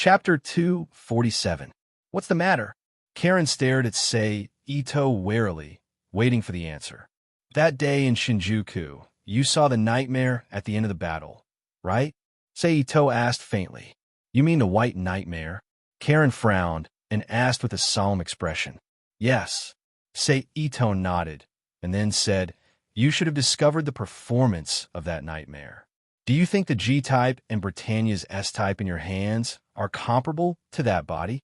Chapter 247. What's the matter? Karen stared at Sei Ito warily, waiting for the answer. That day in Shinjuku, you saw the nightmare at the end of the battle, right? Sei Ito asked faintly. You mean the white nightmare? Karen frowned and asked with a solemn expression. Yes. Sei Ito nodded, and then said, You should have discovered the performance of that nightmare. Do you think the G-type and Britannia's S-type in your hands are comparable to that body?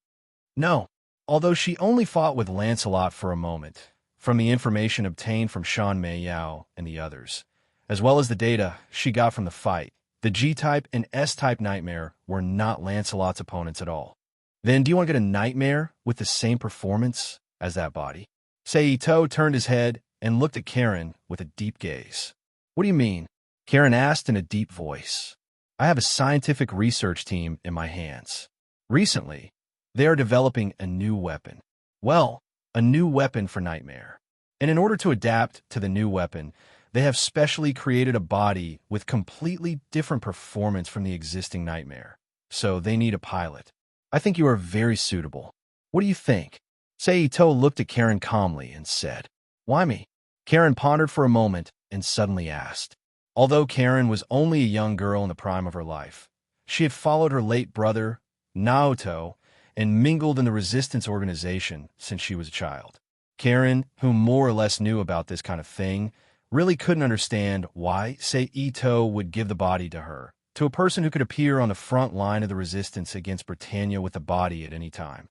No, although she only fought with Lancelot for a moment, from the information obtained from Shan Mei Yao and the others, as well as the data she got from the fight, the G-type and S-type nightmare were not Lancelot's opponents at all. Then do you want to get a nightmare with the same performance as that body? Sei Ito turned his head and looked at Karen with a deep gaze. What do you mean? Karen asked in a deep voice. I have a scientific research team in my hands. Recently, they are developing a new weapon. Well, a new weapon for nightmare. And in order to adapt to the new weapon, they have specially created a body with completely different performance from the existing nightmare. So they need a pilot. I think you are very suitable. What do you think? Sei Ito looked at Karen calmly and said, Why me? Karen pondered for a moment and suddenly asked. Although Karen was only a young girl in the prime of her life, she had followed her late brother, Naoto, and mingled in the resistance organization since she was a child. Karen, who more or less knew about this kind of thing, really couldn't understand why Sei Ito would give the body to her, to a person who could appear on the front line of the resistance against Britannia with the body at any time.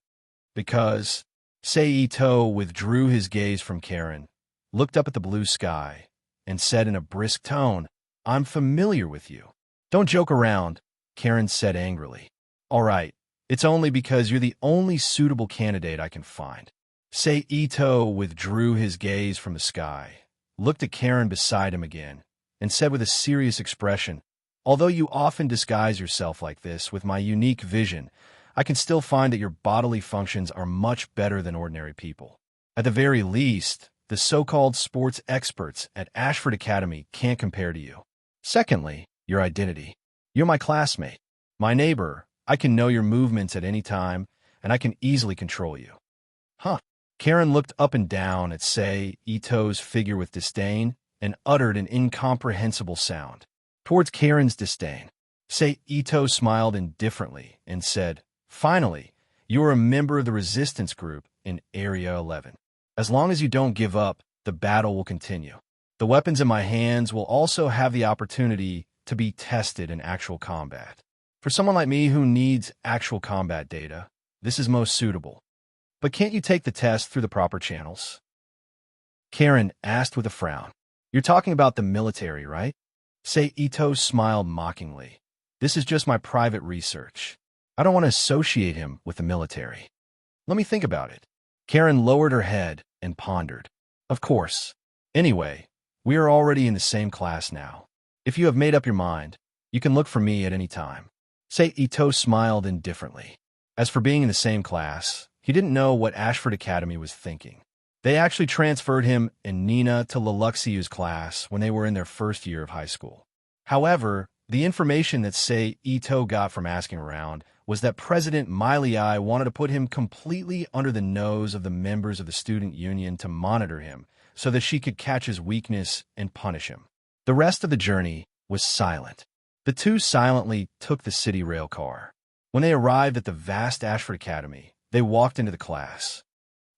Because Sei Ito withdrew his gaze from Karen, looked up at the blue sky, and said in a brisk tone, I'm familiar with you. Don't joke around, Karen said angrily. All right, it's only because you're the only suitable candidate I can find. Sei Ito withdrew his gaze from the sky, looked at Karen beside him again, and said with a serious expression, Although you often disguise yourself like this with my unique vision, I can still find that your bodily functions are much better than ordinary people. At the very least, the so-called sports experts at Ashford Academy can't compare to you. Secondly, your identity. You're my classmate, my neighbor. I can know your movements at any time, and I can easily control you. Huh. Karen looked up and down at Sei Ito's figure with disdain and uttered an incomprehensible sound. Towards Karen's disdain, Sei Ito smiled indifferently and said, Finally, you are a member of the resistance group in Area 11. As long as you don't give up, the battle will continue. The weapons in my hands will also have the opportunity to be tested in actual combat. For someone like me who needs actual combat data, this is most suitable. But can't you take the test through the proper channels? Karen asked with a frown. You're talking about the military, right? Sei Ito smiled mockingly. This is just my private research. I don't want to associate him with the military. Let me think about it. Karen lowered her head and pondered. Of course. Anyway, we are already in the same class now. If you have made up your mind, you can look for me at any time. Sei Ito smiled indifferently. As for being in the same class, he didn't know what Ashford Academy was thinking. They actually transferred him and Nina to Leluxiu's class when they were in their first year of high school. However, the information that Sei Ito got from asking around was that President Miley wanted to put him completely under the nose of the members of the student union to monitor him so that she could catch his weakness and punish him. The rest of the journey was silent. The two silently took the city rail car. When they arrived at the vast Ashford Academy, they walked into the class.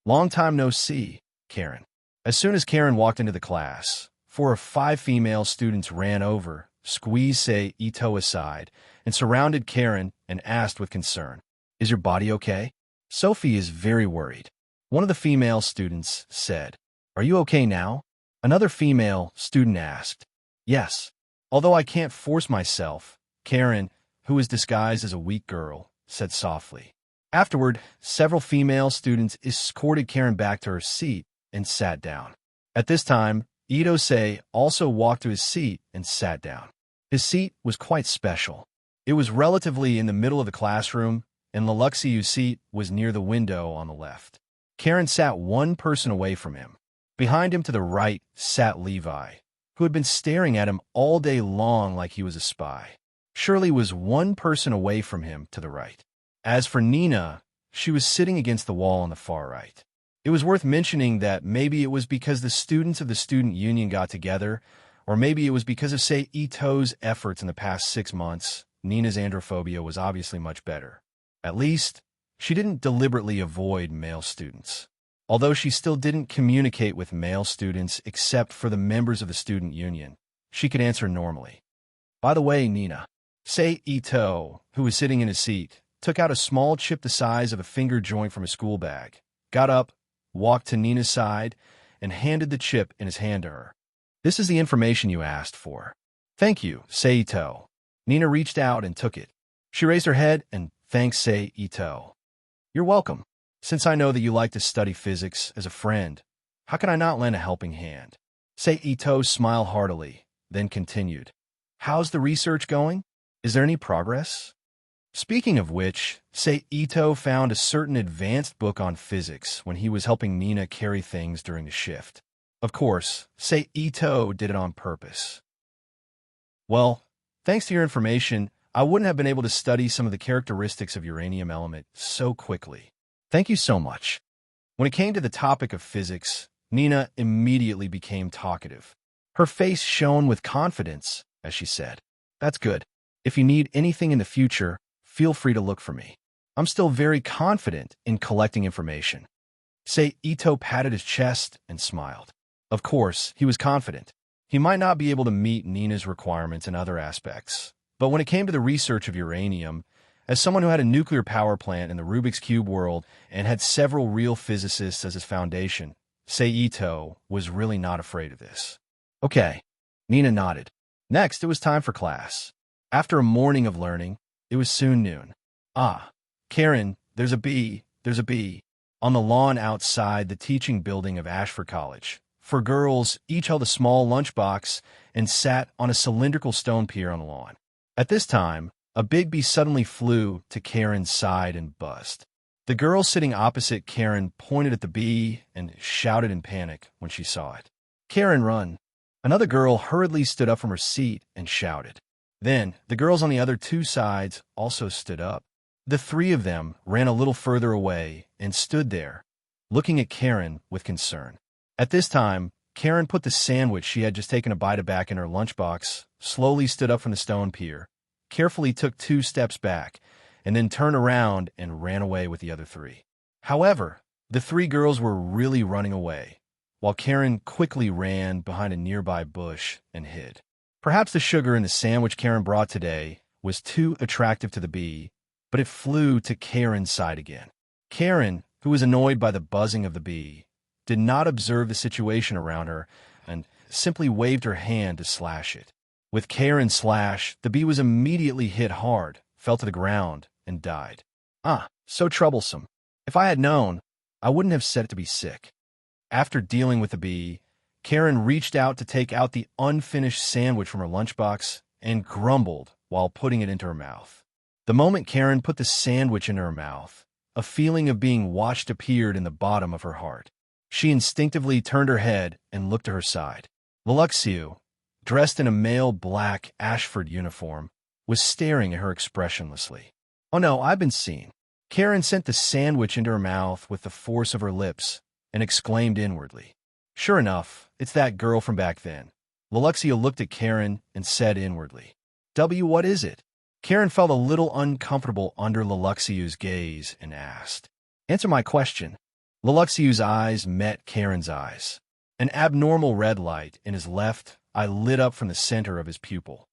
Long time no see, Karen. As soon as Karen walked into the class, 4 or 5 female students ran over, squeezed Sei Ito aside, and surrounded Karen and asked with concern, Is your body okay? Sophie is very worried. One of the female students said, Are you okay now? Another female student asked, Yes. Although I can't force myself, Karen, who was disguised as a weak girl, said softly. Afterward, several female students escorted Karen back to her seat and sat down. At this time, Ito-sei also walked to his seat and sat down. His seat was quite special. It was relatively in the middle of the classroom, and Leluxiu's seat was near the window on the left. Karen sat one person away from him. Behind him to the right sat Levi, who had been staring at him all day long like he was a spy. Shirley was one person away from him to the right. As for Nina, she was sitting against the wall on the far right. It was worth mentioning that maybe it was because the students of the student union got together, or maybe it was because of, say, Ito's efforts in the past 6 months. Nina's androphobia was obviously much better. At least, she didn't deliberately avoid male students. Although she still didn't communicate with male students except for the members of the student union, she could answer normally. By the way, Nina, say Ito, who was sitting in his seat, took out a small chip the size of a finger joint from his school bag, got up, walked to Nina's side, and handed the chip in his hand to her. This is the information you asked for. Thank you, Sei Ito. Nina reached out and took it. She raised her head and thanked Sei Ito. You're welcome. Since I know that you like to study physics as a friend, how can I not lend a helping hand? Sei Ito smiled heartily, then continued. How's the research going? Is there any progress? Speaking of which, Sei Ito found a certain advanced book on physics when he was helping Nina carry things during the shift. Of course, Sei Ito did it on purpose. Well, thanks to your information, I wouldn't have been able to study some of the characteristics of uranium element so quickly. Thank you so much. When it came to the topic of physics, Nina immediately became talkative. Her face shone with confidence as she said, That's good. If you need anything in the future, feel free to look for me. I'm still very confident in collecting information. Sei Ito patted his chest and smiled. Of course, he was confident. He might not be able to meet Nina's requirements in other aspects, but when it came to the research of uranium, as someone who had a nuclear power plant in the Rubik's Cube world and had several real physicists as his foundation, Sei Ito was really not afraid of this. Okay, Nina nodded. Next, it was time for class. After a morning of learning, it was soon noon. Karen, there's a bee. On the lawn outside the teaching building of Ashford College. 4 girls each held a small lunchbox and sat on a cylindrical stone pier on the lawn. At this time, a big bee suddenly flew to Karen's side and buzzed. The girl sitting opposite Karen pointed at the bee and shouted in panic when she saw it. Karen, run! Another girl hurriedly stood up from her seat and shouted. Then, the girls on the other 2 sides also stood up. The 3 of them ran a little further away and stood there, looking at Karen with concern. At this time, Karen put the sandwich she had just taken a bite of back in her lunchbox, slowly stood up from the stone pier, carefully took 2 steps back, and then turned around and ran away with the other 3. However, the 3 girls were really running away, while Karen quickly ran behind a nearby bush and hid. Perhaps the sugar in the sandwich Karen brought today was too attractive to the bee, but it flew to Karen's side again. Karen, who was annoyed by the buzzing of the bee, did not observe the situation around her and simply waved her hand to slash it. With Karen's slash, the bee was immediately hit hard, fell to the ground, and died. So troublesome. If I had known, I wouldn't have said it to be sick. After dealing with the bee, Karen reached out to take out the unfinished sandwich from her lunchbox and grumbled while putting it into her mouth. The moment Karen put the sandwich into her mouth, a feeling of being watched appeared in the bottom of her heart. She instinctively turned her head and looked to her side. Leluxiu, dressed in a male black Ashford uniform, was staring at her expressionlessly. Oh no, I've been seen. Karen sent the sandwich into her mouth with the force of her lips and exclaimed inwardly. Sure enough, it's that girl from back then. Leluxiu looked at Karen and said inwardly, What is it? Karen felt a little uncomfortable under Leluxiu's gaze and asked, Answer my question. Leluxiu's eyes met Karen's eyes. An abnormal red light in his left eye lit up from the center of his pupil.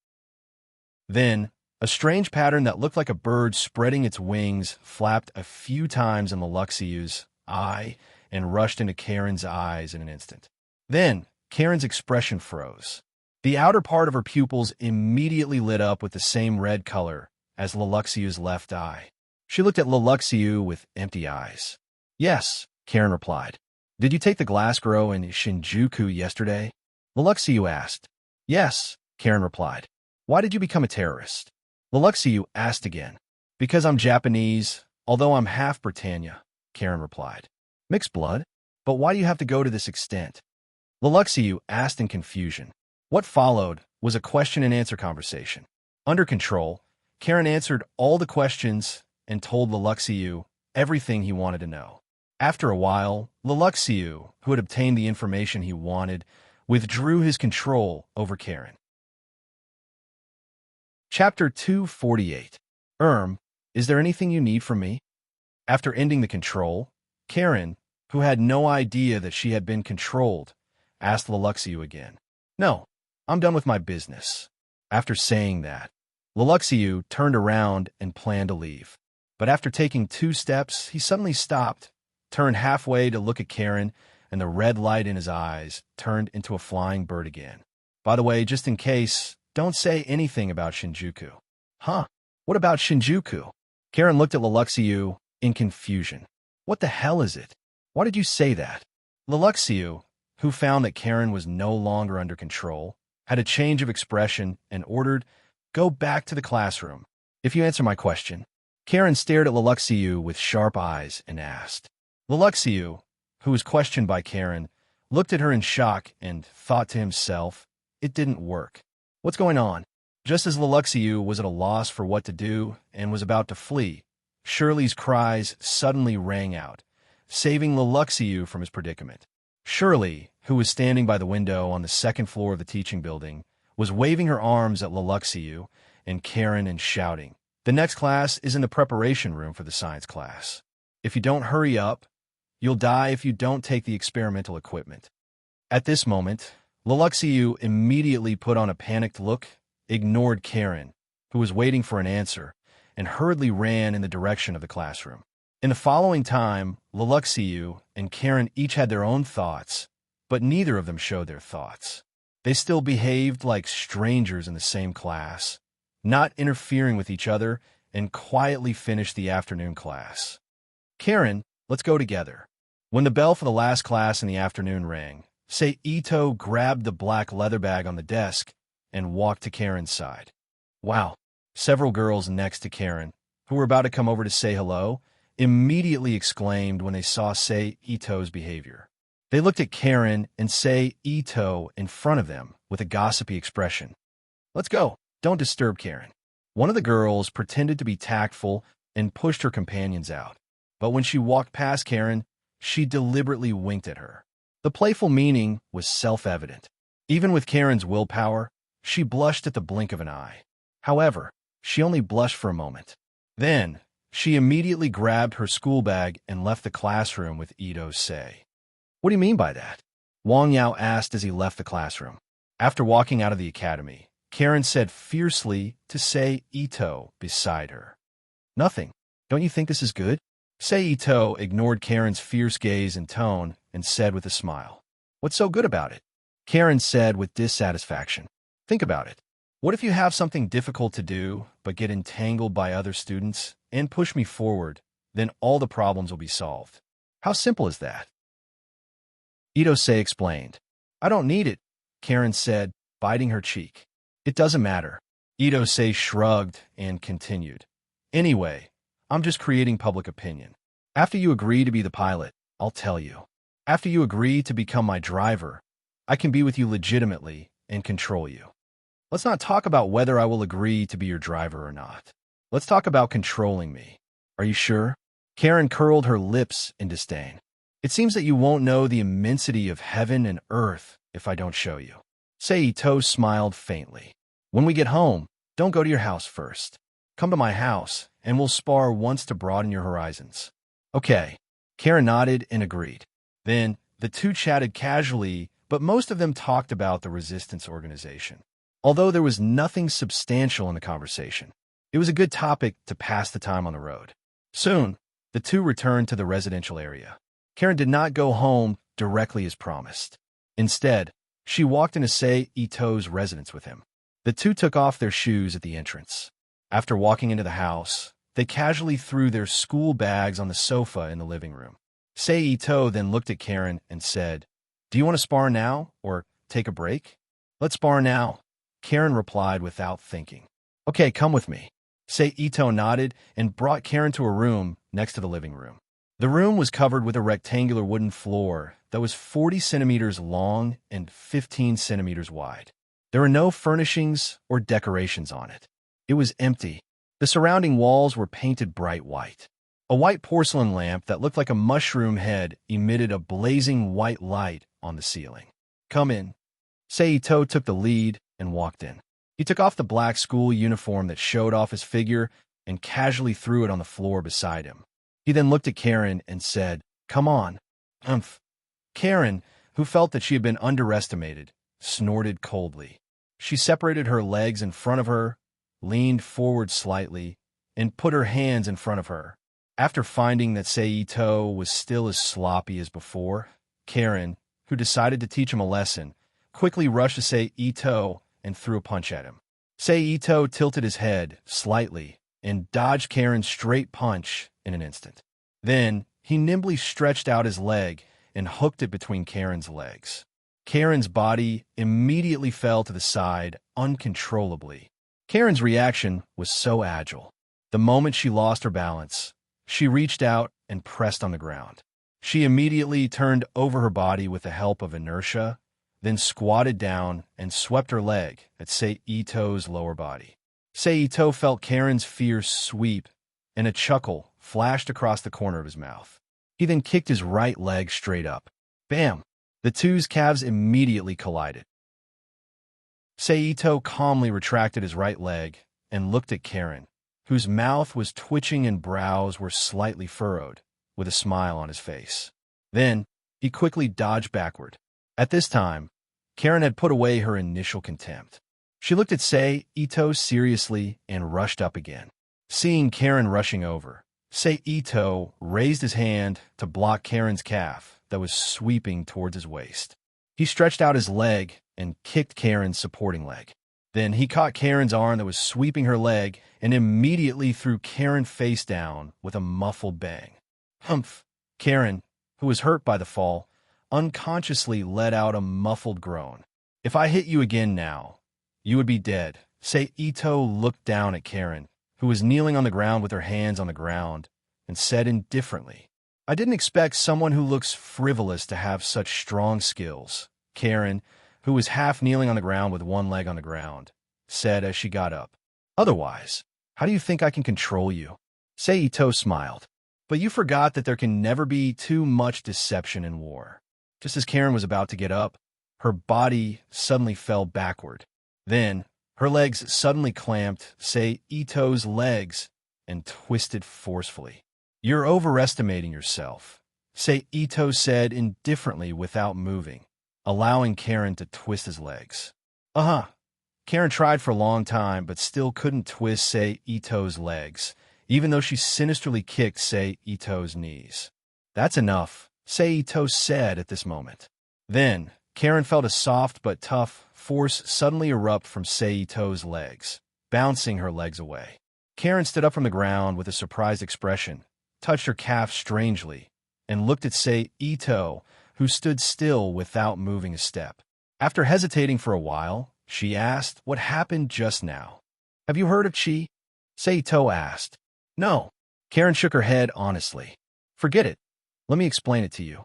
Then, a strange pattern that looked like a bird spreading its wings flapped a few times in Leluxiu's eye and rushed into Karen's eyes in an instant. Then, Karen's expression froze. The outer part of her pupils immediately lit up with the same red color as Leluxiu's left eye. She looked at Leluxiu with empty eyes. Yes, Karen replied. Did you take the glass grow in Shinjuku yesterday? Leluxiu asked. Yes, Karen replied. Why did you become a terrorist? Leluxiu asked again. Because I'm Japanese, although I'm half Britannia, Karen replied. Mixed blood? But why do you have to go to this extent? Leluxiu asked in confusion. What followed was a question-and-answer conversation. Under control, Karen answered all the questions and told Leluxiu everything he wanted to know. After a while, Leluxiu, who had obtained the information he wanted, withdrew his control over Karen. Chapter 248. Is there anything you need from me? After ending the control, Karen, who had no idea that she had been controlled, asked Leluxiu again. No, I'm done with my business. After saying that, Leluxiu turned around and planned to leave. But after taking 2 steps, he suddenly stopped, turned halfway to look at Karen, and the red light in his eyes turned into a flying bird again. By the way, just in case, don't say anything about Shinjuku. Huh? What about Shinjuku? Karen looked at Leluxiu in confusion. What the hell is it? Why did you say that? Leluxiu, who found that Karen was no longer under control, had a change of expression and ordered, "Go back to the classroom, if you answer my question." Karen stared at Leluxiu with sharp eyes and asked. Leluxiu, who was questioned by Karen, looked at her in shock and thought to himself, it didn't work. What's going on? Just as Leluxiu was at a loss for what to do and was about to flee, Shirley's cries suddenly rang out, saving Leluxiu from his predicament. Shirley, who was standing by the window on the 2nd floor of the teaching building, was waving her arms at Leluxiu and Karen and shouting, "The next class is in the preparation room for the science class. If you don't hurry up, you'll die if you don't take the experimental equipment." At this moment, Leluxiu immediately put on a panicked look, ignored Karen, who was waiting for an answer, and hurriedly ran in the direction of the classroom. In the following time, Leluxiu and Karen each had their own thoughts, but neither of them showed their thoughts. They still behaved like strangers in the same class, not interfering with each other, and quietly finished the afternoon class. "Karen, let's go together." When the bell for the last class in the afternoon rang, Ito grabbed the black leather bag on the desk and walked to Karen's side. Wow. Several girls next to Karen, who were about to come over to say hello, immediately exclaimed when they saw Ito's behavior. They looked at Karen and Ito in front of them with a gossipy expression. "Let's go. Don't disturb Karen." One of the girls pretended to be tactful and pushed her companions out. But when she walked past Karen, she deliberately winked at her. The playful meaning was self-evident. Even with Karen's willpower, she blushed at the blink of an eye. However, she only blushed for a moment. Then, she immediately grabbed her school bag and left the classroom with Ito say. "What do you mean by that?" Wang Yao asked as he left the classroom. After walking out of the academy, Karen said fiercely to Ito beside her. "Nothing. Don't you think this is good?" Ito ignored Karen's fierce gaze and tone and said with a smile, "What's so good about it?" Karen said with dissatisfaction, "Think about it. What if you have something difficult to do, but get entangled by other students and push me forward, then all the problems will be solved. How simple is that?" Ito explained. "I don't need it," Karen said, biting her cheek. "It doesn't matter." Ito shrugged and continued. "Anyway, I'm just creating public opinion. After you agree to be the pilot, I'll tell you. After you agree to become my driver, I can be with you legitimately and control you. Let's not talk about whether I will agree to be your driver or not. Let's talk about controlling me. Are you sure?" Karen curled her lips in disdain. "It seems that you won't know the immensity of heaven and earth if I don't show you." Ito smiled faintly. "When we get home, don't go to your house first. Come to my house, and we'll spar once to broaden your horizons." "Okay." Karen nodded and agreed. Then, the two chatted casually, but most of them talked about the resistance organization. Although there was nothing substantial in the conversation, it was a good topic to pass the time on the road. Soon, the two returned to the residential area. Karen did not go home directly as promised. Instead, she walked into Ito's residence with him. The two took off their shoes at the entrance. After walking into the house, they casually threw their school bags on the sofa in the living room. Ito then looked at Karen and said, "Do you want to spar now, or take a break?" "Let's spar now," Karen replied without thinking. "Okay, come with me." Ito nodded and brought Karen to a room next to the living room. The room was covered with a rectangular wooden floor that was 40 centimeters long and 15 centimeters wide. There were no furnishings or decorations on it. It was empty, The surrounding walls were painted bright white. A white porcelain lamp that looked like a mushroom head emitted a blazing white light on the ceiling. "Come in." Seito took the lead and walked in. He took off the black school uniform that showed off his figure and casually threw it on the floor beside him. He then looked at Karen and said, "Come on." "Umph." Karen, who felt that she had been underestimated, snorted coldly. She separated her legs in front of her, leaned forward slightly, and put her hands in front of her. After finding that Seito was still as sloppy as before, Karen, who decided to teach him a lesson, quickly rushed to Seito and threw a punch at him. Seito tilted his head slightly and dodged Karen's straight punch in an instant. Then he nimbly stretched out his leg and hooked it between Karen's legs. Karen's body immediately fell to the side uncontrollably. Karen's reaction was so agile. The moment she lost her balance, she reached out and pressed on the ground. She immediately turned over her body with the help of inertia, then squatted down and swept her leg at Seito's lower body. Seito felt Karen's fierce sweep, and a chuckle flashed across the corner of his mouth. He then kicked his right leg straight up. Bam! The two's calves immediately collided. Seito calmly retracted his right leg and looked at Karen, whose mouth was twitching and brows were slightly furrowed, with a smile on his face. Then, he quickly dodged backward. At this time, Karen had put away her initial contempt. She looked at Seito seriously and rushed up again. Seeing Karen rushing over, Seito raised his hand to block Karen's calf that was sweeping towards his waist. He stretched out his leg and kicked Karen's supporting leg. Then he caught Karen's arm that was sweeping her leg and immediately threw Karen face down with a muffled bang. Humph! Karen, who was hurt by the fall, unconsciously let out a muffled groan. "If I hit you again now, you would be dead." Seito looked down at Karen, who was kneeling on the ground with her hands on the ground, and said indifferently, "I didn't expect someone who looks frivolous to have such strong skills." Karen, who was half kneeling on the ground with one leg on the ground, said as she got up, "Otherwise, how do you think I can control you?" Seito smiled. "But you forgot that there can never be too much deception in war." Just as Karen was about to get up, her body suddenly fell backward. Then, her legs suddenly clamped Seito's legs and twisted forcefully. "You're overestimating yourself," Seito said indifferently without moving, allowing Karen to twist his legs. "Uh-huh." Karen tried for a long time but still couldn't twist Seito's legs, even though she sinisterly kicked Seito's knees. "That's enough," Seito said at this moment. Then, Karen felt a soft but tough force suddenly erupt from Seito's legs, bouncing her legs away. Karen stood up from the ground with a surprised expression, touched her calf strangely, and looked at Seito, who stood still without moving a step. After hesitating for a while, she asked, "What happened just now?" "Have you heard of Chi?" Seito asked. "No." Karen shook her head honestly. "Forget it. Let me explain it to you."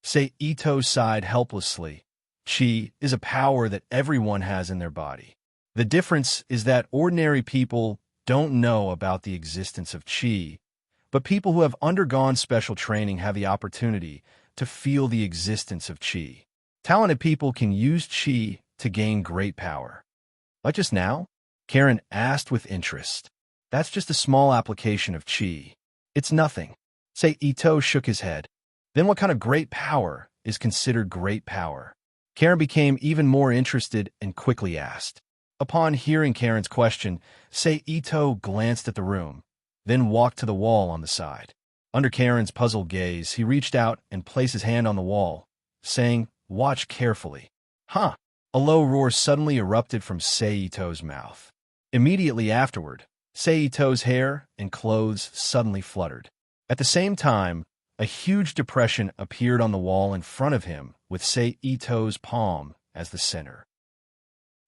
Seito sighed helplessly. Chi is a power that everyone has in their body. The difference is that ordinary people don't know about the existence of Chi, but people who have undergone special training have the opportunity to feel the existence of Chi. Talented people can use Chi to gain great power. "Like just now?" Karen asked with interest. "That's just a small application of Chi. It's nothing." Seito shook his head. "Then what kind of great power is considered great power?" Karen became even more interested and quickly asked. Upon hearing Karen's question, Seito glanced at the room, then walked to the wall on the side. Under Karen's puzzled gaze, he reached out and placed his hand on the wall, saying, "Watch carefully." "Huh!" A low roar suddenly erupted from Seito's mouth. Immediately afterward, Seito's hair and clothes suddenly fluttered. At the same time, a huge depression appeared on the wall in front of him, with Seito's palm as the center.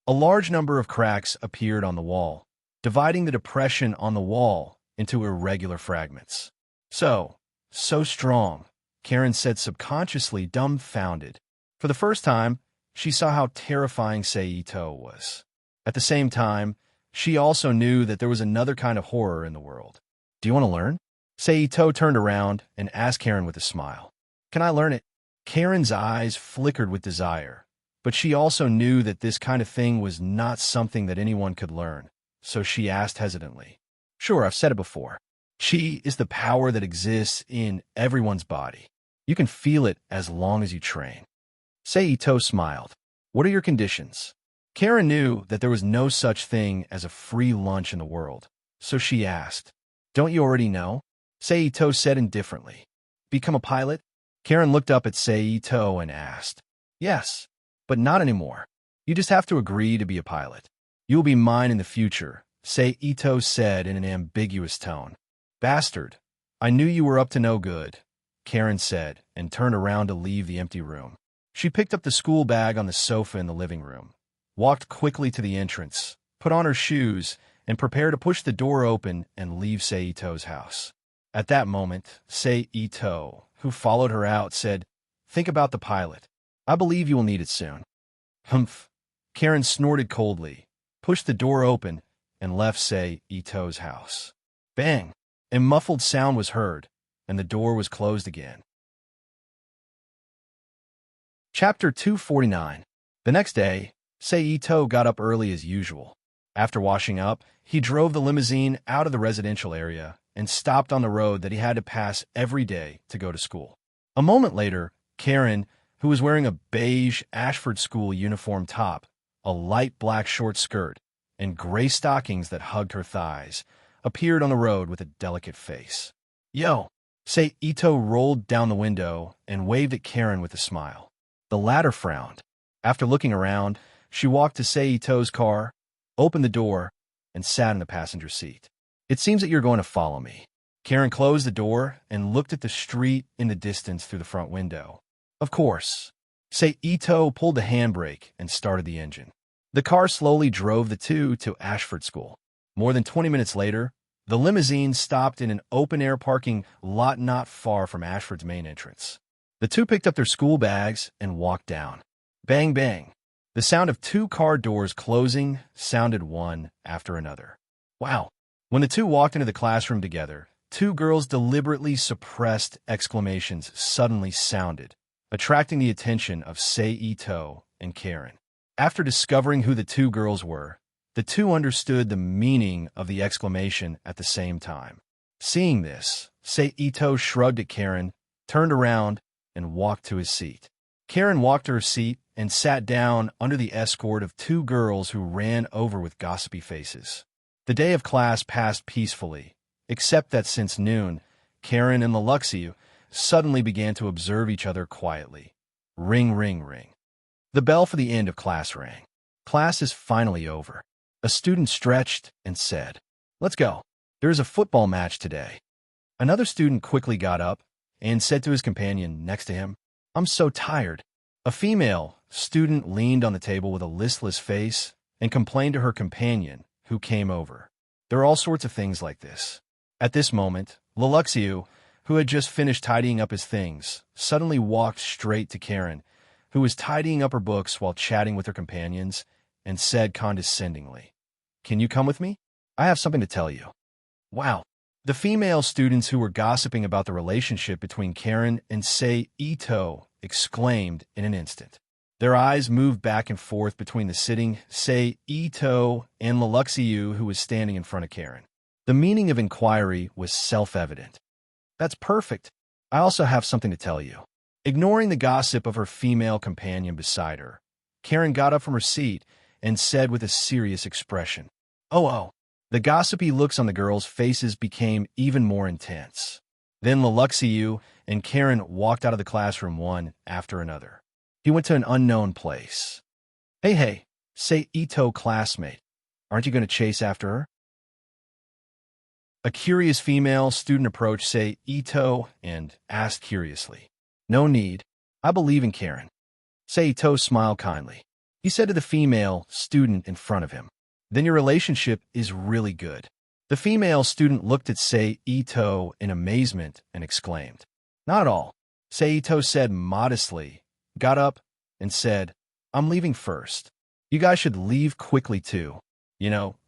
A large number of cracks appeared on the wall, dividing the depression on the wall into irregular fragments. So strong," Karen said subconsciously, dumbfounded. For the first time, she saw how terrifying Seito was. At the same time, she also knew that there was another kind of horror in the world. Do you want to learn? Seito turned around and asked Karen with a smile. Can I learn it? Karen's eyes flickered with desire, but she also knew that this kind of thing was not something that anyone could learn, so she asked hesitantly. Sure, I've said it before. Chi is the power that exists in everyone's body. You can feel it as long as you train. Seito smiled. What are your conditions? Karen knew that there was no such thing as a free lunch in the world, so she asked, Don't you already know? Seito said indifferently. Become a pilot? Karen looked up at Seito and asked, Yes, but not anymore. You just have to agree to be a pilot. You will be mine in the future, Seito said in an ambiguous tone. Bastard, I knew you were up to no good, Karen said, and turned around to leave the empty room. She picked up the school bag on the sofa in the living room, walked quickly to the entrance, put on her shoes, and prepared to push the door open and leave Seito's house. At that moment, Seito, who followed her out, said, Think about the pilot. I believe you will need it soon. Humph. Karen snorted coldly, pushed the door open, and left Seito's house. Bang! A muffled sound was heard, and the door was closed again. Chapter 249. The next day, Seito got up early as usual. After washing up, he drove the limousine out of the residential area and stopped on the road that he had to pass every day to go to school. A moment later, Karen, who was wearing a beige Ashford School uniform top, a light black short skirt, and gray stockings that hugged her thighs, appeared on the road with a delicate face. Yo! Seito rolled down the window and waved at Karen with a smile. The latter frowned. After looking around, she walked to Seito's car, opened the door, and sat in the passenger seat. It seems that you're going to follow me. Karen closed the door and looked at the street in the distance through the front window. Of course. Seito pulled the handbrake and started the engine. The car slowly drove the two to Ashford School. More than 20 minutes later, the limousine stopped in an open-air parking lot not far from Ashford's main entrance. The two picked up their school bags and walked down. Bang, bang. The sound of two car doors closing sounded one after another. Wow. When the two walked into the classroom together, two girls' deliberately suppressed exclamations suddenly sounded, attracting the attention of Seito and Karen. After discovering who the two girls were, the two understood the meaning of the exclamation at the same time. Seeing this, Seito shrugged at Karen, turned around, and walked to his seat. Karen walked to her seat and sat down under the escort of two girls who ran over with gossipy faces. The day of class passed peacefully, except that since noon, Karen and Leluxiu suddenly began to observe each other quietly. Ring, ring, ring. The bell for the end of class rang. Class is finally over. A student stretched and said, Let's go. There is a football match today. Another student quickly got up and said to his companion next to him, I'm so tired. A female student leaned on the table with a listless face and complained to her companion, who came over. There are all sorts of things like this. At this moment, Leluxiu, who had just finished tidying up his things, suddenly walked straight to Karen, who was tidying up her books while chatting with her companions, and said condescendingly, Can you come with me? I have something to tell you. Wow. The female students who were gossiping about the relationship between Karen and Seito exclaimed in an instant. Their eyes moved back and forth between the sitting Seito and Leluxiu, who was standing in front of Karen. The meaning of inquiry was self-evident. That's perfect. I also have something to tell you. Ignoring the gossip of her female companion beside her, Karen got up from her seat and said with a serious expression, Oh. The gossipy looks on the girls' faces became even more intense. Then Leluxiu and Karen walked out of the classroom one after another. He went to an unknown place. Hey, Seito classmate, aren't you going to chase after her? A curious female student approached Seito and asked curiously, No need. I believe in Karen. Seito smiled kindly. He said to the female student in front of him, Then your relationship is really good. The female student looked at Seito in amazement and exclaimed, Not at all. Seito said modestly, got up, and said, I'm leaving first. You guys should leave quickly too.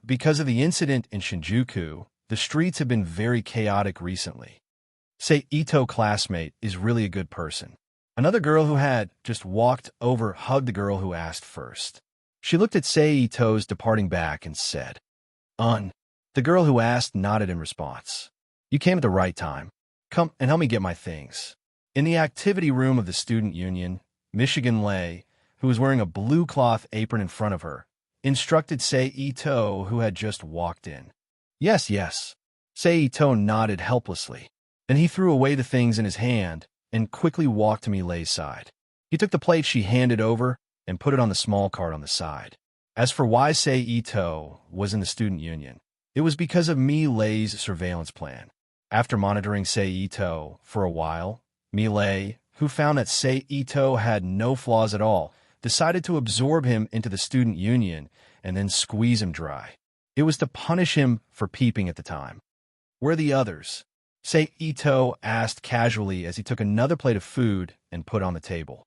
because of the incident in Shinjuku, the streets have been very chaotic recently. Say Ito classmate is really a good person. Another girl who had just walked over hugged the girl who asked first. She looked at Sei Ito's departing back and said, The girl who asked nodded in response. You came at the right time. Come and help me get my things. In the activity room of the student union, Michigan Lei, who was wearing a blue cloth apron in front of her, instructed Sei Ito, who had just walked in. Yes, yes. Sei Ito nodded helplessly. Then he threw away the things in his hand and quickly walked to Milei's side. He took the plate she handed over and put it on the small cart on the side. As for why Sei Ito was in the student union, it was because of Milei's surveillance plan. After monitoring Sei Ito for a while, Milei, who found that Sei Ito had no flaws at all, decided to absorb him into the student union and then squeeze him dry. It was to punish him for peeping at the time. Where are the others? Sei Ito asked casually as he took another plate of food and put on the table.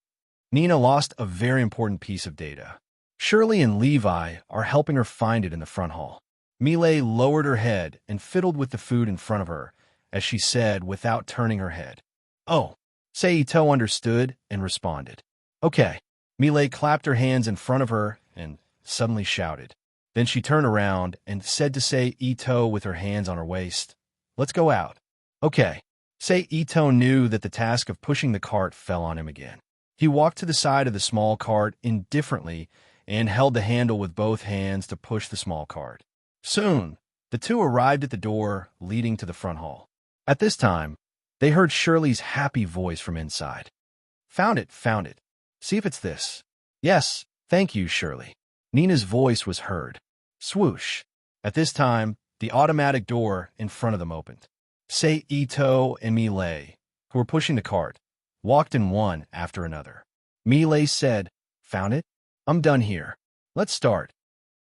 Nina lost a very important piece of data. Shirley and Levi are helping her find it in the front hall. Milei lowered her head and fiddled with the food in front of her, as she said without turning her head. Oh, Sei Ito understood and responded. Okay. Milei clapped her hands in front of her and suddenly shouted. Then she turned around and said to Sei Ito with her hands on her waist, Let's go out. Okay. Sei Ito knew that the task of pushing the cart fell on him again. He walked to the side of the small cart indifferently and held the handle with both hands to push the small cart. Soon, the two arrived at the door leading to the front hall. At this time, they heard Shirley's happy voice from inside. Found it, found it. See if it's this. Yes, thank you, Shirley. Nina's voice was heard. Swoosh. At this time, the automatic door in front of them opened. Sei Ito and Milei, who were pushing the cart, walked in one after another. Milei said, Found it? I'm done here. Let's start.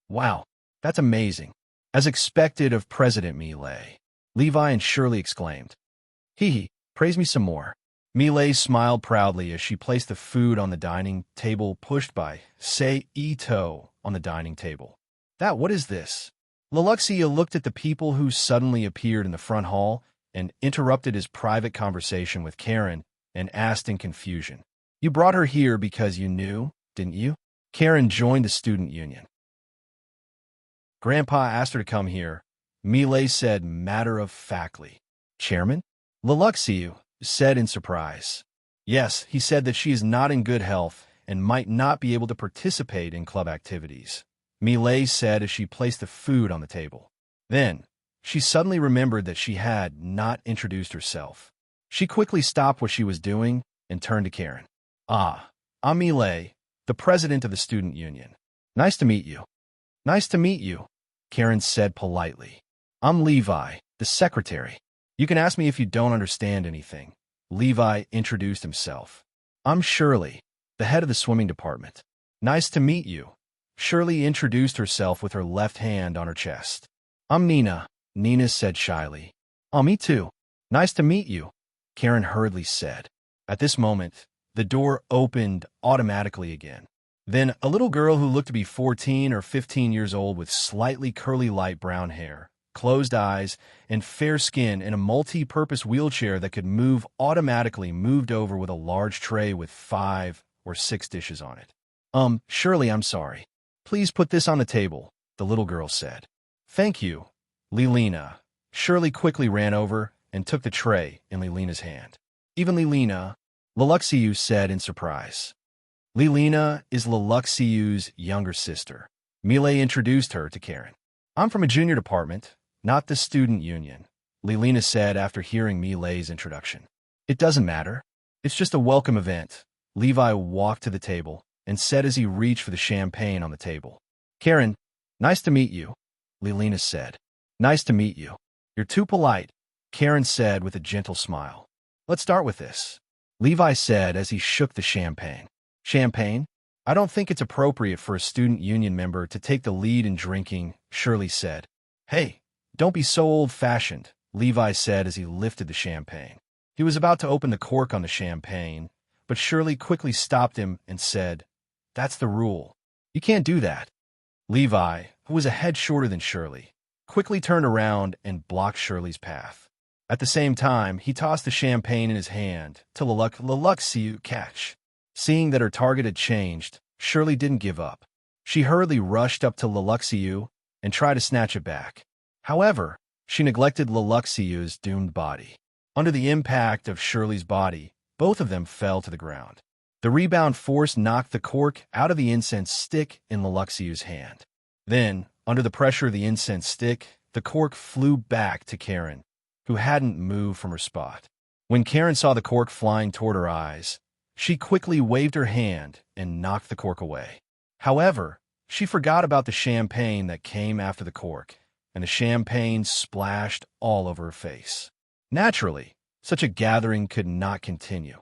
Wow, that's amazing. As expected of President Milei, Levi and Shirley exclaimed. Hee, praise me some more. Milei smiled proudly as she placed the food on the dining table pushed by Sei Ito on the dining table. What is this? Leluxia looked at the people who suddenly appeared in the front hall and interrupted his private conversation with Karen and asked in confusion. You brought her here because you knew, didn't you? Karen joined the student union. Grandpa asked her to come here. Milei said matter-of-factly. Chairman? Leluxia said in surprise. Yes, he said that she is not in good health and might not be able to participate in club activities. Milei said as she placed the food on the table. Then, she suddenly remembered that she had not introduced herself. She quickly stopped what she was doing and turned to Karen. I'm Milei, the president of the student union. Nice to meet you. Nice to meet you, Karen said politely. I'm Levi, the secretary. You can ask me if you don't understand anything. Levi introduced himself. I'm Shirley, the head of the swimming department. Nice to meet you. Shirley introduced herself with her left hand on her chest. I'm Nina, Nina said shyly. Oh, me too. Nice to meet you, Karen hurriedly said. At this moment, the door opened automatically again. Then a little girl who looked to be 14 or 15 years old with slightly curly light brown hair, closed eyes, and fair skin in a multi-purpose wheelchair that could move automatically moved over with a large tray with 5 or 6 dishes on it. Shirley, I'm sorry. Please put this on the table, the little girl said. Thank you, Lilina. Shirley quickly ran over and took the tray in Lilina's hand. Even Lilina, Leluxia said in surprise. Lilina is Leluxia's younger sister. Milei introduced her to Karen. I'm from a junior department, not the student union, Lilina said after hearing Milei's introduction. It doesn't matter. It's just a welcome event. Levi walked to the table and said as he reached for the champagne on the table. Karen, nice to meet you, Lilina said. Nice to meet you. You're too polite, Karen said with a gentle smile. Let's start with this, Levi said as he shook the champagne. Champagne? I don't think it's appropriate for a student union member to take the lead in drinking, Shirley said. Hey, don't be so old-fashioned, Levi said as he lifted the champagne. He was about to open the cork on the champagne, but Shirley quickly stopped him and said, That's the rule. You can't do that. Levi, who was a head shorter than Shirley, quickly turned around and blocked Shirley's path. At the same time, he tossed the champagne in his hand to Leluxiu catch. Seeing that her target had changed, Shirley didn't give up. She hurriedly rushed up to Leluxiu and tried to snatch it back. However, she neglected Leluxiu's doomed body. Under the impact of Shirley's body, both of them fell to the ground. The rebound force knocked the cork out of the incense stick in Leluxiu's hand. Then, under the pressure of the incense stick, the cork flew back to Karen, who hadn't moved from her spot. When Karen saw the cork flying toward her eyes, she quickly waved her hand and knocked the cork away. However, she forgot about the champagne that came after the cork, and the champagne splashed all over her face. Naturally, such a gathering could not continue.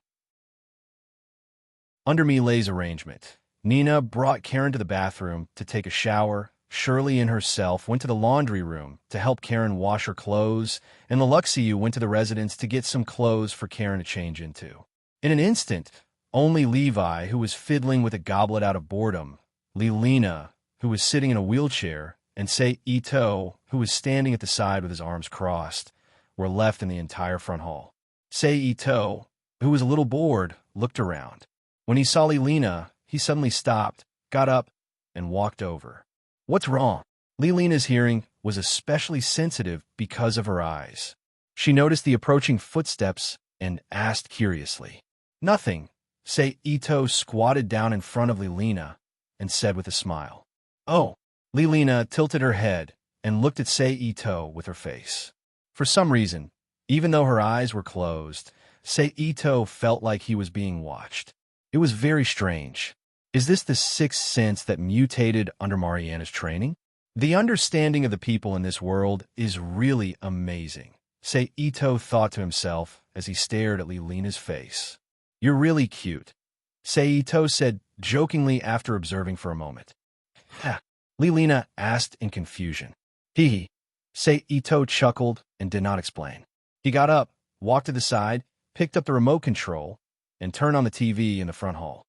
Under Milei's arrangement, Nina brought Karen to the bathroom to take a shower. Shirley and herself went to the laundry room to help Karen wash her clothes, and Leluxiu went to the residence to get some clothes for Karen to change into. In an instant, only Levi, who was fiddling with a goblet out of boredom, Lilina, who was sitting in a wheelchair, and Sei Ito, who was standing at the side with his arms crossed, were left in the entire front hall. Sei Ito, who was a little bored, looked around. When he saw Lilina, he suddenly stopped, got up, and walked over. "What's wrong?" Lilina's hearing was especially sensitive because of her eyes. She noticed the approaching footsteps and asked curiously. "Nothing." Sei Ito squatted down in front of Lilina and said with a smile. "Oh." Lilina tilted her head and looked at Sei Ito with her face. For some reason, even though her eyes were closed, Sei Ito felt like he was being watched. It was very strange. Is this the sixth sense that mutated under Mariana's training? The understanding of the people in this world is really amazing, Sei Ito thought to himself as he stared at Lilina's face. "You're really cute," Sei Ito said jokingly after observing for a moment. "Ha," Lilina asked in confusion. "Hee." Sei Ito chuckled and did not explain. He got up, walked to the side, picked up the remote control, and turned on the TV in the front hall.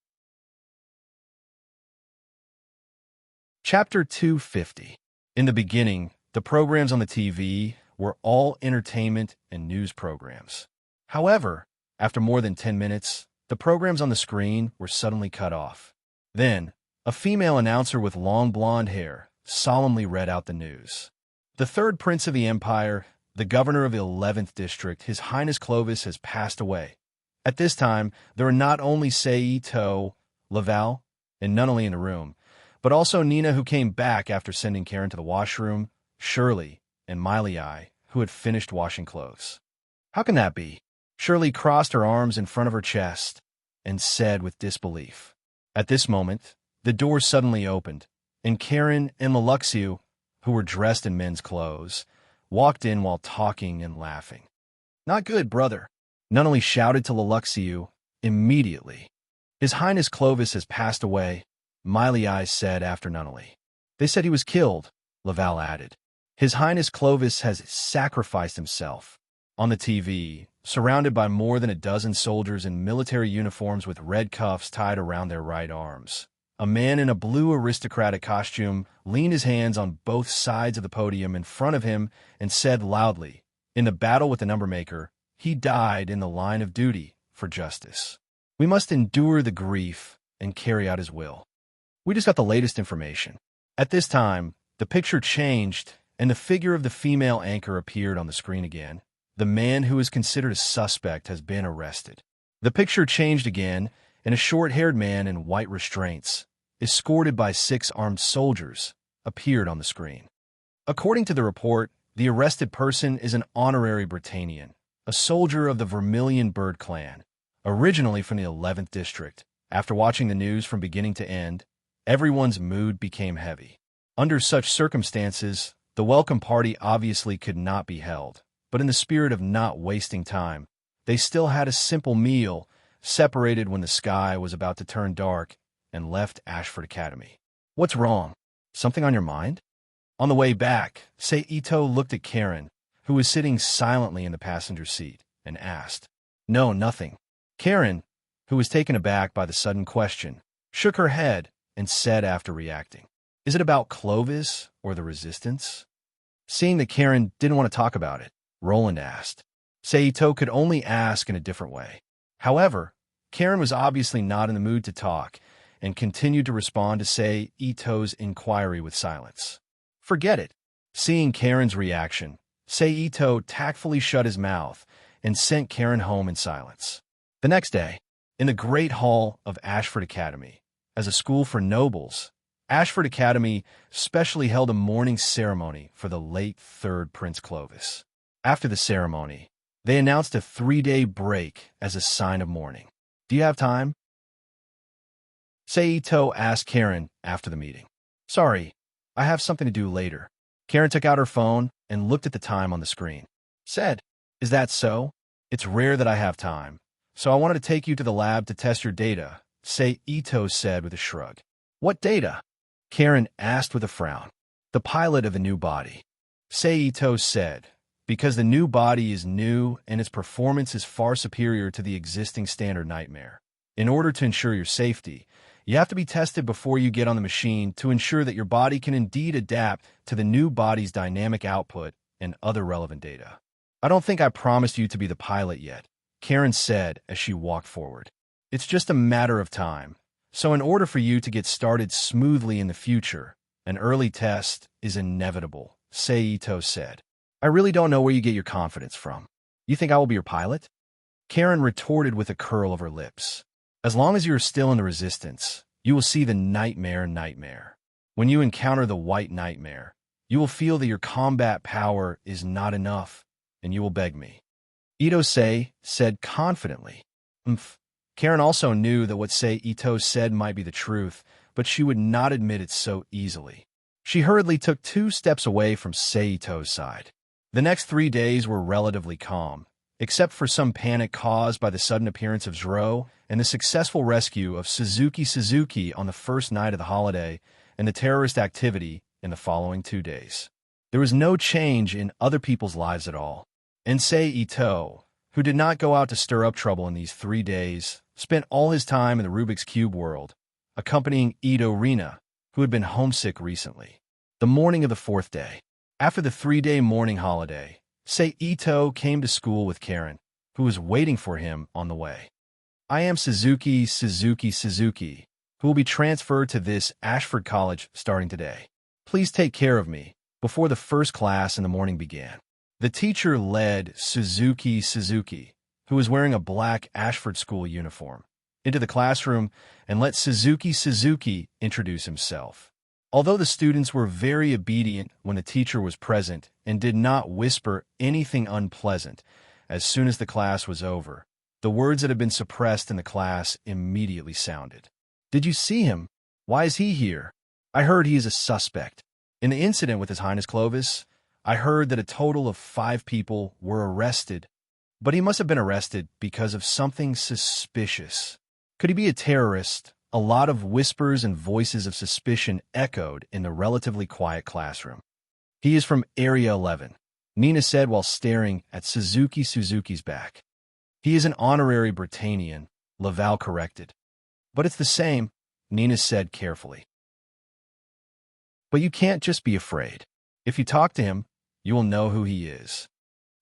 Chapter 250. In the beginning, the programs on the TV were all entertainment and news programs. However, after more than 10 minutes, the programs on the screen were suddenly cut off. Then, a female announcer with long blonde hair solemnly read out the news. "The third prince of the empire, the governor of the 11th district, His Highness Clovis, has passed away." At this time, there were not only Sei Ito, Laval, and Nunnally in the room, but also Nina, who came back after sending Karen to the washroom, Shirley, and Miley, who had finished washing clothes. "How can that be?" Shirley crossed her arms in front of her chest and said with disbelief. At this moment, the door suddenly opened, and Karen and Leluxiu, who were dressed in men's clothes, walked in while talking and laughing. "Not good, brother," Nunnally shouted to Leluxiu immediately. "His Highness Clovis has passed away," Miley said after Nunnally. "They said he was killed," Laval added. "His Highness Clovis has sacrificed himself." On the TV, surrounded by more than a dozen soldiers in military uniforms with red cuffs tied around their right arms, a man in a blue aristocratic costume leaned his hands on both sides of the podium in front of him and said loudly, "In the battle with the Numbermaker, he died in the line of duty for justice. We must endure the grief and carry out his will." We just got the latest information. At this time, the picture changed and the figure of the female anchor appeared on the screen again. The man who is considered a suspect has been arrested. The picture changed again, and a short-haired man in white restraints, escorted by 6 armed soldiers, appeared on the screen. According to the report, the arrested person is an honorary Britannian, a soldier of the Vermilion Bird clan, originally from the 11th district. After watching the news from beginning to end, everyone's mood became heavy. Under such circumstances, the welcome party obviously could not be held, but in the spirit of not wasting time, they still had a simple meal, separated when the sky was about to turn dark, and left Ashford Academy. "What's wrong? Something on your mind?" On the way back, Sei Ito looked at Karen, who was sitting silently in the passenger seat, and asked. "No, nothing." Karen, who was taken aback by the sudden question, shook her head and said after reacting, Is it about Clovis or the resistance? Seeing that Karen didn't want to talk about it, Roland asked. Seito could only ask in a different way. However, Karen was obviously not in the mood to talk and continued to respond to Seito's inquiry with silence. Forget it. Seeing Karen's reaction, Seito tactfully shut his mouth and sent Karen home in silence. The next day, in the Great Hall of Ashford Academy, as a school for nobles, Ashford Academy specially held a mourning ceremony for the late third Prince Clovis. After the ceremony, they announced a 3-day break as a sign of mourning. Do you have time? Seito asked Karen after the meeting. Sorry, I have something to do later. Karen took out her phone and looked at the time on the screen. Said, Is that so? It's rare that I have time, so I wanted to take you to the lab to test your data, Seito said with a shrug. What data? Karen asked with a frown. The pilot of the new body. Seito said, because the new body is new and its performance is far superior to the existing standard nightmare. In order to ensure your safety, you have to be tested before you get on the machine to ensure that your body can indeed adapt to the new body's dynamic output and other relevant data. I don't think I promised you to be the pilot yet, Karen said as she walked forward. It's just a matter of time. So in order for you to get started smoothly in the future, an early test is inevitable, Seito said. I really don't know where you get your confidence from. You think I will be your pilot? Karen retorted with a curl of her lips. As long as you are still in the resistance, you will see the nightmare. When you encounter the white nightmare, you will feel that your combat power is not enough, and you will beg me. Ito-sei said confidently. Karen also knew that what Seito said might be the truth, but she would not admit it so easily. She hurriedly took 2 steps away from Seito's side. The next 3 days were relatively calm, except for some panic caused by the sudden appearance of Zoro and the successful rescue of Suzuki on the first night of the holiday and the terrorist activity in the following 2 days. There was no change in other people's lives at all. And Seito, who did not go out to stir up trouble in these 3 days, spent all his time in the Rubik's Cube world, accompanying Ito Rina, who had been homesick recently. The morning of the 4th day, after the 3-day mourning holiday, Seito came to school with Karen, who was waiting for him on the way. I am Suzuki, who will be transferred to this Ashford College starting today. Please take care of me before the first class in the morning began. The teacher led Suzuki, who was wearing a black Ashford School uniform, into the classroom and let Suzuki introduce himself. Although the students were very obedient when the teacher was present and did not whisper anything unpleasant, as soon as the class was over, the words that had been suppressed in the class immediately sounded. Did you see him? Why is he here? I heard he is a suspect. In the incident with His Highness Clovis, I heard that a total of 5 people were arrested, but he must have been arrested because of something suspicious. Could he be a terrorist? A lot of whispers and voices of suspicion echoed in the relatively quiet classroom. He is from Area 11, Nina said while staring at Suzuki's back. He is an honorary Britannian, Laval corrected. But it's the same, Nina said carefully. But you can't just be afraid. If you talk to him, you will know who he is.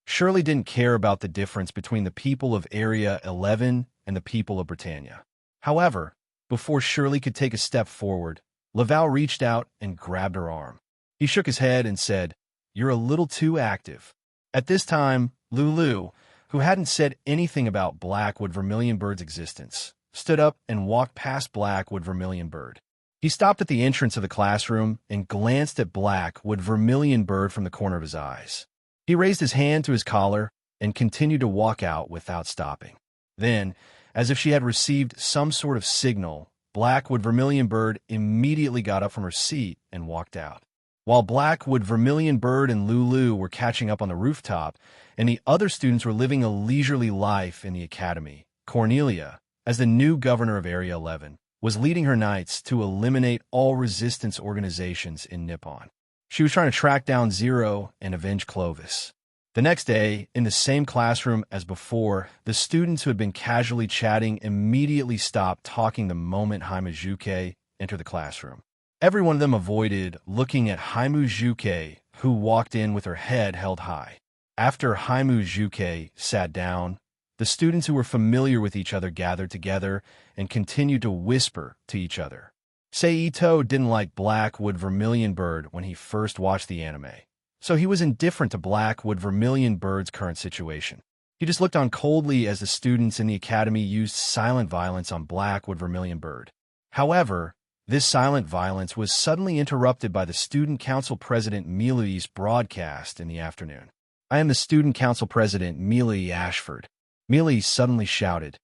Shirley didn't care about the difference between the people of Area 11 and the people of Britannia. However, before Shirley could take a step forward, Laval reached out and grabbed her arm. He shook his head and said, "You're a little too active." At this time, Lulu, who hadn't said anything about Blackwood Vermilion Bird's existence, stood up and walked past Blackwood Vermilion Bird. He stopped at the entrance of the classroom and glanced at Blackwood Vermilion Bird from the corner of his eyes. He raised his hand to his collar and continued to walk out without stopping. Then, as if she had received some sort of signal, Blackwood Vermilion Bird immediately got up from her seat and walked out. While Blackwood Vermilion Bird and Lulu were catching up on the rooftop, and the other students were living a leisurely life in the academy, Cornelia, as the new governor of Area 11, was leading her knights to eliminate all resistance organizations in Nippon. She was trying to track down Zero and avenge Clovis. The next day, in the same classroom as before, the students who had been casually chatting immediately stopped talking the moment Hamajuke entered the classroom. Every one of them avoided looking at Haimu Juke, who walked in with her head held high. After Haimu Juke sat down, the students who were familiar with each other gathered together and continued to whisper to each other. Seito didn't like Blackwood Vermilion Bird when he first watched the anime, so he was indifferent to Blackwood Vermilion Bird's current situation. He just looked on coldly as the students in the academy used silent violence on Blackwood Vermilion Bird. However, this silent violence was suddenly interrupted by the Student Council President Milui's broadcast in the afternoon. "I am the Student Council President, Milui Ashford." Milui suddenly shouted,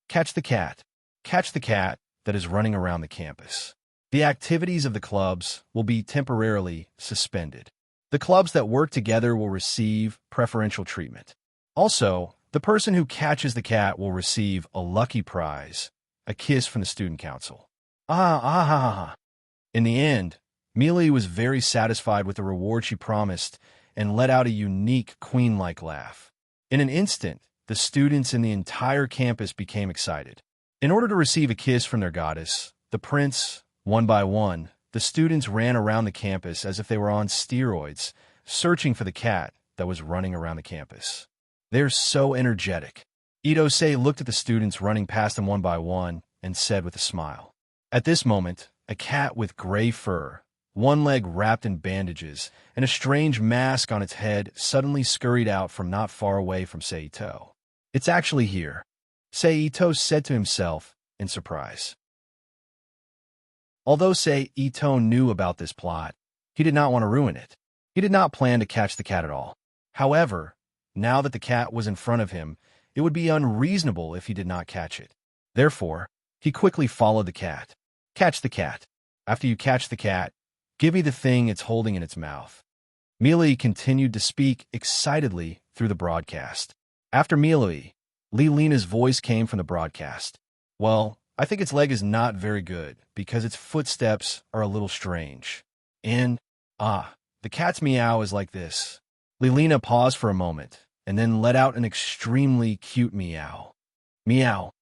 "Catch the cat! Catch the cat that is running around the campus. The activities of the clubs will be temporarily suspended. The clubs that work together will receive preferential treatment. Also, the person who catches the cat will receive a lucky prize, a kiss from the Student Council." In the end, Milui was very satisfied with the reward she promised and let out a unique queen-like laugh. In an instant, the students in the entire campus became excited. In order to receive a kiss from their goddess, the prince, one by one, the students ran around the campus as if they were on steroids, searching for the cat that was running around the campus. "They're so energetic." Itose looked at the students running past them one by one and said with a smile. At this moment, a cat with gray fur, one leg wrapped in bandages, and a strange mask on its head suddenly scurried out from not far away from Seito. "It's actually here," Seito said to himself in surprise. Although Seito knew about this plot, he did not want to ruin it. He did not plan to catch the cat at all. However, now that the cat was in front of him, it would be unreasonable if he did not catch it. Therefore, he quickly followed the cat. "Catch the cat. After you catch the cat, give me the thing it's holding in its mouth." Milui continued to speak excitedly through the broadcast. After Milui, Lilina's voice came from the broadcast. "Well, I think its leg is not very good because its footsteps are a little strange. And, the cat's meow is like this." Lilina paused for a moment and then let out an extremely cute meow. Meow.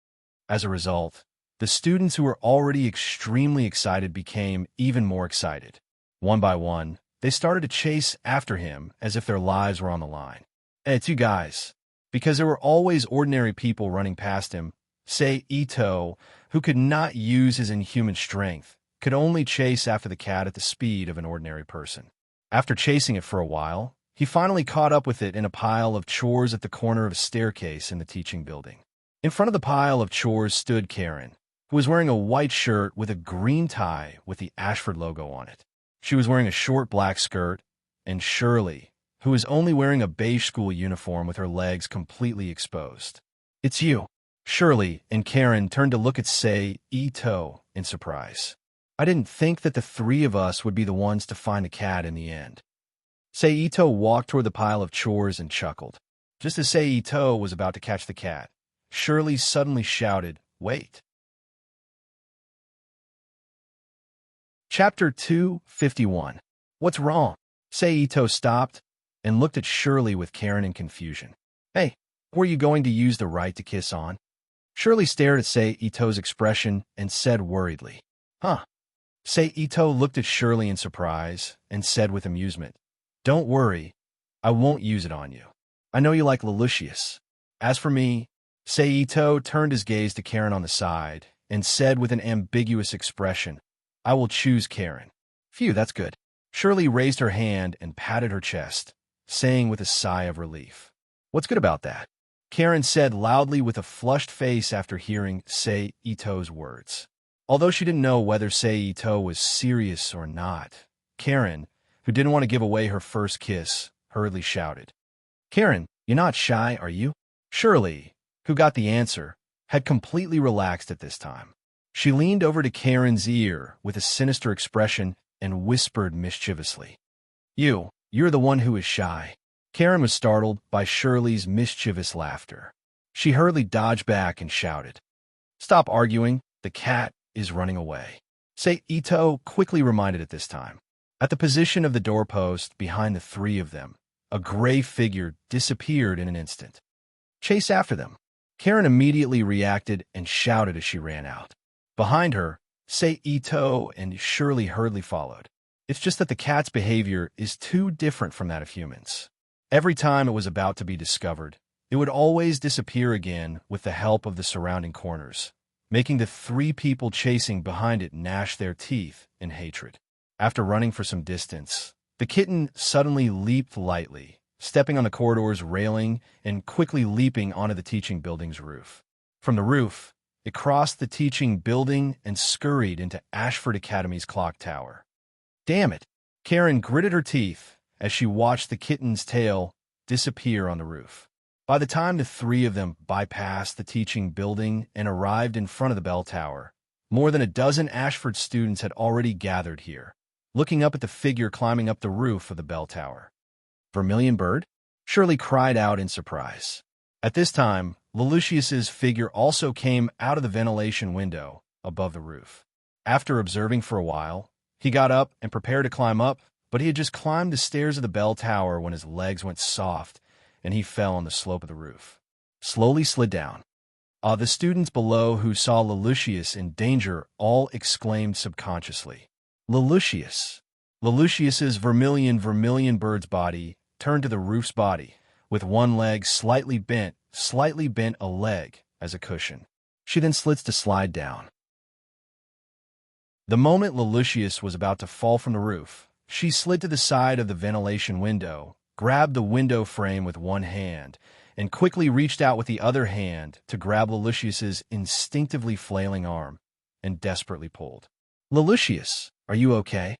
As a result, the students who were already extremely excited became even more excited. One by one, they started to chase after him as if their lives were on the line. "Hey, it's you guys." Because there were always ordinary people running past him, Ito, who could not use his inhuman strength, could only chase after the cat at the speed of an ordinary person. After chasing it for a while, he finally caught up with it in a pile of chores at the corner of a staircase in the teaching building. In front of the pile of chores stood Karen, who was wearing a white shirt with a green tie with the Ashford logo on it. She was wearing a short black skirt, and Shirley, who was only wearing a beige school uniform with her legs completely exposed. "It's you." Shirley and Karen turned to look at Ito in surprise. "I didn't think that the three of us would be the ones to find the cat in the end." Ito walked toward the pile of chores and chuckled. Just as Ito was about to catch the cat, Shirley suddenly shouted, "Wait." Chapter 251. What's wrong? Ito stopped and looked at Shirley with Karen in confusion. "Hey, were you going to use the right to kiss on?" Shirley stared at Ito's expression and said worriedly, "Huh." Ito looked at Shirley in surprise and said with amusement, "Don't worry, I won't use it on you. I know you like Lelouchius. As for me," Ito turned his gaze to Karen on the side and said with an ambiguous expression, "I will choose Karen." "Phew, that's good." Shirley raised her hand and patted her chest, saying with a sigh of relief, "What's good about that?" Karen said loudly with a flushed face after hearing Ito's words. Although she didn't know whether Ito was serious or not, Karen, who didn't want to give away her first kiss, hurriedly shouted, "Karen, you're not shy, are you?" Shirley, who got the answer, had completely relaxed at this time. She leaned over to Karen's ear with a sinister expression and whispered mischievously, You're the one who is shy." Karen was startled by Shirley's mischievous laughter. She hurriedly dodged back and shouted, "Stop arguing, the cat is running away." Ito quickly reminded at this time. At the position of the doorpost behind the three of them, a gray figure disappeared in an instant. "Chase after them." Karen immediately reacted and shouted as she ran out. Behind her, Say Ito, and Shirley hurriedly followed. It's just that the cat's behavior is too different from that of humans. Every time it was about to be discovered, it would always disappear again with the help of the surrounding corners, making the three people chasing behind it gnash their teeth in hatred. After running for some distance, the kitten suddenly leaped lightly, stepping on the corridor's railing and quickly leaping onto the teaching building's roof. From the roof, it crossed the teaching building and scurried into Ashford Academy's clock tower. Damn it! Karen gritted her teeth as she watched the kitten's tail disappear on the roof. By the time the three of them bypassed the teaching building and arrived in front of the bell tower, more than a dozen Ashford students had already gathered here, looking up at the figure climbing up the roof of the bell tower. Vermilion Bird? Shirley cried out in surprise. At this time, Lelucius's figure also came out of the ventilation window above the roof. After observing for a while, he got up and prepared to climb up, but he had just climbed the stairs of the bell tower when his legs went soft and he fell on the slope of the roof. Slowly slid down. The students below who saw Lelucius in danger all exclaimed subconsciously, "Lelucius!" Lelucius's vermilion bird's body turned to the roof's body, with one leg slightly bent a leg as a cushion. She then slid to slide down. The moment Lelucius was about to fall from the roof, she slid to the side of the ventilation window, grabbed the window frame with one hand, and quickly reached out with the other hand to grab Lelucius's instinctively flailing arm, and desperately pulled. "Lelucius, are you okay?"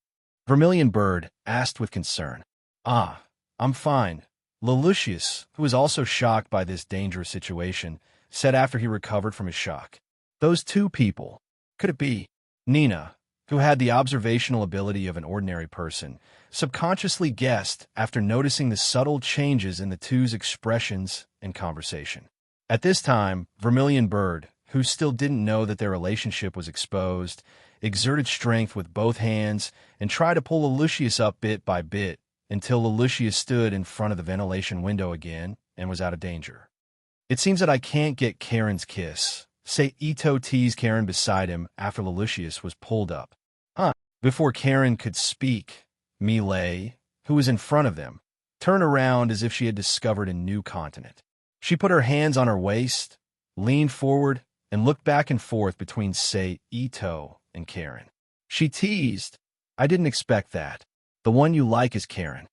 Vermilion Bird asked with concern. I'm fine," Lelucius, who was also shocked by this dangerous situation, said after he recovered from his shock. "Those two people, could it be?" Nina, who had the observational ability of an ordinary person, subconsciously guessed after noticing the subtle changes in the two's expressions and conversation. At this time, Vermilion Bird, who still didn't know that their relationship was exposed, exerted strength with both hands and tried to pull Lelucius up bit by bit until Lelucius stood in front of the ventilation window again and was out of danger. "It seems that I can't get Karen's kiss," Say Ito teased Karen beside him after Lelucius was pulled up. Before Karen could speak, Milay, who was in front of them, turned around as if she had discovered a new continent. She put her hands on her waist, leaned forward, and looked back and forth between Say Ito and Karen. She teased, "I didn't expect that. The one you like is Karen."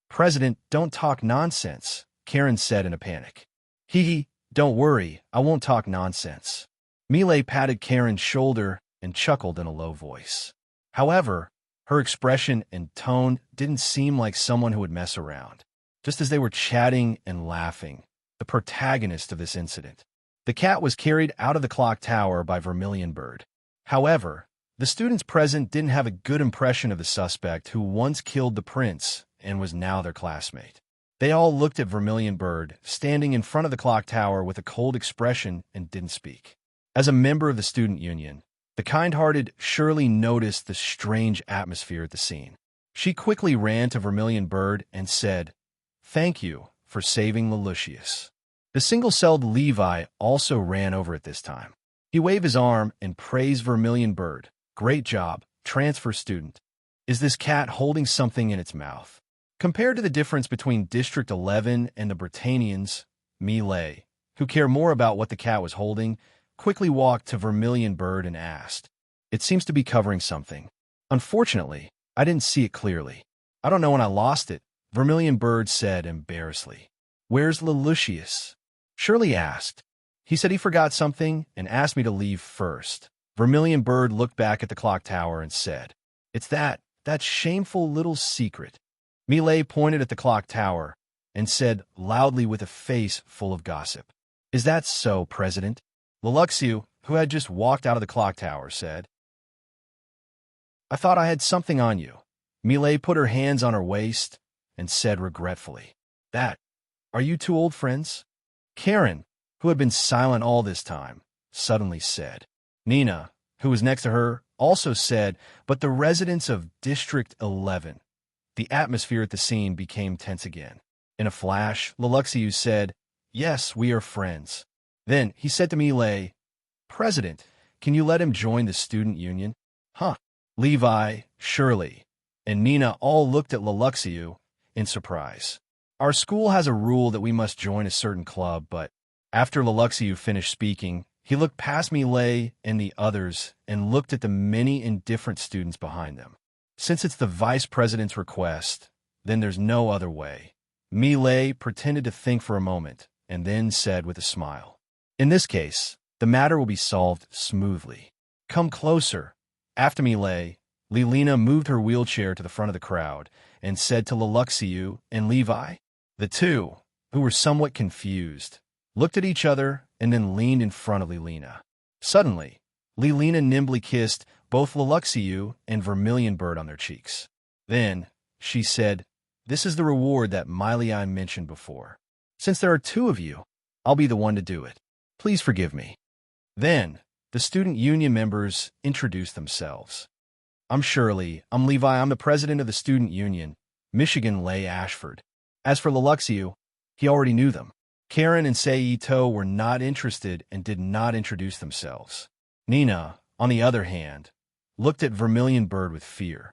"President, don't talk nonsense," Karen said in a panic. "Hee, don't worry, I won't talk nonsense." Milay patted Karen's shoulder and chuckled in a low voice. However, her expression and tone didn't seem like someone who would mess around. Just as they were chatting and laughing, the protagonist of this incident, the cat, was carried out of the clock tower by Vermilion Bird. However, the students present didn't have a good impression of the suspect who once killed the prince and was now their classmate. They all looked at Vermilion Bird, standing in front of the clock tower with a cold expression, and didn't speak. As a member of the student union, the kind-hearted Shirley noticed the strange atmosphere at the scene. She quickly ran to Vermilion Bird and said, "Thank you for saving Lelucius." The single-celled Levi also ran over at this time. He waved his arm and praised Vermilion Bird. "Great job, transfer student." Is this cat holding something in its mouth? Compared to the difference between District 11 and the Britannians, Milay, who care more about what the cat was holding, quickly walked to Vermilion Bird and asked, "It seems to be covering something. Unfortunately, I didn't see it clearly." "I don't know when I lost it," Vermilion Bird said embarrassedly. "Where's Lelucius?" Shirley asked. "He said he forgot something and asked me to leave first." Vermilion Bird looked back at the clock tower and said, "It's that shameful little secret." Milay pointed at the clock tower and said loudly with a face full of gossip, "Is that so, President?" Leluxiu, who had just walked out of the clock tower, said, "I thought I had something on you." Milay put her hands on her waist and said regretfully, "Are you two old friends?" Karen, who had been silent all this time, suddenly said. Nina, who was next to her, also said, but the residents of District 11. The atmosphere at the scene became tense again. In a flash, Leluxiu said, "Yes, we are friends." Then he said to Milay, "President, can you let him join the student union? Huh. Levi, Shirley, and Nina all looked at Leluxiu in surprise. Our school has a rule that we must join a certain club, but after Leluxiu finished speaking, he looked past Millet and the others and looked at the many indifferent students behind them. Since it's the vice president's request, then there's no other way. Millet pretended to think for a moment and then said with a smile, "In this case, the matter will be solved smoothly. Come closer." After Millet, Lilina moved her wheelchair to the front of the crowd and said to Leluxiu and Levi. The two, who were somewhat confused, looked at each other and then leaned in front of Lilina. Suddenly, Lilina nimbly kissed both Leluxiu and Vermilion Bird on their cheeks. Then, she said, "This is the reward that Miley mentioned before. Since there are two of you, I'll be the one to do it. Please forgive me." Then, the student union members introduced themselves. "I'm Shirley. I'm Levi. I'm the president of the student union, Michigan Lay Ashford." As for Leluxiu, he already knew them. Karen and Seito were not interested and did not introduce themselves. Nina, on the other hand, looked at Vermilion Bird with fear.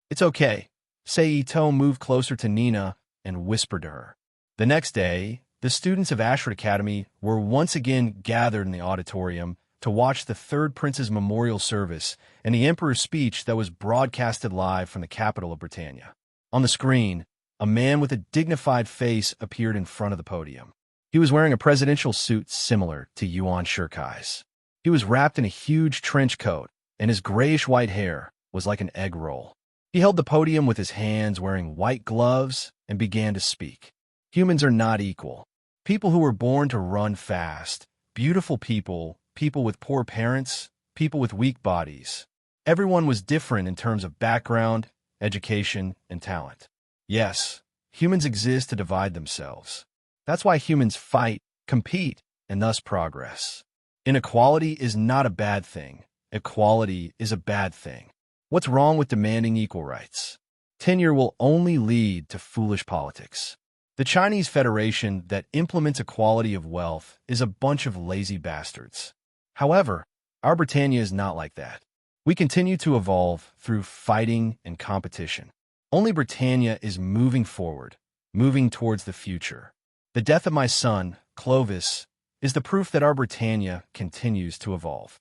"It's okay." Seito moved closer to Nina and whispered to her. The next day, the students of Ashford Academy were once again gathered in the auditorium to watch the Third Prince's memorial service and the Emperor's speech that was broadcasted live from the capital of Britannia. On the screen, a man with a dignified face appeared in front of the podium. He was wearing a presidential suit similar to Yuan Shirkai's. He was wrapped in a huge trench coat, and his grayish-white hair was like an egg roll. He held the podium with his hands wearing white gloves and began to speak. Humans are not equal. People who were born to run fast, beautiful people, people with poor parents, people with weak bodies. Everyone was different in terms of background, education, and talent. Yes, humans exist to divide themselves. That's why humans fight, compete, and thus progress. Inequality is not a bad thing. Equality is a bad thing. What's wrong with demanding equal rights? Tenure will only lead to foolish politics. The Chinese Federation that implements equality of wealth is a bunch of lazy bastards. However, our Britannia is not like that. We continue to evolve through fighting and competition. Only Britannia is moving forward, moving towards the future. The death of my son, Clovis, is the proof that our Britannia continues to evolve.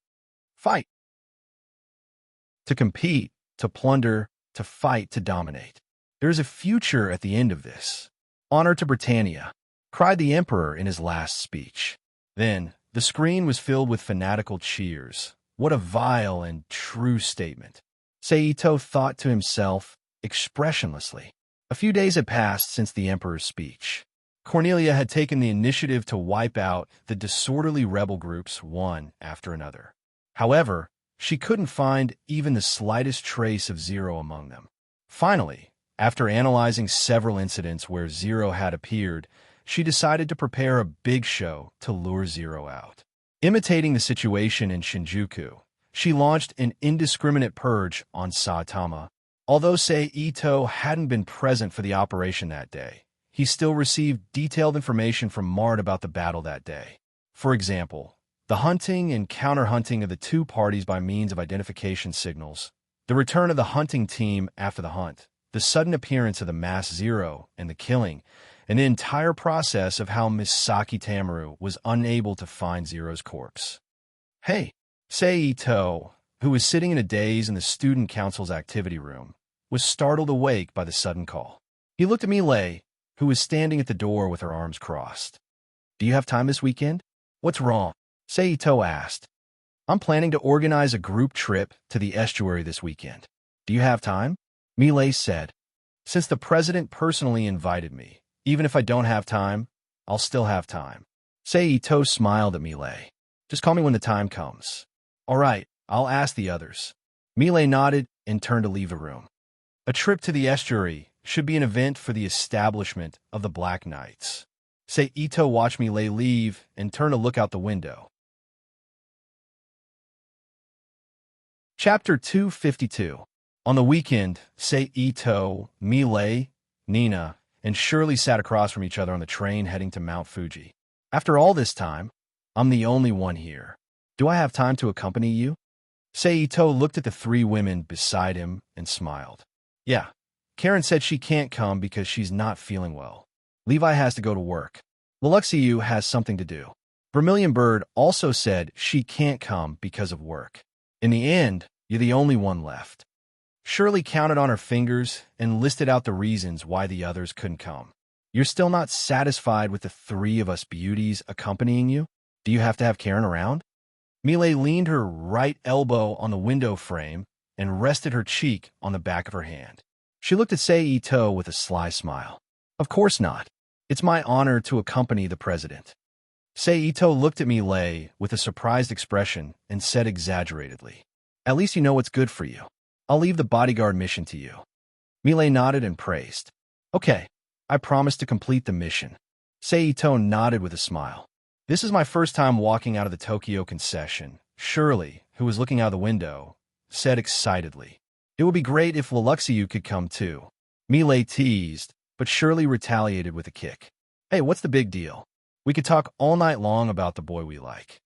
Fight. To compete, to plunder, to fight, to dominate. There is a future at the end of this. Honor to Britannia, cried the Emperor in his last speech. Then, the screen was filled with fanatical cheers. What a vile and true statement. Seito thought to himself, expressionlessly. A few days had passed since the Emperor's speech. Cornelia had taken the initiative to wipe out the disorderly rebel groups one after another. However, she couldn't find even the slightest trace of Zero among them. Finally, after analyzing several incidents where Zero had appeared, she decided to prepare a big show to lure Zero out. Imitating the situation in Shinjuku, she launched an indiscriminate purge on Saitama. Although Seito hadn't been present for the operation that day, he still received detailed information from Mart about the battle that day. For example, the hunting and counter-hunting of the two parties by means of identification signals, the return of the hunting team after the hunt, the sudden appearance of the mass Zero and the killing, and the entire process of how Misaki Tamaru was unable to find Zero's corpse. Hey, Seito, who was sitting in a daze in the student council's activity room, was startled awake by the sudden call. He looked at Millet, who was standing at the door with her arms crossed. "Do you have time this weekend?" "What's wrong?" Seito asked. "I'm planning to organize a group trip to the estuary this weekend. Do you have time?" Millet said. "Since the president personally invited me, even if I don't have time, I'll still have time." Seito smiled at Millet. "Just call me when the time comes." "All right, I'll ask the others." Millet nodded and turned to leave the room. A trip to the estuary should be an event for the establishment of the Black Knights. Seito watched Millet leave and turn to look out the window. Chapter 252. On the weekend, Seito, Millet, Nina, and Shirley sat across from each other on the train heading to Mount Fuji. "After all this time, I'm the only one here." Do I have time to accompany you? Seito looked at the three women beside him and smiled. Yeah, Karen said she can't come because she's not feeling well. Levi has to go to work. Leluxiu has something to do. Vermilion Bird also said she can't come because of work. In the end, you're the only one left. Shirley counted on her fingers and listed out the reasons why the others couldn't come. You're still not satisfied with the three of us beauties accompanying you? Do you have to have Karen around? Millie leaned her right elbow on the window frame and rested her cheek on the back of her hand. She looked at Seito with a sly smile. Of course not. It's my honor to accompany the president. Seito looked at Millie with a surprised expression and said exaggeratedly, At least you know what's good for you. I'll leave the bodyguard mission to you. Millie nodded and praised. Okay, I promise to complete the mission. Seito nodded with a smile. This is my first time walking out of the Tokyo concession. Shirley, who was looking out the window, said excitedly. It would be great if Leluxiu could come too. Millie teased, but Shirley retaliated with a kick. Hey, what's the big deal? We could talk all night long about the boy we like.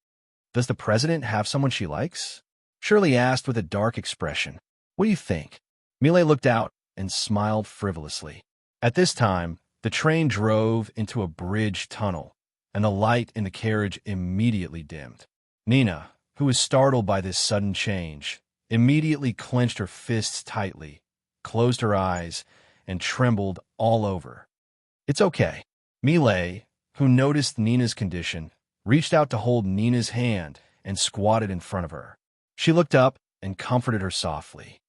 Does the president have someone she likes? Shirley asked with a dark expression. What do you think? Millie looked out and smiled frivolously. At this time, the train drove into a bridge tunnel, and the light in the carriage immediately dimmed. Nina, who was startled by this sudden change, immediately clenched her fists tightly, closed her eyes, and trembled all over. It's okay. Millie, who noticed Nina's condition, reached out to hold Nina's hand and squatted in front of her. She looked up and comforted her softly.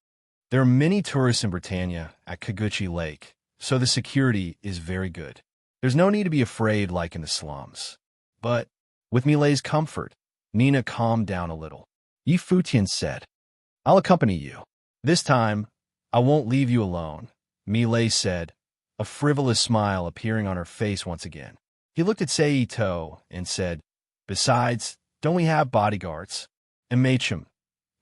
There are many tourists in Britannia at Kaguchi Lake, so the security is very good. There's no need to be afraid like in the slums. But, with Millet's comfort, Nina calmed down a little. Yi Futian said, I'll accompany you. This time, I won't leave you alone, Millet said, a frivolous smile appearing on her face once again. He looked at Seito and said, Besides, don't we have bodyguards? And Macham.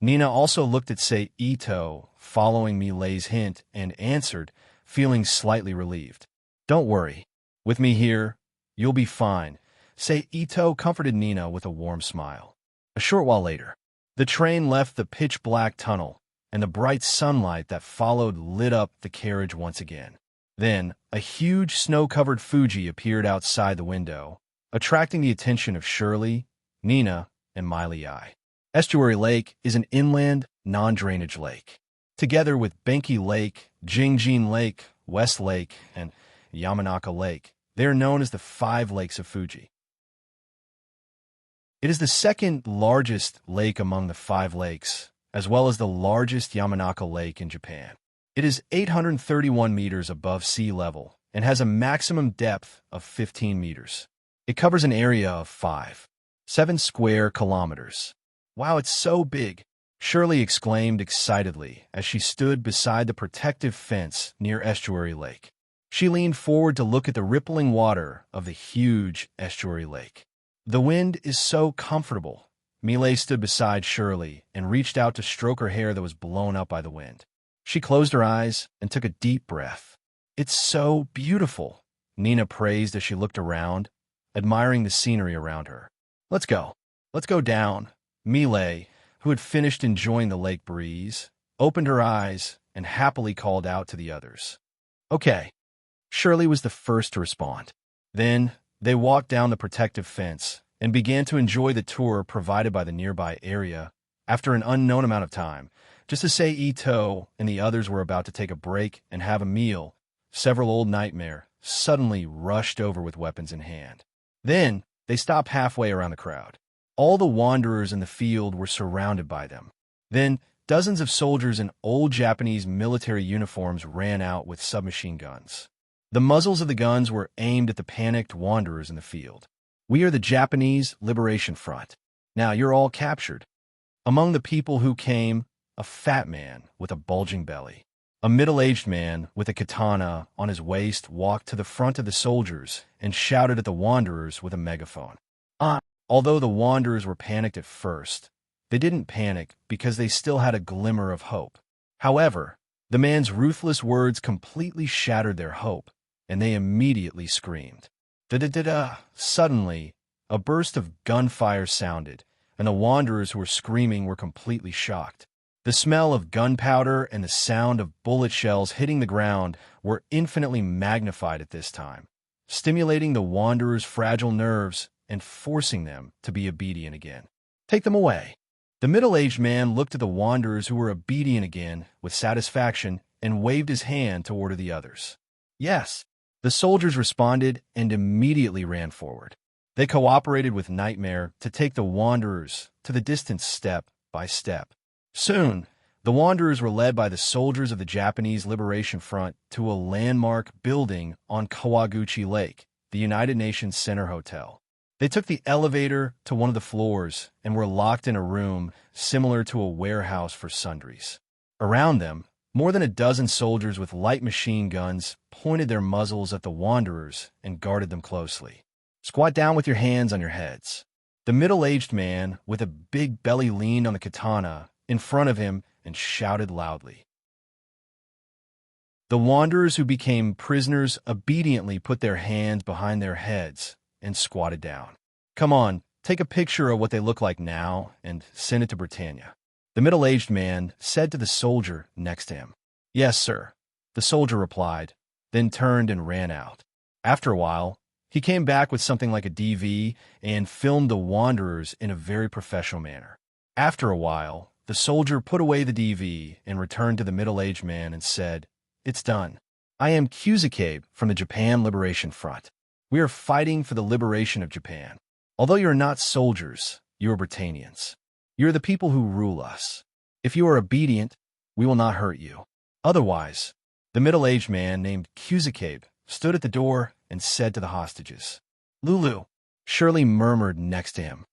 Nina also looked at Seito, following Millet's hint, and answered, feeling slightly relieved. Don't worry. With me here, you'll be fine. Seito comforted Nina with a warm smile. A short while later, the train left the pitch-black tunnel, and the bright sunlight that followed lit up the carriage once again. Then, a huge snow-covered Fuji appeared outside the window, attracting the attention of Shirley, Nina, and Miley. Estuary Lake is an inland, non-drainage lake. Together with Benki Lake, Jingjin Lake, West Lake, and Yamanaka Lake, they are known as the Five Lakes of Fuji. It is the second largest lake among the five lakes, as well as the largest Yamanaka Lake in Japan. It is 831 meters above sea level and has a maximum depth of 15 meters. It covers an area of 5.7 square kilometers. Wow, it's so big! Shirley exclaimed excitedly as she stood beside the protective fence near Estuary Lake. She leaned forward to look at the rippling water of the huge Estuary Lake. The wind is so comfortable. Millet stood beside Shirley and reached out to stroke her hair that was blown up by the wind. She closed her eyes and took a deep breath. It's so beautiful, Nina praised as she looked around, admiring the scenery around her. Let's go. Let's go down. Millet, who had finished enjoying the lake breeze, opened her eyes and happily called out to the others. Okay. Shirley was the first to respond. Then, they walked down the protective fence and began to enjoy the tour provided by the nearby area. After an unknown amount of time, just as Seito and the others were about to take a break and have a meal, several old nightmare suddenly rushed over with weapons in hand. Then, they stopped halfway around the crowd. All the wanderers in the field were surrounded by them. Then, dozens of soldiers in old Japanese military uniforms ran out with submachine guns. The muzzles of the guns were aimed at the panicked wanderers in the field. We are the Japanese Liberation Front. Now you're all captured. Among the people who came, a fat man with a bulging belly. A middle-aged man with a katana on his waist walked to the front of the soldiers and shouted at the wanderers with a megaphone. Although the wanderers were panicked at first, they didn't panic because they still had a glimmer of hope. However, the man's ruthless words completely shattered their hope, and they immediately screamed. Da-da-da-da! Suddenly, a burst of gunfire sounded, and the wanderers who were screaming were completely shocked. The smell of gunpowder and the sound of bullet shells hitting the ground were infinitely magnified at this time, stimulating the wanderers' fragile nerves and forcing them to be obedient again. Take them away. The middle-aged man looked at the wanderers who were obedient again with satisfaction and waved his hand to order the others. Yes, the soldiers responded and immediately ran forward. They cooperated with Nightmare to take the wanderers to the distance step by step. Soon, the wanderers were led by the soldiers of the Japanese Liberation Front to a landmark building on Kawaguchi Lake, the United Nations Center Hotel. They took the elevator to one of the floors and were locked in a room similar to a warehouse for sundries. Around them, more than a dozen soldiers with light machine guns pointed their muzzles at the wanderers and guarded them closely. Squat down with your hands on your heads. The middle-aged man with a big belly leaned on the katana in front of him and shouted loudly. The wanderers who became prisoners obediently put their hands behind their heads and squatted down. Come on, take a picture of what they look like now and send it to Britannia. The middle-aged man said to the soldier next to him. Yes, sir, the soldier replied, then turned and ran out. After a while, he came back with something like a DV and filmed the wanderers in a very professional manner. After a while, the soldier put away the DV and returned to the middle-aged man and said, It's done. I am Kyuzukabe from the Japan Liberation Front. We are fighting for the liberation of Japan. Although you are not soldiers, you are Britannians. You are the people who rule us. If you are obedient, we will not hurt you. Otherwise, the middle-aged man named Kyuzukabe stood at the door and said to the hostages, Lulu, Shirley murmured next to him.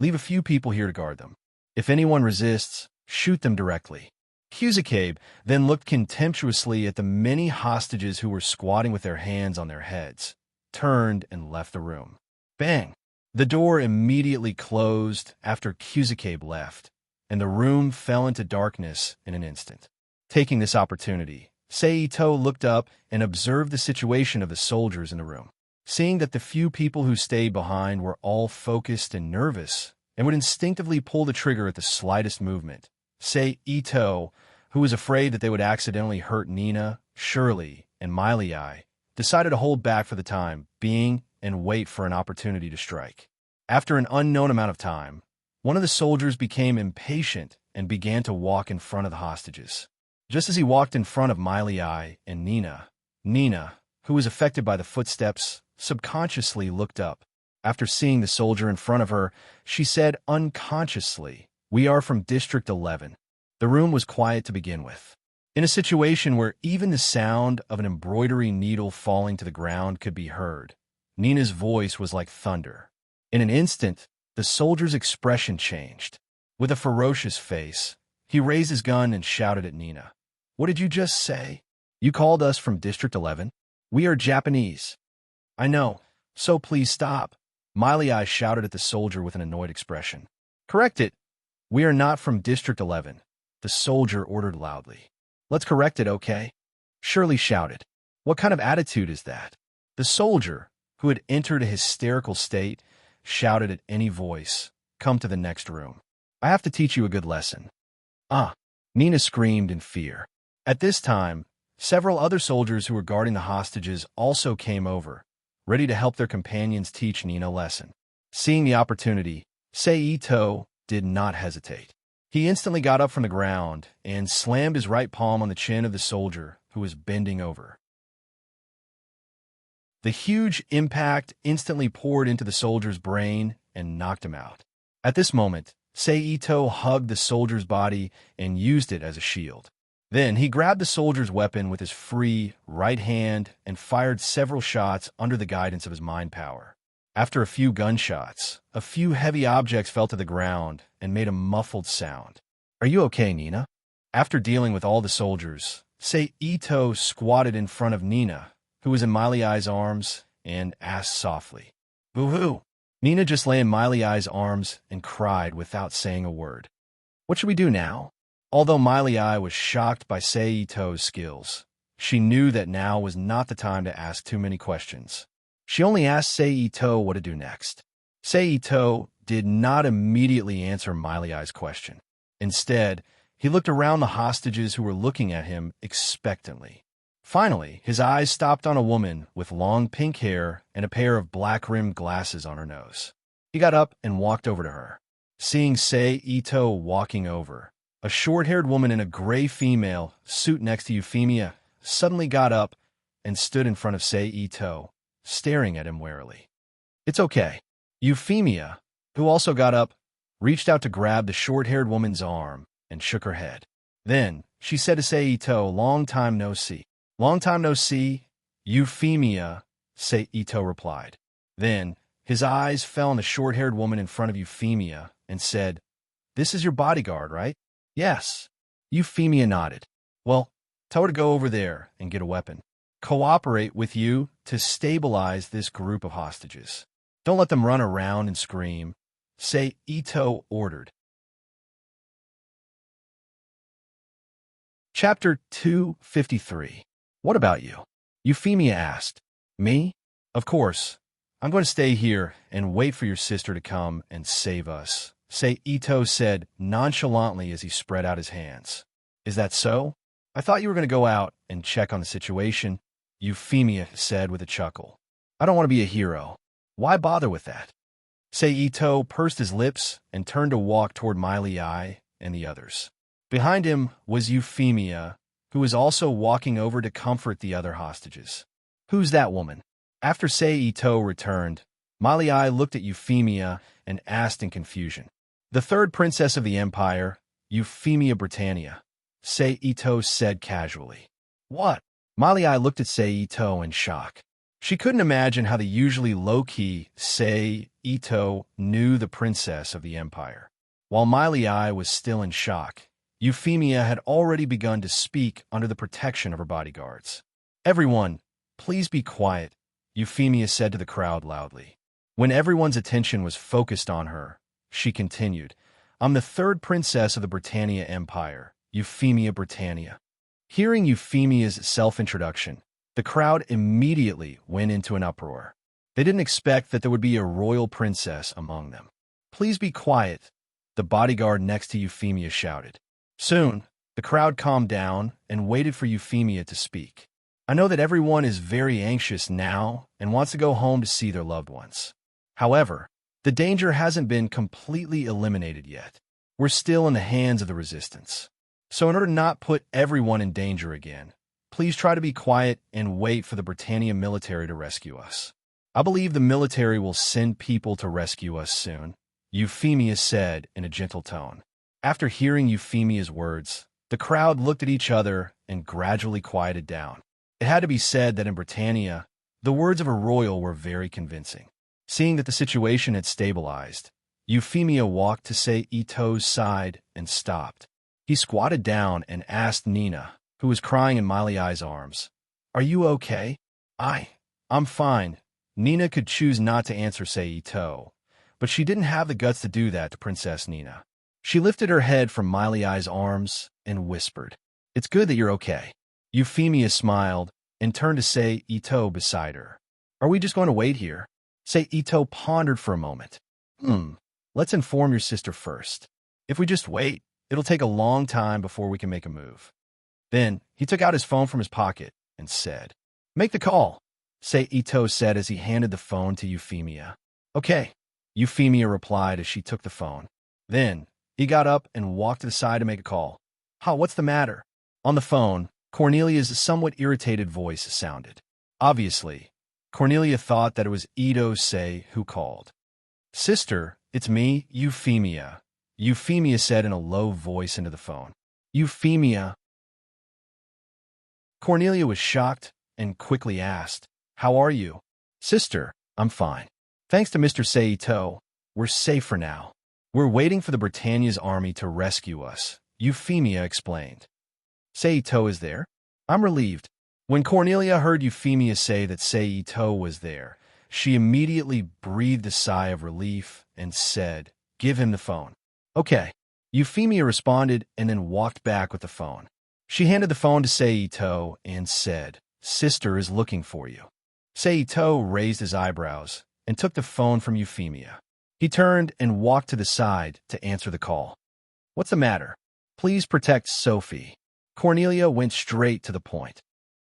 Leave a few people here to guard them. If anyone resists, shoot them directly. Kyuzukabe then looked contemptuously at the many hostages who were squatting with their hands on their heads, turned and left the room. Bang! The door immediately closed after Kyuzukabe left, and the room fell into darkness in an instant. Taking this opportunity, Seito looked up and observed the situation of the soldiers in the room. Seeing that the few people who stayed behind were all focused and nervous and would instinctively pull the trigger at the slightest movement, Seito, who was afraid that they would accidentally hurt Nina, Shirley, and Miley, decided to hold back for the time being and wait for an opportunity to strike. After an unknown amount of time, one of the soldiers became impatient and began to walk in front of the hostages. Just as he walked in front of Miley and Nina, who was affected by the footsteps, subconsciously looked up. After seeing the soldier in front of her, she said unconsciously, We are from District 11. The room was quiet to begin with. In a situation where even the sound of an embroidery needle falling to the ground could be heard, Nina's voice was like thunder. In an instant, the soldier's expression changed. With a ferocious face, he raised his gun and shouted at Nina. What did you just say? You called us from District 11? We are Japanese. I know, so please stop. Miley shouted at the soldier with an annoyed expression. Correct it. We are not from District 11, the soldier ordered loudly. Let's correct it, okay? Shirley shouted. What kind of attitude is that? The soldier, who had entered a hysterical state, shouted at any voice, Come to the next room. I have to teach you a good lesson. Nina screamed in fear. At this time, several other soldiers who were guarding the hostages also came over, ready to help their companions teach Nina a lesson. Seeing the opportunity, Seito did not hesitate. He instantly got up from the ground and slammed his right palm on the chin of the soldier who was bending over. The huge impact instantly poured into the soldier's brain and knocked him out. At this moment, Seito hugged the soldier's body and used it as a shield. Then he grabbed the soldier's weapon with his free right hand and fired several shots under the guidance of his mind power. After a few gunshots, a few heavy objects fell to the ground and made a muffled sound. Are you okay, Nina? After dealing with all the soldiers, Seito squatted in front of Nina, who was in Miley's arms, and asked softly, Boo-hoo! Nina just lay in Miley's arms and cried without saying a word. What should we do now? Although Miley was shocked by Seito's skills, she knew that now was not the time to ask too many questions. She only asked Seito what to do next. Seito did not immediately answer Miley Eye's question. Instead, he looked around the hostages who were looking at him expectantly. Finally, his eyes stopped on a woman with long pink hair and a pair of black-rimmed glasses on her nose. He got up and walked over to her. Seeing Seito walking over, a short-haired woman in a gray female suit next to Euphemia suddenly got up and stood in front of Seito, staring at him warily. "It's okay." Euphemia, who also got up, reached out to grab the short-haired woman's arm and shook her head. Then she said to Seito, "Long time no see." "Long time no see, Euphemia," Seito replied. Then his eyes fell on the short-haired woman in front of Euphemia and said, "This is your bodyguard, right?" "Yes." Euphemia nodded. "Well, tell her to go over there and get a weapon. Cooperate with you to stabilize this group of hostages. Don't let them run around and scream," Seito ordered. Chapter 253. "What about you?" Euphemia asked. "Me? Of course. I'm going to stay here and wait for your sister to come and save us," Seito said nonchalantly as he spread out his hands. "Is that so? I thought you were going to go out and check on the situation," Euphemia said with a chuckle. "I don't want to be a hero. Why bother with that?" Seito pursed his lips and turned to walk toward Miley Eye and the others. Behind him was Euphemia, who was also walking over to comfort the other hostages. "Who's that woman?" After Seito returned, Miley Eye looked at Euphemia and asked in confusion. "The third princess of the empire, Euphemia Britannia," Seito said casually. "What?" Miley Eye looked at Seito in shock. She couldn't imagine how the usually low-key Seito knew the princess of the empire. While Miley Eye was still in shock, Euphemia had already begun to speak under the protection of her bodyguards. "Everyone, please be quiet," Euphemia said to the crowd loudly. When everyone's attention was focused on her, she continued, "I'm the third princess of the Britannia Empire, Euphemia Britannia." Hearing Euphemia's self-introduction, the crowd immediately went into an uproar. They didn't expect that there would be a royal princess among them. "Please be quiet," the bodyguard next to Euphemia shouted. Soon, the crowd calmed down and waited for Euphemia to speak. "I know that everyone is very anxious now and wants to go home to see their loved ones. However, the danger hasn't been completely eliminated yet. We're still in the hands of the resistance. So in order to not put everyone in danger again, please try to be quiet and wait for the Britannia military to rescue us. I believe the military will send people to rescue us soon," Euphemia said in a gentle tone. After hearing Euphemia's words, the crowd looked at each other and gradually quieted down. It had to be said that in Britannia, the words of a royal were very convincing. Seeing that the situation had stabilized, Euphemia walked to Seito's side and stopped. He squatted down and asked Nina, who was crying in Miley Eye's arms, "Are you okay?" I'm fine." Nina could choose not to answer Seito, but she didn't have the guts to do that to Princess Nina. She lifted her head from Miley Eye's arms and whispered, "It's good that you're okay." Euphemia smiled and turned to Seito beside her. "Are we just going to wait here?" Seito pondered for a moment. Let's inform your sister first. If we just wait, it'll take a long time before we can make a move." Then he took out his phone from his pocket and said, "Make the call," Seito said as he handed the phone to Euphemia. "Okay," Euphemia replied as she took the phone. Then he got up and walked to the side to make a call. What's the matter?" On the phone, Cornelia's somewhat irritated voice sounded. Obviously, Cornelia thought that it was Ito Sei who called. "Sister, it's me, Euphemia," Euphemia said in a low voice into the phone. "Euphemia." Cornelia was shocked and quickly asked, "How are you?" "Sister, I'm fine. Thanks to Mr. Seito, we're safe for now. We're waiting for the Britannia's army to rescue us," Euphemia explained. "Seito is there?" "I'm relieved." When Cornelia heard Euphemia say that Seito was there, she immediately breathed a sigh of relief and said, "Give him the phone." "Okay." Euphemia responded and then walked back with the phone. She handed the phone to Seito and said, "Sister is looking for you." Seito raised his eyebrows and took the phone from Euphemia. He turned and walked to the side to answer the call. What's the matter? Please protect Sophie. Cornelia went straight to the point.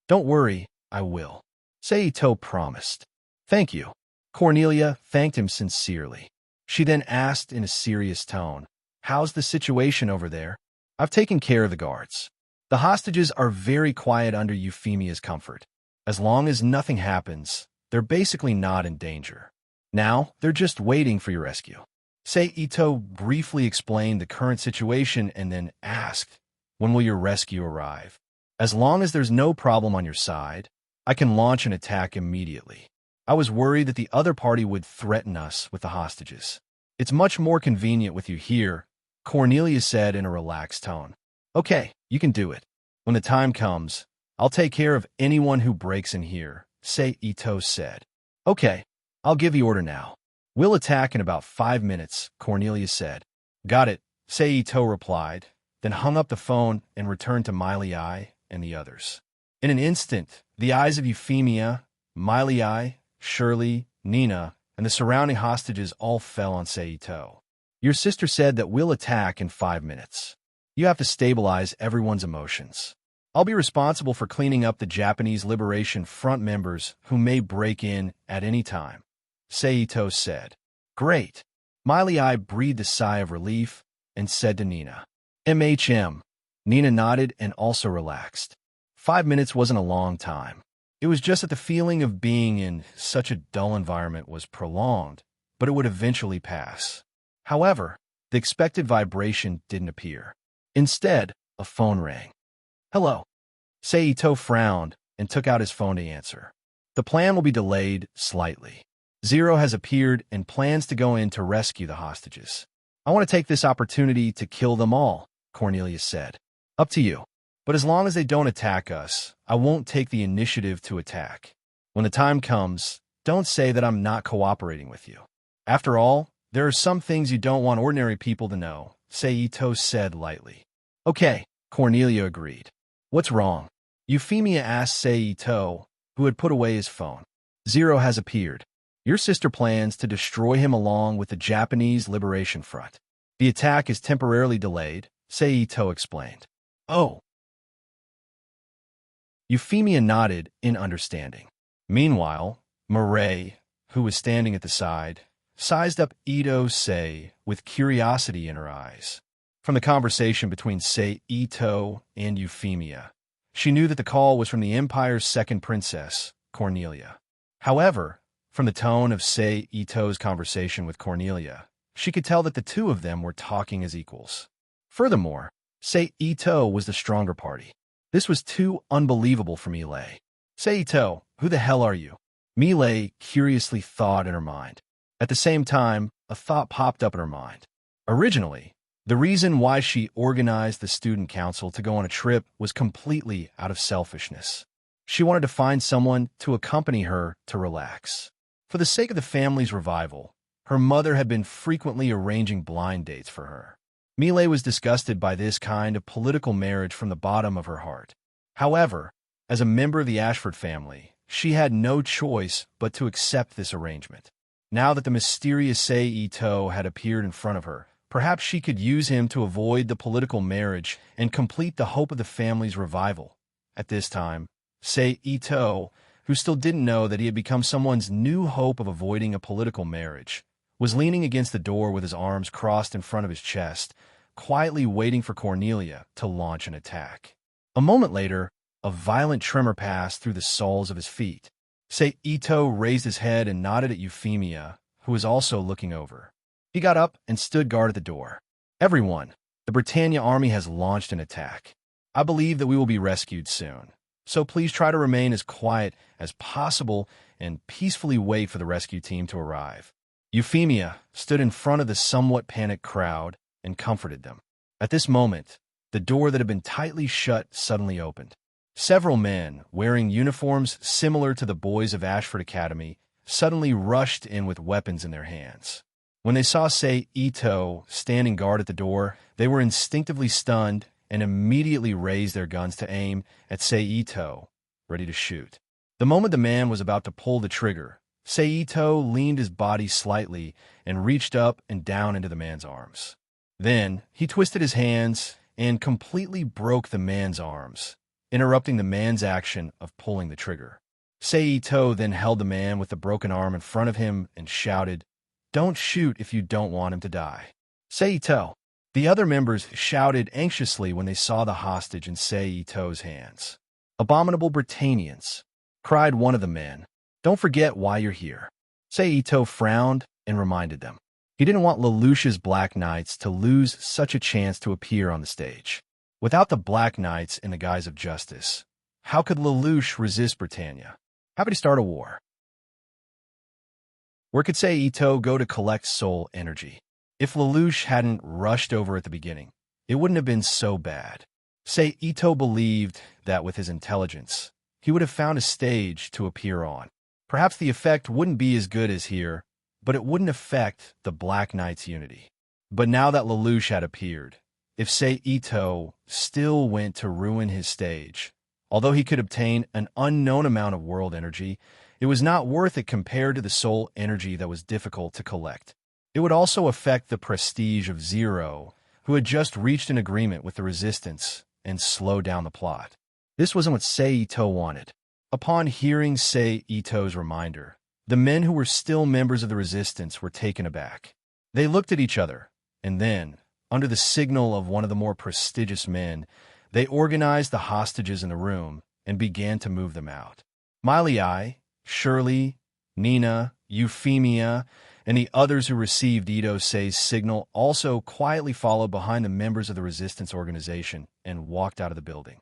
Don't worry, I will. Seito promised. Thank you. Cornelia thanked him sincerely. She then asked in a serious tone, How's the situation over there? I've taken care of the guards. The hostages are very quiet under Euphemia's comfort. As long as nothing happens, they're basically not in danger. Now, they're just waiting for your rescue. Seito briefly explained the current situation and then asked, When will your rescue arrive? As long as there's no problem on your side, I can launch an attack immediately. I was worried that the other party would threaten us with the hostages. It's much more convenient with you here, Cornelia said in a relaxed tone. Okay, you can do it. When the time comes, I'll take care of anyone who breaks in here, Seito said. Okay, I'll give the order now. We'll attack in about 5 minutes, Cornelia said. Got it, Seito replied, then hung up the phone and returned to Miley and the others. In an instant, the eyes of Euphemia, Miley, Shirley, Nina, and the surrounding hostages all fell on Seito. Your sister said that we'll attack in 5 minutes. You have to stabilize everyone's emotions. I'll be responsible for cleaning up the Japanese Liberation Front members who may break in at any time, Seito said. Great. Miley breathed a sigh of relief and said to Nina. MHM. Nina nodded and also relaxed. 5 minutes wasn't a long time. It was just that the feeling of being in such a dull environment was prolonged, but it would eventually pass. However, the expected vibration didn't appear. Instead, a phone rang. Hello. Seito frowned and took out his phone to answer. The plan will be delayed slightly. Zero has appeared and plans to go in to rescue the hostages. I want to take this opportunity to kill them all, Cornelia said. Up to you. But as long as they don't attack us, I won't take the initiative to attack. When the time comes, don't say that I'm not cooperating with you. After all, there are some things you don't want ordinary people to know, Seito said lightly. Okay, Cornelia agreed. What's wrong? Euphemia asked Seito, who had put away his phone. Zero has appeared. Your sister plans to destroy him along with the Japanese Liberation Front. The attack is temporarily delayed, Seito explained. Oh. Euphemia nodded in understanding. Meanwhile, Mireille, who was standing at the side, sized up Ito-sei with curiosity in her eyes. From the conversation between Seito and Euphemia, she knew that the call was from the Empire's second princess, Cornelia. However, from the tone of Seito's conversation with Cornelia, she could tell that the two of them were talking as equals. Furthermore, Seito was the stronger party. This was too unbelievable for Miley. Seito, who the hell are you? Miley curiously thought in her mind. At the same time, a thought popped up in her mind. Originally, the reason why she organized the student council to go on a trip was completely out of selfishness. She wanted to find someone to accompany her to relax. For the sake of the family's revival, her mother had been frequently arranging blind dates for her. Miley was disgusted by this kind of political marriage from the bottom of her heart. However, as a member of the Ashford family, she had no choice but to accept this arrangement. Now that the mysterious Seito had appeared in front of her, perhaps she could use him to avoid the political marriage and complete the hope of the family's revival. At this time, Seito, who still didn't know that he had become someone's new hope of avoiding a political marriage, was leaning against the door with his arms crossed in front of his chest, quietly waiting for Cornelia to launch an attack. A moment later, a violent tremor passed through the soles of his feet. Seito raised his head and nodded at Euphemia, who was also looking over. He got up and stood guard at the door. Everyone, the Britannia army has launched an attack. I believe that we will be rescued soon. So please try to remain as quiet as possible and peacefully wait for the rescue team to arrive. Euphemia stood in front of the somewhat panicked crowd and comforted them. At this moment, the door that had been tightly shut suddenly opened. Several men, wearing uniforms similar to the boys of Ashford Academy, suddenly rushed in with weapons in their hands. When they saw Seito standing guard at the door, they were instinctively stunned and immediately raised their guns to aim at Seito, ready to shoot. The moment the man was about to pull the trigger, Seito leaned his body slightly and reached up and down into the man's arms. Then he twisted his hands and completely broke the man's arms, interrupting the man's action of pulling the trigger. Seito then held the man with the broken arm in front of him and shouted, "Don't shoot if you don't want him to die." Seito. The other members shouted anxiously when they saw the hostage in Seito's hands. "Abominable Britannians," cried one of the men. "Don't forget why you're here." Seito frowned and reminded them. He didn't want Lelouch's Black Knights to lose such a chance to appear on the stage. Without the Black Knights in the guise of justice, how could Lelouch resist Britannia? Happy to start a war. Where could Seito go to collect soul energy? If Lelouch hadn't rushed over at the beginning, it wouldn't have been so bad. Seito believed that with his intelligence, he would have found a stage to appear on. Perhaps the effect wouldn't be as good as here, but it wouldn't affect the Black Knight's unity. But now that Lelouch had appeared, if Seito still went to ruin his stage, although he could obtain an unknown amount of world energy, it was not worth it compared to the soul energy that was difficult to collect. It would also affect the prestige of Zero, who had just reached an agreement with the Resistance and slow down the plot. This wasn't what Seito wanted. Upon hearing Seito's reminder, the men who were still members of the Resistance were taken aback. They looked at each other, and then, under the signal of one of the more prestigious men, they organized the hostages in the room and began to move them out. Miley, Shirley, Nina, Euphemia, and the others who received Ito-Sei's signal also quietly followed behind the members of the Resistance organization and walked out of the building.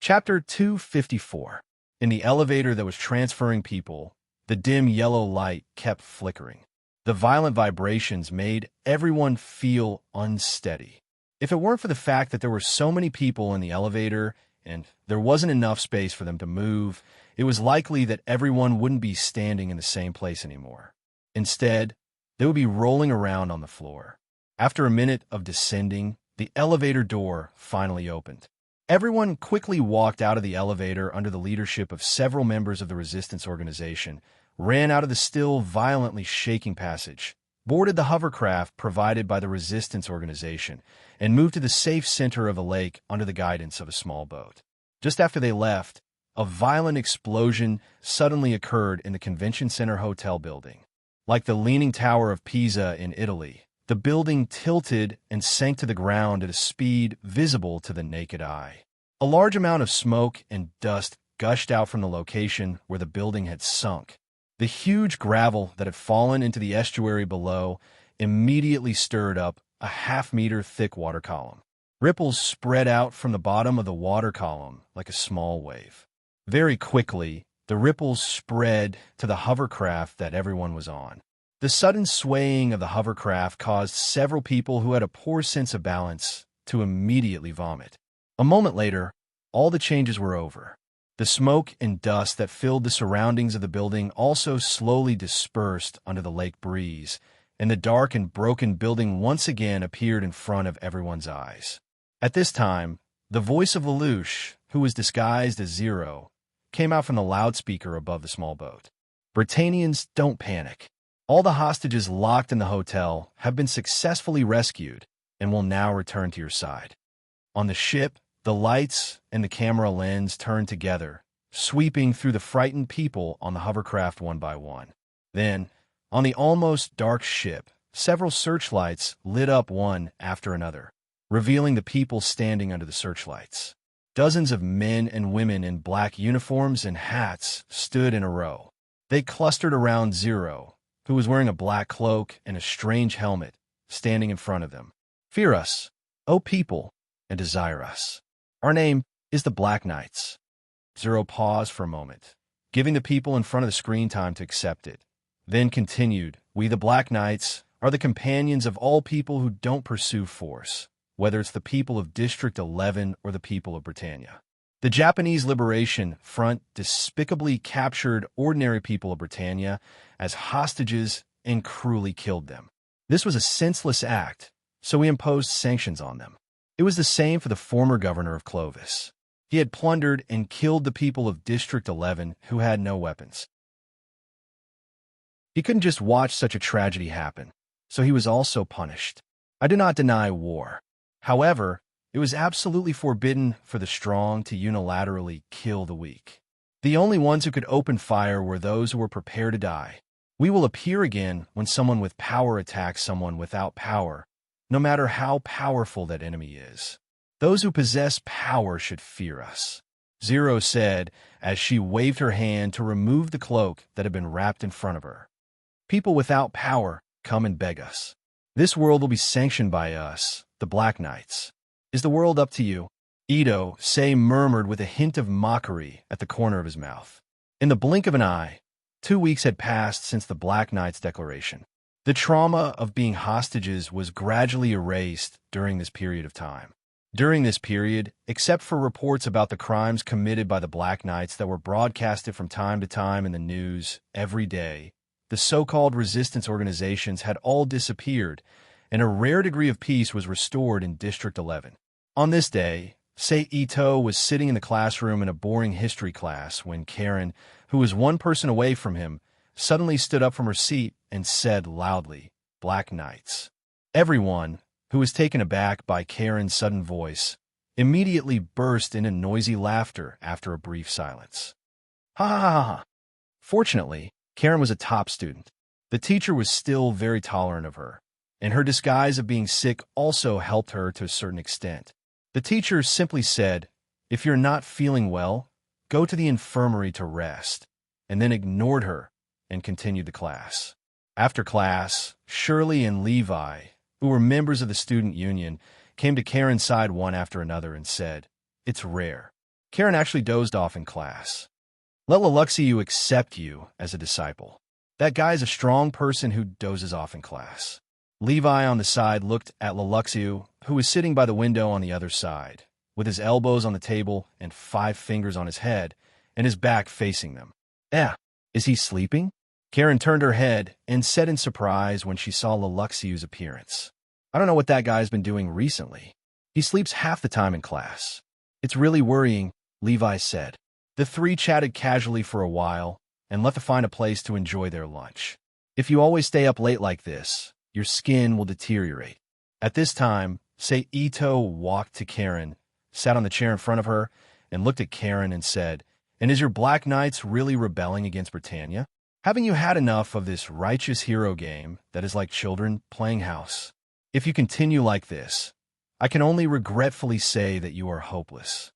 Chapter 254. In the elevator that was transferring people, the dim yellow light kept flickering. The violent vibrations made everyone feel unsteady. If it weren't for the fact that there were so many people in the elevator and there wasn't enough space for them to move, it was likely that everyone wouldn't be standing in the same place anymore. Instead, they would be rolling around on the floor. After a minute of descending, the elevator door finally opened. Everyone quickly walked out of the elevator under the leadership of several members of the Resistance organization, ran out of the still violently shaking passage, boarded the hovercraft provided by the Resistance organization, and moved to the safe center of the lake under the guidance of a small boat. Just after they left, a violent explosion suddenly occurred in the Convention Center hotel building. Like the Leaning Tower of Pisa in Italy, the building tilted and sank to the ground at a speed visible to the naked eye. A large amount of smoke and dust gushed out from the location where the building had sunk. The huge gravel that had fallen into the estuary below immediately stirred up a half-meter thick water column. Ripples spread out from the bottom of the water column like a small wave. Very quickly, the ripples spread to the hovercraft that everyone was on. The sudden swaying of the hovercraft caused several people who had a poor sense of balance to immediately vomit. A moment later, all the changes were over. The smoke and dust that filled the surroundings of the building also slowly dispersed under the lake breeze, and the dark and broken building once again appeared in front of everyone's eyes. At this time, the voice of Lelouch, who was disguised as Zero, came out from the loudspeaker above the small boat. "Britannians, don't panic. All the hostages locked in the hotel have been successfully rescued and will now return to your side." On the ship, the lights and the camera lens turned together, sweeping through the frightened people on the hovercraft one by one. Then, on the almost dark ship, several searchlights lit up one after another, revealing the people standing under the searchlights. Dozens of men and women in black uniforms and hats stood in a row. They clustered around Zero, who was wearing a black cloak and a strange helmet, standing in front of them. "Fear us, O people, and desire us. Our name is the Black Knights." Zero paused for a moment, giving the people in front of the screen time to accept it, then continued, "We the Black Knights are the companions of all people who don't pursue force, whether it's the people of District 11 or the people of Britannia. The Japanese Liberation Front despicably captured ordinary people of Britannia as hostages and cruelly killed them. This was a senseless act, so we imposed sanctions on them. It was the same for the former governor of Clovis. He had plundered and killed the people of District 11 who had no weapons. He couldn't just watch such a tragedy happen, so he was also punished. I do not deny war. However, it was absolutely forbidden for the strong to unilaterally kill the weak. The only ones who could open fire were those who were prepared to die. We will appear again when someone with power attacks someone without power, no matter how powerful that enemy is. Those who possess power should fear us. Zero said as she waved her hand to remove the cloak that had been wrapped in front of her. People without power come and beg us. This world will be sanctioned by us, the Black Knights. Is the world up to you? Ito, Say murmured with a hint of mockery at the corner of his mouth. In the blink of an eye, 2 weeks had passed since the Black Knight's declaration. The trauma of being hostages was gradually erased during this period of time. During this period, except for reports about the crimes committed by the Black Knights that were broadcasted from time to time in the news every day, the so-called resistance organizations had all disappeared, and a rare degree of peace was restored in District 11. On this day, Sei Ito was sitting in the classroom in a boring history class when Karen, who was one person away from him, suddenly stood up from her seat and said loudly, "Black Knights." Everyone, who was taken aback by Karen's sudden voice, immediately burst into noisy laughter after a brief silence. Ha ha ha ha. Fortunately, Karen was a top student. The teacher was still very tolerant of her, and her disguise of being sick also helped her to a certain extent. The teacher simply said, "If you're not feeling well, go to the infirmary to rest," and then ignored her and continued the class. After class, Shirley and Levi, who were members of the student union, came to Karen's side one after another and said, "It's rare." Karen actually dozed off in class. "Let Leluxiu accept you as a disciple. That guy is a strong person who dozes off in class." Levi on the side looked at Leluxiu, who was sitting by the window on the other side, with his elbows on the table and 5 fingers on his head, and his back facing them. Is he sleeping?" Karen turned her head and said in surprise when she saw Leluxiu's appearance. "I don't know what that guy's been doing recently. He sleeps half the time in class." "It's really worrying," Levi said. The 3 chatted casually for a while and left to find a place to enjoy their lunch. "If you always stay up late like this, your skin will deteriorate." At this time, Sei Ito walked to Karen, sat on the chair in front of her, and looked at Karen and said, "And is your Black Knights really rebelling against Britannia? Haven't you had enough of this righteous hero game that is like children playing house? If you continue like this, I can only regretfully say that you are hopeless."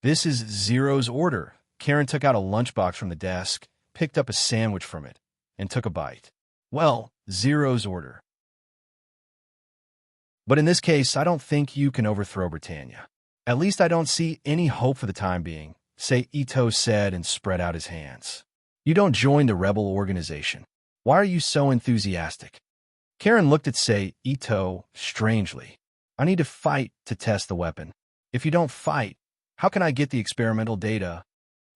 "This is Zero's order." Karen took out a lunchbox from the desk, picked up a sandwich from it, and took a bite. "Well, Zero's order. But in this case, I don't think you can overthrow Britannia. At least I don't see any hope for the time being," Sei Ito said and spread out his hands. "You don't join the rebel organization. Why are you so enthusiastic?" Karen looked at Sei Ito strangely. "I need to fight to test the weapon. If you don't fight, how can I get the experimental data?"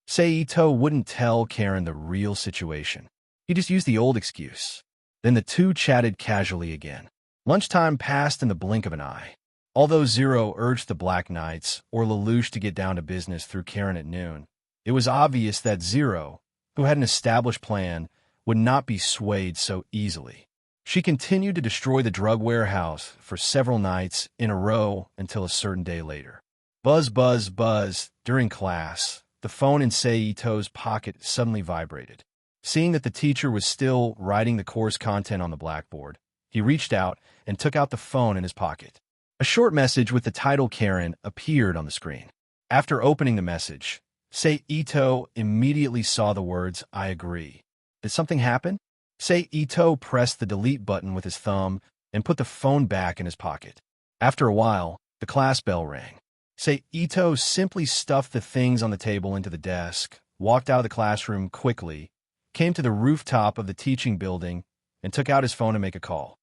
Sei Ito wouldn't tell Karen the real situation. He just used the old excuse. Then the 2 chatted casually again. Lunchtime passed in the blink of an eye. Although Zero urged the Black Knights or Lelouch to get down to business through Karen at noon, it was obvious that Zero, who had an established plan, would not be swayed so easily. She continued to destroy the drug warehouse for several nights in a row until a certain day later. Buzz, buzz, buzz. During class, the phone in Sei Ito's pocket suddenly vibrated. Seeing that the teacher was still writing the course content on the blackboard, he reached out and took out the phone in his pocket. A short message with the title Karen appeared on the screen. After opening the message, Sei Ito immediately saw the words, "I agree." Did something happen? Sei Ito pressed the delete button with his thumb and put the phone back in his pocket. After a while, the class bell rang. Sei Ito simply stuffed the things on the table into the desk, walked out of the classroom quickly, came to the rooftop of the teaching building, and took out his phone to make a call.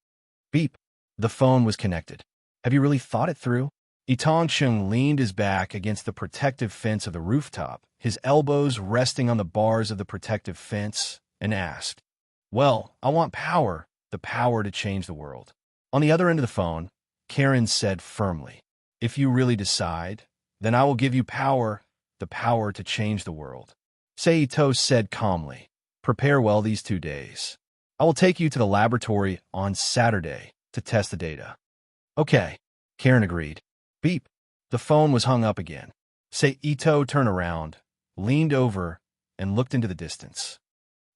Beep. The phone was connected. "Have you really thought it through?" Itong Chung leaned his back against the protective fence of the rooftop, his elbows resting on the bars of the protective fence, and asked, "Well, I want power, the power to change the world." On the other end of the phone, Karen said firmly, "If you really decide, then I will give you power the power to change the world. Seito said calmly, "Prepare well these 2 days. I will take you to the laboratory on Saturday to test the data." "Okay," Karen agreed. Beep. The phone was hung up again. Seito turned around, leaned over, and looked into the distance.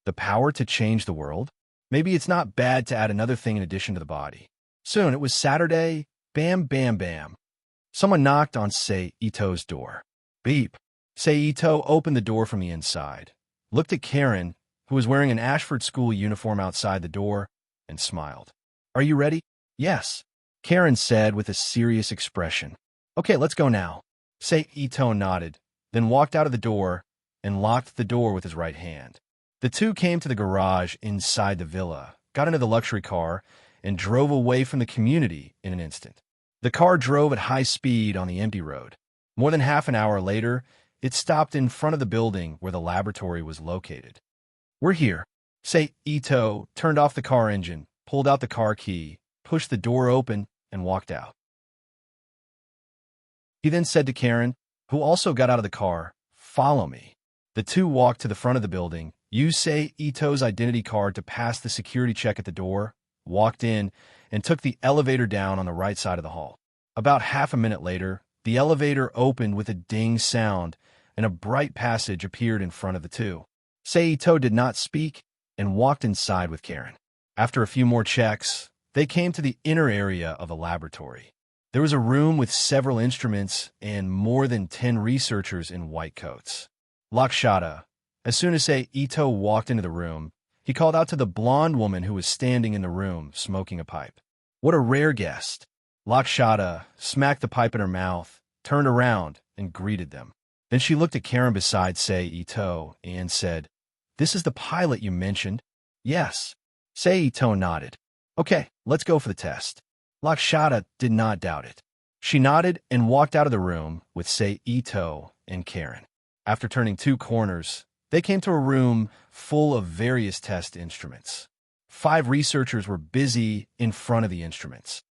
The power to change the world? Maybe it's not bad to add another thing in addition to the body. Soon it was Saturday. Bam, bam, bam. Someone knocked on Seito's door. Beep. Seito opened the door from the inside, looked at Karen, who was wearing an Ashford school uniform outside the door, and smiled. "Are you ready?" "Yes," Karen said with a serious expression. "Okay, let's go now." Seito nodded, then walked out of the door and locked the door with his right hand. The two came to the garage inside the villa, got into the luxury car, and drove away from the community in an instant. The car drove at high speed on the empty road. More than half an hour later, it stopped in front of the building where the laboratory was located. "We're here." Seito turned off the car engine, pulled out the car key, pushed the door open, and walked out. He then said to Karen, who also got out of the car, "Follow me." The two walked to the front of the building, used Seito's identity card to pass the security check at the door, walked in, and took the elevator down on the right side of the hall. About half a minute later, the elevator opened with a ding sound, and a bright passage appeared in front of the two. Seito did not speak and walked inside with Karen. After a few more checks, they came to the inner area of the laboratory. There was a room with several instruments and more than 10 researchers in white coats. Lakshata. As soon as Seito walked into the room, he called out to the blonde woman who was standing in the room, smoking a pipe. "What a rare guest." Lakshata smacked the pipe in her mouth, turned around, and greeted them. Then she looked at Karen beside Seito and said, "This is the pilot you mentioned?" "Yes." Seito nodded. "Okay, let's go for the test." Lakshata did not doubt it. She nodded and walked out of the room with Seito and Karen. After turning 2 corners, they came to a room full of various test instruments. 5 researchers were busy in front of the instruments.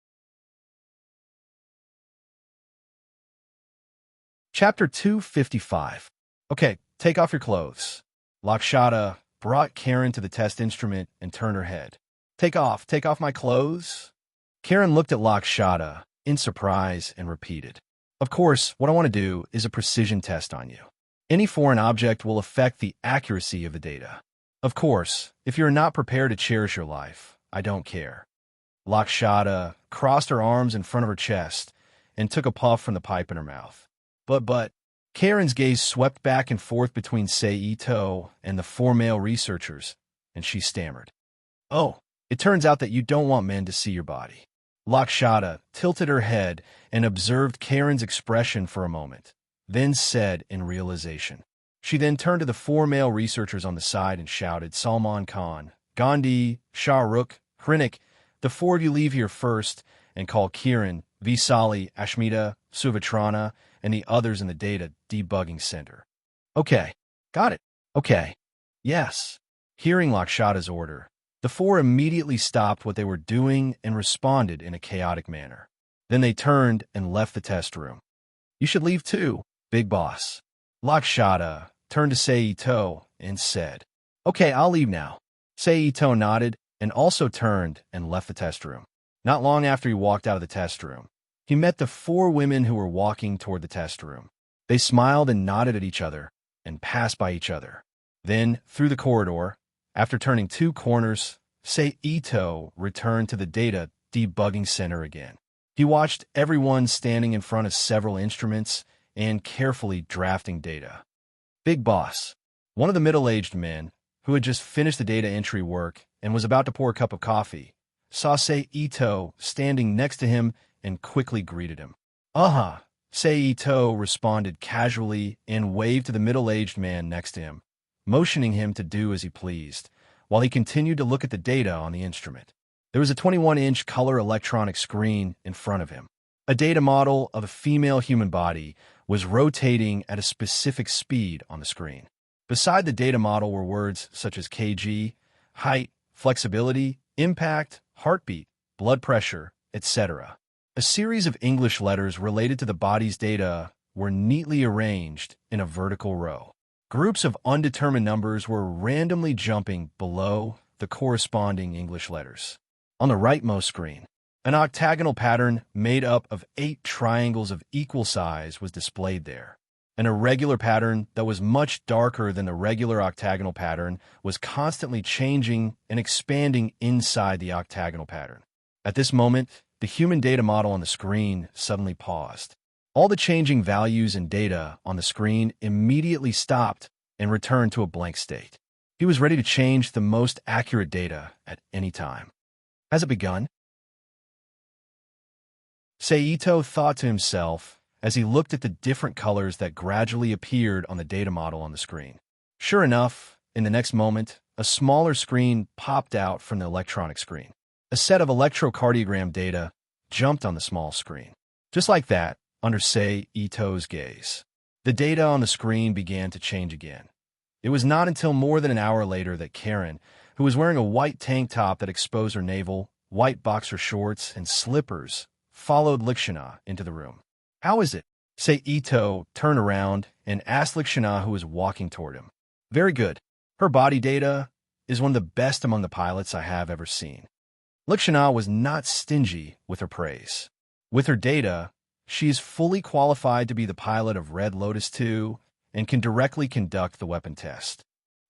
Chapter 255. "Okay, take off your clothes." Lakshata brought Karen to the test instrument and turned her head. Take off my clothes?" Karen looked at Lakshata in surprise and repeated, "Of course, what I want to do is a precision test on you. Any foreign object will affect the accuracy of the data. Of course, if you're not prepared to cherish your life, I don't care." Lakshata crossed her arms in front of her chest and took a puff from the pipe in her mouth. But, Karen's gaze swept back and forth between Seito and the 4 male researchers, and she stammered, "Oh, it turns out that you don't want men to see your body." Lakshata tilted her head and observed Karen's expression for a moment, then said in realization. She then turned to the 4 male researchers on the side and shouted, "Salman Khan, Gandhi, Shah Rukh, Hrinik, the 4 of you leave here first and call Kiran, Visali, Ashmita, Suvatrana, and the others in the data debugging center." "Okay, got it." "Okay, yes." Hearing Lakshata's order, the 4 immediately stopped what they were doing and responded in a chaotic manner. Then they turned and left the test room. "You should leave too, big boss." Lakshata turned to Seito and said, "Okay, I'll leave now." Seito nodded and also turned and left the test room. Not long after he walked out of the test room, he met the 4 women who were walking toward the test room. They smiled and nodded at each other and passed by each other. Then, through the corridor, after turning 2 corners, Seito returned to the data debugging center again. He watched everyone standing in front of several instruments and carefully drafting data. "Big boss." One of the middle-aged men, who had just finished the data entry work and was about to pour a cup of coffee, saw Seito standing next to him and quickly greeted him. "Uh-huh." Seito responded casually and waved to the middle-aged man next to him, motioning him to do as he pleased, while he continued to look at the data on the instrument. There was a 21-inch color electronic screen in front of him. A data model of a female human body was rotating at a specific speed on the screen. Beside the data model were words such as kg, height, flexibility, impact, heartbeat, blood pressure, etc. A series of English letters related to the body's data were neatly arranged in a vertical row. Groups of undetermined numbers were randomly jumping below the corresponding English letters. On the rightmost screen, an octagonal pattern made up of 8 triangles of equal size was displayed there. An irregular pattern that was much darker than the regular octagonal pattern was constantly changing and expanding inside the octagonal pattern. At this moment, the human data model on the screen suddenly paused. All the changing values and data on the screen immediately stopped and returned to a blank state. He was ready to change the most accurate data at any time. Has it begun? Seito thought to himself as he looked at the different colors that gradually appeared on the data model on the screen. Sure enough, in the next moment, a smaller screen popped out from the electronic screen. A set of electrocardiogram data jumped on the small screen. Just like that, under Seito's gaze, the data on the screen began to change again. It was not until more than an hour later that Karen, who was wearing a white tank top that exposed her navel, white boxer shorts, and slippers, followed Likshana into the room. "How is it?" Seito turned around and asked Likshana, who was walking toward him. "Very good. Her body data is one of the best among the pilots I have ever seen." Likshana was not stingy with her praise. With her data, she is fully qualified to be the pilot of Red Lotus 2 and can directly conduct the weapon test.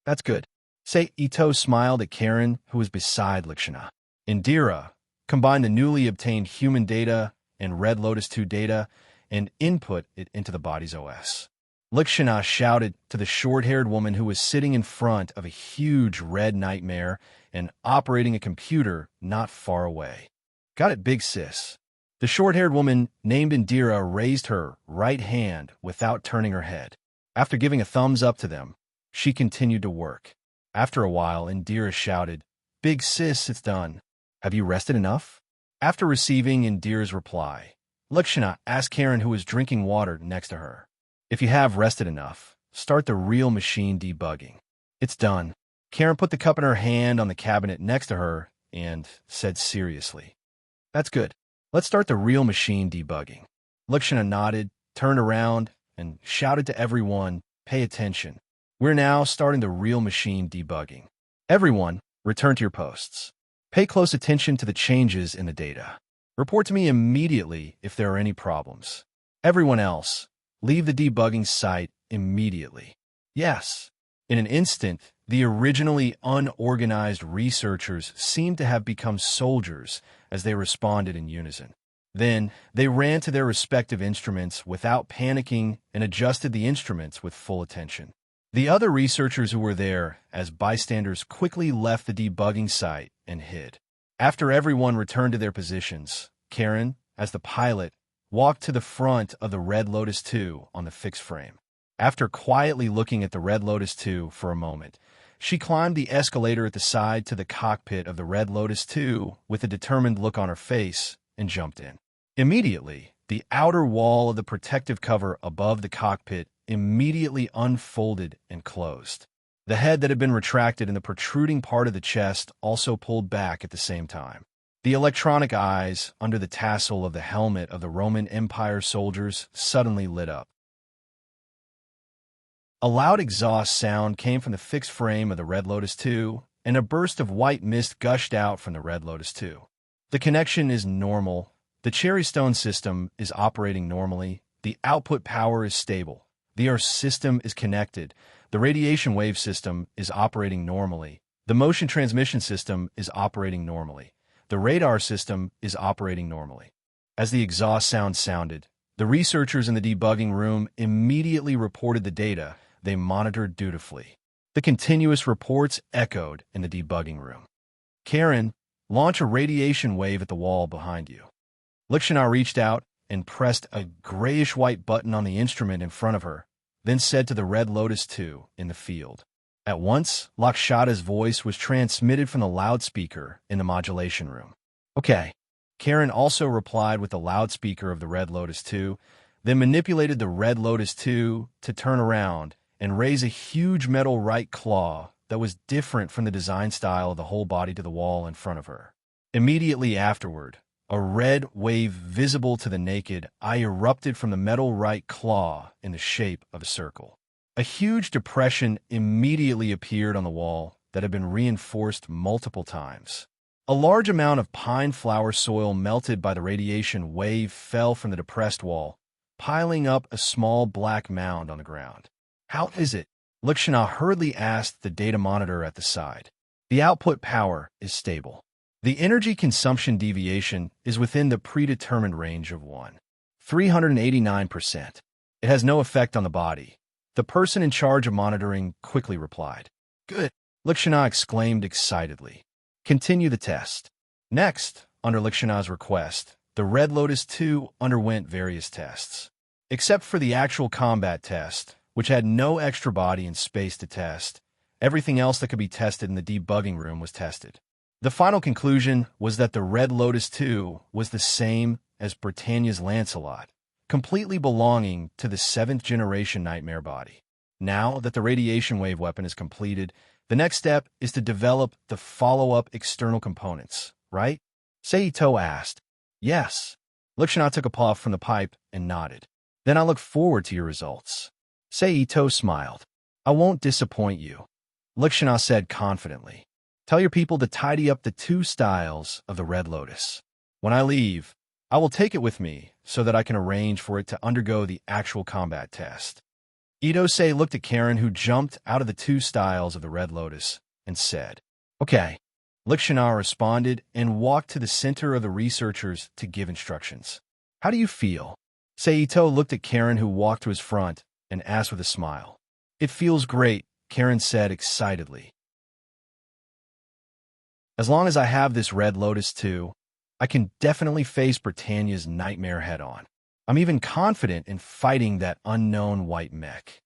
"That's good." Seito smiled at Karen, who was beside Likshana. Indira combined the newly obtained human data and Red Lotus 2 data and input it into the body's OS. Likshana shouted to the short-haired woman who was sitting in front of a huge red nightmare and operating a computer not far away. "Got it, big sis." The short-haired woman named Indira raised her right hand without turning her head. After giving a thumbs up to them, she continued to work. After a while, Indira shouted, "Big sis, it's done. Have you rested enough?" After receiving Indira's reply, Likshana asked Karen, who was drinking water next to her, "If you have rested enough, start the real machine debugging." "It's done." Karen put the cup in her hand on the cabinet next to her and said seriously, "That's good. Let's start the real machine debugging." Likshana nodded, turned around, and shouted to everyone, "Pay attention. We're now starting the real machine debugging. Everyone, return to your posts. Pay close attention to the changes in the data. Report to me immediately if there are any problems. Everyone else, leave the debugging site immediately." Yes. In an instant, the originally unorganized researchers seemed to have become soldiers as they responded in unison. Then, they ran to their respective instruments without panicking and adjusted the instruments with full attention. The other researchers who were there as bystanders quickly left the debugging site and hid. After everyone returned to their positions, Karen, as the pilot, walked to the front of the Red Lotus 2 on the fixed frame. After quietly looking at the Red Lotus 2 for a moment, she climbed the escalator at the side to the cockpit of the Red Lotus 2 with a determined look on her face and jumped in. Immediately, the outer wall of the protective cover above the cockpit immediately unfolded and closed. The head that had been retracted and the protruding part of the chest also pulled back at the same time. The electronic eyes under the tassel of the helmet of the Roman Empire soldiers suddenly lit up. A loud exhaust sound came from the fixed frame of the Red Lotus 2, and a burst of white mist gushed out from the Red Lotus 2. The connection is normal. The Cherry Stone system is operating normally. The output power is stable. The Earth system is connected. The radiation wave system is operating normally. The motion transmission system is operating normally. The radar system is operating normally. As the exhaust sound sounded, the researchers in the debugging room immediately reported the data they monitored dutifully. The continuous reports echoed in the debugging room. "Karen, launch a radiation wave at the wall behind you." Likshana reached out and pressed a grayish-white button on the instrument in front of her, then said to the Red Lotus 2 in the field. At once, Lakshada's voice was transmitted from the loudspeaker in the modulation room. "Okay." Karen also replied with the loudspeaker of the Red Lotus 2, then manipulated the Red Lotus 2 to turn around and raise a huge metal right claw that was different from the design style of the whole body to the wall in front of her. Immediately afterward, A red wave visible to the naked eye erupted from the metal right claw in the shape of a circle. A huge depression immediately appeared on the wall that had been reinforced multiple times. A large amount of pine flower soil melted by the radiation wave fell from the depressed wall, piling up a small black mound on the ground. "How is it?" Lakshana hurriedly asked the data monitor at the side. "The output power is stable. The energy consumption deviation is within the predetermined range of 389%. It has no effect on the body." The person in charge of monitoring quickly replied. "Good," Lakshana exclaimed excitedly. "Continue the test." Next, under Lakshana's request, the Red Lotus 2 underwent various tests. Except for the actual combat test, which had no extra body and space to test, everything else that could be tested in the debugging room was tested. The final conclusion was that the Red Lotus 2 was the same as Britannia's Lancelot, completely belonging to the 7th-generation Nightmare body. Now that the radiation wave weapon is completed, the next step is to develop the follow-up external components, right? Seito asked. "Yes." Lakshana took a puff from the pipe and nodded. "Then I look forward to your results." Seito smiled. "I won't disappoint you," Lakshana said confidently. "Tell your people to tidy up the 2 styles of the Red Lotus. When I leave, I will take it with me so that I can arrange for it to undergo the actual combat test." Idose looked at Karen, who jumped out of the 2 styles of the Red Lotus, and said, "Okay." Lakshana responded and walked to the center of the researchers to give instructions. "How do you feel?" Seito looked at Karen, who walked to his front, and asked with a smile. "It feels great," Karen said excitedly. "As long as I have this Red Lotus 2, I can definitely face Britannia's nightmare head-on. I'm even confident in fighting that unknown white mech."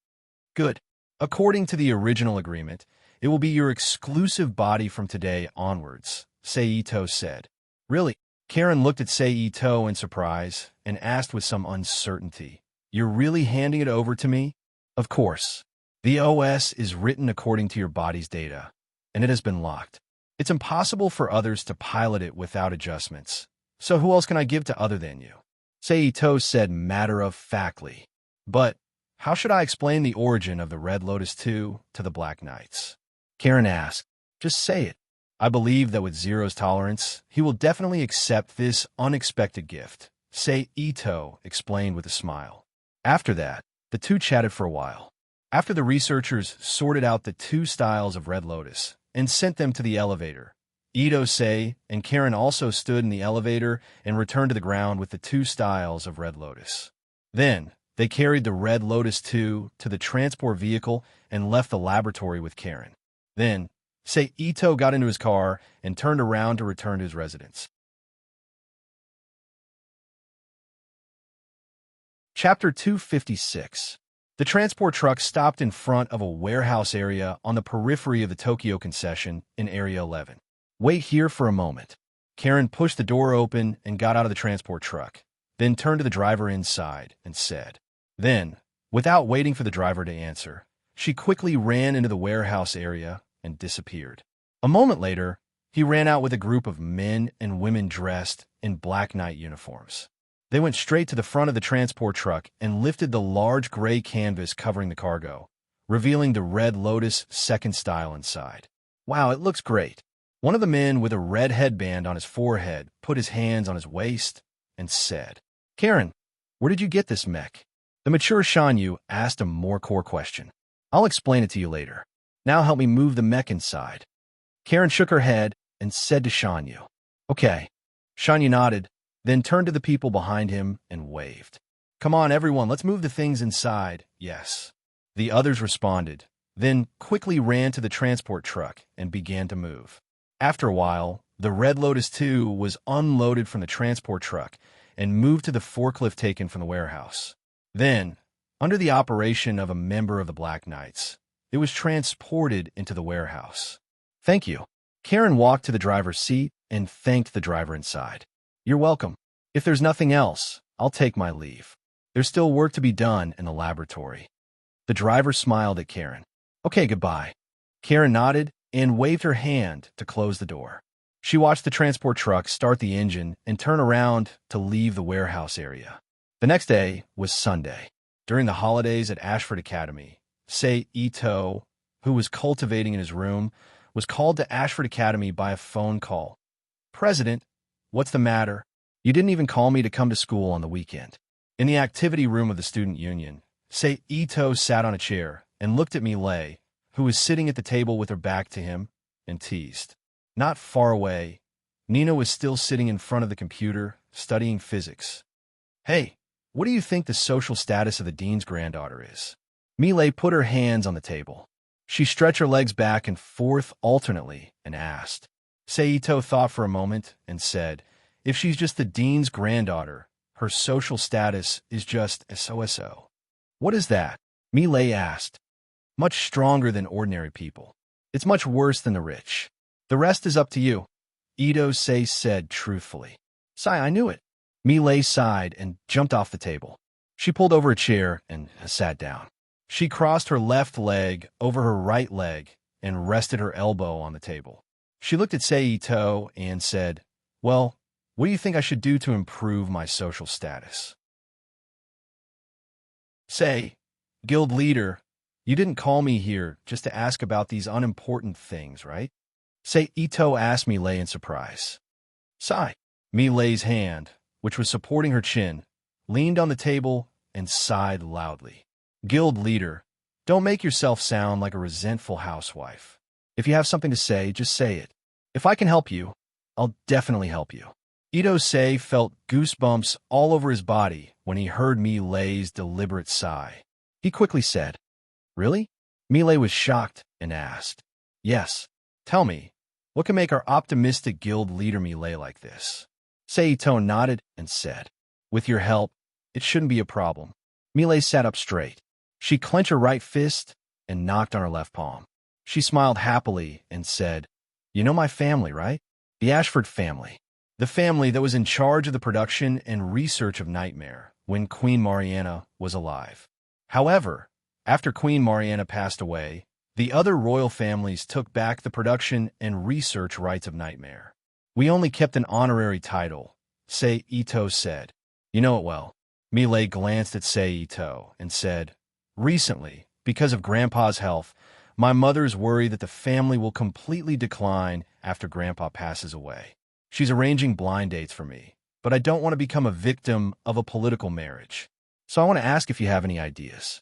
"Good. According to the original agreement, it will be your exclusive body from today onwards," Seito said. "Really?" Karen looked at Seito in surprise and asked with some uncertainty, "You're really handing it over to me?" "Of course. The OS is written according to your body's data, and it has been locked. It's impossible for others to pilot it without adjustments. So who else can I give to other than you?" Seito said matter-of-factly. "But how should I explain the origin of the Red Lotus 2 to the Black Knights?" Karen asked. "Just say it. I believe that with Zero's tolerance, he will definitely accept this unexpected gift," Seito explained with a smile. After that, the 2 chatted for a while. After the researchers sorted out the 2 styles of Red Lotus and sent them to the elevator, Idose and Karen also stood in the elevator and returned to the ground with the 2 styles of Red Lotus. Then, they carried the Red Lotus 2 to the transport vehicle and left the laboratory with Karen. Then, Seito got into his car and turned around to return to his residence. Chapter 256. The transport truck stopped in front of a warehouse area on the periphery of the Tokyo concession in Area 11. "Wait here for a moment." Karen pushed the door open and got out of the transport truck, then turned to the driver inside and said. Then, without waiting for the driver to answer, she quickly ran into the warehouse area and disappeared. A moment later, he ran out with a group of men and women dressed in Black Knight uniforms. They went straight to the front of the transport truck and lifted the large gray canvas covering the cargo, revealing the Red Lotus 2nd style inside. "Wow, it looks great." One of the men with a red headband on his forehead put his hands on his waist and said, "Karen, where did you get this mech?" The mature Shanyu asked a more core question. "I'll explain it to you later. Now help me move the mech inside." Karen shook her head and said to Shanyu, "Okay." Shanyu nodded, then turned to the people behind him and waved. "Come on, everyone, let's move the things inside." "Yes." The others responded, then quickly ran to the transport truck and began to move. After a while, the Red Lotus 2 was unloaded from the transport truck and moved to the forklift taken from the warehouse. Then, under the operation of a member of the Black Knights, it was transported into the warehouse. "Thank you." Karen walked to the driver's seat and thanked the driver inside. "You're welcome. If there's nothing else, I'll take my leave. There's still work to be done in the laboratory." The driver smiled at Karen. "Okay, goodbye." Karen nodded and waved her hand to close the door. She watched the transport truck start the engine and turn around to leave the warehouse area. The next day was Sunday. During the holidays at Ashford Academy, Sei Ito, who was cultivating in his room, was called to Ashford Academy by a phone call. "President, what's the matter? You didn't even call me to come to school on the weekend." In the activity room of the student union, Sei Ito sat on a chair and looked at Milei, who was sitting at the table with her back to him, and teased. Not far away, Nina was still sitting in front of the computer, studying physics. "Hey, what do you think the social status of the dean's granddaughter is?" Milei put her hands on the table. She stretched her legs back and forth alternately and asked. Seito thought for a moment and said, "If she's just the dean's granddaughter, her social status is just SOSO." "What is that?" Milei asked. "Much stronger than ordinary people. It's much worse than the rich. The rest is up to you," Ito Sei said truthfully. "Sai, I knew it." Milei sighed and jumped off the table. She pulled over a chair and sat down. She crossed her left leg over her right leg and rested her elbow on the table. She looked at Seito and said, "Well, what do you think I should do to improve my social status?" "Say, guild leader, you didn't call me here just to ask about these unimportant things, right?" Seito asked Milei in surprise. Sai. Milei's hand, which was supporting her chin, leaned on the table and sighed loudly. "Guild leader, don't make yourself sound like a resentful housewife. If you have something to say, just say it. If I can help you, I'll definitely help you." Ito Sei felt goosebumps all over his body when he heard Milei's deliberate sigh. He quickly said, "Really?" Milei was shocked and asked, "Yes, tell me, what can make our optimistic guild leader Milei like this?" Seito nodded and said, "With your help, it shouldn't be a problem." Milei sat up straight. She clenched her right fist and knocked on her left palm. She smiled happily and said, "You know my family, right? The Ashford family. The family that was in charge of the production and research of Nightmare when Queen Mariana was alive. However, after Queen Mariana passed away, the other royal families took back the production and research rights of Nightmare. We only kept an honorary title," Seito said. "You know it well." Milei glanced at Seito and said, "Recently, because of Grandpa's health, my mother's worried that the family will completely decline after Grandpa passes away. She's arranging blind dates for me, but I don't want to become a victim of a political marriage. So I want to ask if you have any ideas."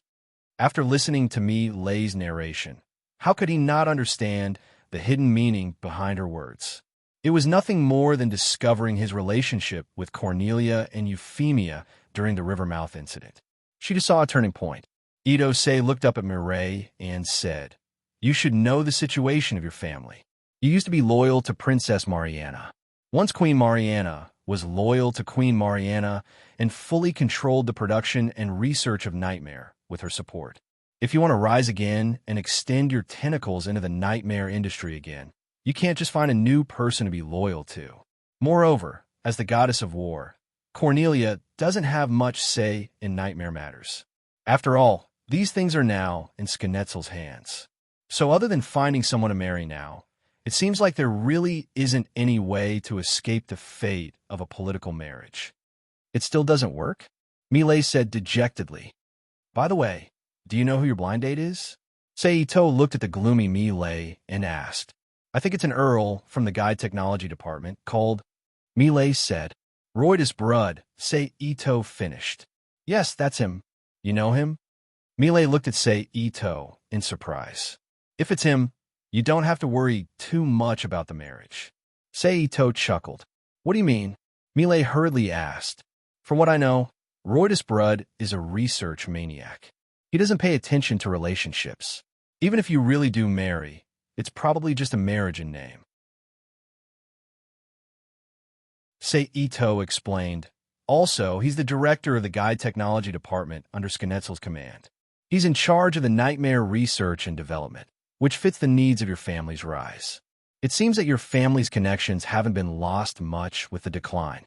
After listening to Milei's narration, how could he not understand the hidden meaning behind her words? It was nothing more than discovering his relationship with Cornelia and Euphemia during the Rivermouth incident. She just saw a turning point. Ito Sei looked up at Mireille and said, "You should know the situation of your family. You used to be loyal to Princess Mariana. Once Queen Mariana was loyal to Queen Mariana and fully controlled the production and research of Nightmare with her support. If you want to rise again and extend your tentacles into the Nightmare industry again, you can't just find a new person to be loyal to. Moreover, as the goddess of war, Cornelia doesn't have much say in Nightmare matters. After all, these things are now in Schnetzel's hands. So other than finding someone to marry now, it seems like there really isn't any way to escape the fate of a political marriage." "It still doesn't work?" Milei said dejectedly. "By the way, do you know who your blind date is?" Seito looked at the gloomy Milei and asked. "I think it's an earl from the Guide Technology Department called..." Milei said. "Roydus Brud," Seito finished. "Yes, that's him. You know him?" Milei looked at Seito in surprise. "If it's him, you don't have to worry too much about the marriage." Seito chuckled. "What do you mean?" Milei hurriedly asked. "From what I know, Roydus Brud is a research maniac. He doesn't pay attention to relationships. Even if you really do marry, it's probably just a marriage in name." Seito explained. "Also, he's the director of the Guide Technology Department under Schnetzel's command. He's in charge of the Nightmare research and development, which fits the needs of your family's rise. It seems that your family's connections haven't been lost much with the decline."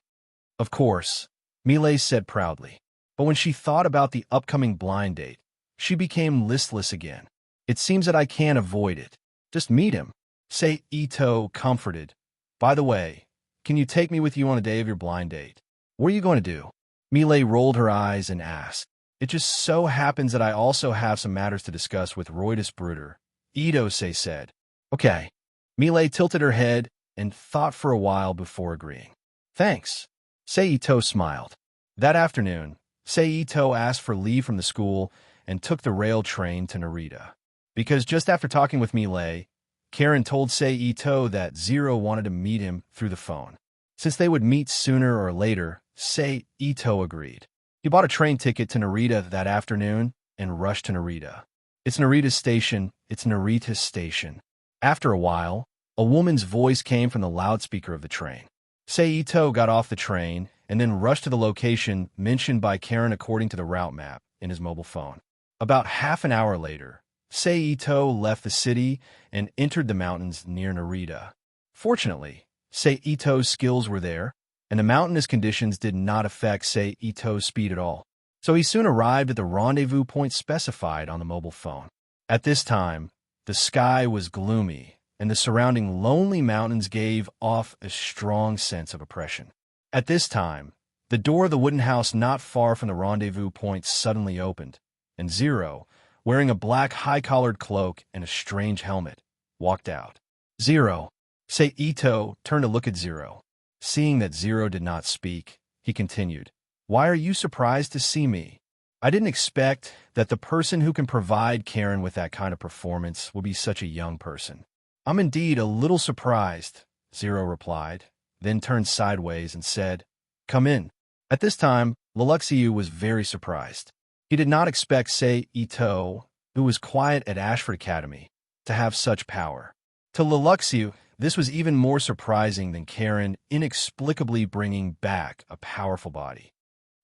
"Of course," Milei said proudly. But when she thought about the upcoming blind date, she became listless again. "It seems that I can't avoid it. Just meet him," Seito comforted. By the way, can you take me with you on a day of your blind date? What are you going to do? Milei rolled her eyes and asked. It just so happens that I also have some matters to discuss with Roydus Bruder, Idose said. Okay. Milei tilted her head and thought for a while before agreeing. Thanks. Seito smiled. That afternoon, Seito asked for leave from the school and took the rail train to Narita. Because just after talking with Milei, Karen told Seito that Zero wanted to meet him through the phone. Since they would meet sooner or later, Seito agreed. He bought a train ticket to Narita that afternoon and rushed to Narita. It's Narita's station. It's Narita's station. After a while, a woman's voice came from the loudspeaker of the train. Seito got off the train and then rushed to the location mentioned by Karen according to the route map in his mobile phone. About half an hour later, Seito left the city and entered the mountains near Narita. Fortunately, Seito's skills were there, and the mountainous conditions did not affect Seito's speed at all. So he soon arrived at the rendezvous point specified on the mobile phone. At this time, the sky was gloomy, and the surrounding lonely mountains gave off a strong sense of oppression. At this time, the door of the wooden house not far from the rendezvous point suddenly opened, and Zero, wearing a black high-collared cloak and a strange helmet, walked out. Zero. Seito turned to look at Zero. Seeing that Zero did not speak, he continued, Why are you surprised to see me? I didn't expect that the person who can provide Karen with that kind of performance will be such a young person. I'm indeed a little surprised, Zero replied, then turned sideways and said, Come in. At this time, Leluxiu was very surprised. He did not expect Seito, who was quiet at Ashford Academy, to have such power. To Leluxiu, this was even more surprising than Karen inexplicably bringing back a powerful body.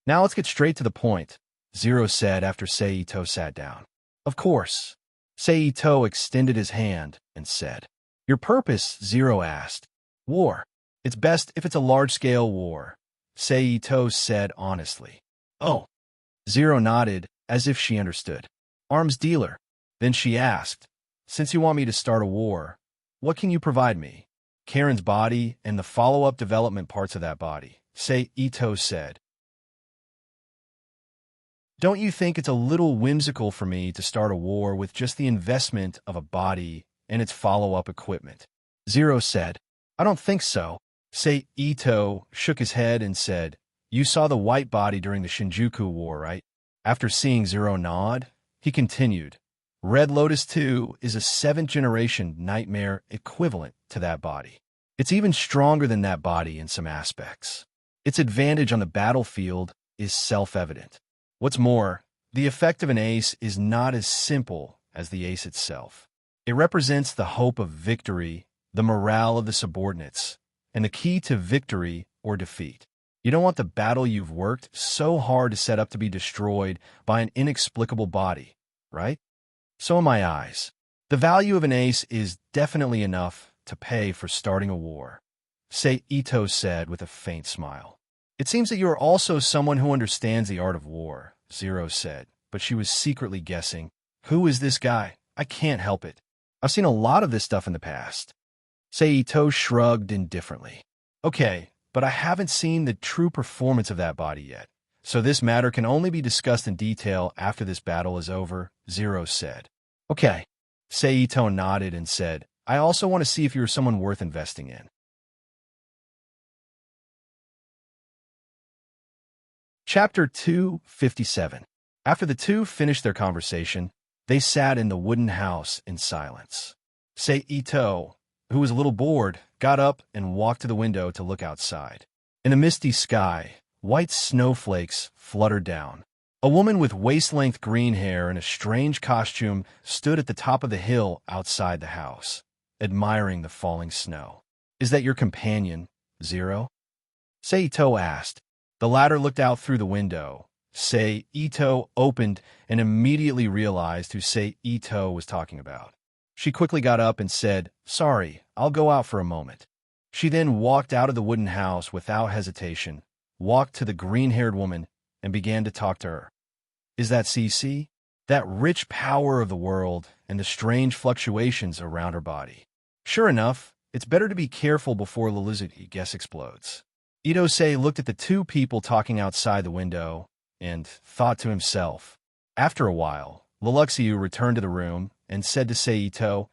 Now let's get straight to the point, Zero said after Seito sat down. Of course. Seito extended his hand and said, Your purpose, Zero asked. War. It's best if it's a large-scale war, Seito said honestly. Oh. Zero nodded, as if she understood. Arms dealer. Then she asked, Since you want me to start a war, what can you provide me? Karen's body and the follow-up development parts of that body, Seito said. Don't you think it's a little whimsical for me to start a war with just the investment of a body and its follow-up equipment? Zero said. I don't think so. Seito shook his head and said, You saw the white body during the Shinjuku War, right? After seeing Zero nod, he continued, Red Lotus 2 is a 7th-generation nightmare equivalent to that body. It's even stronger than that body in some aspects. Its advantage on the battlefield is self-evident. What's more, the effect of an ace is not as simple as the ace itself. It represents the hope of victory, the morale of the subordinates, and the key to victory or defeat. You don't want the battle you've worked so hard to set up to be destroyed by an inexplicable body, right? So in my eyes, the value of an ace is definitely enough to pay for starting a war, Seito said with a faint smile. It seems that you are also someone who understands the art of war, Zero said, but she was secretly guessing, Who is this guy? I can't help it. I've seen a lot of this stuff in the past. Seito shrugged indifferently. Okay, but I haven't seen the true performance of that body yet. So this matter can only be discussed in detail after this battle is over, Zero said. Okay. Seito nodded and said, I also want to see if you're someone worth investing in. Chapter 257. After the two finished their conversation, they sat in the wooden house in silence. Seito, who was a little bored, got up and walked to the window to look outside. In a misty sky, white snowflakes fluttered down. A woman with waist-length green hair and a strange costume stood at the top of the hill outside the house, admiring the falling snow. Is that your companion, Zero? Seito asked. The latter looked out through the window. Seito opened and immediately realized who Seito was talking about. She quickly got up and said, Sorry, I'll go out for a moment. She then walked out of the wooden house without hesitation, walked to the green-haired woman, and began to talk to her. Is that CC? That rich power of the world and the strange fluctuations around her body. Sure enough, It's better to be careful before the lizard guess explodes. Itose looked at the two people talking outside the window and thought to himself. After a while, Leluxiu returned to the room and said to Seito,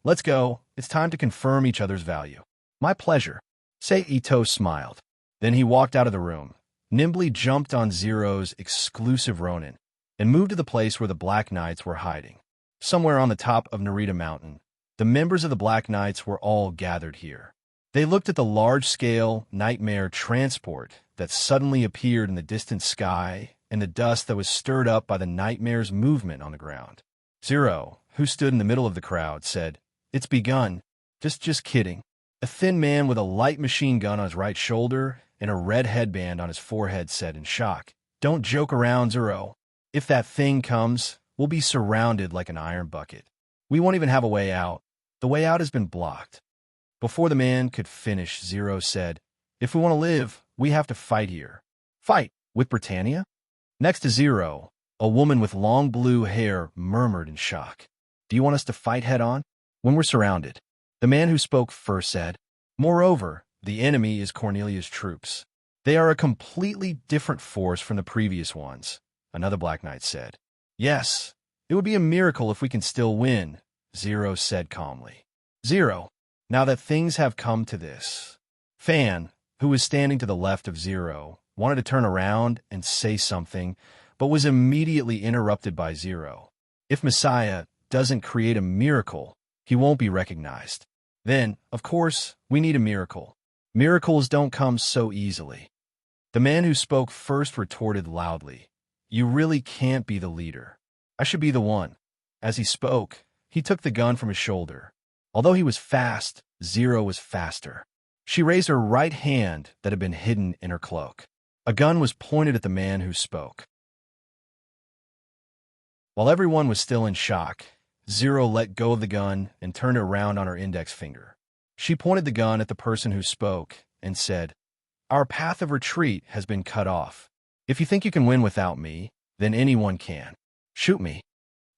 "Let's go. It's time to confirm each other's value." "My pleasure." Seito smiled. Then he walked out of the room, nimbly jumped on Zero's exclusive Ronin, and moved to the place where the Black Knights were hiding. Somewhere on the top of Narita Mountain, the members of the Black Knights were all gathered here. They looked at the large-scale nightmare transport that suddenly appeared in the distant sky and the dust that was stirred up by the nightmare's movement on the ground. Zero, who stood in the middle of the crowd, said, "It's begun." Just kidding." A thin man with a light machine gun on his right shoulder and a red headband on his forehead said in shock, "Don't joke around, Zero. If that thing comes, we'll be surrounded like an iron bucket. We won't even have a way out. The way out has been blocked." Before the man could finish, Zero said, "If we want to live, we have to fight here." "Fight? With Britannia?" Next to Zero, a woman with long blue hair murmured in shock, "Do you want us to fight head-on? When we're surrounded?" The man who spoke first said, "Moreover, the enemy is Cornelia's troops. They are a completely different force from the previous ones," another Black Knight said. "Yes, it would be a miracle if we can still win," Zero said calmly. "Zero, now that things have come to this." Fan, who was standing to the left of Zero, wanted to turn around and say something, but was immediately interrupted by Zero. "If Messiah doesn't create a miracle, he won't be recognized. Then, of course, we need a miracle. Miracles don't come so easily." The man who spoke first retorted loudly, "You really can't be the leader. I should be the one." As he spoke, he took the gun from his shoulder. Although he was fast, Zero was faster. She raised her right hand that had been hidden in her cloak. A gun was pointed at the man who spoke. While everyone was still in shock, Zero let go of the gun and turned it around on her index finger. She pointed the gun at the person who spoke and said, "Our path of retreat has been cut off. If you think you can win without me, then anyone can. Shoot me."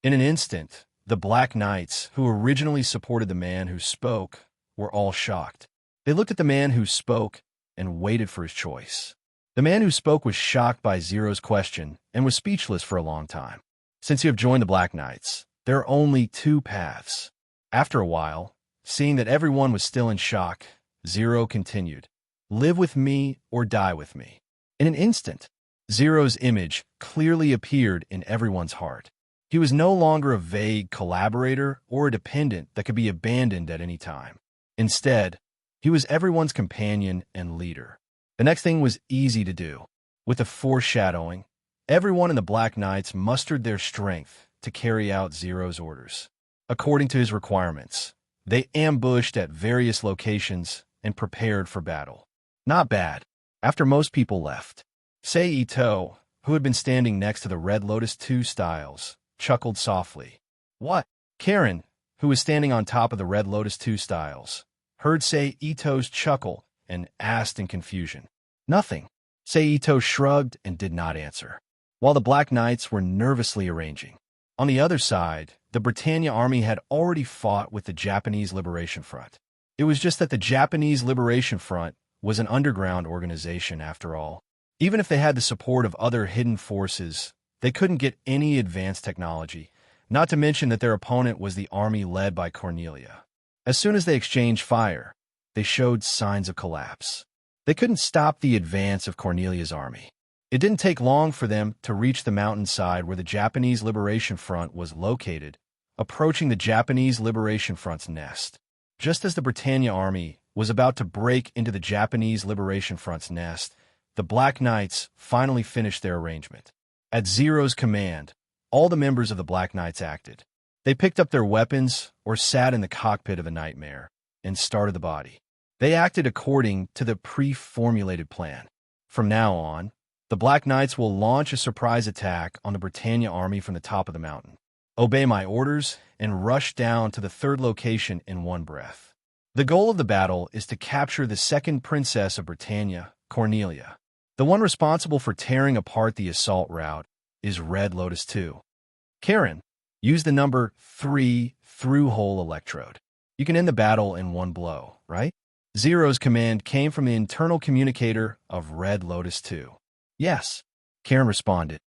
In an instant, the Black Knights, who originally supported the man who spoke, were all shocked. They looked at the man who spoke and waited for his choice. The man who spoke was shocked by Zero's question and was speechless for a long time. "Since you have joined the Black Knights, there are only two paths." After a while, seeing that everyone was still in shock, Zero continued, "Live with me or die with me." In an instant, Zero's image clearly appeared in everyone's heart. He was no longer a vague collaborator or a dependent that could be abandoned at any time. Instead, he was everyone's companion and leader. The next thing was easy to do. With the foreshadowing, everyone in the Black Knights mustered their strength to carry out Zero's orders. According to his requirements, they ambushed at various locations and prepared for battle. Not bad. After most people left, Seito, who had been standing next to the Red Lotus 2 styles, chuckled softly. "What?" Karen, who was standing on top of the Red Lotus 2 styles, heard Seito's chuckle and asked in confusion. "Nothing." Seito shrugged and did not answer, while the Black Knights were nervously arranging. On the other side, the Britannia army had already fought with the Japanese Liberation Front. It was just that the Japanese Liberation Front was an underground organization after all. Even if they had the support of other hidden forces, they couldn't get any advanced technology, not to mention that their opponent was the army led by Cornelia. As soon as they exchanged fire, they showed signs of collapse. They couldn't stop the advance of Cornelia's army. It didn't take long for them to reach the mountainside where the Japanese Liberation Front was located, approaching the Japanese Liberation Front's nest. Just as the Britannia army was about to break into the Japanese Liberation Front's nest, the Black Knights finally finished their arrangement. At Zero's command, all the members of the Black Knights acted. They picked up their weapons or sat in the cockpit of the Nightmare and started the body. They acted according to the pre-formulated plan. From now on, the Black Knights will launch a surprise attack on the Britannia army from the top of the mountain. Obey my orders and rush down to the third location in one breath. The goal of the battle is to capture the second princess of Britannia, Cornelia. The one responsible for tearing apart the assault route is Red Lotus 2. Karen, use the number 3 through-hole electrode. You can end the battle in one blow, right? Zero's command came from the internal communicator of Red Lotus 2. Yes, Karen responded.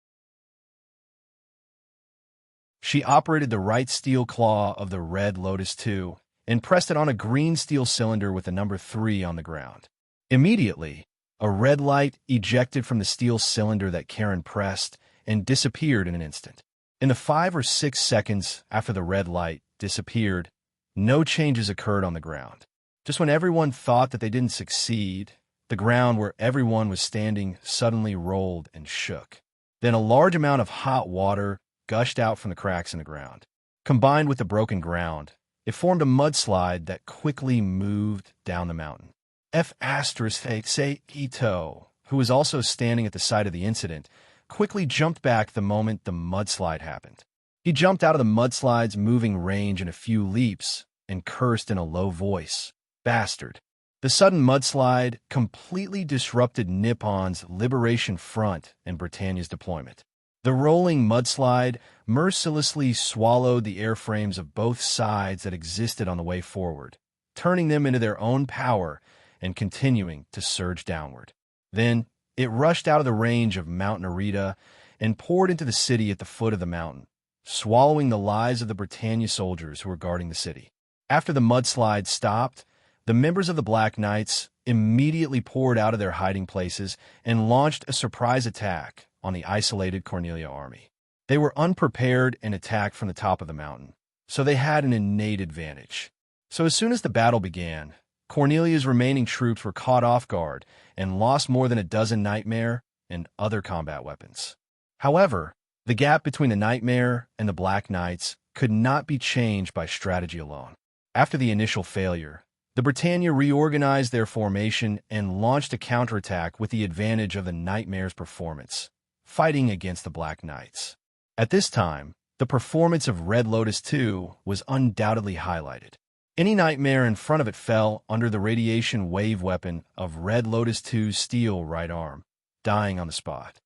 She operated the right steel claw of the Red Lotus 2 and pressed it on a green steel cylinder with the number 3 on the ground. Immediately, a red light ejected from the steel cylinder that Karen pressed and disappeared in an instant. In the 5 or 6 seconds after the red light disappeared, no changes occurred on the ground. Just when everyone thought that they didn't succeed, the ground where everyone was standing suddenly rolled and shook. Then a large amount of hot water gushed out from the cracks in the ground. Combined with the broken ground, it formed a mudslide that quickly moved down the mountain. Say Ito, who was also standing at the site of the incident, quickly jumped back the moment the mudslide happened. He jumped out of the mudslide's moving range in a few leaps and cursed in a low voice, "Bastard." The sudden mudslide completely disrupted Nippon's Liberation Front and Britannia's deployment. The rolling mudslide mercilessly swallowed the airframes of both sides that existed on the way forward, turning them into their own power and continuing to surge downward. Then, it rushed out of the range of Mount Narita and poured into the city at the foot of the mountain, swallowing the lives of the Britannia soldiers who were guarding the city. After the mudslide stopped, the members of the Black Knights immediately poured out of their hiding places and launched a surprise attack on the isolated Cornelia army. They were unprepared and attacked from the top of the mountain, so they had an innate advantage. So as soon as the battle began, Cornelia's remaining troops were caught off guard and lost more than a dozen Nightmare and other combat weapons. However, the gap between the Nightmare and the Black Knights could not be changed by strategy alone. After the initial failure, the Britannia reorganized their formation and launched a counterattack with the advantage of the Nightmare's performance, fighting against the Black Knights. At this time, the performance of Red Lotus 2 was undoubtedly highlighted. Any Nightmare in front of it fell under the radiation wave weapon of Red Lotus 2's steel right arm, dying on the spot.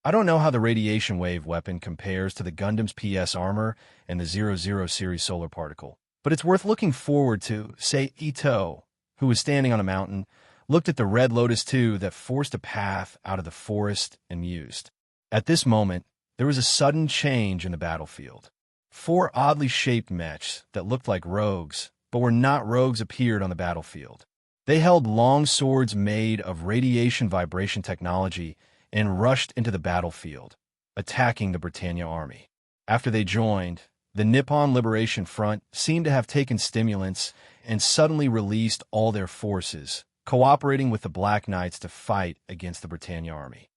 I don't know how the radiation wave weapon compares to the Gundam's PS armor and the 00 series solar particle, but it's worth looking forward to. Say Ito, who was standing on a mountain, looked at the Red Lotus 2 that forced a path out of the forest and mused. At this moment, there was a sudden change in the battlefield. 4 oddly shaped mechs that looked like rogues, but were not rogues, appeared on the battlefield. They held long swords made of radiation vibration technology and rushed into the battlefield, attacking the Britannia army. After they joined, the Nippon Liberation Front seemed to have taken stimulants and suddenly released all their forces, cooperating with the Black Knights to fight against the Britannia army.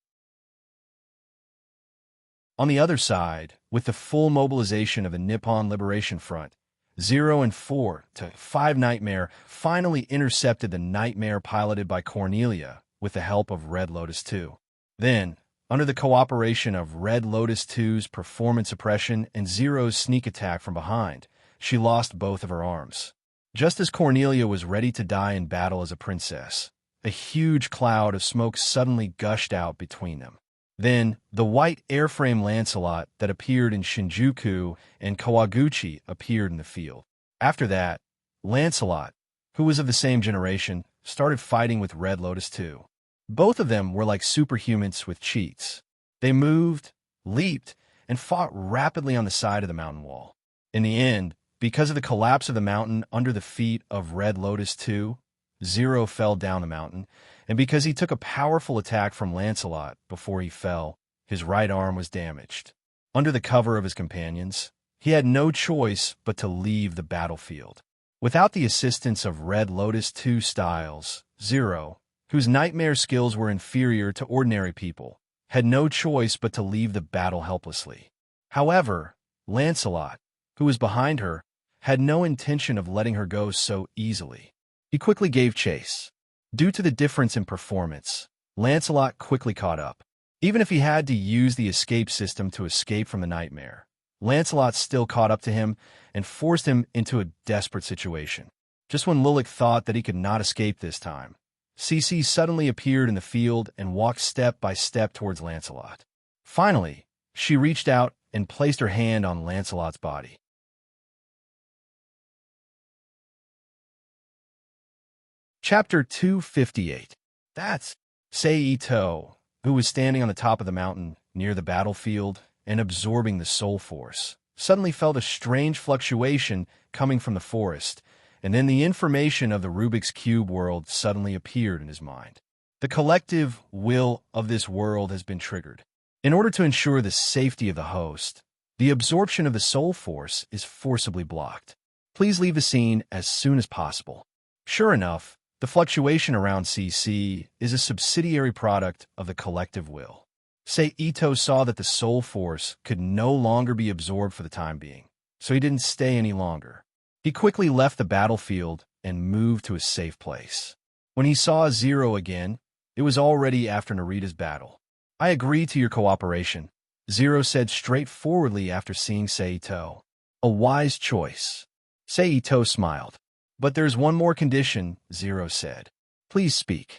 On the other side, with the full mobilization of the Nippon Liberation Front, 0 and 4 to 5 Nightmare finally intercepted the Nightmare piloted by Cornelia with the help of Red Lotus 2. Then, under the cooperation of Red Lotus 2's performance suppression and Zero's sneak attack from behind, she lost both of her arms. Just as Cornelia was ready to die in battle as a princess, a huge cloud of smoke suddenly gushed out between them. Then, the white airframe Lancelot that appeared in Shinjuku and Kawaguchi appeared in the field. After that, Lancelot, who was of the same generation, started fighting with Red Lotus 2. Both of them were like superhumans with cheats. They moved, leaped, and fought rapidly on the side of the mountain wall. In the end, because of the collapse of the mountain under the feet of Red Lotus 2, Zero fell down the mountain, and because he took a powerful attack from Lancelot before he fell, his right arm was damaged. Under the cover of his companions, he had no choice but to leave the battlefield. Without the assistance of Red Lotus 2 Styles, Zero, whose Nightmare skills were inferior to ordinary people, had no choice but to leave the battle helplessly. However, Lancelot, who was behind her, had no intention of letting her go so easily. He quickly gave chase. Due to the difference in performance, Lancelot quickly caught up. Even if he had to use the escape system to escape from the Nightmare, Lancelot still caught up to him and forced him into a desperate situation. Just when Lilac thought that he could not escape this time, Cece suddenly appeared in the field and walked step by step towards Lancelot. Finally, she reached out and placed her hand on Lancelot's body. Chapter 258. That's Ito, who was standing on the top of the mountain near the battlefield and absorbing the soul force, suddenly felt a strange fluctuation coming from the forest, and then the information of the Rubik's Cube world suddenly appeared in his mind. The collective will of this world has been triggered. In order to ensure the safety of the host, the absorption of the soul force is forcibly blocked. Please leave the scene as soon as possible. Sure enough, the fluctuation around CC is a subsidiary product of the collective will. Ito saw that the soul force could no longer be absorbed for the time being, so he didn't stay any longer. He quickly left the battlefield and moved to a safe place. When he saw Zero again, it was already after Narita's battle. I agree to your cooperation, Zero said straightforwardly after seeing Ito. A wise choice. Ito smiled. But there's one more condition, Zero said. Please speak.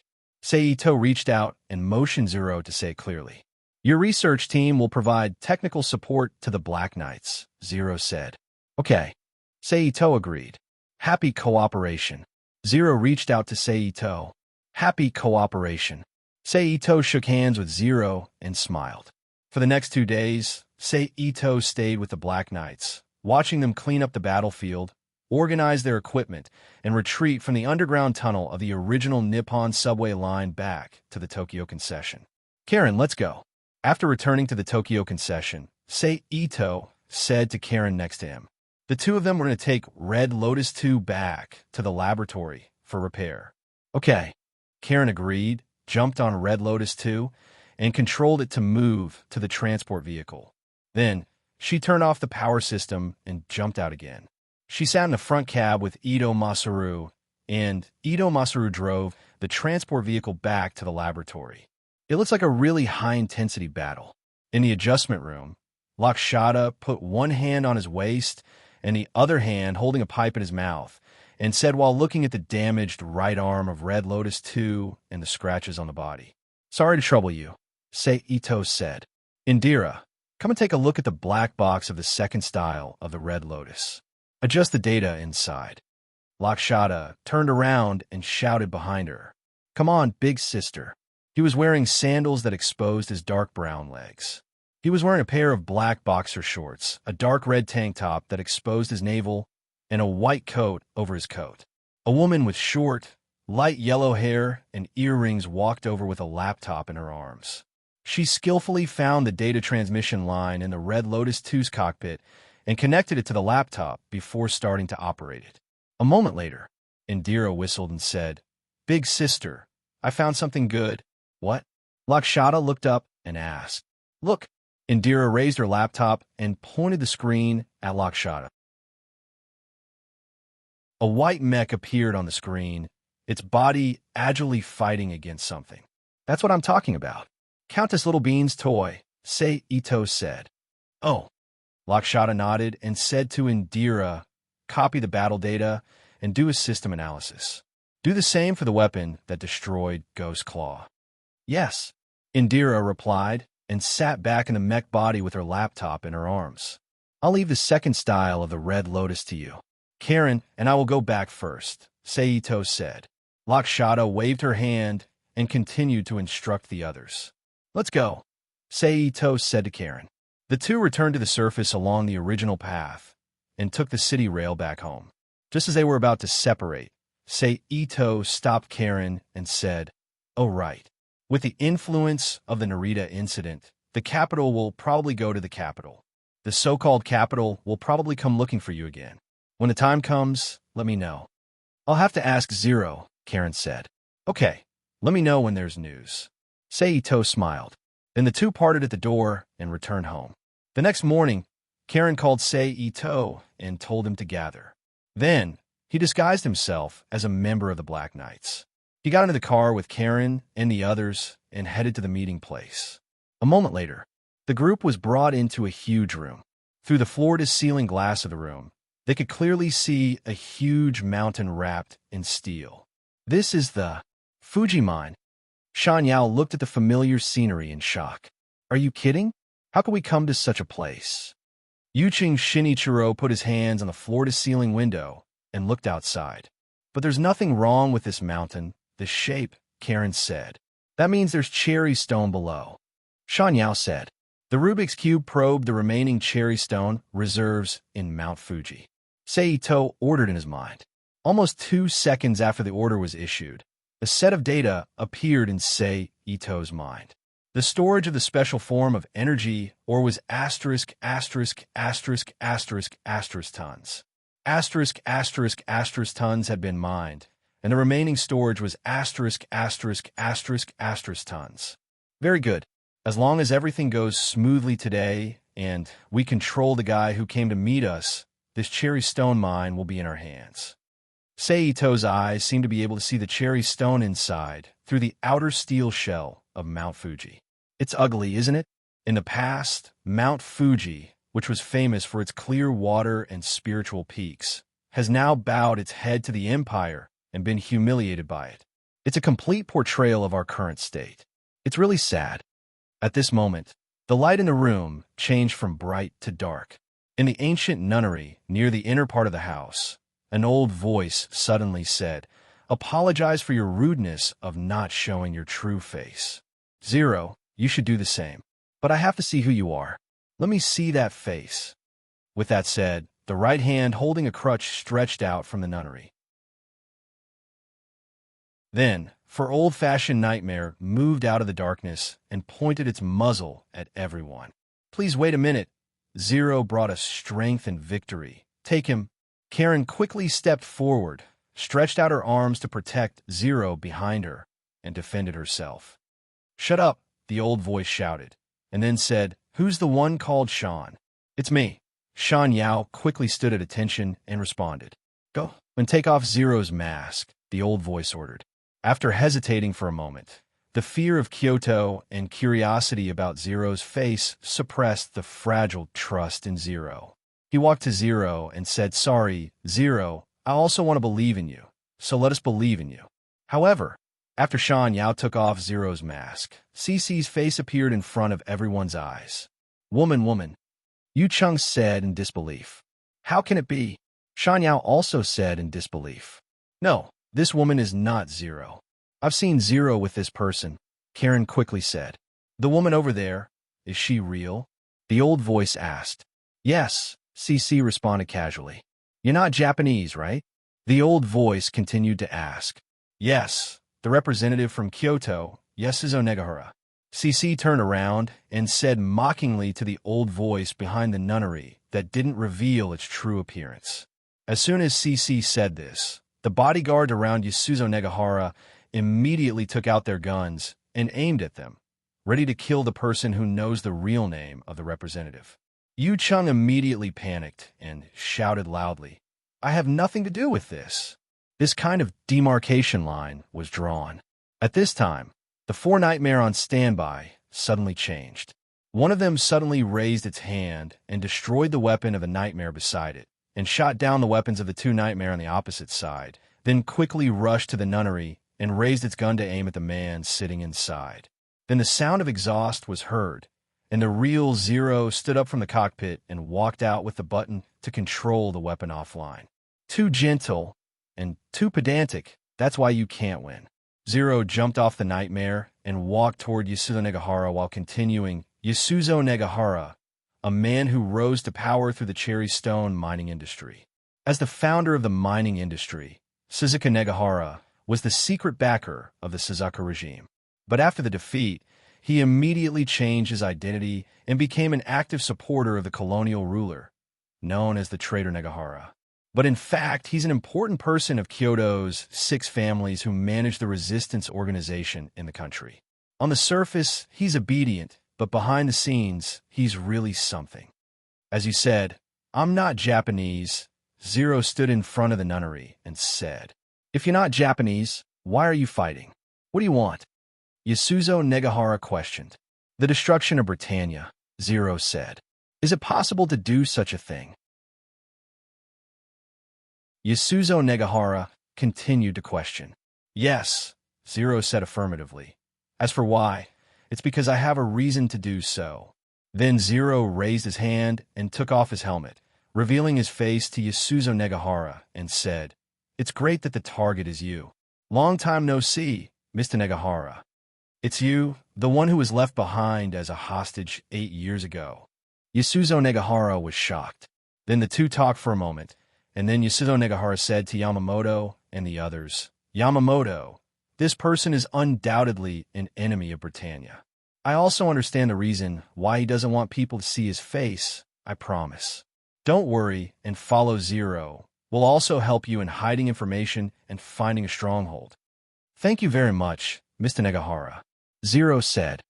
Ito reached out and motioned Zero to say clearly. Your research team will provide technical support to the Black Knights, Zero said. Okay. Ito agreed. Happy cooperation. Zero reached out to Ito. Happy cooperation. Ito shook hands with Zero and smiled. For the next 2 days, Ito stayed with the Black Knights, watching them clean up the battlefield, organize their equipment, and retreat from the underground tunnel of the original Nippon subway line back to the Tokyo concession. Karen, let's go. After returning to the Tokyo concession, Ito said to Karen next to him. The two of them were going to take Red Lotus 2 back to the laboratory for repair. Okay. Karen agreed, jumped on Red Lotus 2, and controlled it to move to the transport vehicle. Then, she turned off the power system and jumped out again. She sat in the front cab with Ito Masaru, and Ito Masaru drove the transport vehicle back to the laboratory. It looks like a really high-intensity battle. In the adjustment room, Lakshata put one hand on his waist and the other hand holding a pipe in his mouth, and said while looking at the damaged right arm of Red Lotus 2 and the scratches on the body. Sorry to trouble you, Ito said. Indira, come and take a look at the black box of the second style of the Red Lotus. Adjust the data inside. Lakshata turned around and shouted behind her. Come on, big sister. He was wearing sandals that exposed his dark brown legs. He was wearing a pair of black boxer shorts, a dark red tank top that exposed his navel, and a white coat over his coat. A woman with short, light yellow hair and earrings walked over with a laptop in her arms. She skillfully found the data transmission line in the Red Lotus 2's cockpit and connected it to the laptop before starting to operate it. A moment later, Indira whistled and said, Big sister, I found something good. What? Lakshata looked up and asked. Look. Indira raised her laptop and pointed the screen at Lakshata. A white mech appeared on the screen, its body agilely fighting against something. That's what I'm talking about. Countess Little Bean's toy, Ito said. Oh. Lakshata nodded and said to Indira, copy the battle data and do a system analysis. Do the same for the weapon that destroyed Ghost Claw. Yes, Indira replied and sat back in the mech body with her laptop in her arms. I'll leave the second style of the Red Lotus to you. Karen and I will go back first, Ito said. Lakshata waved her hand and continued to instruct the others. Let's go, Ito said to Karen. The two returned to the surface along the original path and took the city rail back home. Just as they were about to separate, Ito stopped Karen and said, Oh, right. With the influence of the Narita incident, the capital will probably go to the capital. The so-called capital will probably come looking for you again. When the time comes, let me know. I'll have to ask Zero, Karen said. Okay, let me know when there's news. Ito smiled. Then the two parted at the door and returned home. The next morning, Karen called Ito and told him to gather. Then, he disguised himself as a member of the Black Knights. He got into the car with Karen and the others and headed to the meeting place. A moment later, the group was brought into a huge room. Through the floor-to-ceiling glass of the room, they could clearly see a huge mountain wrapped in steel. This is the Fuji mine. Shan Yao looked at the familiar scenery in shock. Are you kidding? How could we come to such a place? Yuching Shinichiro put his hands on the floor-to-ceiling window and looked outside. But there's nothing wrong with this mountain. The shape, Karen said. That means there's cherry stone below. Shan Yao said. The Rubik's Cube probed the remaining cherry stone reserves in Mount Fuji. Seito ordered in his mind. Almost 2 seconds after the order was issued, a set of data appeared in Seito's mind. The storage of the special form of energy ore was tons. Tons had been mined, and the remaining storage was tons. Very good. As long as everything goes smoothly today, and we control the guy who came to meet us, this cherry stone mine will be in our hands. Seito's eyes seemed to be able to see the cherry stone inside, through the outer steel shell of Mount Fuji. It's ugly, isn't it? In the past, Mount Fuji, which was famous for its clear water and spiritual peaks, has now bowed its head to the empire and been humiliated by it. It's a complete portrayal of our current state. It's really sad. At this moment, the light in the room changed from bright to dark. In the ancient nunnery near the inner part of the house, an old voice suddenly said, "Apologize for your rudeness of not showing your true face. Zero, you should do the same. But I have to see who you are. Let me see that face." With that said, the right hand holding a crutch stretched out from the nunnery. Then, for old-fashioned Nightmare moved out of the darkness and pointed its muzzle at everyone. "Please wait a minute. Zero brought us strength and victory. Take him." Karen quickly stepped forward, stretched out her arms to protect Zero behind her, and defended herself. "Shut up," the old voice shouted, and then said, "Who's the one called Shan?" "It's me." Shan Yao quickly stood at attention and responded. "Go and take off Zero's mask," the old voice ordered. After hesitating for a moment, the fear of Kyoto and curiosity about Zero's face suppressed the fragile trust in Zero. He walked to Zero and said, "Sorry, Zero, I also want to believe in you, so let us believe in you." However, after Shan Yao took off Zero's mask, Cece's face appeared in front of everyone's eyes. Woman, Yu Chung said in disbelief. "How can it be?" Shan Yao also said in disbelief. "No, this woman is not Zero. I've seen Zero with this person," Karen quickly said. "The woman over there, is she real?" the old voice asked. "Yes," Cece responded casually. "You're not Japanese, right?" the old voice continued to ask. "Yes, the representative from Kyoto, Yasuzo Negahara." Cece turned around and said mockingly to the old voice behind the nunnery that didn't reveal its true appearance. As soon as Cece said this, the bodyguard around Yasuzo Negahara immediately took out their guns and aimed at them, ready to kill the person who knows the real name of the representative. Yu Chung immediately panicked and shouted loudly, "I have nothing to do with this." This kind of demarcation line was drawn. At this time, the 4 Nightmare on standby suddenly changed. One of them suddenly raised its hand and destroyed the weapon of the Nightmare beside it, and shot down the weapons of the 2 Nightmare on the opposite side, then quickly rushed to the nunnery and raised its gun to aim at the man sitting inside. Then the sound of exhaust was heard, and the real Zero stood up from the cockpit and walked out with the button to control the weapon offline. Too gentle and too pedantic, that's why you can't win. Zero jumped off the Nightmare and walked toward Yasuzo Negahara while continuing, "Yasuzo Negahara, a man who rose to power through the cherry stone mining industry. As the founder of the mining industry, Suzuka Negahara was the secret backer of the Suzuka regime. But after the defeat, he immediately changed his identity and became an active supporter of the colonial ruler, known as the traitor Negahara. But in fact, he's an important person of Kyoto's 6 families who manage the resistance organization in the country. On the surface, he's obedient, but behind the scenes, he's really something. As you said, I'm not Japanese." Zero stood in front of the nunnery and said, "If you're not Japanese, why are you fighting? What do you want?" Yasuzo Negahara questioned. "The destruction of Britannia," Zero said. "Is it possible to do such a thing?" Yasuzo Negahara continued to question. "Yes," Zero said affirmatively. "As for why, it's because I have a reason to do so." Then Zero raised his hand and took off his helmet, revealing his face to Yasuzo Negahara, and said, It's great that the target is you. Long time no see, Mr. Negahara. It's you, the one who was left behind as a hostage 8 years ago. Yasuzo Negahara was shocked. Then the two talked for a moment, and then Yasuzo Negahara said to Yamamoto and the others, Yamamoto, this person is undoubtedly an enemy of Britannia. I also understand the reason why he doesn't want people to see his face, I promise. Don't worry and follow Zero. We'll also help you in hiding information and finding a stronghold. Thank you very much, Mr. Negahara. Zero said.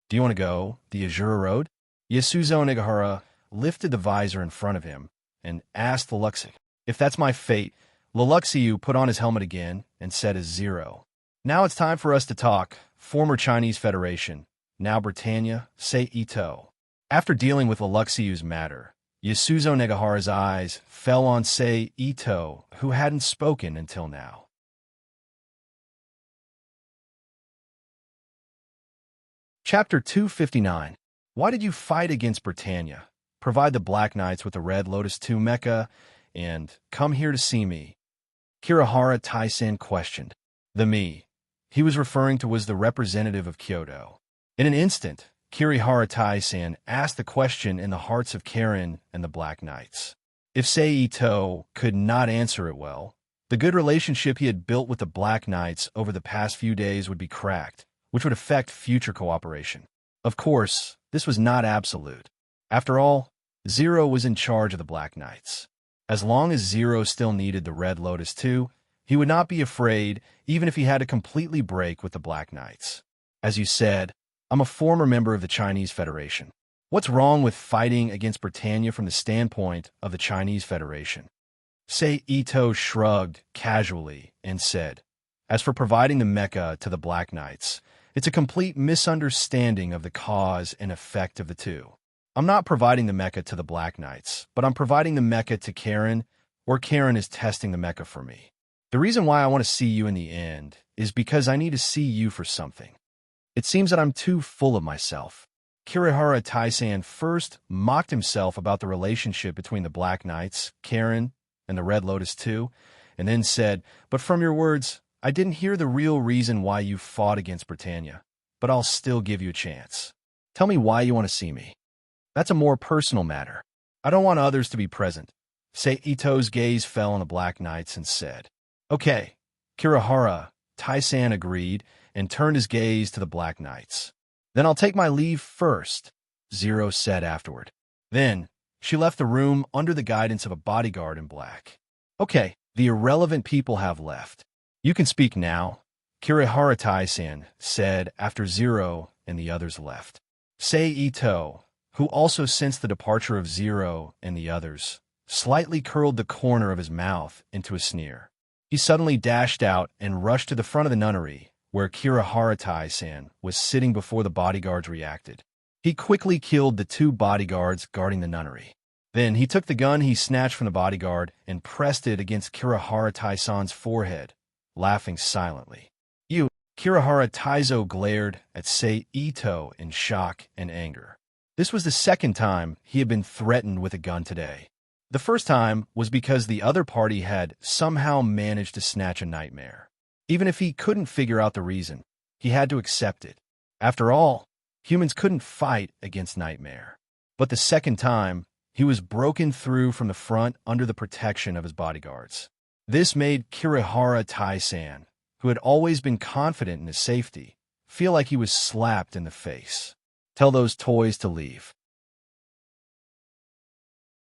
Do you want to go the Azura Road? Yasuzo Negahara lifted the visor in front of him and asked Leluxiu. If that's my fate, Leluxiu put on his helmet again and said as Zero. Now it's time for us to talk. Former Chinese Federation, now Britannia, say Ito. After dealing with Leluxiu's matter, Yasuzo Negahara's eyes fell on Sei Ito, who hadn't spoken until now. Chapter 259. Why did you fight against Britannia? Provide the Black Knights with the Red Lotus 2 mecha, and come here to see me. Kirihara Taisen questioned. The me he was referring to was the representative of Kyoto. In an instant, Kirihara Taisen asked the question in the hearts of Karen and the Black Knights. If Sei Ito could not answer it well, the good relationship he had built with the Black Knights over the past few days would be cracked, which would affect future cooperation. Of course, this was not absolute. After all, Zero was in charge of the Black Knights. As long as Zero still needed the Red Lotus 2, he would not be afraid even if he had to completely break with the Black Knights. As you said, I'm a former member of the Chinese Federation. What's wrong with fighting against Britannia from the standpoint of the Chinese Federation? Sei Ito shrugged casually and said, as for providing the mecha to the Black Knights, it's a complete misunderstanding of the cause and effect of the two. I'm not providing the mecha to the Black Knights, but I'm providing the mecha to Karen, or Karen is testing the mecha for me. The reason why I want to see you in the end is because I need to see you for something. It seems that I'm too full of myself. Kirihara Taisen first mocked himself about the relationship between the Black Knights, Karen, and the Red Lotus 2, and then said, but from your words, I didn't hear the real reason why you fought against Britannia, but I'll still give you a chance. Tell me why you want to see me. That's a more personal matter. I don't want others to be present. Sei Ito's gaze fell on the Black Knights and said, okay. Kirihara Taisen agreed and turned his gaze to the Black Knights. Then I'll take my leave first, Zero said afterward. Then, she left the room under the guidance of a bodyguard in black. Okay, the irrelevant people have left. You can speak now, Kirihara Taisen said after Zero and the others left. Sei Ito, who also sensed the departure of Zero and the others, slightly curled the corner of his mouth into a sneer. He suddenly dashed out and rushed to the front of the nunnery, where Kirihara Taisen was sitting before the bodyguards reacted. He quickly killed the 2 bodyguards guarding the nunnery. Then he took the gun he snatched from the bodyguard and pressed it against Kirihara Taisen's forehead, laughing silently. You, Kirihara Taizo glared at Sei Ito in shock and anger. This was the second time he had been threatened with a gun today. The first time was because the other party had somehow managed to snatch a nightmare. Even if he couldn't figure out the reason, he had to accept it. After all, humans couldn't fight against nightmare. But the second time, he was broken through from the front under the protection of his bodyguards. This made Kirihara Taisen, who had always been confident in his safety, feel like he was slapped in the face. Tell those toys to leave.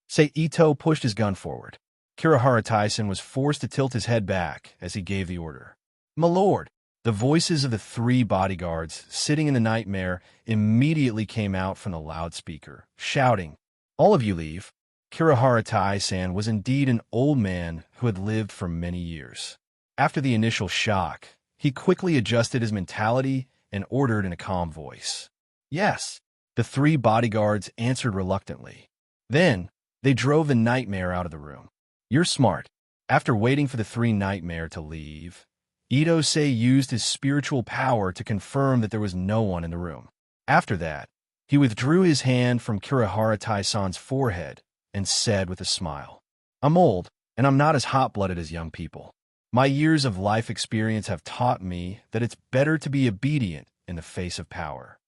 Sei Ito pushed his gun forward. Kirihara Taisen was forced to tilt his head back as he gave the order. My lord! The voices of the 3 bodyguards sitting in the nightmare immediately came out from the loudspeaker, shouting, all of you leave. Kirihara Taisen was indeed an old man who had lived for many years. After the initial shock, he quickly adjusted his mentality and ordered in a calm voice. Yes. The 3 bodyguards answered reluctantly. Then, they drove the nightmare out of the room. You're smart. After waiting for the 3 nightmare to leave, Ito-sei used his spiritual power to confirm that there was no one in the room. After that, he withdrew his hand from Kirihara Taisen's forehead and said with a smile, I'm old, and I'm not as hot-blooded as young people. My years of life experience have taught me that it's better to be obedient in the face of power.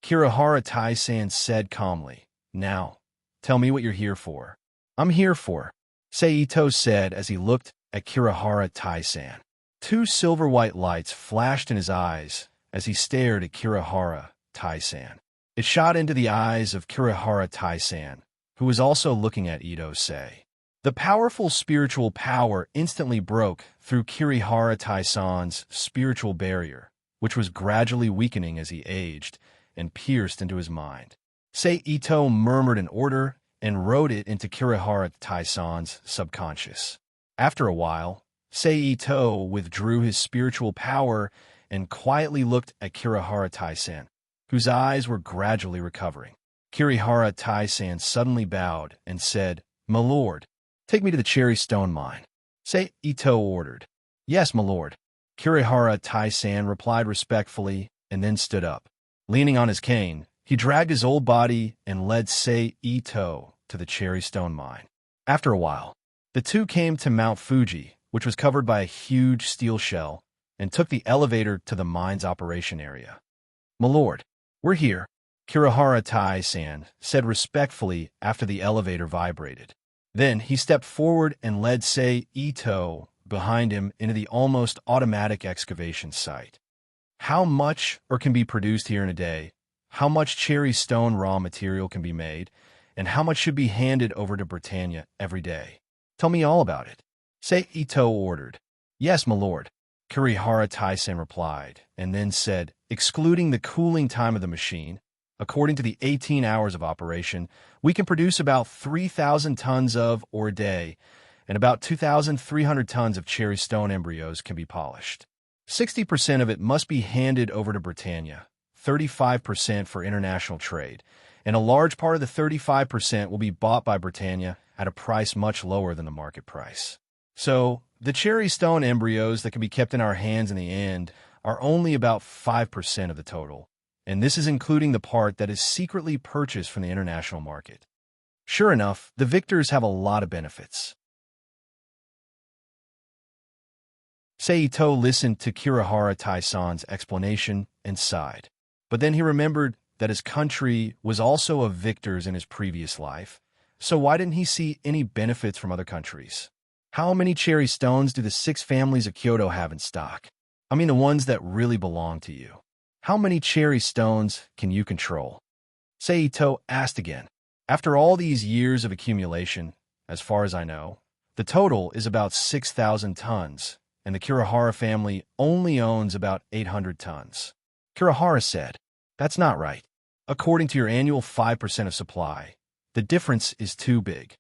Kirihara Tai-san said calmly. Now, tell me what you're here for. I'm here for, Seito said as he looked at Kirihara Tai-san. Two silver-white lights flashed in his eyes as he stared at Kirihara Tai-san. It shot into the eyes of Kirihara Tai-san, who was also looking at Ito-sei. The powerful spiritual power instantly broke through Kirihara Tai-san's spiritual barrier, which was gradually weakening as he aged, and pierced into his mind. Ito murmured an order and wrote it into Kirihara Tai-san's subconscious. After a while, Ito withdrew his spiritual power and quietly looked at Kirihara Tai-san, whose eyes were gradually recovering. Kirihara Tai-san suddenly bowed and said, "My lord, take me to the cherry stone mine." Ito ordered. "Yes, my lord." Kirihara Tai-san replied respectfully and then stood up. Leaning on his cane, he dragged his old body and led Ito to the cherry stone mine. After a while, the two came to Mount Fuji, which was covered by a huge steel shell, and took the elevator to the mine's operation area. "My lord, we're here," Kirihara Tai-san said respectfully after the elevator vibrated. Then he stepped forward and led Ito behind him into the almost automatic excavation site. How much can be produced here in a day? How much cherry stone raw material can be made? And how much should be handed over to Britannia every day? Tell me all about it. Ito ordered. "Yes, my lord," Kirihara Tai-san replied, and then said, "Excluding the cooling time of the machine, according to the 18 hours of operation, we can produce about 3,000 tons of ore a day, and about 2,300 tons of cherry stone embryos can be polished. 60% of it must be handed over to Britannia, 35% for international trade, and a large part of the 35% will be bought by Britannia at a price much lower than the market price. So, the cherry stone embryos that can be kept in our hands in the end are only about 5% of the total, and this is including the part that is secretly purchased from the international market. Sure enough, the victors have a lot of benefits." Ito listened to Kirihara Tai-san's explanation and sighed. But then he remembered that his country was also of victors in his previous life, so why didn't he see any benefits from other countries? How many cherry stones do the 6 families of Kyoto have in stock? I mean the ones that really belong to you. How many cherry stones can you control? Ito asked again. After all these years of accumulation, as far as I know, the total is about 6,000 tons, and the Kirihara family only owns about 800 tons. Kirihara said, "That's not right. According to your annual 5% of supply, the difference is too big."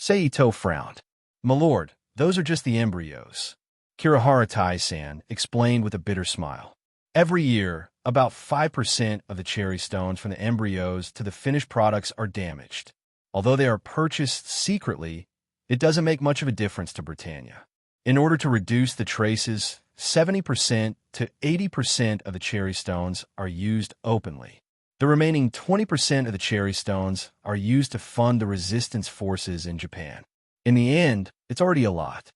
Ito frowned. "My lord, those are just the embryos," Kirihara Tai-san explained with a bitter smile. "Every year, about 5% of the cherry stones from the embryos to the finished products are damaged. Although they are purchased secretly, it doesn't make much of a difference to Britannia. In order to reduce the traces, 70% to 80% of the cherry stones are used openly. The remaining 20% of the cherry stones are used to fund the resistance forces in Japan. In the end, it's already a lot."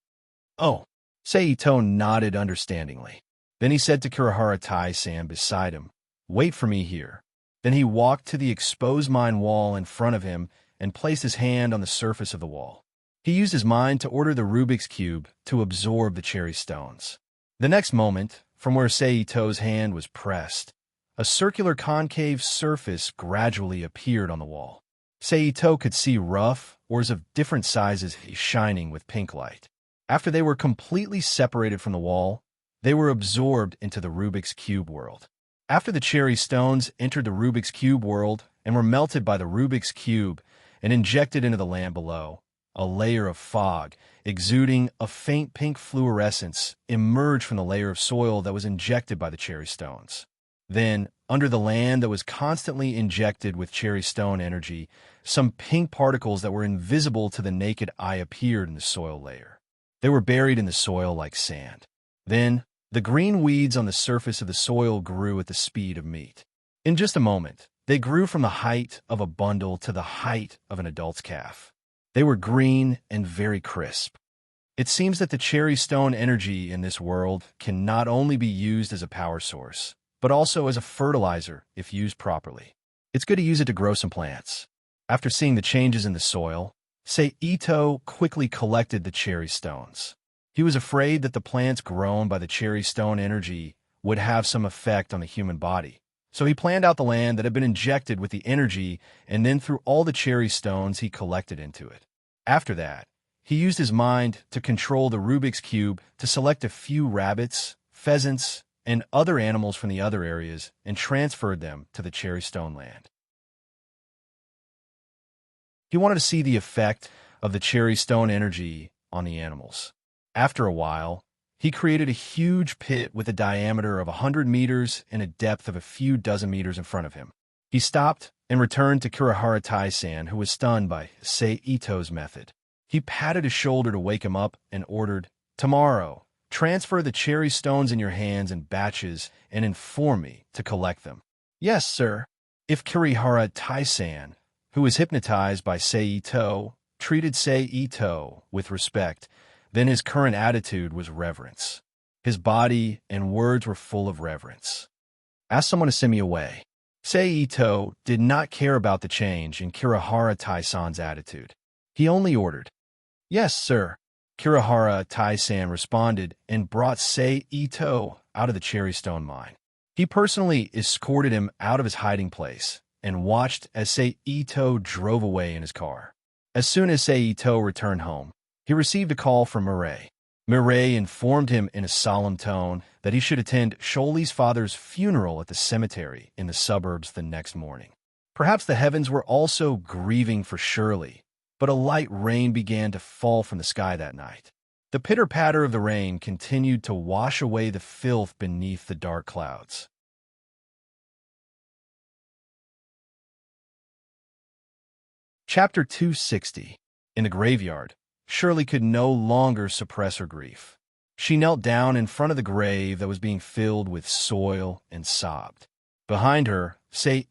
"Oh," Ito nodded understandingly. Then he said to Kirihara Tai-san beside him, "Wait for me here." Then he walked to the exposed mine wall in front of him and placed his hand on the surface of the wall. He used his mind to order the Rubik's Cube to absorb the cherry stones. The next moment, from where Ito's hand was pressed, a circular concave surface gradually appeared on the wall. Ito could see rough ores of different sizes shining with pink light. After they were completely separated from the wall, they were absorbed into the Rubik's Cube world. After the cherry stones entered the Rubik's Cube world and were melted by the Rubik's Cube and injected into the land below, a layer of fog, exuding a faint pink fluorescence, emerged from the layer of soil that was injected by the cherry stones. Then, under the land that was constantly injected with cherry stone energy, some pink particles that were invisible to the naked eye appeared in the soil layer. They were buried in the soil like sand. Then, the green weeds on the surface of the soil grew at the speed of meat. In just a moment, they grew from the height of a bundle to the height of an adult's calf. They were green and very crisp. It seems that the cherry stone energy in this world can not only be used as a power source, but also as a fertilizer if used properly. It's good to use it to grow some plants. After seeing the changes in the soil, Ito quickly collected the cherry stones. He was afraid that the plants grown by the cherry stone energy would have some effect on the human body. So he planned out the land that had been injected with the energy and then threw all the cherry stones he collected into it. After that, he used his mind to control the Rubik's Cube to select a few rabbits, pheasants, and other animals from the other areas and transferred them to the cherry stone land. He wanted to see the effect of the cherry stone energy on the animals. After a while, he created a huge pit with a diameter of 100 meters and a depth of a few dozen meters in front of him. He stopped and returned to Kirihara Tai-san, who was stunned by Ito's method. He patted his shoulder to wake him up and ordered, "Tomorrow, transfer the cherry stones in your hands in batches and inform me to collect them." "Yes, sir." If Kirihara Tai-san, who was hypnotized by Ito, treated Ito with respect, then his current attitude was reverence. His body and words were full of reverence. "Ask someone to send me away." Ito did not care about the change in Kirihara Tai-san's attitude. He only ordered, "Yes, sir." Kirihara Tai-san responded and brought Ito out of the cherry stone mine. He personally escorted him out of his hiding place and watched as Ito drove away in his car. As soon as Ito returned home, he received a call from Mireille. Mireille informed him in a solemn tone that he should attend Shirley's father's funeral at the cemetery in the suburbs the next morning. Perhaps the heavens were also grieving for Shirley, but a light rain began to fall from the sky that night. The pitter-patter of the rain continued to wash away the filth beneath the dark clouds. Chapter 260. In the graveyard, Shirley could no longer suppress her grief. She knelt down in front of the grave that was being filled with soil and sobbed. Behind her,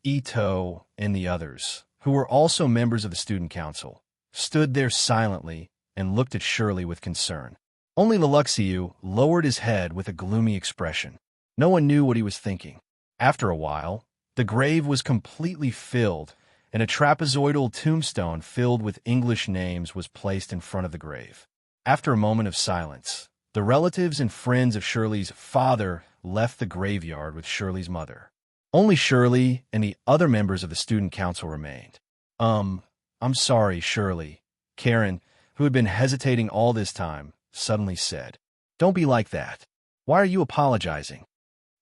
Ito and the others, who were also members of the student council, stood there silently and looked at Shirley with concern. Only Leluxiu lowered his head with a gloomy expression. No one knew what he was thinking. After a while, the grave was completely filled, and a trapezoidal tombstone filled with English names was placed in front of the grave. After a moment of silence, the relatives and friends of Shirley's father left the graveyard with Shirley's mother. Only Shirley and the other members of the student council remained. I'm sorry, Shirley." Karen, who had been hesitating all this time, suddenly said, "Don't be like that. Why are you apologizing?"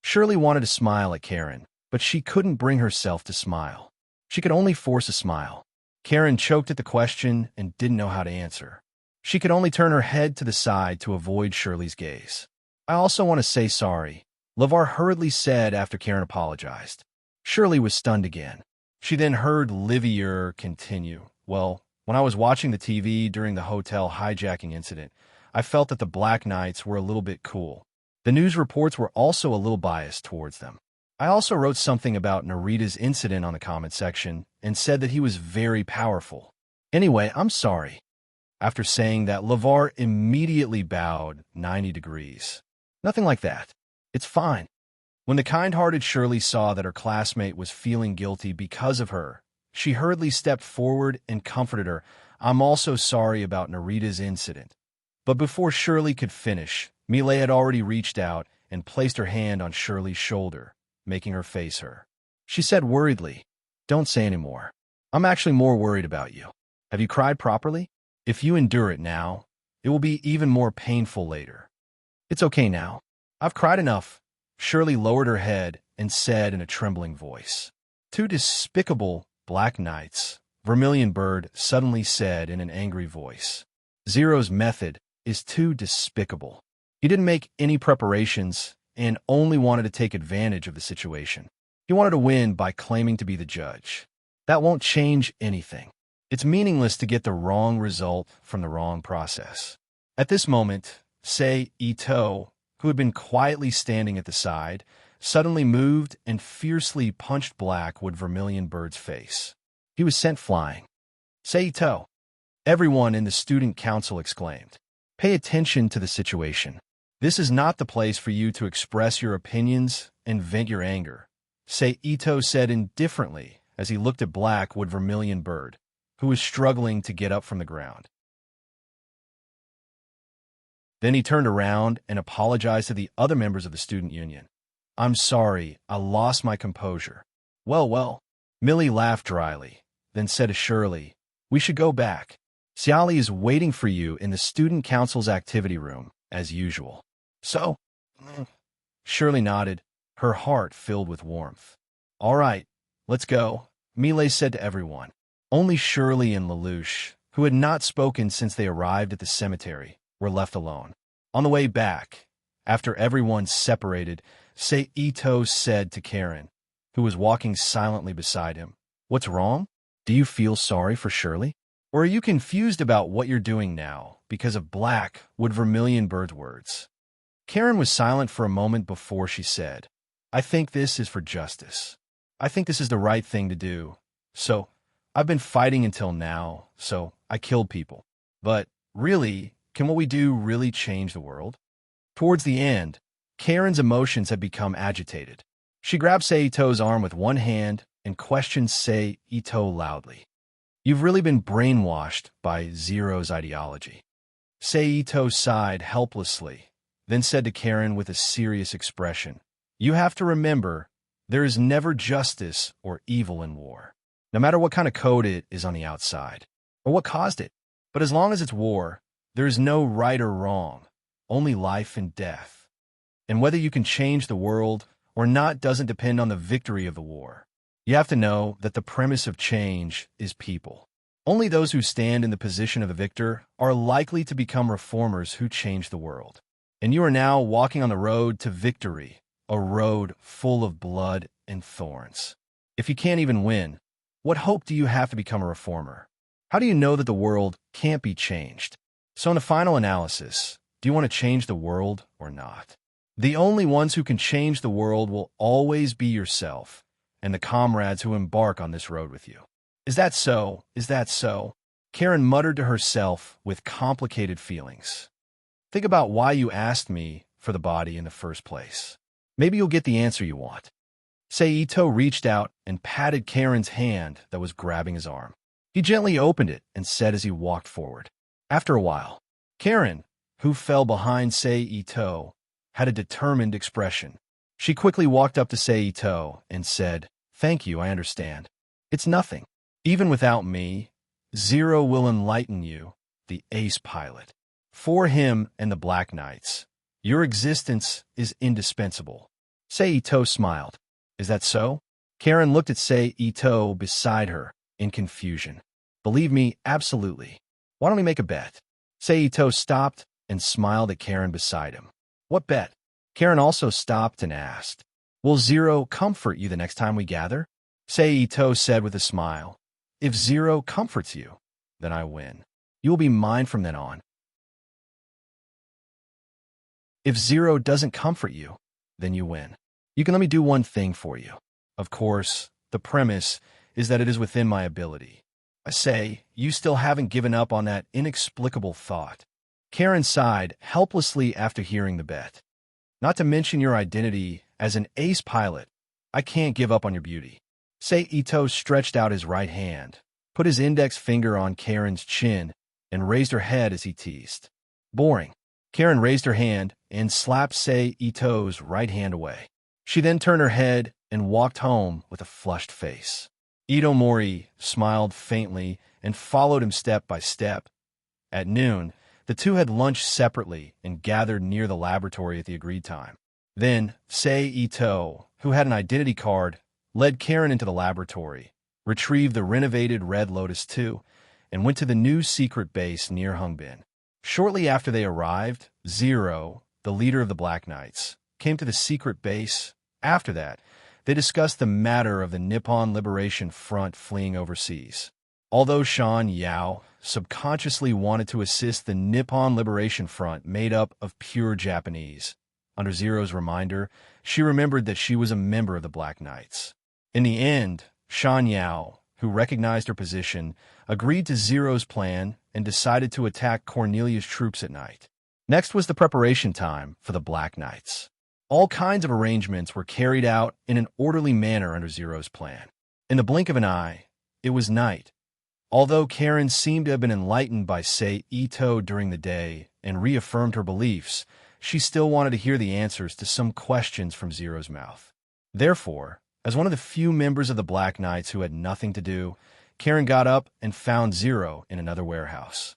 Shirley wanted to smile at Karen, but she couldn't bring herself to smile. She could only force a smile. Karen choked at the question and didn't know how to answer. She could only turn her head to the side to avoid Shirley's gaze. "I also want to say sorry," LeVar hurriedly said after Karen apologized. Shirley was stunned again. She then heard Livier continue, "Well, when I was watching the TV during the hotel hijacking incident, I felt that the Black Knights were a little bit cool. The news reports were also a little biased towards them. I also wrote something about Narita's incident on the comment section and said that he was very powerful. Anyway, I'm sorry." After saying that, LeVar immediately bowed 90 degrees. "Nothing like that. It's fine." When the kind-hearted Shirley saw that her classmate was feeling guilty because of her, she hurriedly stepped forward and comforted her. "I'm also sorry about Narita's incident." But before Shirley could finish, Millet had already reached out and placed her hand on Shirley's shoulder, making her face her. She said worriedly, "Don't say any more. I'm actually more worried about you. Have you cried properly? If you endure it now, it will be even more painful later." "It's okay now. I've cried enough." Shirley lowered her head and said in a trembling voice. "Two despicable Black Knights," Vermilion Bird suddenly said in an angry voice. "Zero's method is too despicable. He didn't make any preparations and only wanted to take advantage of the situation. He wanted to win by claiming to be the judge. That won't change anything. It's meaningless to get the wrong result from the wrong process." At this moment, Ito, who had been quietly standing at the side, suddenly moved and fiercely punched Blackwood Vermilion Bird's face. He was sent flying. "Ito!" Everyone in the student council exclaimed. Pay attention to the situation. This is not the place for you to express your opinions and vent your anger, say Ito said indifferently as he looked at Black Wood Vermilion Bird, who was struggling to get up from the ground. Then he turned around and apologized to the other members of the student union. I'm sorry, I lost my composure. Well, Millie laughed dryly, then said to Shirley, we should go back. Xiali is waiting for you in the student council's activity room, as usual. So? Shirley nodded, her heart filled with warmth. All right, let's go, Millie said to everyone. Only Shirley and Lelouch, who had not spoken since they arrived at the cemetery, were left alone. On the way back, after everyone separated, Ito said to Karen, who was walking silently beside him, what's wrong? Do you feel sorry for Shirley? Or are you confused about what you're doing now because of Black Wood Vermilion Bird's words? Karen was silent for a moment before she said, I think this is for justice. I think this is the right thing to do. So, I've been fighting until now, so I killed people. But, really, can what we do really change the world? Towards the end, Karen's emotions had become agitated. She grabbed Ito's arm with one hand and questioned Ito loudly. You've really been brainwashed by Zero's ideology. Ito sighed helplessly, then said to Karen with a serious expression, you have to remember, there is never justice or evil in war, no matter what kind of code it is on the outside, or what caused it. But as long as it's war, there is no right or wrong, only life and death. And whether you can change the world or not doesn't depend on the victory of the war. You have to know that the premise of change is people. Only those who stand in the position of the victor are likely to become reformers who change the world. And you are now walking on the road to victory, a road full of blood and thorns. If you can't even win, what hope do you have to become a reformer? How do you know that the world can't be changed? So in the final analysis, do you want to change the world or not? The only ones who can change the world will always be yourself and the comrades who embark on this road with you. Is that so? Is that so? Karen muttered to herself with complicated feelings. Think about why you asked me for the body in the first place. Maybe you'll get the answer you want. Ito reached out and patted Karen's hand that was grabbing his arm. He gently opened it and said as he walked forward. After a while, Karen, who fell behind Ito, had a determined expression. She quickly walked up to Ito and said, Thank you, I understand. It's nothing. Even without me, Zero will enlighten you, the ace pilot. For him and the Black Knights, your existence is indispensable. Ito smiled. Is that so? Karen looked at Ito beside her in confusion. Believe me, absolutely. Why don't we make a bet? Ito stopped and smiled at Karen beside him. What bet? Karen also stopped and asked. Will Zero comfort you the next time we gather? Ito said with a smile. If Zero comforts you, then I win. You will be mine from then on. If Zero doesn't comfort you, then you win. You can let me do one thing for you. Of course, the premise is that it is within my ability. I say, you still haven't given up on that inexplicable thought. Karen sighed helplessly after hearing the bet. Not to mention your identity as an ace pilot, I can't give up on your beauty. Ito stretched out his right hand, put his index finger on Karen's chin, and raised her head as he teased. Boring. Karen raised her hand and slapped Ito's right hand away. She then turned her head and walked home with a flushed face. Ito Mori smiled faintly and followed him step by step. At noon, the two had lunched separately and gathered near the laboratory at the agreed time. Then, Ito, who had an identity card, led Karen into the laboratory, retrieved the renovated Red Lotus II, and went to the new secret base near Hungbin. Shortly after they arrived, Zero, the leader of the Black Knights, came to the secret base. After that, they discussed the matter of the Nippon Liberation Front fleeing overseas. Although Shan Yao subconsciously wanted to assist the Nippon Liberation Front made up of pure Japanese, under Zero's reminder, she remembered that she was a member of the Black Knights. In the end, Shan Yao, who recognized her position, agreed to Zero's plan and decided to attack Cornelia's troops at night. Next was the preparation time for the Black Knights. All kinds of arrangements were carried out in an orderly manner under Zero's plan. In the blink of an eye, it was night. Although Karen seemed to have been enlightened by Ito during the day and reaffirmed her beliefs, she still wanted to hear the answers to some questions from Zero's mouth. Therefore, as one of the few members of the Black Knights who had nothing to do, Karen got up and found Zero in another warehouse.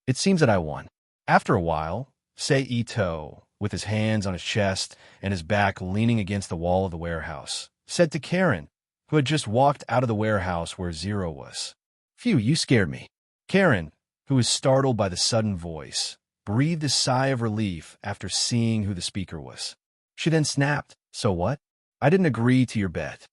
It seems that I won. After a while, Ito, with his hands on his chest and his back leaning against the wall of the warehouse, said to Karen, who had just walked out of the warehouse where Zero was, "Phew, you scared me." Karen, who was startled by the sudden voice, breathed a sigh of relief after seeing who the speaker was. She then snapped, "So what? I didn't agree to your bet."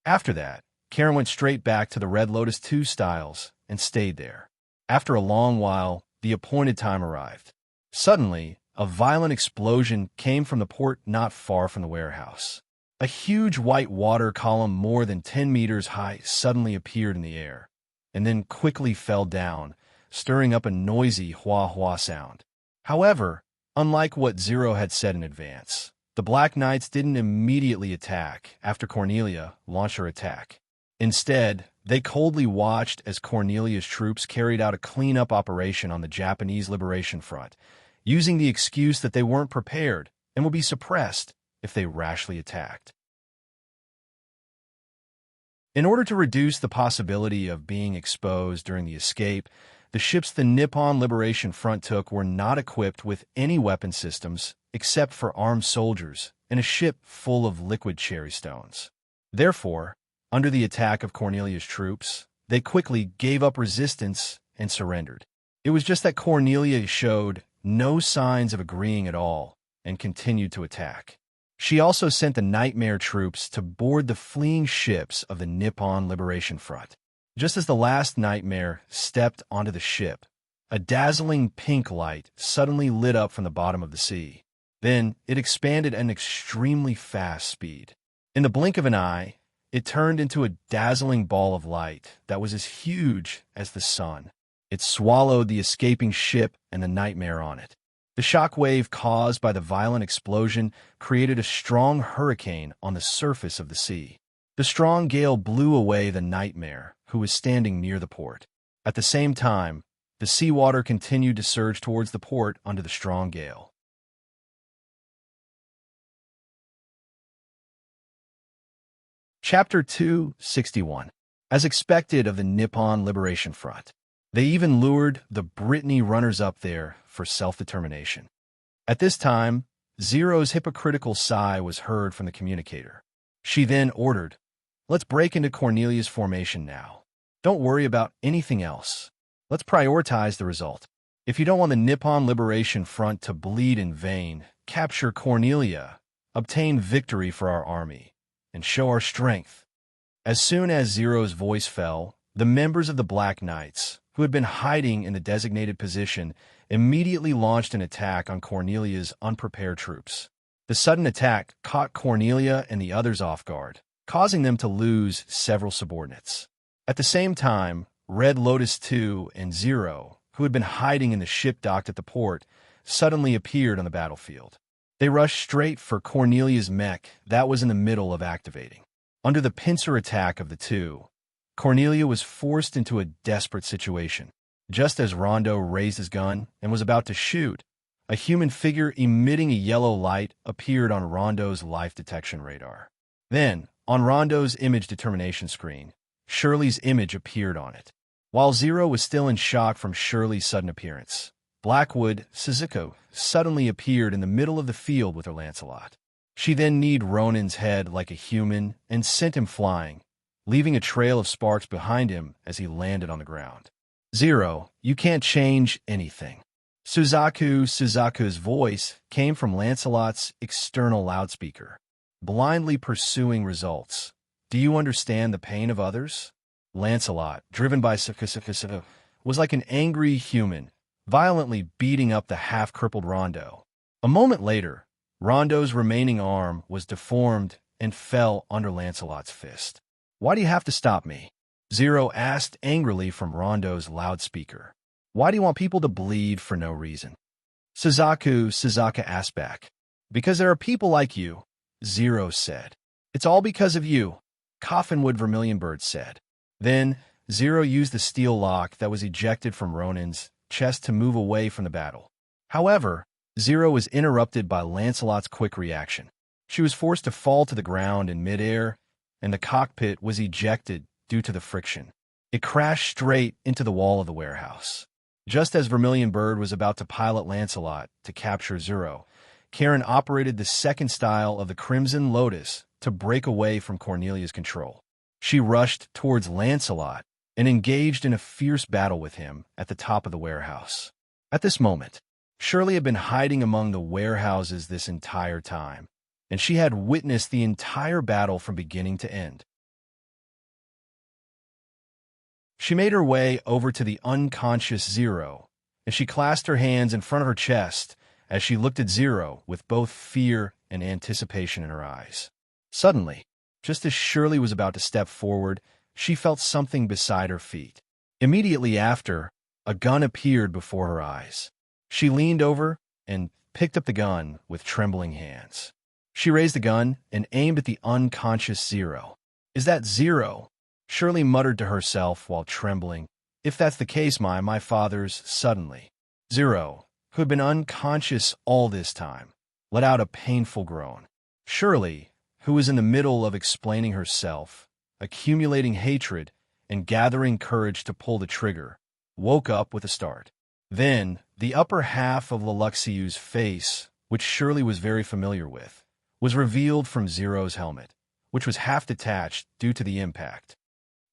After that, Karen went straight back to the Red Lotus 2 styles and stayed there. After a long while, the appointed time arrived. Suddenly, a violent explosion came from the port not far from the warehouse. A huge white water column more than 10 meters high suddenly appeared in the air, and then quickly fell down, stirring up a noisy hua-hua sound. However, unlike what Zero had said in advance, the Black Knights didn't immediately attack after Cornelia launched her attack. Instead, they coldly watched as Cornelia's troops carried out a cleanup operation on the Japanese Liberation Front, using the excuse that they weren't prepared and would be suppressed if they rashly attacked. In order to reduce the possibility of being exposed during the escape, the ships the Nippon Liberation Front took were not equipped with any weapon systems except for armed soldiers and a ship full of liquid cherry stones. Therefore, under the attack of Cornelia's troops, they quickly gave up resistance and surrendered. It was just that Cornelia showed no signs of agreeing at all and continued to attack. She also sent the Nightmare troops to board the fleeing ships of the Nippon Liberation Front. Just as the last Nightmare stepped onto the ship, a dazzling pink light suddenly lit up from the bottom of the sea. Then it expanded at an extremely fast speed. In the blink of an eye, it turned into a dazzling ball of light that was as huge as the sun. It swallowed the escaping ship and the Nightmare on it. The shock wave caused by the violent explosion created a strong hurricane on the surface of the sea. The strong gale blew away the Nightmare, who was standing near the port. At the same time, the seawater continued to surge towards the port under the strong gale. Chapter 261. As expected of the Nippon Liberation Front, they even lured the Brittany runners-up there for self-determination. At this time, Zero's hypocritical sigh was heard from the communicator. She then ordered, "Let's break into Cornelia's formation now. Don't worry about anything else. Let's prioritize the result. If you don't want the Nippon Liberation Front to bleed in vain, capture Cornelia, obtain victory for our army, and show our strength." As soon as Zero's voice fell, the members of the Black Knights, who had been hiding in the designated position, immediately launched an attack on Cornelia's unprepared troops. The sudden attack caught Cornelia and the others off guard, causing them to lose several subordinates. At the same time, Red Lotus 2 and Zero, who had been hiding in the ship docked at the port, suddenly appeared on the battlefield. They rushed straight for Cornelia's mech that was in the middle of activating. Under the pincer attack of the two, Cornelia was forced into a desperate situation. Just as Rondo raised his gun and was about to shoot, a human figure emitting a yellow light appeared on Rondo's life detection radar. Then, on Rondo's image determination screen, Shirley's image appeared on it. While Zero was still in shock from Shirley's sudden appearance, Blackwood Suzuko suddenly appeared in the middle of the field with her Lancelot. She then kneed Ronin's head like a human and sent him flying, leaving a trail of sparks behind him as he landed on the ground. "Zero, you can't change anything." Suzaku's voice came from Lancelot's external loudspeaker, blindly pursuing results. "Do you understand the pain of others?" Lancelot, driven by Suzaku, was like an angry human, violently beating up the half-crippled Rondo. A moment later, Rondo's remaining arm was deformed and fell under Lancelot's fist. "Why do you have to stop me?" Zero asked angrily from Rondo's loudspeaker. Why do you want people to bleed for no reason? Suzaku asked back. Because there are people like you, Zero said. It's all because of you, Coffinwood Vermilion Bird said. Then, Zero used the steel lock that was ejected from Ronin's chest to move away from the battle. However, Zero was interrupted by Lancelot's quick reaction. She was forced to fall to the ground in midair, and the cockpit was ejected due to the friction. It crashed straight into the wall of the warehouse. Just as Vermilion Bird was about to pilot Lancelot to capture Zero, Karen operated the second style of the Crimson Lotus to break away from Cornelia's control. She rushed towards Lancelot and engaged in a fierce battle with him at the top of the warehouse. At this moment, Shirley had been hiding among the warehouses this entire time, and she had witnessed the entire battle from beginning to end. She made her way over to the unconscious Zero, and she clasped her hands in front of her chest as she looked at Zero with both fear and anticipation in her eyes. Suddenly, just as Shirley was about to step forward, she felt something beside her feet. Immediately after, a gun appeared before her eyes. She leaned over and picked up the gun with trembling hands. She raised the gun and aimed at the unconscious Zero. "Is that Zero?" Shirley muttered to herself while trembling. "If that's the case, my father's..." Suddenly, Zero, who had been unconscious all this time, let out a painful groan. Shirley, who was in the middle of explaining herself, accumulating hatred, and gathering courage to pull the trigger, woke up with a start. Then, the upper half of Leluxiu's face, which Shirley was very familiar with, was revealed from Zero's helmet, which was half detached due to the impact.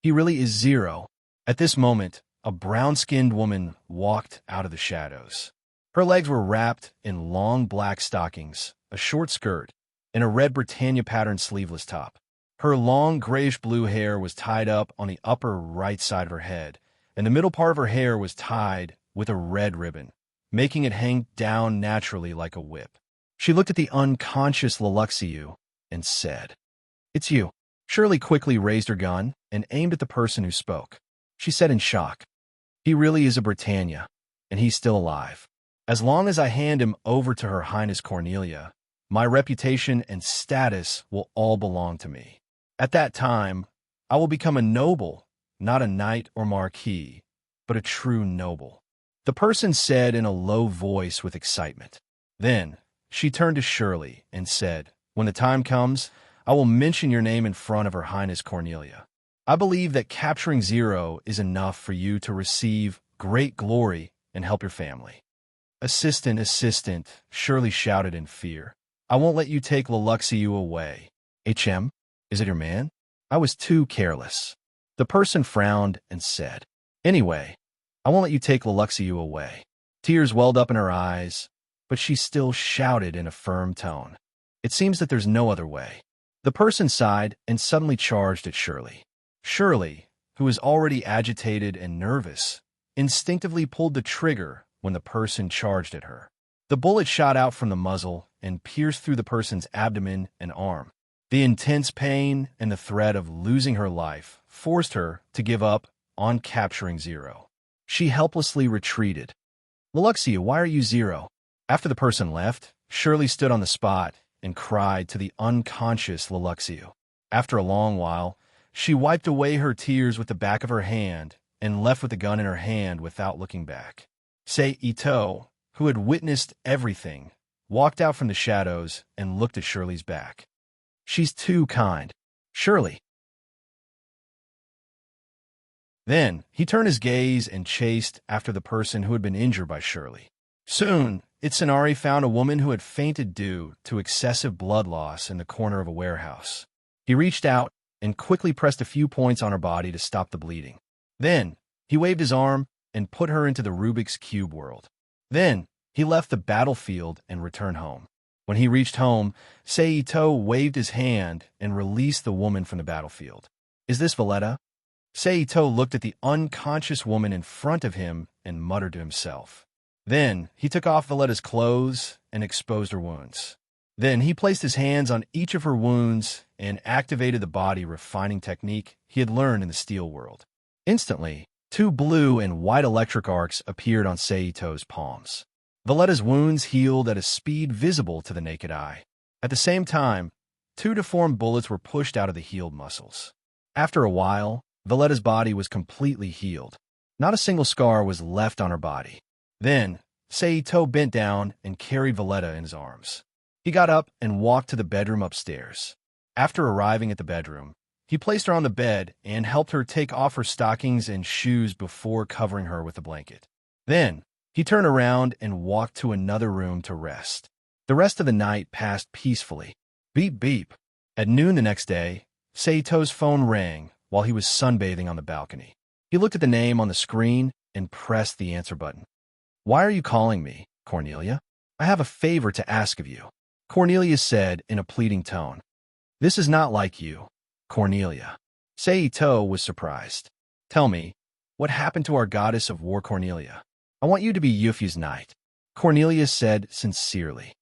"He really is Zero." At this moment, a brown-skinned woman walked out of the shadows. Her legs were wrapped in long black stockings, a short skirt, and a red Britannia-patterned sleeveless top. Her long grayish-blue hair was tied up on the upper right side of her head, and the middle part of her hair was tied with a red ribbon, making it hang down naturally like a whip. She looked at the unconscious Leluxiu and said, "It's you." Shirley quickly raised her gun and aimed at the person who spoke. She said in shock, "He really is a Britannia, and he's still alive. As long as I hand him over to Her Highness Cornelia, my reputation and status will all belong to me. At that time, I will become a noble, not a knight or marquis, but a true noble," the person said in a low voice with excitement. Then, she turned to Shirley and said, "When the time comes, I will mention your name in front of Her Highness Cornelia. I believe that capturing Zero is enough for you to receive great glory and help your family." Assistant, Shirley shouted in fear. "I won't let you take Leluxiu away." "HM, is it your man?" "I was too careless." The person frowned and said, "Anyway, I won't let you take Leluxiu away." Tears welled up in her eyes, but she still shouted in a firm tone, "It seems that there's no other way." The person sighed and suddenly charged at Shirley. Shirley, who was already agitated and nervous, instinctively pulled the trigger when the person charged at her. The bullet shot out from the muzzle and pierced through the person's abdomen and arm. The intense pain and the threat of losing her life forced her to give up on capturing Zero. She helplessly retreated. "Leluxiu, why are you Zero?" After the person left, Shirley stood on the spot and cried to the unconscious Leluxiu. After a long while, she wiped away her tears with the back of her hand and left with the gun in her hand without looking back. Ito, who had witnessed everything, walked out from the shadows and looked at Shirley's back. "She's too kind. Shirley." Then, he turned his gaze and chased after the person who had been injured by Shirley. Soon, Itsunari found a woman who had fainted due to excessive blood loss in the corner of a warehouse. He reached out and quickly pressed a few points on her body to stop the bleeding. Then, he waved his arm and put her into the Rubik's Cube world. Then, he left the battlefield and returned home. When he reached home, Seito waved his hand and released the woman from the battlefield. "Is this Valletta?" Seito looked at the unconscious woman in front of him and muttered to himself. Then, he took off Valletta's clothes and exposed her wounds. Then, he placed his hands on each of her wounds and activated the body refining technique he had learned in the steel world. Instantly, Two blue and white electric arcs appeared on Seito's palms. Valletta's wounds healed at a speed visible to the naked eye. At the same time, two deformed bullets were pushed out of the healed muscles. After a while, Valletta's body was completely healed. Not a single scar was left on her body. Then, Seito bent down and carried Valletta in his arms. He got up and walked to the bedroom upstairs. After arriving at the bedroom, he placed her on the bed and helped her take off her stockings and shoes before covering her with a blanket. Then, he turned around and walked to another room to rest. The rest of the night passed peacefully. Beep beep. At noon the next day, Seito's phone rang while he was sunbathing on the balcony. He looked at the name on the screen and pressed the answer button. "Why are you calling me, Cornelia? I have a favor to ask of you," Cornelia said in a pleading tone. "This is not like you, Cornelia." Seito was surprised. "Tell me, what happened to our goddess of war, Cornelia? I want you to be Yufu's knight," Cornelia said sincerely.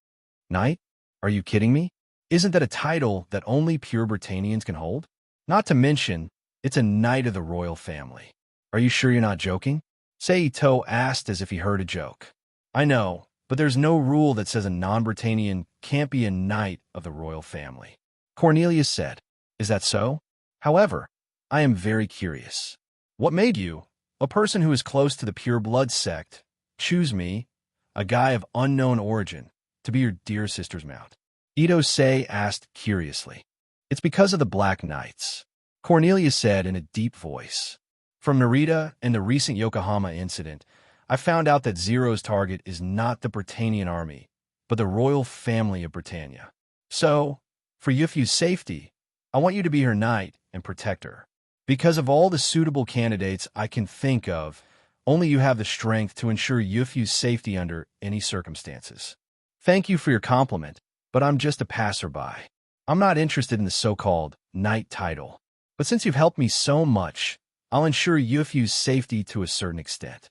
"Knight? Are you kidding me? Isn't that a title that only pure Britannians can hold? Not to mention, it's a knight of the royal family. Are you sure you're not joking?" Seito asked as if he heard a joke. "I know, but there's no rule that says a non-Britannian can't be a knight of the royal family," Cornelia said. "Is that so? However, I am very curious. What made you, a person who is close to the pure blood sect, choose me, a guy of unknown origin, to be your dear sister's mount?" Ito-sei asked curiously. "It's because of the Black Knights," Cornelia said in a deep voice. "From Narita and the recent Yokohama incident, I found out that Zero's target is not the Britannian army, but the royal family of Britannia. So, for Yufu's safety, I want you to be her knight and protect her. Because of all the suitable candidates I can think of, only you have the strength to ensure Yufu's safety under any circumstances. Thank you for your compliment, but I'm just a passerby. I'm not interested in the so-called knight title. But since you've helped me so much, I'll ensure Yufu's safety to a certain extent."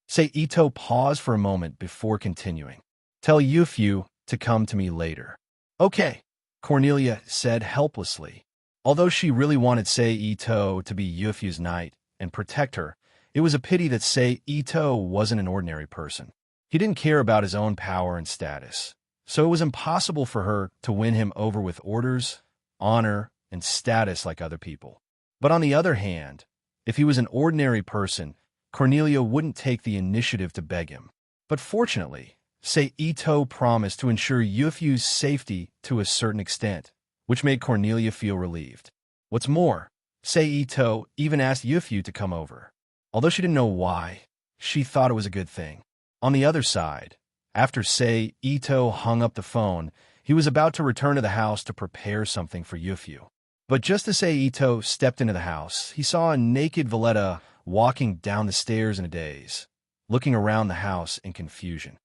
Seito paused for a moment before continuing. "Tell Yufu to come to me later." "Okay," Cornelia said helplessly. Although she really wanted Seito to be Yufu's knight and protect her, it was a pity that Seito wasn't an ordinary person. He didn't care about his own power and status, so it was impossible for her to win him over with orders, honor, and status like other people. But on the other hand, if he was an ordinary person, Cornelia wouldn't take the initiative to beg him. But fortunately, Seito promised to ensure Yufu's safety to a certain extent, which made Cornelia feel relieved. What's more, Seito even asked Yufu to come over. Although she didn't know why, she thought it was a good thing. On the other side, after Seito hung up the phone, he was about to return to the house to prepare something for Yufu. But just as Seito stepped into the house, he saw a naked Valletta walking down the stairs in a daze, looking around the house in confusion.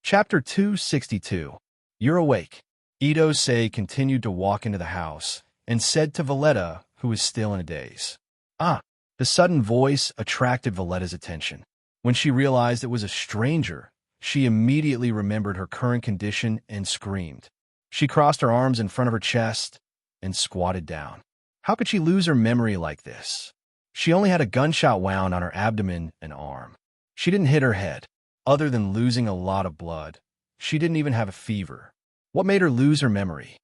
Chapter 262. You're awake. Ito-sei continued to walk into the house and said to Valletta, who was still in a daze. "Ah!" The sudden voice attracted Valletta's attention. When she realized it was a stranger, she immediately remembered her current condition and screamed. She crossed her arms in front of her chest and squatted down. How could she lose her memory like this? She only had a gunshot wound on her abdomen and arm. She didn't hit her head. Other than losing a lot of blood, she didn't even have a fever. What made her lose her memory?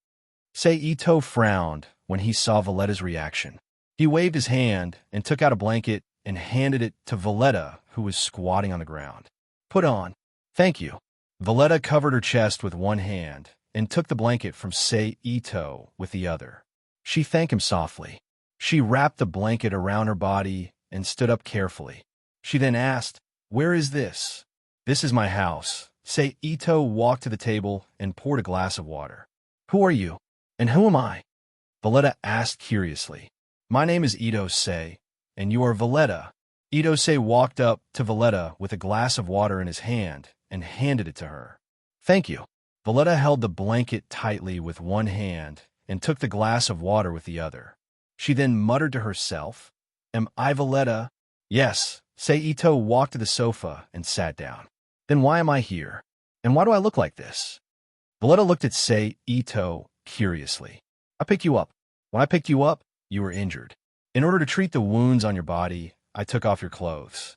Seito frowned when he saw Valletta's reaction. He waved his hand and took out a blanket and handed it to Valletta, who was squatting on the ground. "Put on." "Thank you." Valletta covered her chest with one hand and took the blanket from Seito with the other. She thanked him softly. She wrapped the blanket around her body and stood up carefully. She then asked, "Where is this?" "This is my house." Seito walked to the table and poured a glass of water. "Who are you? And who am I?" Valletta asked curiously. "My name is Ito-sei, and you are Valletta." Ito-sei walked up to Valletta with a glass of water in his hand and handed it to her. "Thank you." Valletta held the blanket tightly with one hand and took the glass of water with the other. She then muttered to herself, "Am I Valletta?" "Yes." Seito walked to the sofa and sat down. "Then why am I here? And why do I look like this?" Valletta looked at Sei Ito curiously. I picked you up. When I picked you up, you were injured. In order to treat the wounds on your body, I took off your clothes.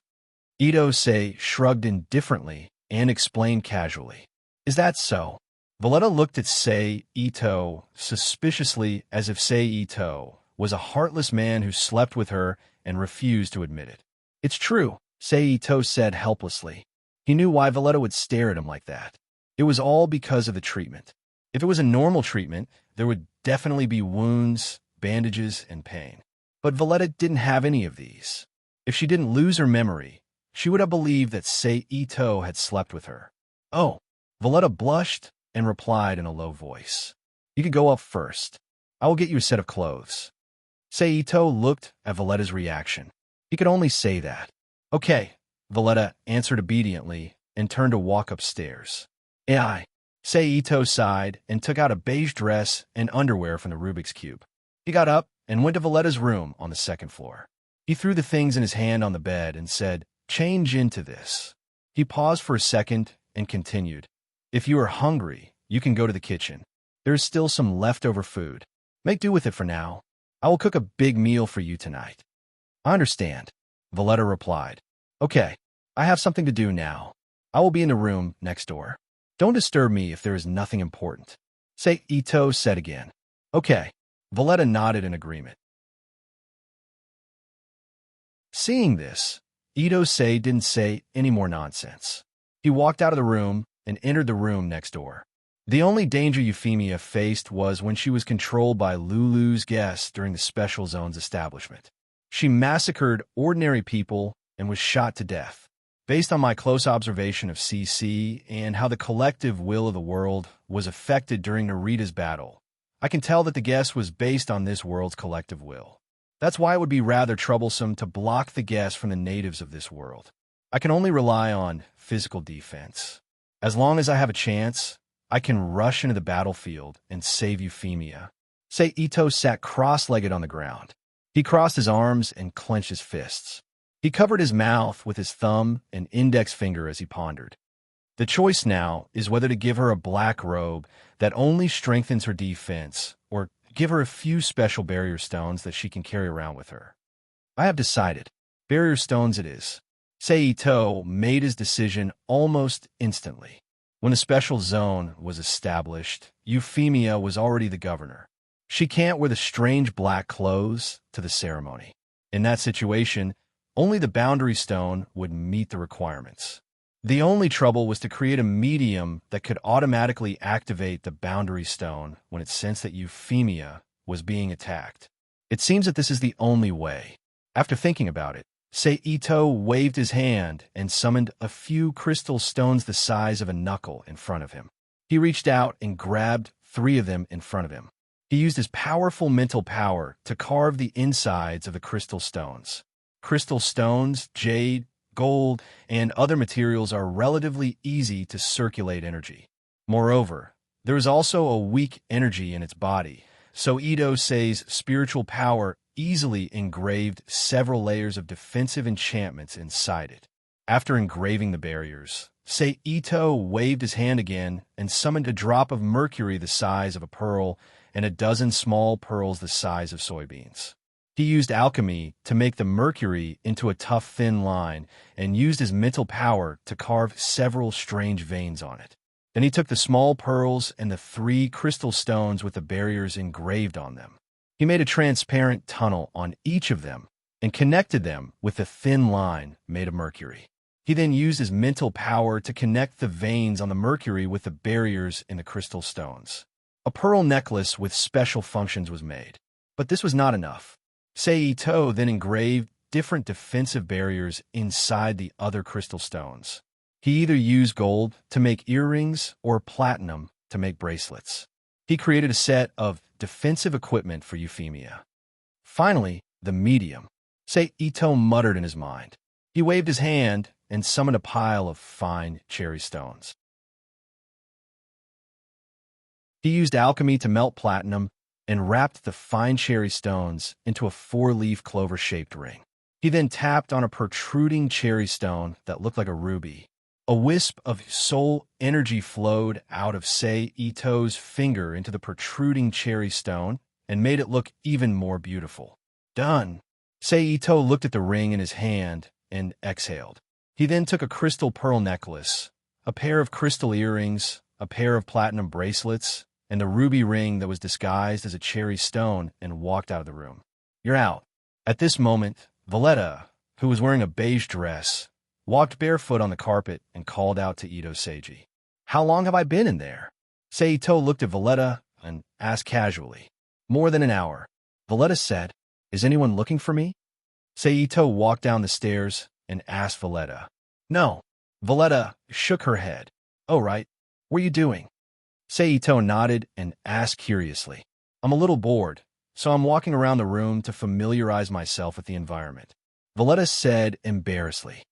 Ito Sei shrugged indifferently and explained casually. Is that so? Valletta looked at Sei Ito suspiciously, as if Sei Ito was a heartless man who slept with her and refused to admit it. It's true, Sei Ito said helplessly. He knew why Valletta would stare at him like that. It was all because of the treatment. If it was a normal treatment, there would definitely be wounds, bandages, and pain. But Valletta didn't have any of these. If she didn't lose her memory, she would have believed that Sei Ito had slept with her. Oh, Valletta blushed and replied in a low voice. You could go up first. I will get you a set of clothes. Sei Ito looked at Valletta's reaction. He could only say that. Okay, Valletta answered obediently and turned to walk upstairs. AI. Sei Ito sighed and took out a beige dress and underwear from the Rubik's Cube. He got up and went to Valletta's room on the second floor. He threw the things in his hand on the bed and said, Change into this. He paused for a second and continued. If you are hungry, you can go to the kitchen. There is still some leftover food. Make do with it for now. I will cook a big meal for you tonight. I understand, Valletta replied. Okay, I have something to do now. I will be in the room next door. Don't disturb me if there is nothing important. Sei Ito said again. Okay, Valletta nodded in agreement. Seeing this, Ito Sei didn't say any more nonsense. He walked out of the room and entered the room next door. The only danger Euphemia faced was when she was controlled by Lulu's guests during the Special Zone's establishment. She massacred ordinary people and was shot to death. Based on my close observation of CC and how the collective will of the world was affected during Narita's battle, I can tell that the guest was based on this world's collective will. That's why it would be rather troublesome to block the guests from the natives of this world. I can only rely on physical defense. As long as I have a chance, I can rush into the battlefield and save Euphemia. Sei Ito sat cross-legged on the ground. He crossed his arms and clenched his fists. He covered his mouth with his thumb and index finger as he pondered. The choice now is whether to give her a black robe that only strengthens her defense or give her a few special barrier stones that she can carry around with her. I have decided. Barrier stones it is. Sei Ito made his decision almost instantly. When the special zone was established, Euphemia was already the governor. She can't wear the strange black clothes to the ceremony. In that situation, only the boundary stone would meet the requirements. The only trouble was to create a medium that could automatically activate the boundary stone when it sensed that Euphemia was being attacked. It seems that this is the only way. After thinking about it, Sei Ito waved his hand and summoned a few crystal stones the size of a knuckle in front of him. He reached out and grabbed 3 of them in front of him. He used his powerful mental power to carve the insides of the crystal stones. Crystal stones, jade, gold, and other materials are relatively easy to circulate energy. Moreover, there is also a weak energy in its body, so Ito Sei's spiritual power easily engraved several layers of defensive enchantments inside it. After engraving the barriers, Sei Ito waved his hand again and summoned a drop of mercury the size of a pearl and a dozen small pearls the size of soybeans. He used alchemy to make the mercury into a tough, thin line and used his mental power to carve several strange veins on it. Then he took the small pearls and the 3 crystal stones with the barriers engraved on them. He made a transparent tunnel on each of them and connected them with a thin line made of mercury. He then used his mental power to connect the veins on the mercury with the barriers in the crystal stones. A pearl necklace with special functions was made. But this was not enough. Sei Ito then engraved different defensive barriers inside the other crystal stones. He either used gold to make earrings or platinum to make bracelets. He created a set of defensive equipment for Euphemia. Finally, the medium. Sei Ito muttered in his mind. He waved his hand and summoned a pile of fine cherry stones. He used alchemy to melt platinum and wrapped the fine cherry stones into a 4-leaf clover-shaped ring. He then tapped on a protruding cherry stone that looked like a ruby. A wisp of soul energy flowed out of Sei Ito's finger into the protruding cherry stone and made it look even more beautiful. Done. Sei Ito looked at the ring in his hand and exhaled. He then took a crystal pearl necklace, a pair of crystal earrings, a pair of platinum bracelets, and a ruby ring that was disguised as a cherry stone and walked out of the room. You're out. At this moment, Valletta, who was wearing a beige dress, walked barefoot on the carpet and called out to Ito Seiji. How long have I been in there? Seito looked at Valletta and asked casually. More than an hour. Valletta said, Is anyone looking for me? Seito walked down the stairs and asked Valletta. No. Valletta shook her head. Oh, right. What are you doing? Seito nodded and asked curiously. I'm a little bored, so I'm walking around the room to familiarize myself with the environment. Valletta said embarrassedly.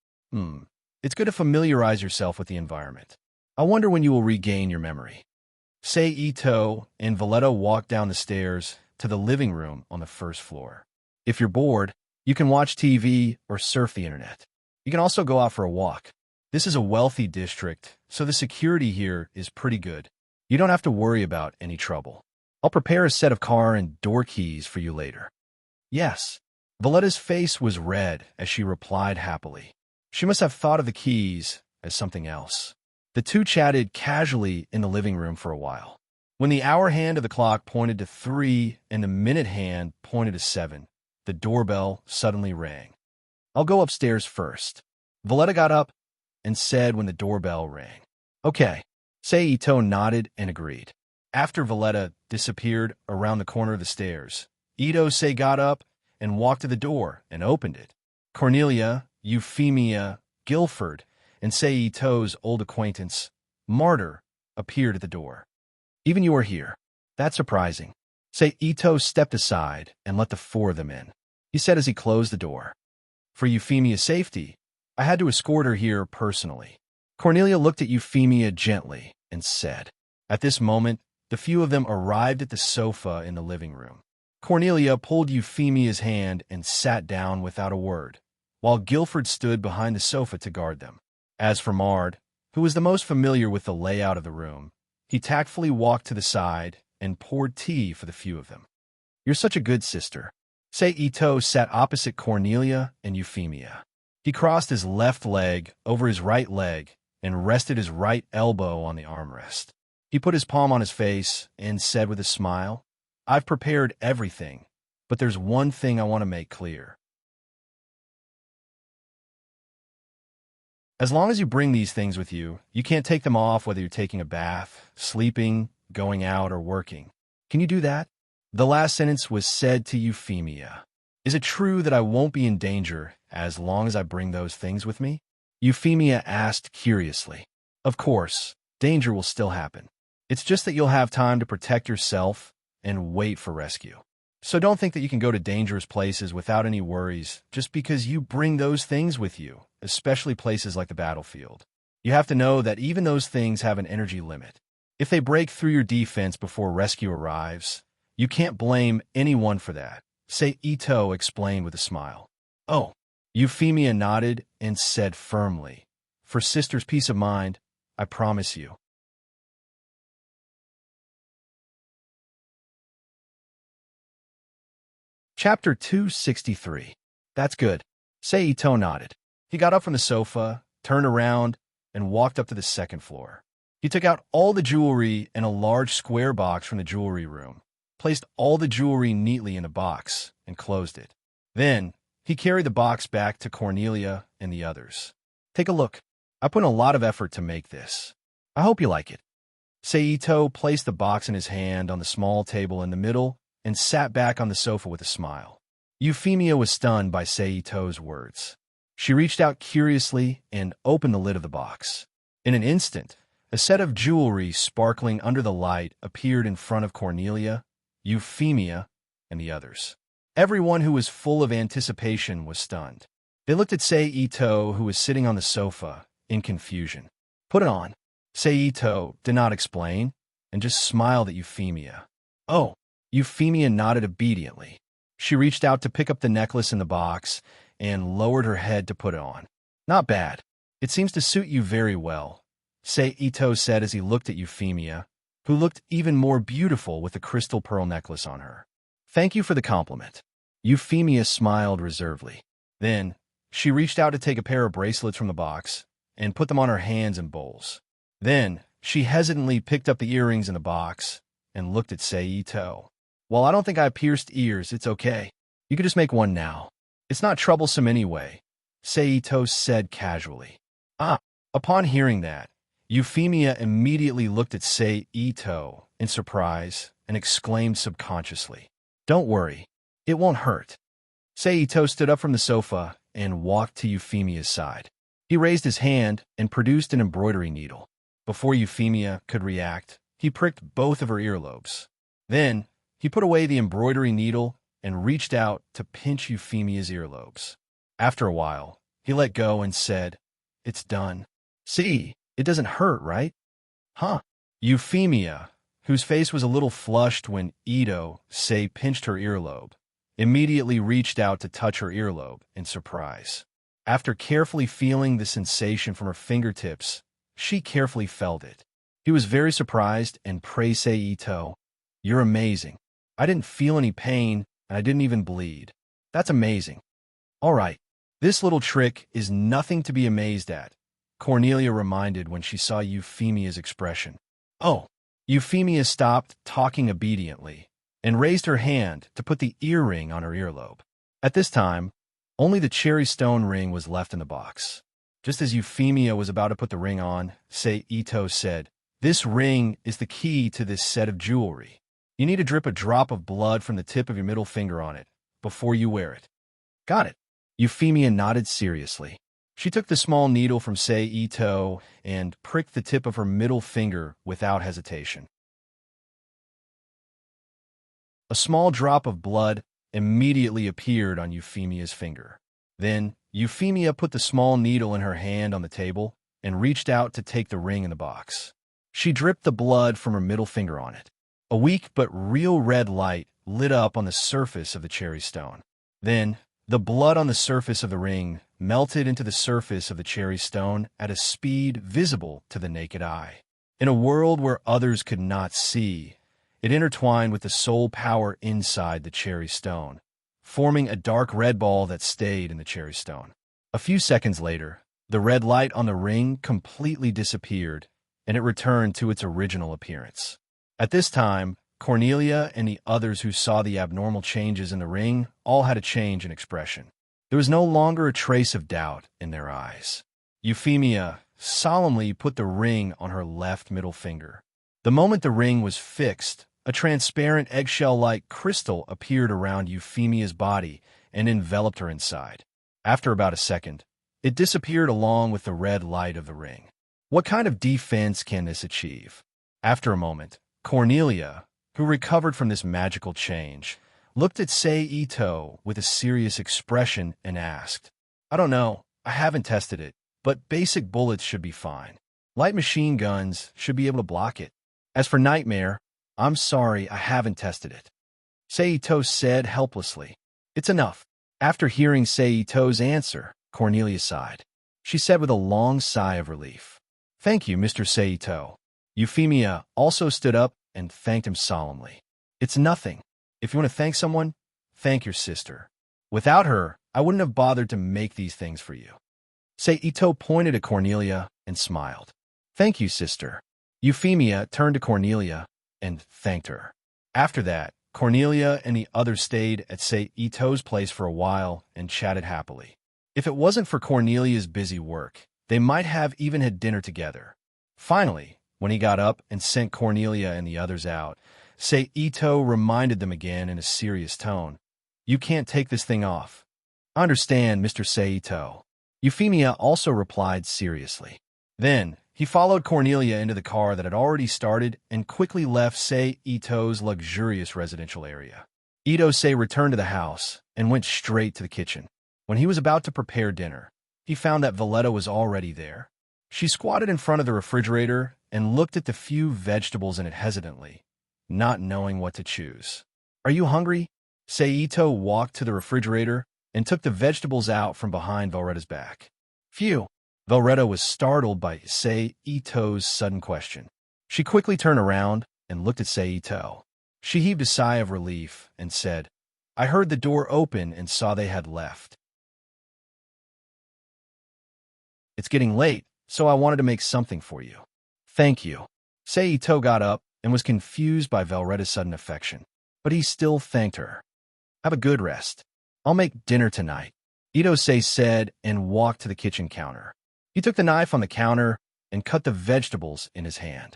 It's good to familiarize yourself with the environment. I wonder when you will regain your memory. Seito and Valletta walked down the stairs to the living room on the first floor. If you're bored, you can watch TV or surf the internet. You can also go out for a walk. This is a wealthy district, so the security here is pretty good. You don't have to worry about any trouble. I'll prepare a set of car and door keys for you later. Yes. Valletta's face was red as she replied happily. She must have thought of the keys as something else. The two chatted casually in the living room for a while. When the hour hand of the clock pointed to 3 and the minute hand pointed to 7, the doorbell suddenly rang. I'll go upstairs first. Valletta got up and said when the doorbell rang. Okay. Seito nodded and agreed. After Valletta disappeared around the corner of the stairs, Ito Se got up and walked to the door and opened it. Cornelia, Euphemia, Guilford, and Seito's old acquaintance, Martyr, appeared at the door. Even you are here. That's surprising. Seito stepped aside and let the 4 of them in. He said as he closed the door. For Euphemia's safety, I had to escort her here personally. Cornelia looked at Euphemia gently and said. At this moment, the few of them arrived at the sofa in the living room. Cornelia pulled Euphemia's hand and sat down without a word, while Guilford stood behind the sofa to guard them. As for Mard, who was the most familiar with the layout of the room, he tactfully walked to the side and poured tea for the few of them. You're such a good sister. Seito sat opposite Cornelia and Euphemia. He crossed his left leg over his right leg and rested his right elbow on the armrest. He put his palm on his face and said with a smile, I've prepared everything, but there's one thing I want to make clear. As long as you bring these things with you, you can't take them off whether you're taking a bath, sleeping, going out, or working. Can you do that? The last sentence was said to Euphemia. Is it true that I won't be in danger as long as I bring those things with me? Euphemia asked curiously. Of course, danger will still happen. It's just that you'll have time to protect yourself and wait for rescue. So don't think that you can go to dangerous places without any worries just because you bring those things with you, especially places like the battlefield. You have to know that even those things have an energy limit. If they break through your defense before rescue arrives, you can't blame anyone for that, Seito explained with a smile. Oh, Euphemia nodded and said firmly, for sister's peace of mind, I promise you. Chapter 263. That's good. Seito nodded. He got up from the sofa, turned around, and walked up to the second floor. He took out all the jewelry in a large square box from the jewelry room, placed all the jewelry neatly in the box, and closed it. Then, he carried the box back to Cornelia and the others. Take a look. I put in a lot of effort to make this. I hope you like it. Seito placed the box in his hand on the small table in the middle and sat back on the sofa with a smile. Euphemia was stunned by Seito's words. She reached out curiously and opened the lid of the box. In an instant, a set of jewelry sparkling under the light appeared in front of Cornelia, Euphemia, and the others. Everyone who was full of anticipation was stunned. They looked at Seito, who was sitting on the sofa, in confusion. Put it on. Seito did not explain, and just smiled at Euphemia. Oh. Euphemia nodded obediently. She reached out to pick up the necklace in the box and lowered her head to put it on. Not bad. It seems to suit you very well, Ito said as he looked at Euphemia, who looked even more beautiful with the crystal pearl necklace on her. Thank you for the compliment. Euphemia smiled reservedly. Then, she reached out to take a pair of bracelets from the box and put them on her hands and bowls. Then, she hesitantly picked up the earrings in the box and looked at Ito. Well, I don't think I pierced ears, it's okay. You could just make one now. It's not troublesome anyway, Ito said casually. Upon hearing that, Euphemia immediately looked at Ito in surprise and exclaimed subconsciously, Don't worry, it won't hurt. Ito stood up from the sofa and walked to Euphemia's side. He raised his hand and produced an embroidery needle. Before Euphemia could react, he pricked both of her earlobes. Then, he put away the embroidery needle and reached out to pinch Euphemia's earlobes. After a while, he let go and said, It's done. See, it doesn't hurt, right? Euphemia, whose face was a little flushed when Ito pinched her earlobe, immediately reached out to touch her earlobe in surprise. After carefully feeling the sensation from her fingertips, she carefully felt it. He was very surprised and praised Ito. You're amazing. I didn't feel any pain, and I didn't even bleed. That's amazing. All right, this little trick is nothing to be amazed at, Cornelia reminded when she saw Euphemia's expression. Oh, Euphemia stopped talking obediently and raised her hand to put the earring on her earlobe. At this time, only the cherry stone ring was left in the box. Just as Euphemia was about to put the ring on, Ito said, This ring is the key to this set of jewelry. You need to drip a drop of blood from the tip of your middle finger on it before you wear it. Got it. Euphemia nodded seriously. She took the small needle from Ito and pricked the tip of her middle finger without hesitation. A small drop of blood immediately appeared on Euphemia's finger. Then, Euphemia put the small needle in her hand on the table and reached out to take the ring in the box. She dripped the blood from her middle finger on it. A weak but real red light lit up on the surface of the cherry stone. Then, the blood on the surface of the ring melted into the surface of the cherry stone at a speed visible to the naked eye. In a world where others could not see, it intertwined with the soul power inside the cherry stone, forming a dark red ball that stayed in the cherry stone. A few seconds later, the red light on the ring completely disappeared, and it returned to its original appearance. At this time, Cornelia and the others who saw the abnormal changes in the ring all had a change in expression. There was no longer a trace of doubt in their eyes. Euphemia solemnly put the ring on her left middle finger. The moment the ring was fixed, a transparent eggshell-like crystal appeared around Euphemia's body and enveloped her inside. After about a second, it disappeared along with the red light of the ring. What kind of defense can this achieve? After a moment, Cornelia, who recovered from this magical change, looked at Ito with a serious expression and asked, I don't know, I haven't tested it, but basic bullets should be fine. Light machine guns should be able to block it. As for Nightmare, I'm sorry I haven't tested it. Ito said helplessly. It's enough. After hearing Ito's answer, Cornelia sighed. She said with a long sigh of relief, Thank you, Mr. Ito. Euphemia also stood up and thanked him solemnly. It's nothing. If you want to thank someone, thank your sister. Without her, I wouldn't have bothered to make these things for you. Ito pointed at Cornelia and smiled. Thank you, sister. Euphemia turned to Cornelia and thanked her. After that, Cornelia and the others stayed at Ito's place for a while and chatted happily. If it wasn't for Cornelia's busy work, they might have even had dinner together. Finally, when he got up and sent Cornelia and the others out, Ito reminded them again in a serious tone, You can't take this thing off. I understand, Mr. Ito. Euphemia also replied seriously. Then, he followed Cornelia into the car that had already started and quickly left Ito's luxurious residential area. Ito returned to the house and went straight to the kitchen. When he was about to prepare dinner, he found that Valletta was already there. She squatted in front of the refrigerator and looked at the few vegetables in it hesitantly, not knowing what to choose. Are you hungry? Ito walked to the refrigerator and took the vegetables out from behind Valletta's back. Phew! Velretta was startled by Sei Ito's sudden question. She quickly turned around and looked at Sei Ito. She heaved a sigh of relief and said, "I heard the door open and saw they had left. It's getting late, so I wanted to make something for you." "Thank you." Sei Ito got up and was confused by Velretta's sudden affection, but he still thanked her. "Have a good rest. I'll make dinner tonight," Ito-sei said and walked to the kitchen counter. He took the knife on the counter and cut the vegetables in his hand.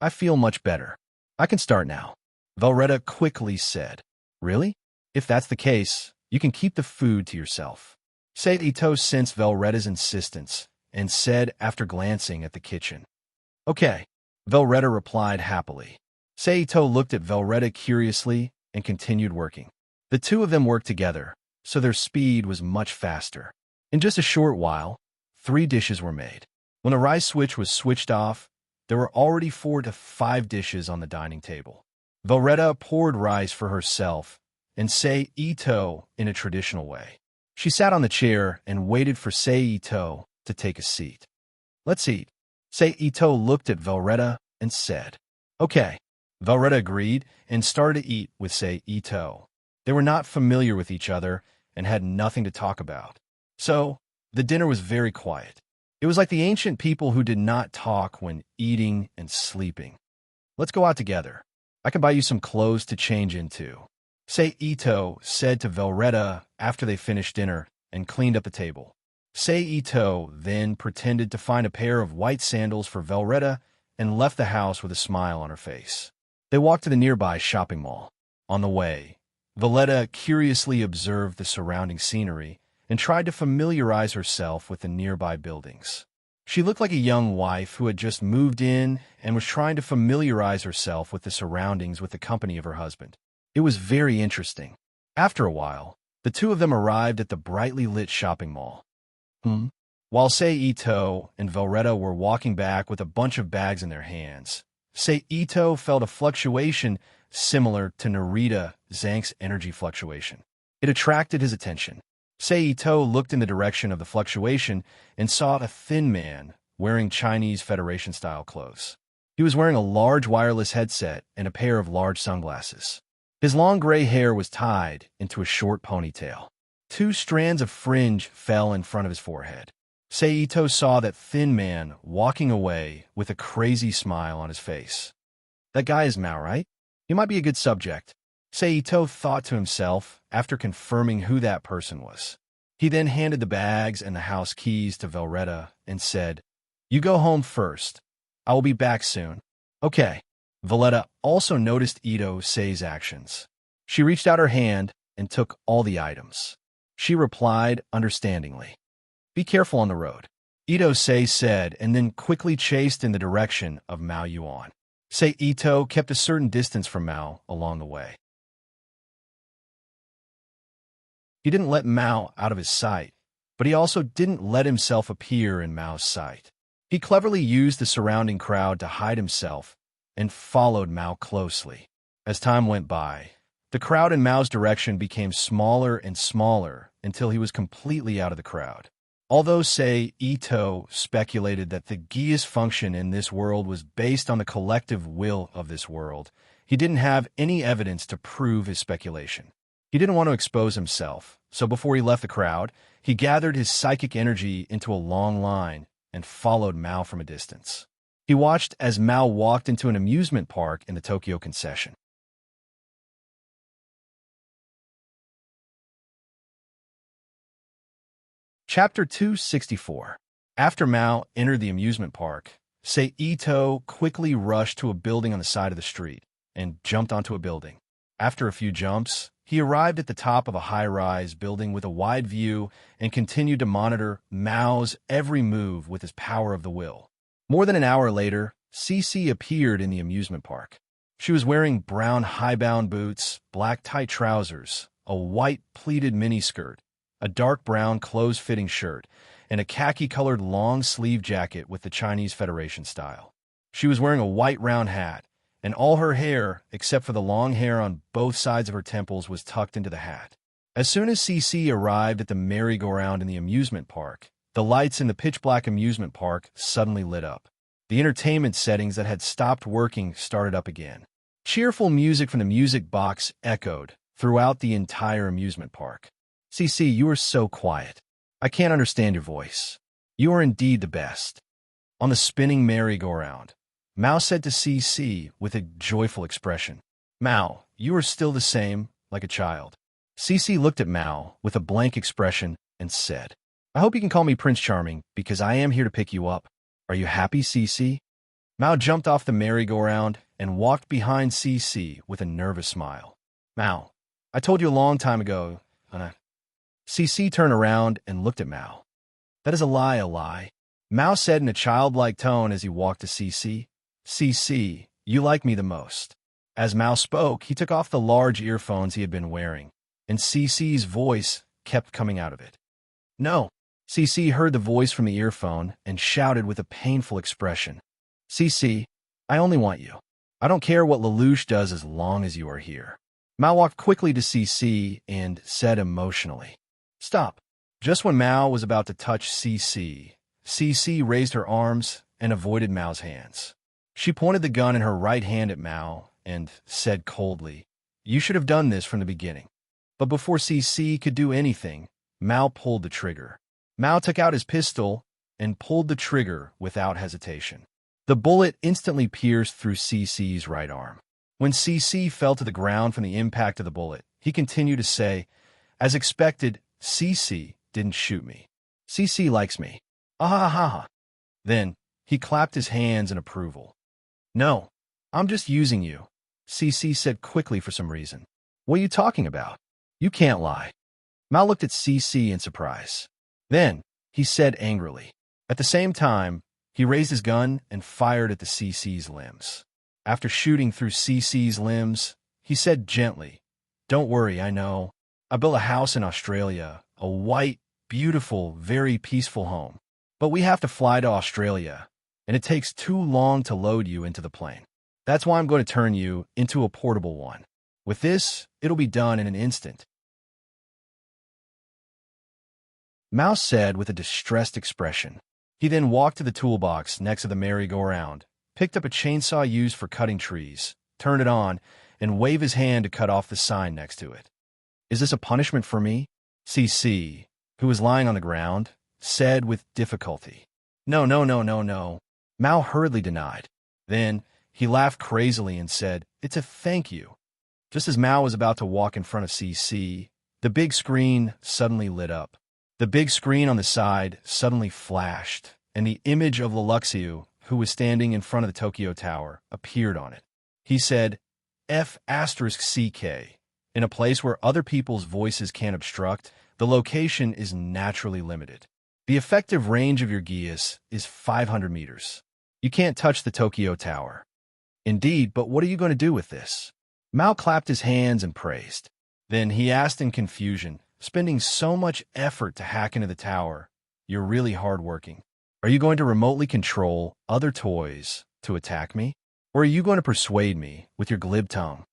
"I feel much better. I can start now," Velretta quickly said. "Really? If that's the case, you can keep the food to yourself." Sei Ito sensed Velretta's insistence and said after glancing at the kitchen. "Okay," Velretta replied happily. Sei Ito looked at Velretta curiously and continued working. The two of them worked together, so their speed was much faster. In just a short while, 3 dishes were made. When the rice switch was switched off, there were already 4 to 5 dishes on the dining table. Velretta poured rice for herself and Sei Ito in a traditional way. She sat on the chair and waited for Sei Ito to take a seat. "Let's eat." Sei Ito looked at Velretta and said, "Okay." Velretta agreed and started to eat with Sei Ito. They were not familiar with each other and had nothing to talk about. So, the dinner was very quiet. It was like the ancient people who did not talk when eating and sleeping. "Let's go out together. I can buy you some clothes to change into," Sei Ito said to Velretta after they finished dinner and cleaned up the table. Sei Ito then pretended to find a pair of white sandals for Velretta and left the house with a smile on her face. They walked to the nearby shopping mall. On the way, Velretta curiously observed the surrounding scenery and tried to familiarize herself with the nearby buildings. She looked like a young wife who had just moved in and was trying to familiarize herself with the surroundings with the company of her husband. It was very interesting. After a while, the two of them arrived at the brightly lit shopping mall. While Sei Ito and Velretta were walking back with a bunch of bags in their hands, Sei Ito felt a fluctuation similar to Narita Zank's energy fluctuation. It attracted his attention. Sei Ito looked in the direction of the fluctuation and saw a thin man wearing Chinese Federation-style clothes. He was wearing a large wireless headset and a pair of large sunglasses. His long gray hair was tied into a short ponytail. 2 strands of fringe fell in front of his forehead. Sei Ito saw that thin man walking away with a crazy smile on his face. "That guy is Mao, right? He might be a good subject," Sei Ito thought to himself after confirming who that person was. He then handed the bags and the house keys to Velretta and said, "You go home first. I will be back soon." "Okay." Velretta also noticed Ito-sei's actions. She reached out her hand and took all the items. She replied understandingly. "Be careful on the road," Ito-sei said and then quickly chased in the direction of Mao Yuan. Sei Ito kept a certain distance from Mao along the way. He didn't let Mao out of his sight, but he also didn't let himself appear in Mao's sight. He cleverly used the surrounding crowd to hide himself and followed Mao closely. As time went by, the crowd in Mao's direction became smaller and smaller until he was completely out of the crowd. Although Sei Ito speculated that the Gia's function in this world was based on the collective will of this world, he didn't have any evidence to prove his speculation. He didn't want to expose himself, so before he left the crowd, he gathered his psychic energy into a long line and followed Mao from a distance. He watched as Mao walked into an amusement park in the Tokyo concession. Chapter 264. After Mao entered the amusement park, Sei Ito quickly rushed to a building on the side of the street and jumped onto a building. After a few jumps, he arrived at the top of a high-rise building with a wide view and continued to monitor Mao's every move with his power of the will. More than an hour later, Cece appeared in the amusement park. She was wearing brown high-bound boots, black tight trousers, a white pleated miniskirt, a dark brown close-fitting shirt, and a khaki-colored long-sleeve jacket with the Chinese Federation style. She was wearing a white round hat, and all her hair, except for the long hair on both sides of her temples, was tucked into the hat. As soon as Cece arrived at the merry-go-round in the amusement park, The lights in the pitch-black amusement park suddenly lit up. The entertainment settings that had stopped working started up again. Cheerful music from the music box echoed throughout the entire amusement park. CC, you are so quiet. I can't understand your voice. You are indeed the best. On the spinning merry-go-round, Mao said to CC with a joyful expression, Mao, you are still the same, like a child. CC looked at Mao with a blank expression and said, I hope you can call me Prince Charming because I am here to pick you up. Are you happy, CC? Mao jumped off the merry-go-round and walked behind CC with a nervous smile. Mao, I told you a long time ago, CC turned around and looked at Mao. That is a lie, a lie. Mao said in a childlike tone as he walked to CC. CC, you like me the most. As Mao spoke, he took off the large earphones he had been wearing, and CC's voice kept coming out of it. No. CC heard the voice from the earphone and shouted with a painful expression. CC, I only want you. I don't care what Lelouch does as long as you are here. Mao walked quickly to CC and said emotionally, Stop. Just when Mao was about to touch CC, CC raised her arms and avoided Mao's hands. She pointed the gun in her right hand at Mao and said coldly, You should have done this from the beginning. But before CC could do anything, Mao pulled the trigger. Mao took out his pistol and pulled the trigger without hesitation. The bullet instantly pierced through CC's right arm. When CC fell to the ground from the impact of the bullet, he continued to say, As expected, CC didn't shoot me. CC likes me. Ah ha ha ha. Then, he clapped his hands in approval. No, I'm just using you, CC said quickly for some reason. What are you talking about? You can't lie. Mao looked at CC in surprise. Then, he said angrily. At the same time, he raised his gun and fired at the CC's limbs. After shooting through CC's limbs, he said gently, Don't worry, I know. I built a house in Australia, a white, beautiful, very peaceful home. But we have to fly to Australia, and it takes too long to load you into the plane. That's why I'm going to turn you into a portable one. With this, it'll be done in an instant. Mao said with a distressed expression. He then walked to the toolbox next to the merry-go-round, picked up a chainsaw used for cutting trees, turned it on, and waved his hand to cut off the sign next to it. Is this a punishment for me? CC, who was lying on the ground, said with difficulty. No. Mao hurriedly denied. Then, he laughed crazily and said, It's a thank you. Just as Mao was about to walk in front of CC, the big screen suddenly lit up. The big screen on the side suddenly flashed, and the image of Lelouch, who was standing in front of the Tokyo Tower, appeared on it. He said, F***CK. In a place where other people's voices can't obstruct, the location is naturally limited. The effective range of your geas is 500 meters. You can't touch the Tokyo Tower. Indeed, but what are you going to do with this? Mao clapped his hands and praised. Then he asked in confusion, Spending so much effort to hack into the tower, you're really hardworking. Are you going to remotely control other toys to attack me? Or are you going to persuade me with your glib tongue?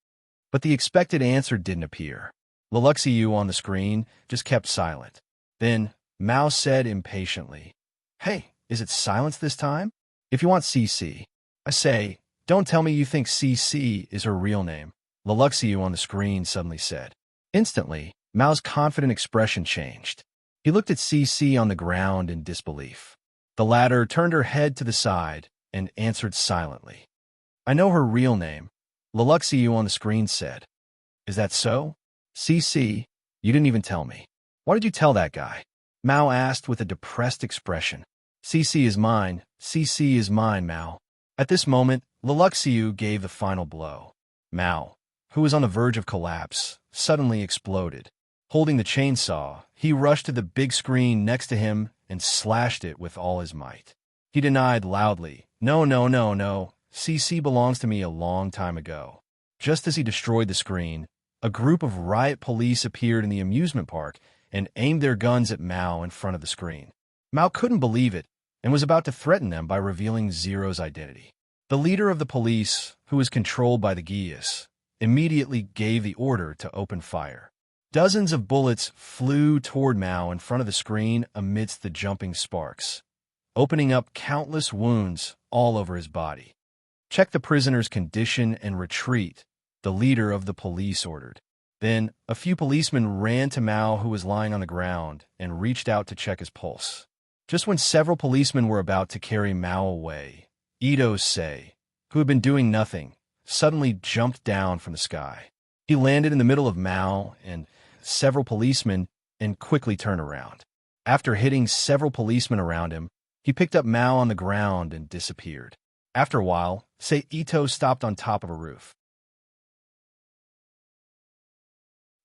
But the expected answer didn't appear. Lelouch on the screen just kept silent. Then Mao said impatiently, Hey, is it silence this time? If you want CC, I say, don't tell me you think CC is her real name, Lelouch on the screen suddenly said. Instantly, Mao's confident expression changed. He looked at CC on the ground in disbelief. The latter turned her head to the side and answered silently. I know her real name, Lelouch on the screen said. Is that so? CC, you didn't even tell me. Why did you tell that guy? Mao asked with a depressed expression. CC is mine, Mao. At this moment, Lelouch gave the final blow. Mao, who was on the verge of collapse, suddenly exploded. Holding the chainsaw, he rushed to the big screen next to him and slashed it with all his might. He denied loudly, No, CC belongs to me a long time ago. Just as he destroyed the screen, a group of riot police appeared in the amusement park and aimed their guns at Mao in front of the screen. Mao couldn't believe it and was about to threaten them by revealing Zero's identity. The leader of the police, who was controlled by the Geas, immediately gave the order to open fire. Dozens of bullets flew toward Mao in front of the screen amidst the jumping sparks, opening up countless wounds all over his body. "Check the prisoner's condition and retreat," the leader of the police ordered. Then, a few policemen ran to Mao, who was lying on the ground, and reached out to check his pulse. Just when several policemen were about to carry Mao away, Ito Sei, who had been doing nothing, suddenly jumped down from the sky. He landed in the middle of Mao and several policemen and quickly turned around. After hitting several policemen around him, he picked up Mao on the ground and disappeared. After a while, Sei Ito stopped on top of a roof.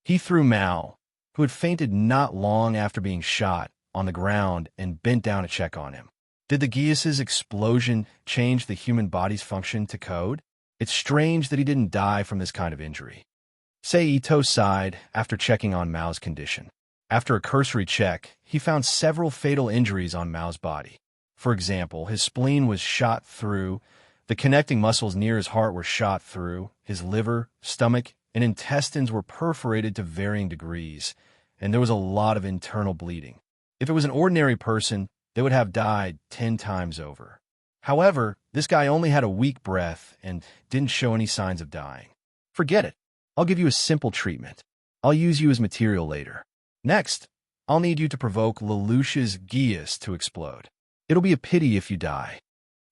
He threw Mao, who had fainted not long after being shot, on the ground and bent down to check on him. Did the Geass's explosion change the human body's function to code? It's strange that he didn't die from this kind of injury. Sei Ito sighed after checking on Mao's condition. After a cursory check, he found several fatal injuries on Mao's body. For example, his spleen was shot through, the connecting muscles near his heart were shot through, his liver, stomach, and intestines were perforated to varying degrees, and there was a lot of internal bleeding. If it was an ordinary person, they would have died 10 times over. However, this guy only had a weak breath and didn't show any signs of dying. Forget it. I'll give you a simple treatment. I'll use you as material later. Next, I'll need you to provoke Lelouch's Geass to explode. It'll be a pity if you die,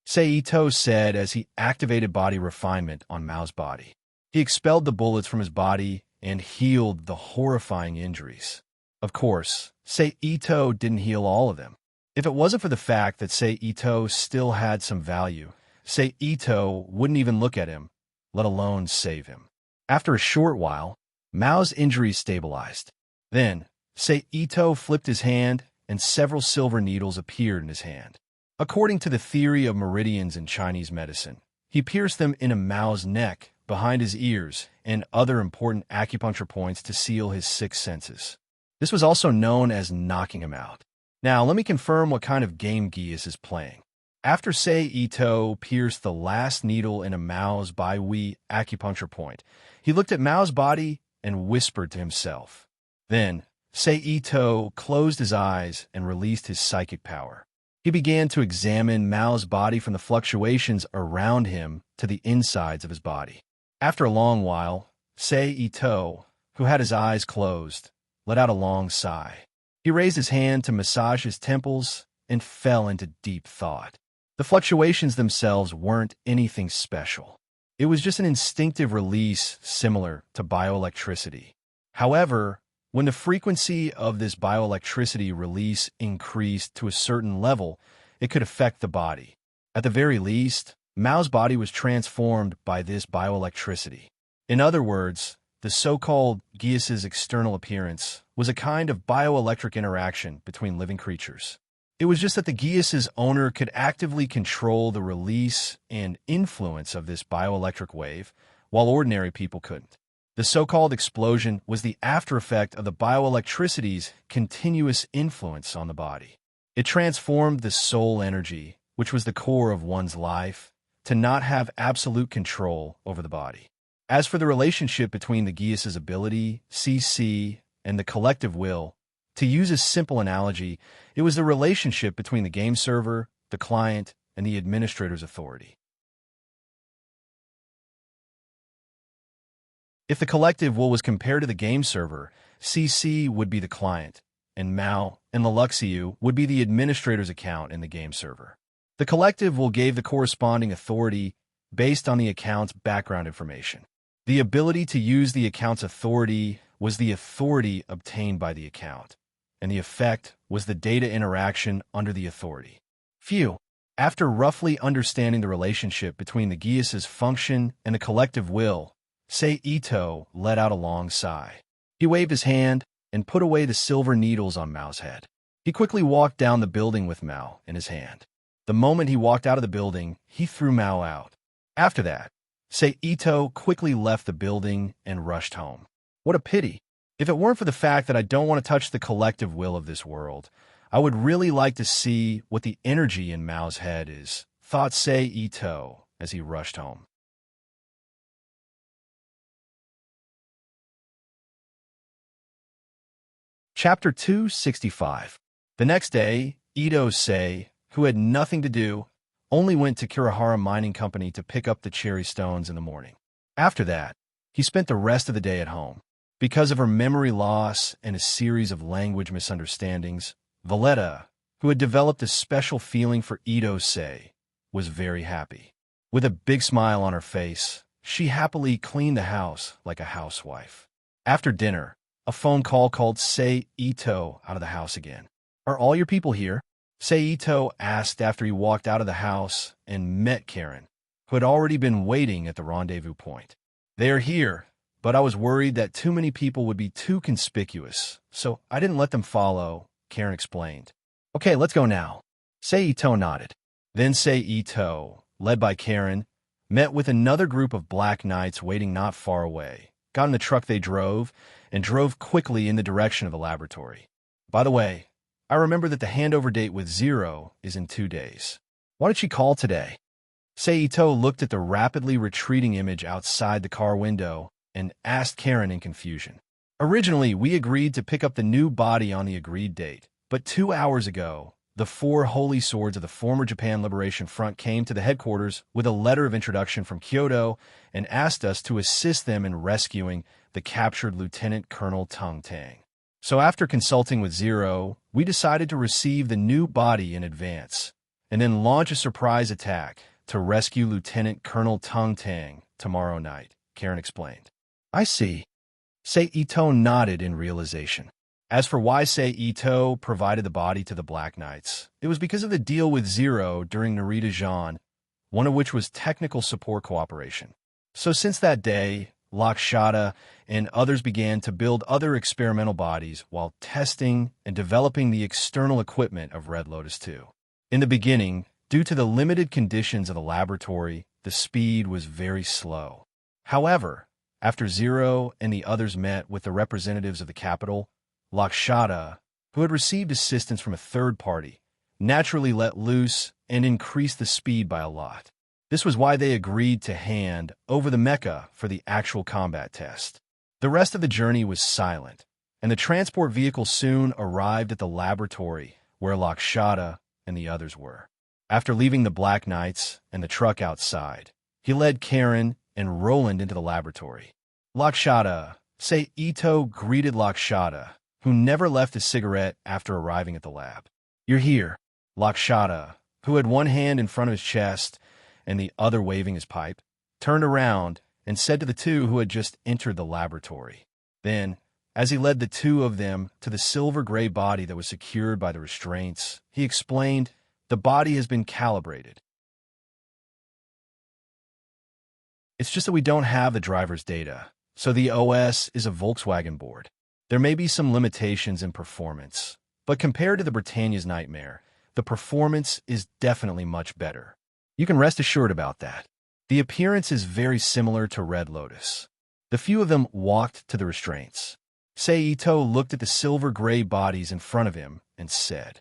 Sei Ito said as he activated body refinement on Mao's body. He expelled the bullets from his body and healed the horrifying injuries. Of course, Sei Ito didn't heal all of them. If it wasn't for the fact that Sei Ito still had some value, Sei Ito wouldn't even look at him, let alone save him. After a short while, Mao's injuries stabilized. Then, Sei Ito flipped his hand and several silver needles appeared in his hand. According to the theory of meridians in Chinese medicine, he pierced them into Mao's neck, behind his ears, and other important acupuncture points to seal his 6 senses. This was also known as knocking him out. Now, let me confirm what kind of game Geass is playing. After Sei Ito pierced the last needle into Mao's Bai Wei acupuncture point, he looked at Mao's body and whispered to himself. Then, Sei Ito closed his eyes and released his psychic power. He began to examine Mao's body from the fluctuations around him to the insides of his body. After a long while, Sei Ito, who had his eyes closed, let out a long sigh. He raised his hand to massage his temples and fell into deep thought. The fluctuations themselves weren't anything special. It was just an instinctive release similar to bioelectricity. However, when the frequency of this bioelectricity release increased to a certain level, it could affect the body. At the very least, Mao's body was transformed by this bioelectricity. In other words, the so-called Geass's external appearance was a kind of bioelectric interaction between living creatures. It was just that the Geass's owner could actively control the release and influence of this bioelectric wave, while ordinary people couldn't. The so-called explosion was the after-effect of the bioelectricity's continuous influence on the body. It transformed the soul energy, which was the core of one's life, to not have absolute control over the body. As for the relationship between the Geass's ability, CC, and the collective will, to use a simple analogy, it was the relationship between the game server, the client, and the administrator's authority. If the collective will was compared to the game server, CC would be the client, and Mao and Lelouxiu would be the administrator's account in the game server. The collective will gave the corresponding authority based on the account's background information. The ability to use the account's authority was the authority obtained by the account, and the effect was the data interaction under the authority. Phew. After roughly understanding the relationship between the Geass's function and the collective will, Sei Ito let out a long sigh. He waved his hand and put away the silver needles on Mao's head. He quickly walked down the building with Mao in his hand. The moment he walked out of the building, he threw Mao out. After that, Sei Ito quickly left the building and rushed home. What a pity. If it weren't for the fact that I don't want to touch the collective will of this world, I would really like to see what the energy in Mao's head is, thought Sei Ito as he rushed home. Chapter 265. The next day, Ito Sei, who had nothing to do, only went to Kirihara Mining Company to pick up the cherry stones in the morning. After that, he spent the rest of the day at home. Because of her memory loss and a series of language misunderstandings, Valletta, who had developed a special feeling for Ito Sei, was very happy. With a big smile on her face, she happily cleaned the house like a housewife. After dinner, a phone call called Sei Ito out of the house again. "Are all your people here?" Sei Ito asked after he walked out of the house and met Karen, who had already been waiting at the rendezvous point. "They are here, but I was worried that too many people would be too conspicuous, so I didn't let them follow," Karen explained. "Okay, let's go now." Sei Ito nodded. Then Sei Ito, led by Karen, met with another group of Black Knights waiting not far away, got in the truck they drove, and drove quickly in the direction of the laboratory. "By the way, I remember that the handover date with Zero is in 2 days. Why did she call today?" Sei Ito looked at the rapidly retreating image outside the car window and asked Karen in confusion. "Originally, we agreed to pick up the new body on the agreed date, but 2 hours ago, the 4 holy swords of the former Japan Liberation Front came to the headquarters with a letter of introduction from Kyoto and asked us to assist them in rescuing the captured Lieutenant Colonel Tung Tang. So after consulting with Zero, we decided to receive the new body in advance, and then launch a surprise attack to rescue Lieutenant Colonel Tung Tang tomorrow night," Karen explained. "I see." Sei Ito nodded in realization. As for why Sei Ito provided the body to the Black Knights, it was because of the deal with Zero during Narita Jean, one of which was technical support cooperation. So since that day, Lakshata and others began to build other experimental bodies while testing and developing the external equipment of Red Lotus 2. In the beginning, due to the limited conditions of the laboratory, the speed was very slow. However, after Zero and the others met with the representatives of the capital, Lakshata, who had received assistance from a third party, naturally let loose and increased the speed by a lot. This was why they agreed to hand over the mecha for the actual combat test. The rest of the journey was silent, and the transport vehicle soon arrived at the laboratory where Lakshata and the others were. After leaving the Black Knights and the truck outside, he led Karen and Roland into the laboratory. "Lakshata," Sei Ito greeted Lakshata, who never left a cigarette after arriving at the lab. "You're here." Lakshata, who had one hand in front of his chest and the other waving his pipe, turned around and said to the two who had just entered the laboratory. Then, as he led the two of them to the silver-gray body that was secured by the restraints, he explained, "The body has been calibrated. It's just that we don't have the driver's data, so the OS is a Volkswagen board. There may be some limitations in performance, but compared to the Britannia's Nightmare, the performance is definitely much better. You can rest assured about that. The appearance is very similar to Red Lotus." The few of them walked to the restraints. Sei Ito looked at the silver-gray bodies in front of him and said,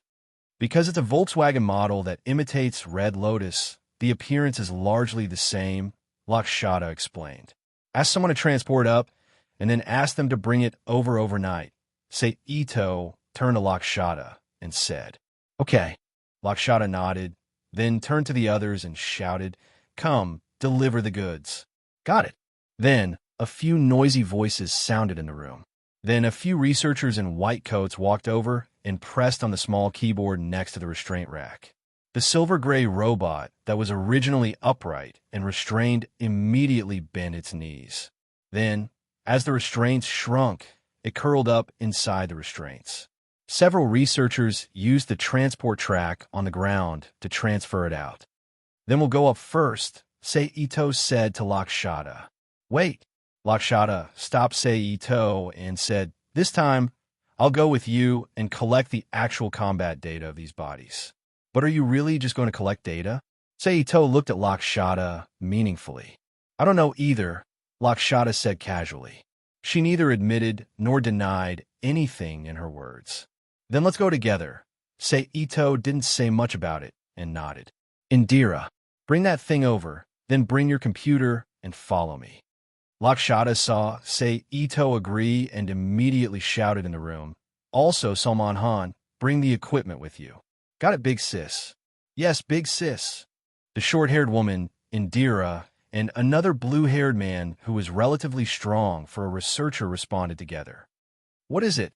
"Because it's a Volkswagen model that imitates Red Lotus, the appearance is largely the same," Lakshata explained. "Ask someone to transport up, and then ask them to bring it over overnight." Sei Ito turned to Lakshata and said, "Okay." Lakshata nodded, then turned to the others and shouted, "Come, deliver the goods." "Got it." Then a few noisy voices sounded in the room. Then a few researchers in white coats walked over and pressed on the small keyboard next to the restraint rack. The silver-gray robot that was originally upright and restrained immediately bent its knees. Then, as the restraints shrunk, it curled up inside the restraints. Several researchers used the transport track on the ground to transfer it out. "Then we'll go up first," Sei Ito said to Lakshata. "Wait." Lakshata stopped Sei Ito and said, "This time, I'll go with you and collect the actual combat data of these bodies." "But are you really just going to collect data?" Sei Ito looked at Lakshata meaningfully. "I don't know either," Lakshata said casually. She neither admitted nor denied anything in her words. "Then let's go together." Sei Ito didn't say much about it and nodded. "Indira, bring that thing over, then bring your computer and follow me." Lakshata saw Sei Ito agree and immediately shouted in the room, Also, Salman Han, bring the equipment with you. Got it, big sis? Yes, big sis. The short-haired woman, Indira, and another blue-haired man who was relatively strong for a researcher responded together. What is it?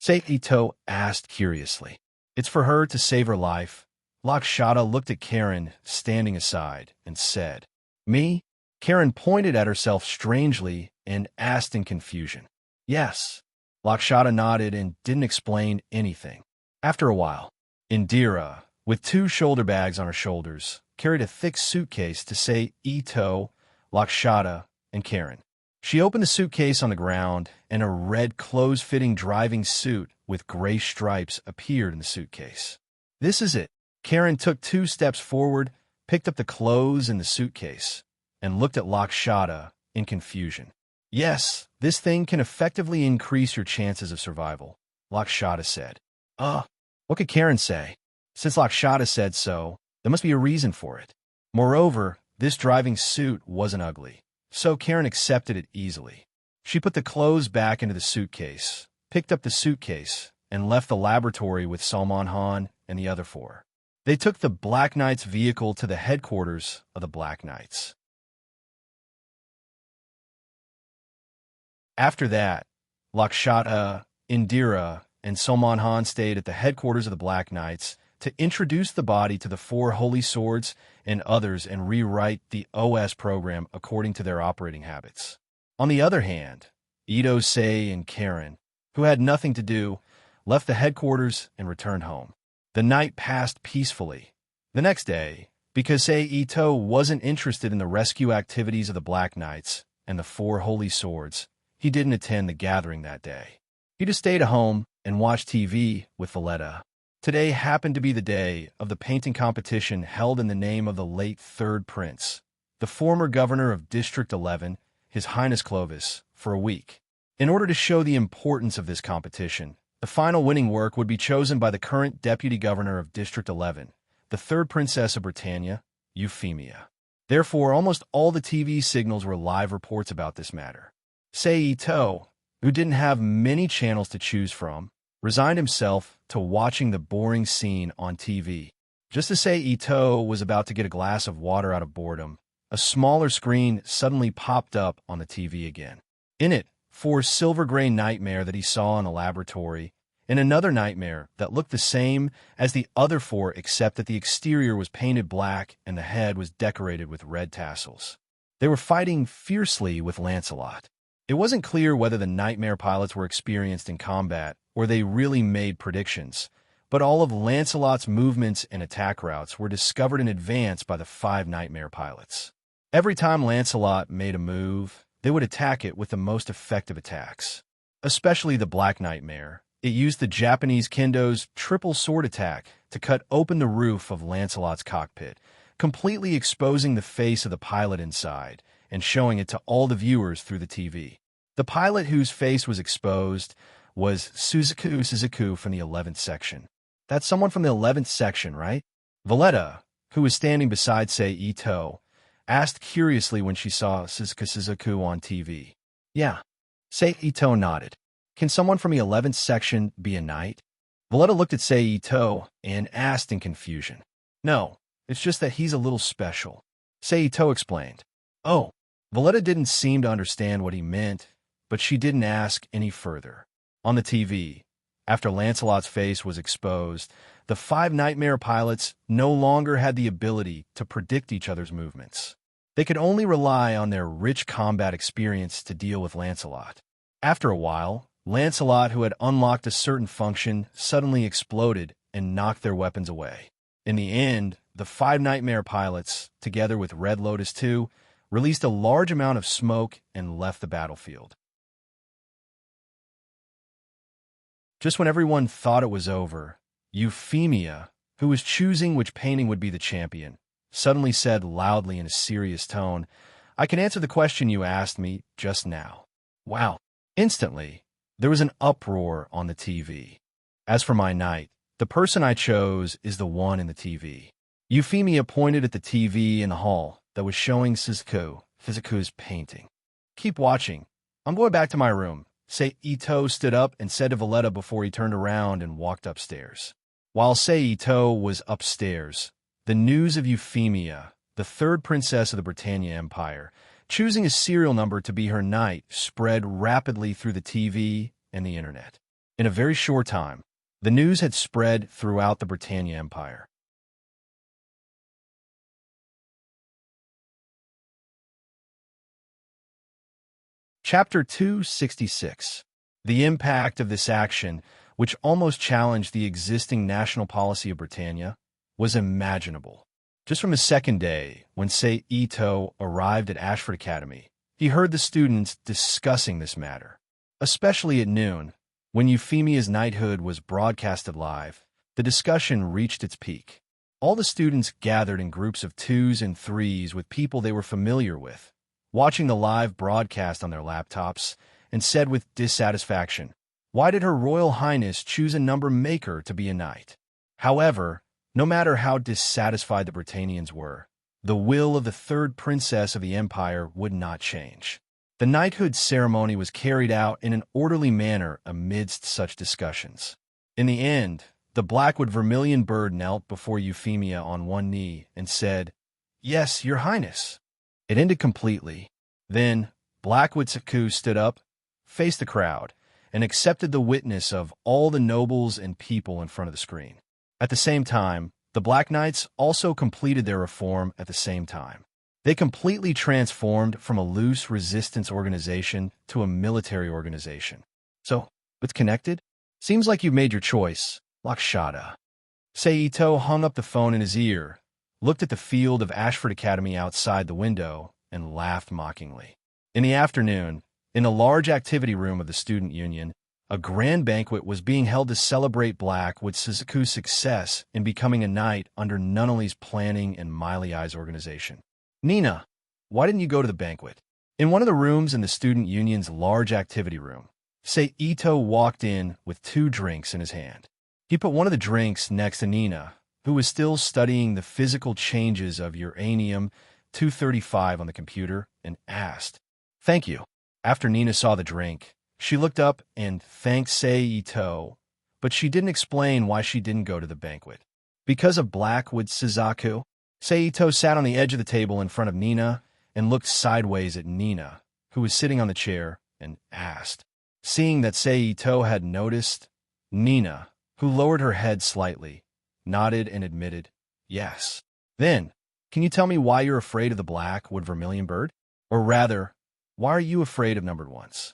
Ito asked curiously. It's for her to save her life. Lakshata looked at Karen, standing aside, and said, Me? Karen pointed at herself strangely and asked in confusion. Yes. Lakshata nodded and didn't explain anything. After a while, Indira, with 2 shoulder bags on her shoulders, carried a thick suitcase to say Ito, Lakshata, and Karen. She opened the suitcase on the ground, and a red clothes-fitting driving suit with gray stripes appeared in the suitcase. This is it. Karen took 2 steps forward, picked up the clothes in the suitcase, and looked at Lakshata in confusion. Yes, this thing can effectively increase your chances of survival, Lakshata said. What could Karen say? Since Lakshata said so, there must be a reason for it. Moreover, this driving suit wasn't ugly, so Karen accepted it easily. She put the clothes back into the suitcase, picked up the suitcase, and left the laboratory with Salman Han and the other 4. They took the Black Knights' vehicle to the headquarters of the Black Knights. After that, Lakshata, Indira, and Salman Han stayed at the headquarters of the Black Knights to introduce the body to the 4 holy swords and others and rewrite the OS program according to their operating habits. On the other hand, Ito, Sei, and Karen, who had nothing to do, left the headquarters and returned home. The night passed peacefully. The next day, because Sei Ito wasn't interested in the rescue activities of the Black Knights and the 4 holy swords, he didn't attend the gathering that day. He just stayed at home and watched TV with Valletta. Today happened to be the day of the painting competition held in the name of the late 3rd Prince, the former governor of District 11, His Highness Clovis, for a week. In order to show the importance of this competition, the final winning work would be chosen by the current deputy governor of District 11, the 3rd Princess of Britannia, Euphemia. Therefore, almost all the TV signals were live reports about this matter. Sei Ito, who didn't have many channels to choose from, resigned himself to watching the boring scene on TV. Just as Sei Ito was about to get a glass of water out of boredom, a smaller screen suddenly popped up on the TV again. In it, 4 silver-gray nightmare that he saw in the laboratory, and another nightmare that looked the same as the other 4 except that the exterior was painted black and the head was decorated with red tassels. They were fighting fiercely with Lancelot. It wasn't clear whether the nightmare pilots were experienced in combat or they really made predictions, but all of Lancelot's movements and attack routes were discovered in advance by the 5 nightmare pilots. Every time Lancelot made a move, they would attack it with the most effective attacks. Especially the Black Nightmare. It used the Japanese Kendo's triple sword attack to cut open the roof of Lancelot's cockpit, completely exposing the face of the pilot inside and showing it to all the viewers through the TV. The pilot whose face was exposed was Suzuku from the 11th section. That's someone from the 11th section, right? Valletta, who was standing beside Sei Ito, asked curiously when she saw Suzuku on TV. Yeah. Sei Ito nodded. Can someone from the 11th section be a knight? Valletta looked at Sei Ito and asked in confusion. No, it's just that he's a little special. Sei Ito explained. Oh. Valletta didn't seem to understand what he meant, but she didn't ask any further. On the TV, after Lancelot's face was exposed, the 5 nightmare pilots no longer had the ability to predict each other's movements. They could only rely on their rich combat experience to deal with Lancelot. After a while, Lancelot, who had unlocked a certain function, suddenly exploded and knocked their weapons away. In the end, the 5 nightmare pilots, together with Red Lotus 2, released a large amount of smoke and left the battlefield. Just when everyone thought it was over, Euphemia, who was choosing which painting would be the champion, suddenly said loudly in a serious tone, I can answer the question you asked me just now. Wow. Instantly, there was an uproar on the TV. As for my knight, the person I chose is the one in the TV. Euphemia pointed at the TV in the hall that was showing Suzuku's painting. Keep watching. I'm going back to my room, Ito stood up and said to Valletta before he turned around and walked upstairs. While Ito was upstairs, the news of Euphemia, the third princess of the Britannia Empire, choosing a serial number to be her knight, spread rapidly through the TV and the internet. In a very short time, the news had spread throughout the Britannia Empire. Chapter 266. The impact of this action, which almost challenged the existing national policy of Britannia, was imaginable. Just from his second day, when Ito arrived at Ashford Academy, he heard the students discussing this matter. Especially at noon, when Euphemia's knighthood was broadcasted live, the discussion reached its peak. All the students gathered in groups of twos and threes with people they were familiar with, watching the live broadcast on their laptops, and said with dissatisfaction, "Why did Her Royal Highness choose a number maker to be a knight?" However, no matter how dissatisfied the Britannians were, the will of the third princess of the empire would not change. The knighthood ceremony was carried out in an orderly manner amidst such discussions. In the end, the Blackwood Vermilion Bird knelt before Euphemia on one knee and said, "Yes, Your Highness." It ended completely. Then, Blackwood Saku stood up, faced the crowd, and accepted the witness of all the nobles and people in front of the screen. At the same time, the Black Knights also completed their reform at the same time. They completely transformed from a loose resistance organization to a military organization. So, it's connected? Seems like you've made your choice, Lakshata. Ito hung up the phone in his ear, looked at the field of Ashford Academy outside the window, and laughed mockingly. In the afternoon, in a large activity room of the student union, a grand banquet was being held to celebrate Blackwood Suzuku's success in becoming a knight under Nunnally's planning and Miley Eye's organization. "Nina, why didn't you go to the banquet?" In one of the rooms in the student union's large activity room, Ito walked in with 2 drinks in his hand. He put one of the drinks next to Nina, who was still studying the physical changes of uranium-235 on the computer, and asked, "Thank you." After Nina saw the drink, she looked up and thanked Ito, but she didn't explain why she didn't go to the banquet. Because of Blackwood Suzaku, Ito sat on the edge of the table in front of Nina and looked sideways at Nina, who was sitting on the chair, and asked. Seeing that Ito had noticed, Nina, who lowered her head slightly, nodded and admitted, "Yes." "Then, can you tell me why you're afraid of the Blackwood Vermilion Bird? Or rather, why are you afraid of numbered ones?"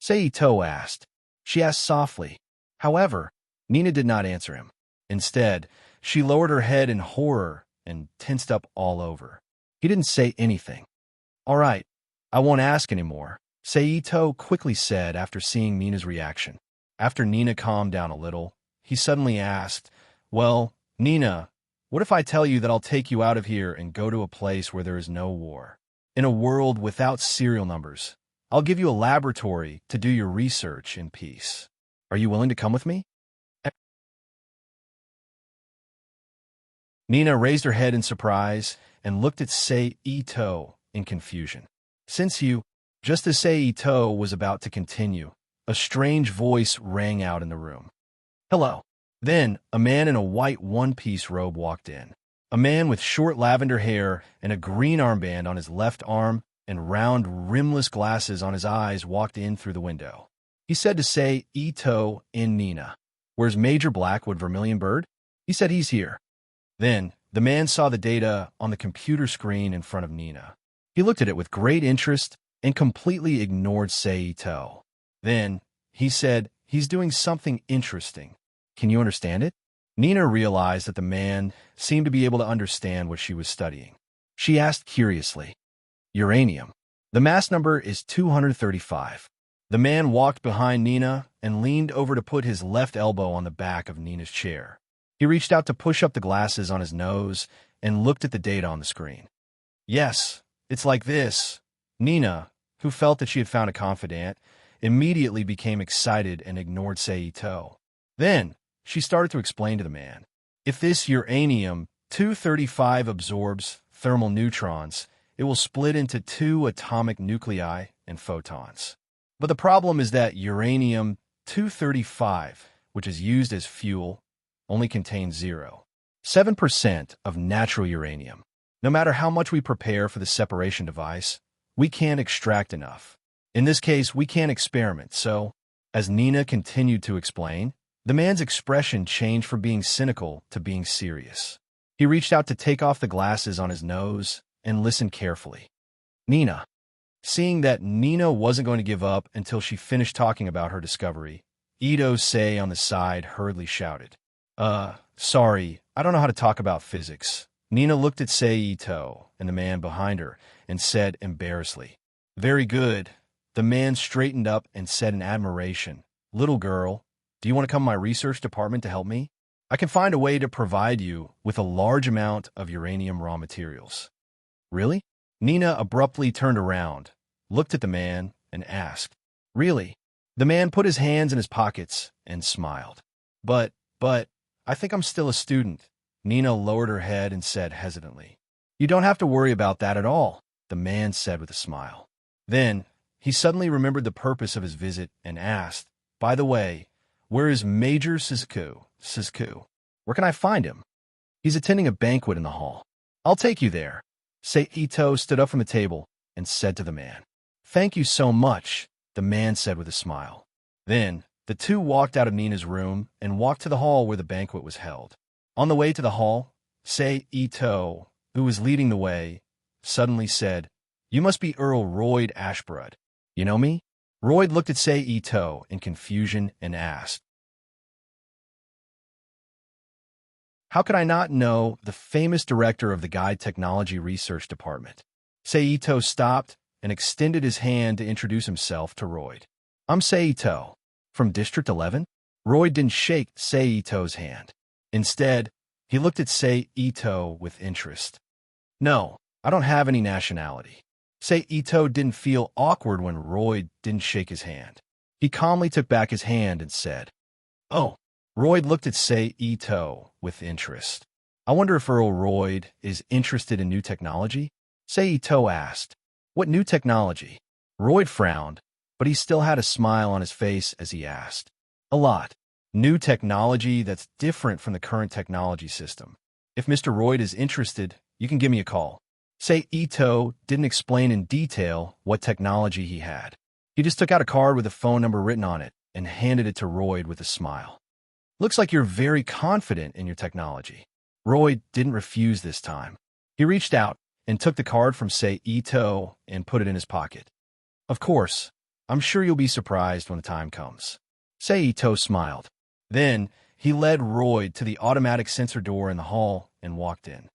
Ito asked. She asked softly. However, Nina did not answer him. Instead, she lowered her head in horror and tensed up all over. He didn't say anything. "All right, I won't ask anymore," Ito quickly said after seeing Nina's reaction. After Nina calmed down a little, he suddenly asked, "Well, Nina, what if I tell you that I'll take you out of here and go to a place where there is no war? In a world without serial numbers, I'll give you a laboratory to do your research in peace. Are you willing to come with me?" Nina raised her head in surprise and looked at Ito in confusion. Just as Ito was about to continue, a strange voice rang out in the room. "Hello." Then, a man in a white one-piece robe walked in. A man with short lavender hair and a green armband on his left arm and round rimless glasses on his eyes walked in through the window. He said to Ito and Nina, "Where's Major Blackwood Vermilion Bird?" He said he's here. Then, the man saw the data on the computer screen in front of Nina. He looked at it with great interest and completely ignored Ito. Then, he said, "He's doing something interesting. Can you understand it?" Nina realized that the man seemed to be able to understand what she was studying. She asked curiously, "Uranium. The mass number is 235. The man walked behind Nina and leaned over to put his left elbow on the back of Nina's chair. He reached out to push up the glasses on his nose and looked at the data on the screen. "Yes, it's like this." Nina, who felt that she had found a confidant, immediately became excited and ignored Ito. Then, she started to explain to the man, "If this uranium-235 absorbs thermal neutrons, it will split into 2 atomic nuclei and photons. But the problem is that uranium-235, which is used as fuel, only contains 0.7% of natural uranium. No matter how much we prepare for the separation device, we can't extract enough. In this case, we can't experiment, so, as Nina continued to explain, the man's expression changed from being cynical to being serious. He reached out to take off the glasses on his nose and listened carefully. Nina. Seeing that Nina wasn't going to give up until she finished talking about her discovery, Ito-sei on the side hurriedly shouted, sorry, I don't know how to talk about physics. Nina looked at Sei-Ito and the man behind her and said embarrassedly, very good. The man straightened up and said in admiration, little girl, do you want to come to my research department to help me? I can find a way to provide you with a large amount of uranium raw materials. Really? Nina abruptly turned around, looked at the man, and asked, really? The man put his hands in his pockets and smiled. But, I think I'm still a student. Nina lowered her head and said hesitantly, you don't have to worry about that at all, the man said with a smile. Then, he suddenly remembered the purpose of his visit and asked, by the way, where is Major Shizuku? Where can I find him? He's attending a banquet in the hall. I'll take you there. Sei-Ito stood up from the table and said to the man, thank you so much, the man said with a smile. Then, the two walked out of Nina's room and walked to the hall where the banquet was held. On the way to the hall, Sei-Ito, who was leading the way, suddenly said, you must be Earl Royd Ashbrook. You know me? Royd looked at Sei-Ito in confusion and asked, how could I not know the famous director of the Guide Technology Research Department? Sei-Ito stopped and extended his hand to introduce himself to Royd. I'm Sei-Ito, from District 11? Royd didn't shake Sei-Ito's hand. Instead, he looked at Sei-Ito with interest. No, I don't have any nationality. Sei-Ito didn't feel awkward when Royd didn't shake his hand. He calmly took back his hand and said, oh. Royd looked at Sei-Ito with interest. I wonder if Earl Royd is interested in new technology? Sei-Ito asked, what new technology? Royd frowned, but he still had a smile on his face as he asked, a lot. New technology that's different from the current technology system. If Mr. Royd is interested, you can give me a call. Sei-Ito didn't explain in detail what technology he had. He just took out a card with a phone number written on it and handed it to Royd with a smile. Looks like you're very confident in your technology. Royd didn't refuse this time. He reached out and took the card from Sei-Ito and put it in his pocket. Of course, I'm sure you'll be surprised when the time comes. Sei-Ito smiled. Then, he led Royd to the automatic sensor door in the hall and walked in.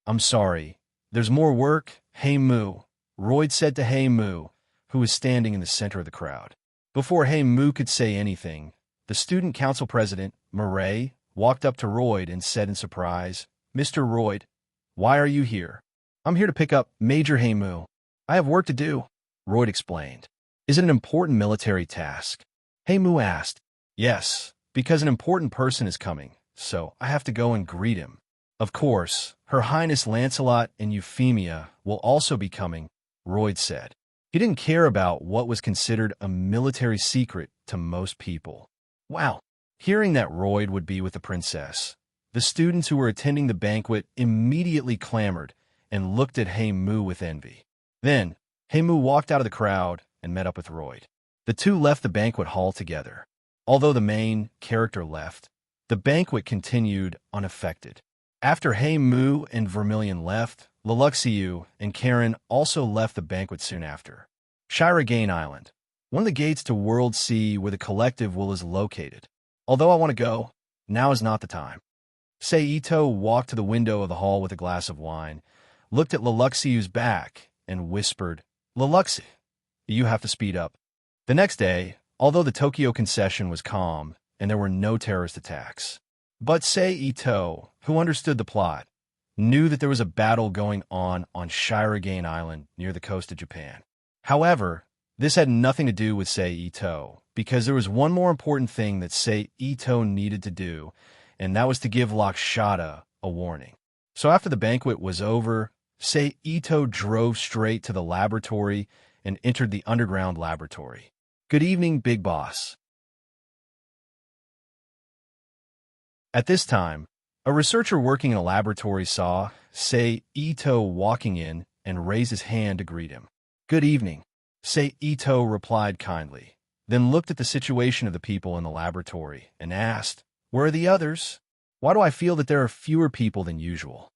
I'm sorry, there's more work, Hey-Moo, Royd said to Hey-Moo, who was standing in the center of the crowd. Before Hey-Moo could say anything, the student council president, Murray, walked up to Royd and said in surprise, Mr. Royd, why are you here? I'm here to pick up Major Hey-Moo. I have work to do, Royd explained. Is it an important military task? Hey-Moo asked. Yes, because an important person is coming, so I have to go and greet him. Of course, Her Highness Lancelot and Euphemia will also be coming, Royd said. He didn't care about what was considered a military secret to most people. Wow. Hearing that Royd would be with the princess, the students who were attending the banquet immediately clamored and looked at Hey-Moo with envy. Then, Hey-Moo walked out of the crowd and met up with Royd. The two left the banquet hall together. Although the main character left, the banquet continued unaffected. After Hey-Moo and Vermilion left, Leluxiu and Karen also left the banquet soon after. Shirogane Island, one of the gates to World Sea where the collective will is located. Although I want to go, now is not the time. Sei-Ito walked to the window of the hall with a glass of wine, looked at Leluxiu's back, and whispered, Leluxiu, you have to speed up. The next day, although the Tokyo concession was calm and there were no terrorist attacks, but Sei-Ito, who understood the plot, knew that there was a battle going on Shirogane Island near the coast of Japan. However, this had nothing to do with Sei-Ito, because there was one more important thing that Sei-Ito needed to do, and that was to give Lakshata a warning. So after the banquet was over, Sei-Ito drove straight to the laboratory and entered the underground laboratory. Good evening, Big Boss. At this time, a researcher working in a laboratory saw, say, Ito walking in and raised his hand to greet him. Good evening, say Ito replied kindly, then looked at the situation of the people in the laboratory and asked, where are the others? Why do I feel that there are fewer people than usual?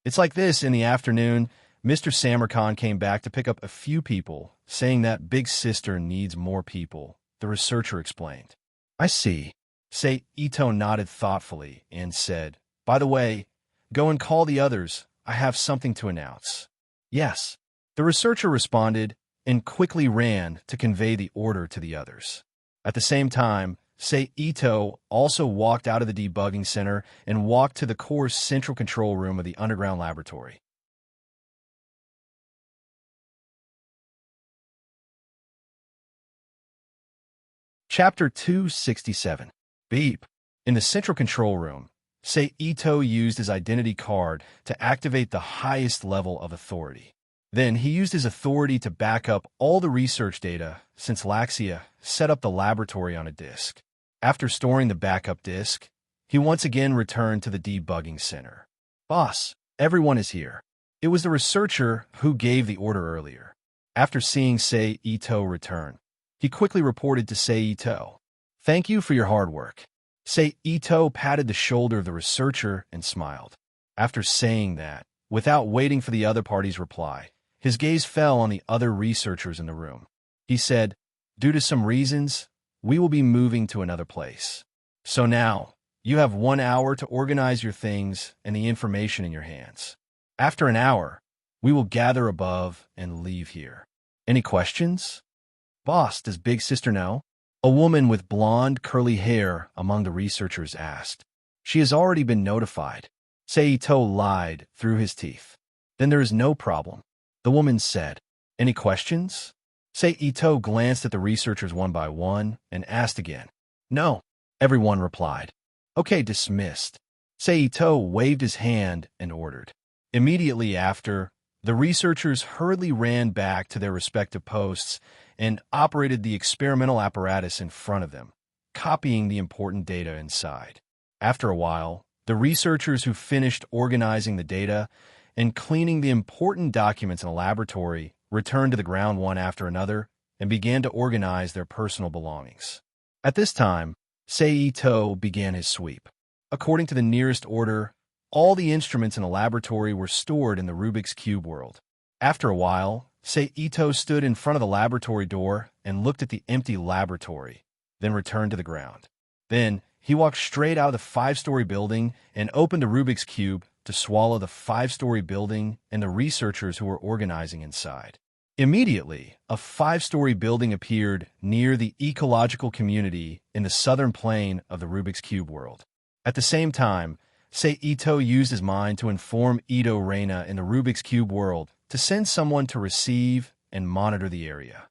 It's like this. In the afternoon, Mr. Samarkand came back to pick up a few people, saying that Big Sister needs more people, the researcher explained. I see. Say Ito nodded thoughtfully and said, by the way, go and call the others. I have something to announce. Yes. The researcher responded and quickly ran to convey the order to the others. At the same time, Say Ito also walked out of the debugging center and walked to the core's central control room of the underground laboratory. Chapter 267. Beep. In the central control room, Say Ito used his identity card to activate the highest level of authority. Then he used his authority to back up all the research data since Laxia set up the laboratory on a disk. After storing the backup disk, he once again returned to the debugging center. Boss, everyone is here. It was the researcher who gave the order earlier. After seeing Sei Ito return, he quickly reported to Sei Ito. Thank you for your hard work. Sei Ito patted the shoulder of the researcher and smiled. After saying that, without waiting for the other party's reply, his gaze fell on the other researchers in the room. He said, due to some reasons, we will be moving to another place. So now, you have 1 hour to organize your things and the information in your hands. After an hour, we will gather above and leave here. Any questions? Boss, does Big Sister know? A woman with blonde, curly hair among the researchers asked. She has already been notified. Seito lied through his teeth. Then there is no problem. The woman said. Any questions? Seito glanced at the researchers one by one and asked again. No, everyone replied. Okay, dismissed. Seito waved his hand and ordered. Immediately after, the researchers hurriedly ran back to their respective posts and operated the experimental apparatus in front of them, copying the important data inside. After a while, the researchers who finished organizing the data and cleaning the important documents in the laboratory returned to the ground one after another and began to organize their personal belongings. At this time, Seito began his sweep. According to the nearest order, all the instruments in the laboratory were stored in the Rubik's Cube world. After a while, Seito stood in front of the laboratory door and looked at the empty laboratory, then returned to the ground. Then, he walked straight out of the 5-story building and opened the Rubik's Cube to swallow the 5-story building and the researchers who were organizing inside. Immediately, a 5-story building appeared near the ecological community in the southern plane of the Rubik's Cube world. At the same time, Seito used his mind to inform Ito Reina in the Rubik's Cube world to send someone to receive and monitor the area.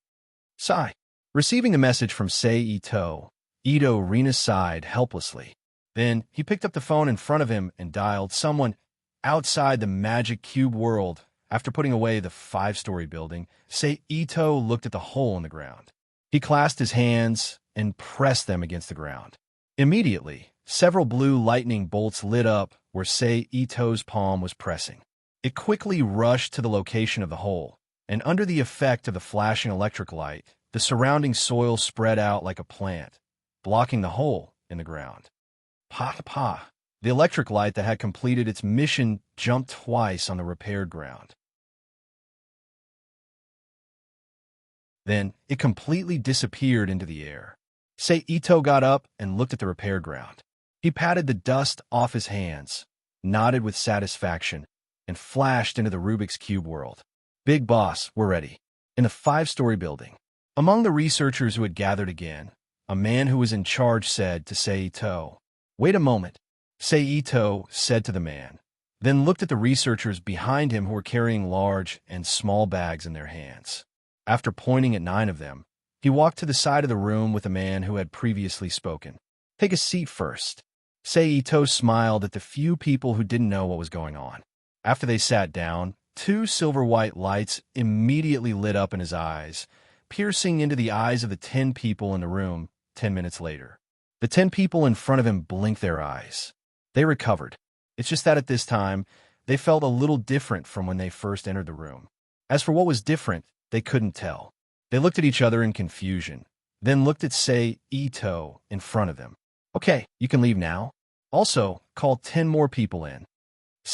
Sigh. Receiving the message from Seito, Ito Reina sighed helplessly. Then he picked up the phone in front of him and dialed someone outside the magic cube world. After putting away the 5-story building, Seito looked at the hole in the ground. He clasped his hands and pressed them against the ground. Immediately, several blue lightning bolts lit up where Seito's palm was pressing. It quickly rushed to the location of the hole, and under the effect of the flashing electric light, the surrounding soil spread out like a plant, blocking the hole in the ground. Pa! The electric light that had completed its mission jumped twice on the repaired ground. Then it completely disappeared into the air. Seito got up and looked at the repaired ground. He patted the dust off his hands, nodded with satisfaction, and flashed into the Rubik's Cube world. Big Boss, we're ready. In the 5-story building. Among the researchers who had gathered again, a man who was in charge said to Seito, wait a moment. Seito said to the man, then looked at the researchers behind him who were carrying large and small bags in their hands. After pointing at 9 of them, he walked to the side of the room with the man who had previously spoken. Take a seat first. Seito smiled at the few people who didn't know what was going on. After they sat down, 2 silver-white lights immediately lit up in his eyes, piercing into the eyes of the 10 people in the room 10 minutes later. The 10 people in front of him blinked their eyes. They recovered. It's just that at this time, they felt a little different from when they first entered the room. As for what was different, they couldn't tell. They looked at each other in confusion, then looked at Ito in front of them. Okay, you can leave now. Also, call 10 more people in.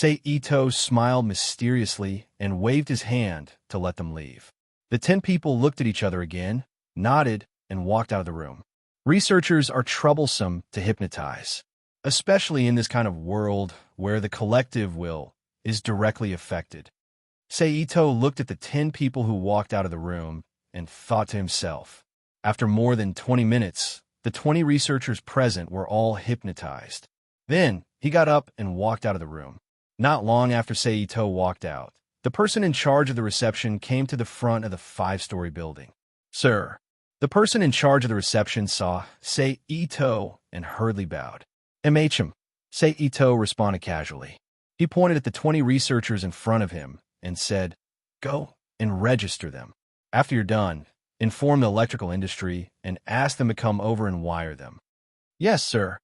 Ito smiled mysteriously and waved his hand to let them leave. The 10 people looked at each other again, nodded, and walked out of the room. Researchers are troublesome to hypnotize, especially in this kind of world where the collective will is directly affected. Ito looked at the 10 people who walked out of the room and thought to himself. After more than 20 minutes, the 20 researchers present were all hypnotized. Then, he got up and walked out of the room. Not long after Ito walked out, the person in charge of the reception came to the front of the 5-story building. Sir, the person in charge of the reception saw Ito and hurriedly bowed. MHM, Ito responded casually. He pointed at the 20 researchers in front of him and said, "Go and register them. After you're done, inform the electrical industry and ask them to come over and wire them." "Yes, sir."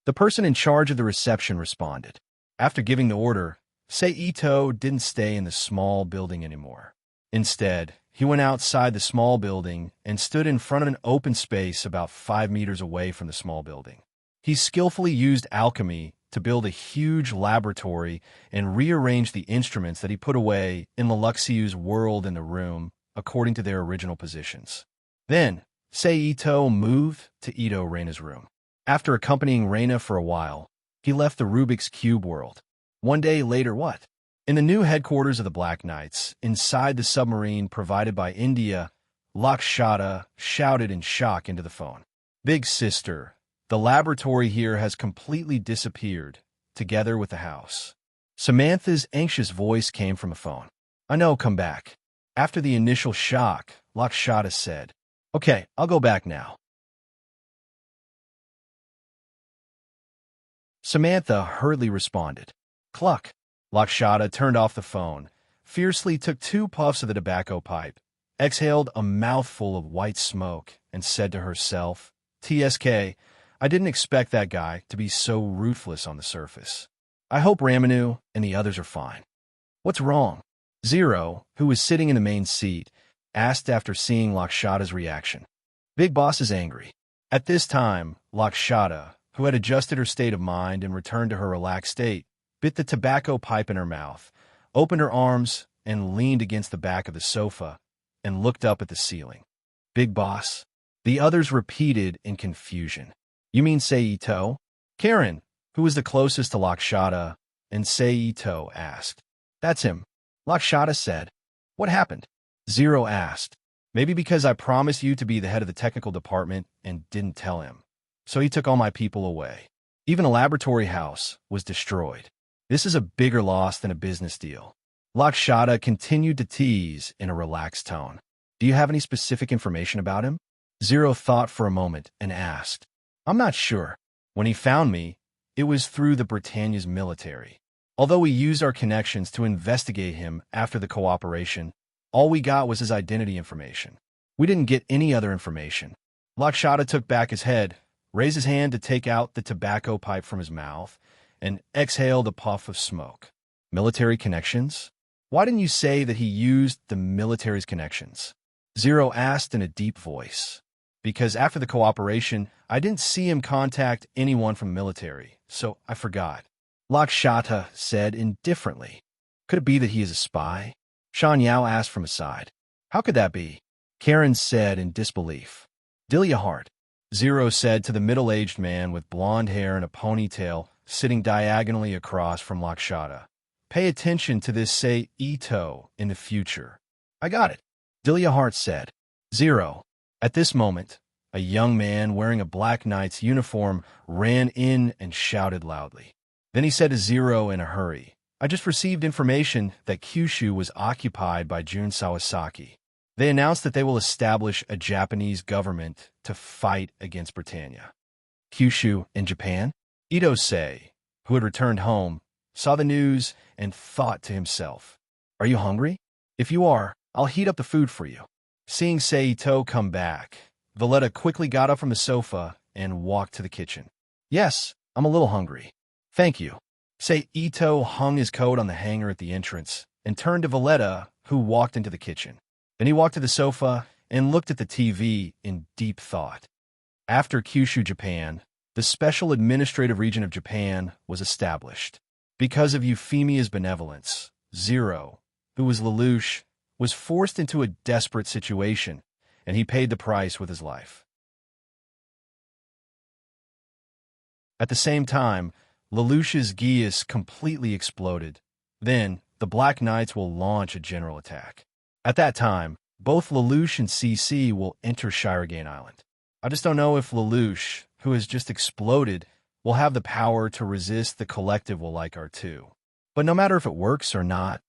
The person in charge of the reception responded. After giving the order, Ito didn't stay in the small building anymore. Instead, he went outside the small building and stood in front of an open space about 5 meters away from the small building. He skillfully used alchemy to build a huge laboratory and rearrange the instruments that he put away in Luxiu's world in the room according to their original positions. Then, Ito moved to Ito Reina's room. After accompanying Reina for a while, he left the Rubik's Cube world. One day later, what? In the new headquarters of the Black Knights, inside the submarine provided by India, Lakshata shouted in shock into the phone. "Big sister, the laboratory here has completely disappeared, together with the house." Samantha's anxious voice came from a phone. "I know, come back." After the initial shock, Lakshata said, "Okay, I'll go back now." Samantha hurriedly responded. Cluck. Lakshata turned off the phone, fiercely took 2 puffs of the tobacco pipe, exhaled a mouthful of white smoke, and said to herself, "TSK, I didn't expect that guy to be so ruthless on the surface. I hope Ramanu and the others are fine." "What's wrong?" Zero, who was sitting in the main seat, asked after seeing Lakshata's reaction. "Big Boss is angry." At this time, Lakshata, who had adjusted her state of mind and returned to her relaxed state, bit the tobacco pipe in her mouth, opened her arms, and leaned against the back of the sofa, and looked up at the ceiling. "Big Boss?" The others repeated in confusion. "You mean Ito?" Karen, who was the closest to Lakshata, and Ito asked. "That's him," Lakshata said. "What happened?" Zero asked. "Maybe because I promised you to be the head of the technical department and didn't tell him. So he took all my people away. Even a laboratory house was destroyed. This is a bigger loss than a business deal." Lakshata continued to tease in a relaxed tone. "Do you have any specific information about him?" Zero thought for a moment and asked. "I'm not sure. When he found me, it was through the Britannia's military. Although we used our connections to investigate him after the cooperation, all we got was his identity information. We didn't get any other information." Lakshata took back his head, raised his hand to take out the tobacco pipe from his mouth, and exhaled a puff of smoke. "Military connections? Why didn't you say that he used the military's connections?" Zero asked in a deep voice. "Because after the cooperation, I didn't see him contact anyone from the military, so I forgot." Lakshata said indifferently. "Could it be that he is a spy?" Shan Yao asked from aside. "How could that be?" Karen said in disbelief. "Delia Hart," Zero said to the middle-aged man with blonde hair and a ponytail sitting diagonally across from Lakshata. "Pay attention to this Ito in the future." "I got it," Delia Hart said. Zero. At this moment, a young man wearing a Black Knight's uniform ran in and shouted loudly. Then he said to Zero in a hurry, "I just received information that Kyushu was occupied by Jun Sawasaki. They announced that they will establish a Japanese government to fight against Britannia." "Kyushu in Japan?" Ito-sei, who had returned home, saw the news and thought to himself, "Are you hungry? If you are, I'll heat up the food for you." Seeing Seito come back, Valletta quickly got up from the sofa and walked to the kitchen. Yes, I'm a little hungry. Thank you. Seito hung his coat on the hanger at the entrance and turned to Valletta, who walked into the kitchen. Then he walked to the sofa and looked at the TV in deep thought. After Kyushu, Japan, the Special Administrative Region of Japan was established. Because of Euphemia's benevolence, Zero, who was Lelouch, was forced into a desperate situation, and he paid the price with his life. At the same time, Lelouch's geas completely exploded. Then, the Black Knights will launch a general attack. At that time, both Lelouch and CC will enter Shirogane Island. I just don't know if Lelouch, who has just exploded, will have the power to resist the collective will like R2. But no matter if it works or not,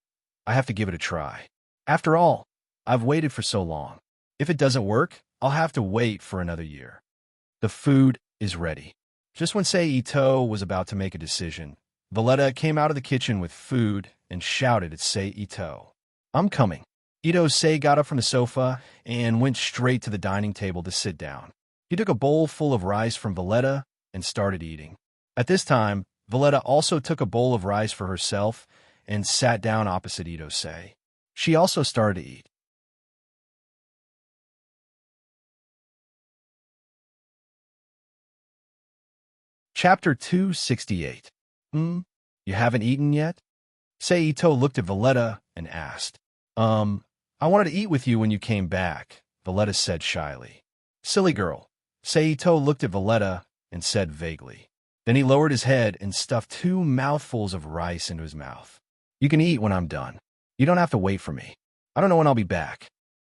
I have to give it a try. After all, I've waited for so long. If it doesn't work, I'll have to wait for another year. The food is ready. Just when Seito was about to make a decision, Valletta came out of the kitchen with food and shouted at Seito. I'm coming. Ito-sei got up from the sofa and went straight to the dining table to sit down. He took a bowl full of rice from Valletta and started eating. At this time, Valletta also took a bowl of rice for herself and sat down opposite Ito-sei. She also started to eat. Chapter 268. You haven't eaten yet? Seito looked at Valletta and asked. I wanted to eat with you when you came back, Valletta said shyly. Silly girl. Seito looked at Valletta and said vaguely. Then he lowered his head and stuffed 2 mouthfuls of rice into his mouth. You can eat when I'm done. You don't have to wait for me. I don't know when I'll be back.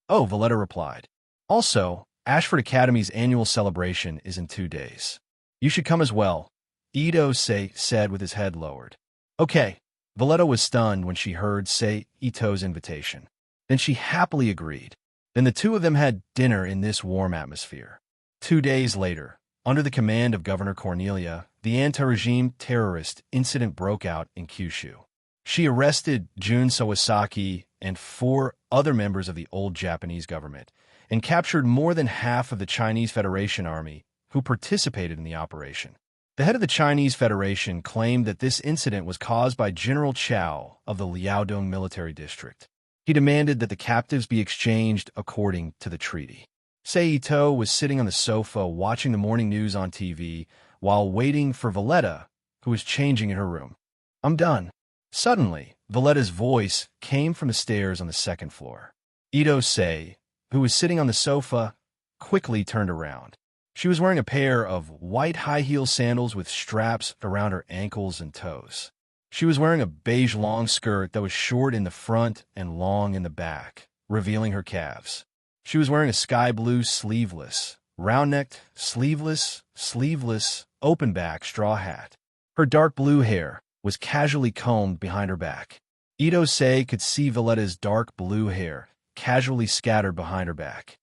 Oh, Valletta replied. Also, Ashford Academy's annual celebration is in 2 days. You should come as well, Ito-sei said with his head lowered. Okay. Valletta was stunned when she heard Seito's invitation. Then she happily agreed. Then the two of them had dinner in this warm atmosphere. 2 days later, under the command of Governor Cornelia, the anti-regime terrorist incident broke out in Kyushu. She arrested Jun Sawasaki and 4 other members of the old Japanese government and captured more than half of the Chinese Federation Army who participated in the operation. The head of the Chinese Federation claimed that this incident was caused by General Chao of the Liaodong military district. He demanded that the captives be exchanged according to the treaty. Seito was sitting on the sofa watching the morning news on TV while waiting for Valletta, who was changing in her room. I'm done. Suddenly, Valletta's voice came from the stairs on the second floor. Ito-sei, who was sitting on the sofa, quickly turned around. She was wearing a pair of white high-heel sandals with straps around her ankles and toes. She was wearing a beige long skirt that was short in the front and long in the back, revealing her calves. She was wearing a sky blue sleeveless, round-necked, sleeveless, open-back straw hat. Her dark blue hair was casually combed behind her back. Ito-sei could see Valletta's dark blue hair casually scattered behind her back.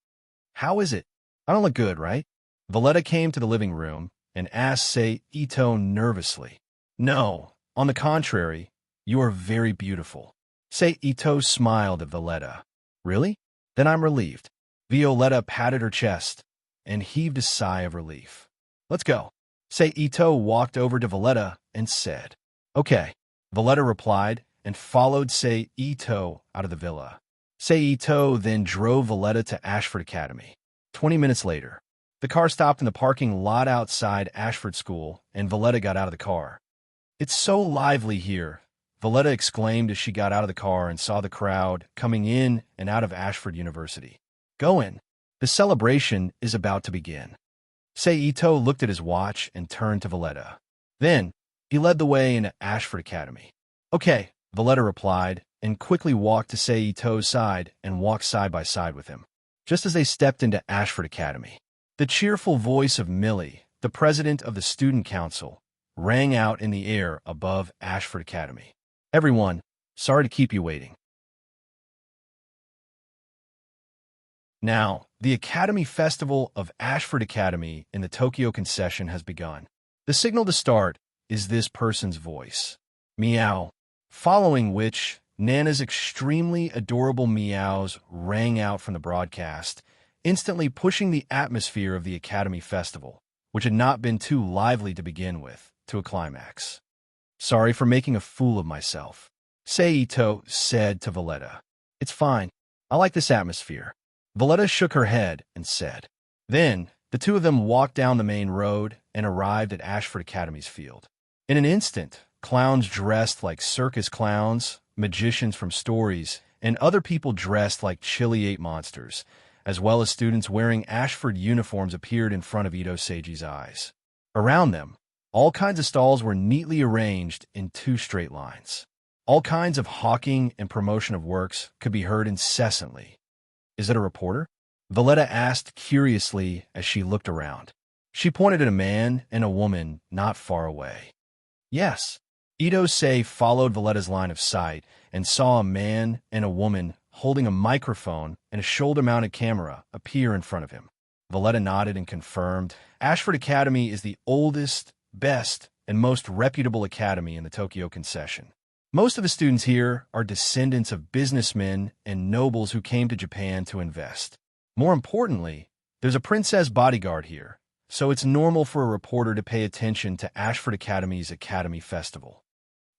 How is it? I don't look good, right? Valletta came to the living room and asked Seito nervously. No, on the contrary, you are very beautiful. Seito smiled at Valletta. Really? Then I'm relieved. Violetta patted her chest and heaved a sigh of relief. Let's go. Seito walked over to Valletta and said, Okay. Valletta replied and followed Seito out of the villa. Seito then drove Valletta to Ashford Academy. 20 minutes later, the car stopped in the parking lot outside Ashford School, and Valletta got out of the car. It's so lively here, Valletta exclaimed as she got out of the car and saw the crowd coming in and out of Ashford University. Go in. The celebration is about to begin. Seito looked at his watch and turned to Valletta. Then, he led the way into Ashford Academy. Okay, Valletta replied, and quickly walked to Seito's side and walked side by side with him. Just as they stepped into Ashford Academy, the cheerful voice of Millie, the president of the student council, rang out in the air above Ashford Academy. Everyone, sorry to keep you waiting. Now, the Academy Festival of Ashford Academy in the Tokyo concession has begun. The signal to start is this person's voice. Meow. Following which, Nana's extremely adorable meows rang out from the broadcast, instantly pushing the atmosphere of the Academy Festival, which had not been too lively to begin with, to a climax. "Sorry for making a fool of myself," Seito said to Valletta. "It's fine. I like this atmosphere." Valletta shook her head and said. Then, the two of them walked down the main road and arrived at Ashford Academy's field. In an instant, clowns dressed like circus clowns, magicians from stories, and other people dressed like Chili 8 monsters, as well as students wearing Ashford uniforms appeared in front of Ito Seiji's eyes. Around them, all kinds of stalls were neatly arranged in 2 straight lines. All kinds of hawking and promotion of works could be heard incessantly. "Is it a reporter?" Valletta asked curiously as she looked around. She pointed at a man and a woman not far away. "Yes." Ito Sei followed Valletta's line of sight and saw a man and a woman holding a microphone and a shoulder-mounted camera appear in front of him. Valletta nodded and confirmed, "Ashford Academy is the oldest, best, and most reputable academy in the Tokyo concession. Most of the students here are descendants of businessmen and nobles who came to Japan to invest. More importantly, there's a princess bodyguard here, so it's normal for a reporter to pay attention to Ashford Academy's Academy Festival."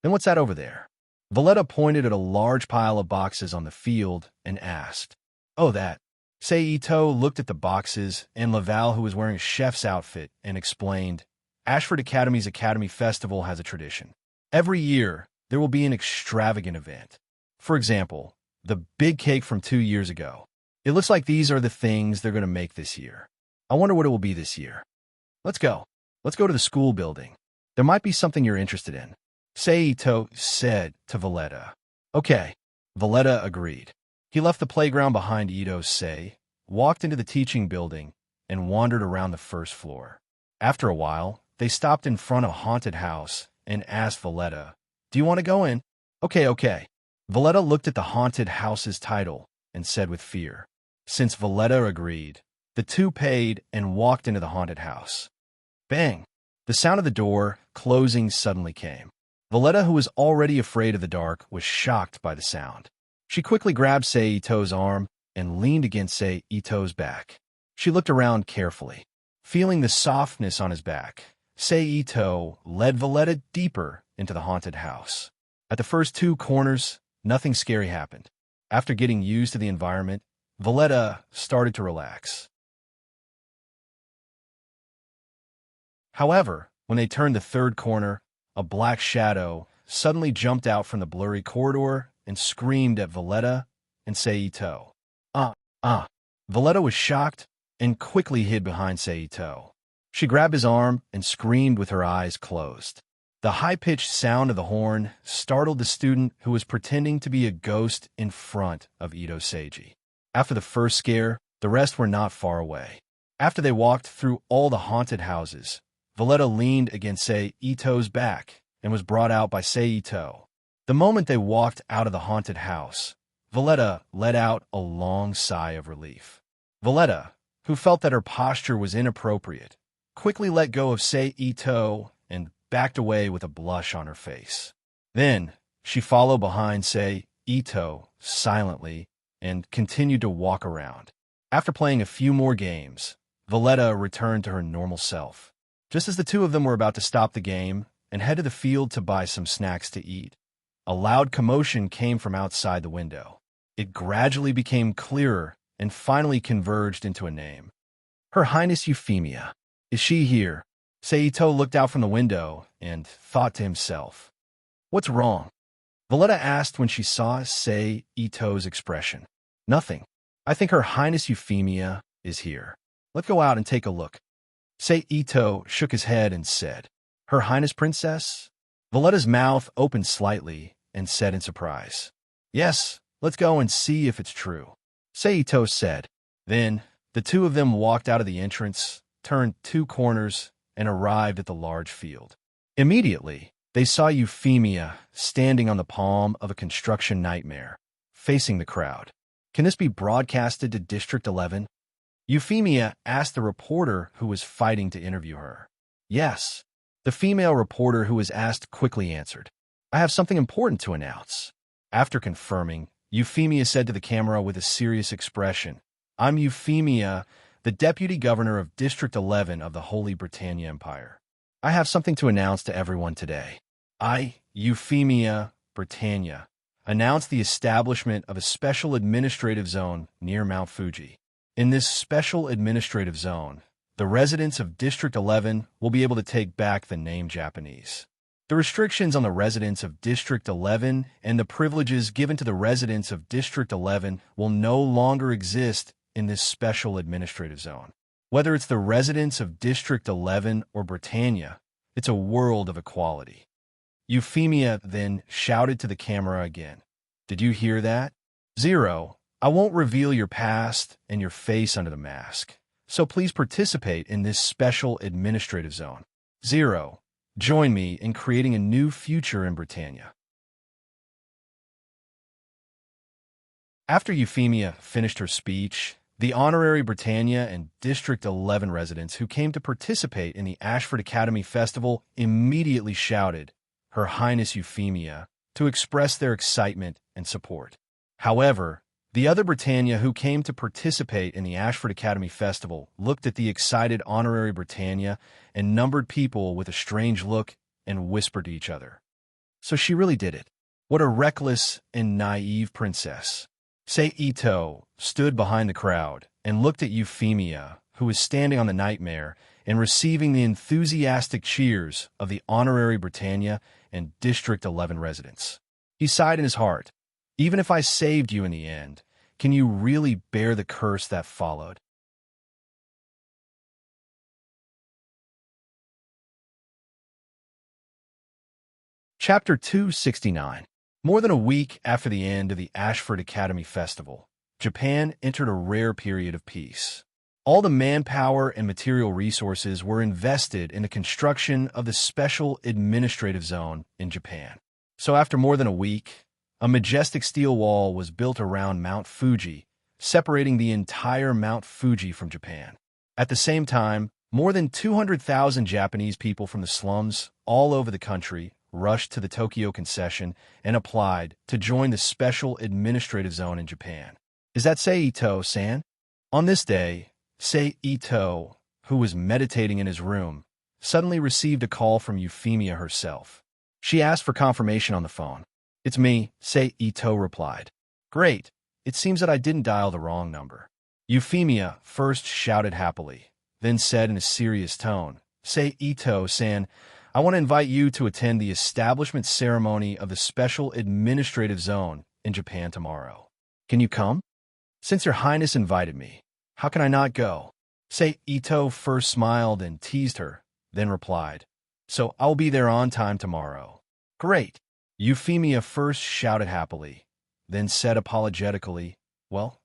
"Then what's that over there?" Valletta pointed at a large pile of boxes on the field and asked. "Oh, that." Seito looked at the boxes and Laval, who was wearing a chef's outfit, and explained, "Ashford Academy's Academy Festival has a tradition. Every year, there will be an extravagant event. For example, the big cake from 2 years ago. It looks like these are the things they're going to make this year. I wonder what it will be this year. Let's go. Let's go to the school building. There might be something you're interested in," Seito said to Valletta. "Okay." Valletta agreed. He left the playground behind Ito Sei, walked into the teaching building, and wandered around the first floor. After a while, they stopped in front of a haunted house and asked Valletta, "Do you want to go in?" Okay. Valletta looked at the haunted house's title and said with fear. Since Valletta agreed, the two paid and walked into the haunted house. Bang! The sound of the door closing suddenly came. Valletta, who was already afraid of the dark, was shocked by the sound. She quickly grabbed Seito's arm and leaned against Seito's back. She looked around carefully. Feeling the softness on his back, Seito led Valletta deeper into the haunted house. At the first 2 corners, nothing scary happened. After getting used to the environment, Valletta started to relax. However, when they turned the 3rd corner, a black shadow suddenly jumped out from the blurry corridor and screamed at Valletta and Seito. Valletta was shocked and quickly hid behind Seito. She grabbed his arm and screamed with her eyes closed. The high-pitched sound of the horn startled the student who was pretending to be a ghost in front of Ito Seiji. After the first scare, the rest were not far away. After they walked through all the haunted houses, Valletta leaned against Seito's back and was brought out by Seito. The moment they walked out of the haunted house, Valletta let out a long sigh of relief. Valletta, who felt that her posture was inappropriate, quickly let go of Seito and backed away with a blush on her face. Then, she followed behind Seito silently and continued to walk around. After playing a few more games, Valletta returned to her normal self. Just as the two of them were about to stop the game and head to the field to buy some snacks to eat, a loud commotion came from outside the window. It gradually became clearer and finally converged into a name. "Her Highness Euphemia. Is she here?" Seito looked out from the window and thought to himself, "What's wrong?" Valletta asked when she saw Seito's expression. "Nothing. I think Her Highness Euphemia is here. Let's go out and take a look." Seito shook his head and said, "Her Highness Princess?" Valletta's mouth opened slightly and said in surprise, "Yes, let's go and see if it's true," Seito said. Then, the two of them walked out of the entrance, turned 2 corners, and arrived at the large field. Immediately, they saw Euphemia standing on the palm of a construction nightmare, facing the crowd. "Can this be broadcasted to District 11? Euphemia asked the reporter who was fighting to interview her. "Yes." The female reporter who was asked quickly answered. "I have something important to announce." After confirming, Euphemia said to the camera with a serious expression, "I'm Euphemia, the Deputy Governor of District 11 of the Holy Britannia Empire. I have something to announce to everyone today. I, Euphemia, Britannia, announce the establishment of a special administrative zone near Mount Fuji. In this special administrative zone, the residents of District 11 will be able to take back the name Japanese. The restrictions on the residents of District 11 and the privileges given to the residents of District 11 will no longer exist in this special administrative zone. Whether it's the residents of District 11 or Britannia, it's a world of equality." Euphemia then shouted to the camera again. "Did you hear that? 0. I won't reveal your past and your face under the mask, so please participate in this special administrative zone. 0. Join me in creating a new future in Britannia." After Euphemia finished her speech, the Honorary Britannia and District 11 residents who came to participate in the Ashford Academy Festival immediately shouted, "Her Highness Euphemia," to express their excitement and support. However, the other Britannia who came to participate in the Ashford Academy Festival looked at the excited Honorary Britannia and numbered people with a strange look and whispered to each other, "So she really did it. What a reckless and naive princess." Sei Ito stood behind the crowd and looked at Euphemia, who was standing on the nightmare and receiving the enthusiastic cheers of the Honorary Britannia and District 11 residents. He sighed in his heart. "Even if I saved you in the end, can you really bear the curse that followed?" Chapter 269. More than a week after the end of the Ashford Academy Festival, Japan entered a rare period of peace. All the manpower and material resources were invested in the construction of the Special Administrative Zone in Japan. So after more than a week, a majestic steel wall was built around Mount Fuji, separating the entire Mount Fuji from Japan. At the same time, more than 200,000 Japanese people from the slums all over the country rushed to the Tokyo concession and applied to join the Special Administrative Zone in Japan. Is that Sei Ito-san? On this day, Sei Ito, who was meditating in his room, suddenly received a call from Euphemia herself. She asked for confirmation on the phone. "It's me," Sei Ito replied. "Great. It seems that I didn't dial the wrong number." Euphemia first shouted happily, then said in a serious tone, "Sei Ito-san, I want to invite you to attend the establishment ceremony of the Special Administrative Zone in Japan tomorrow. Can you come? Since Your Highness invited me, how can I not go?" Sei Ito first smiled and teased her, then replied, "So I'll be there on time tomorrow." "Great." Euphemia first shouted happily, then said apologetically, "Well,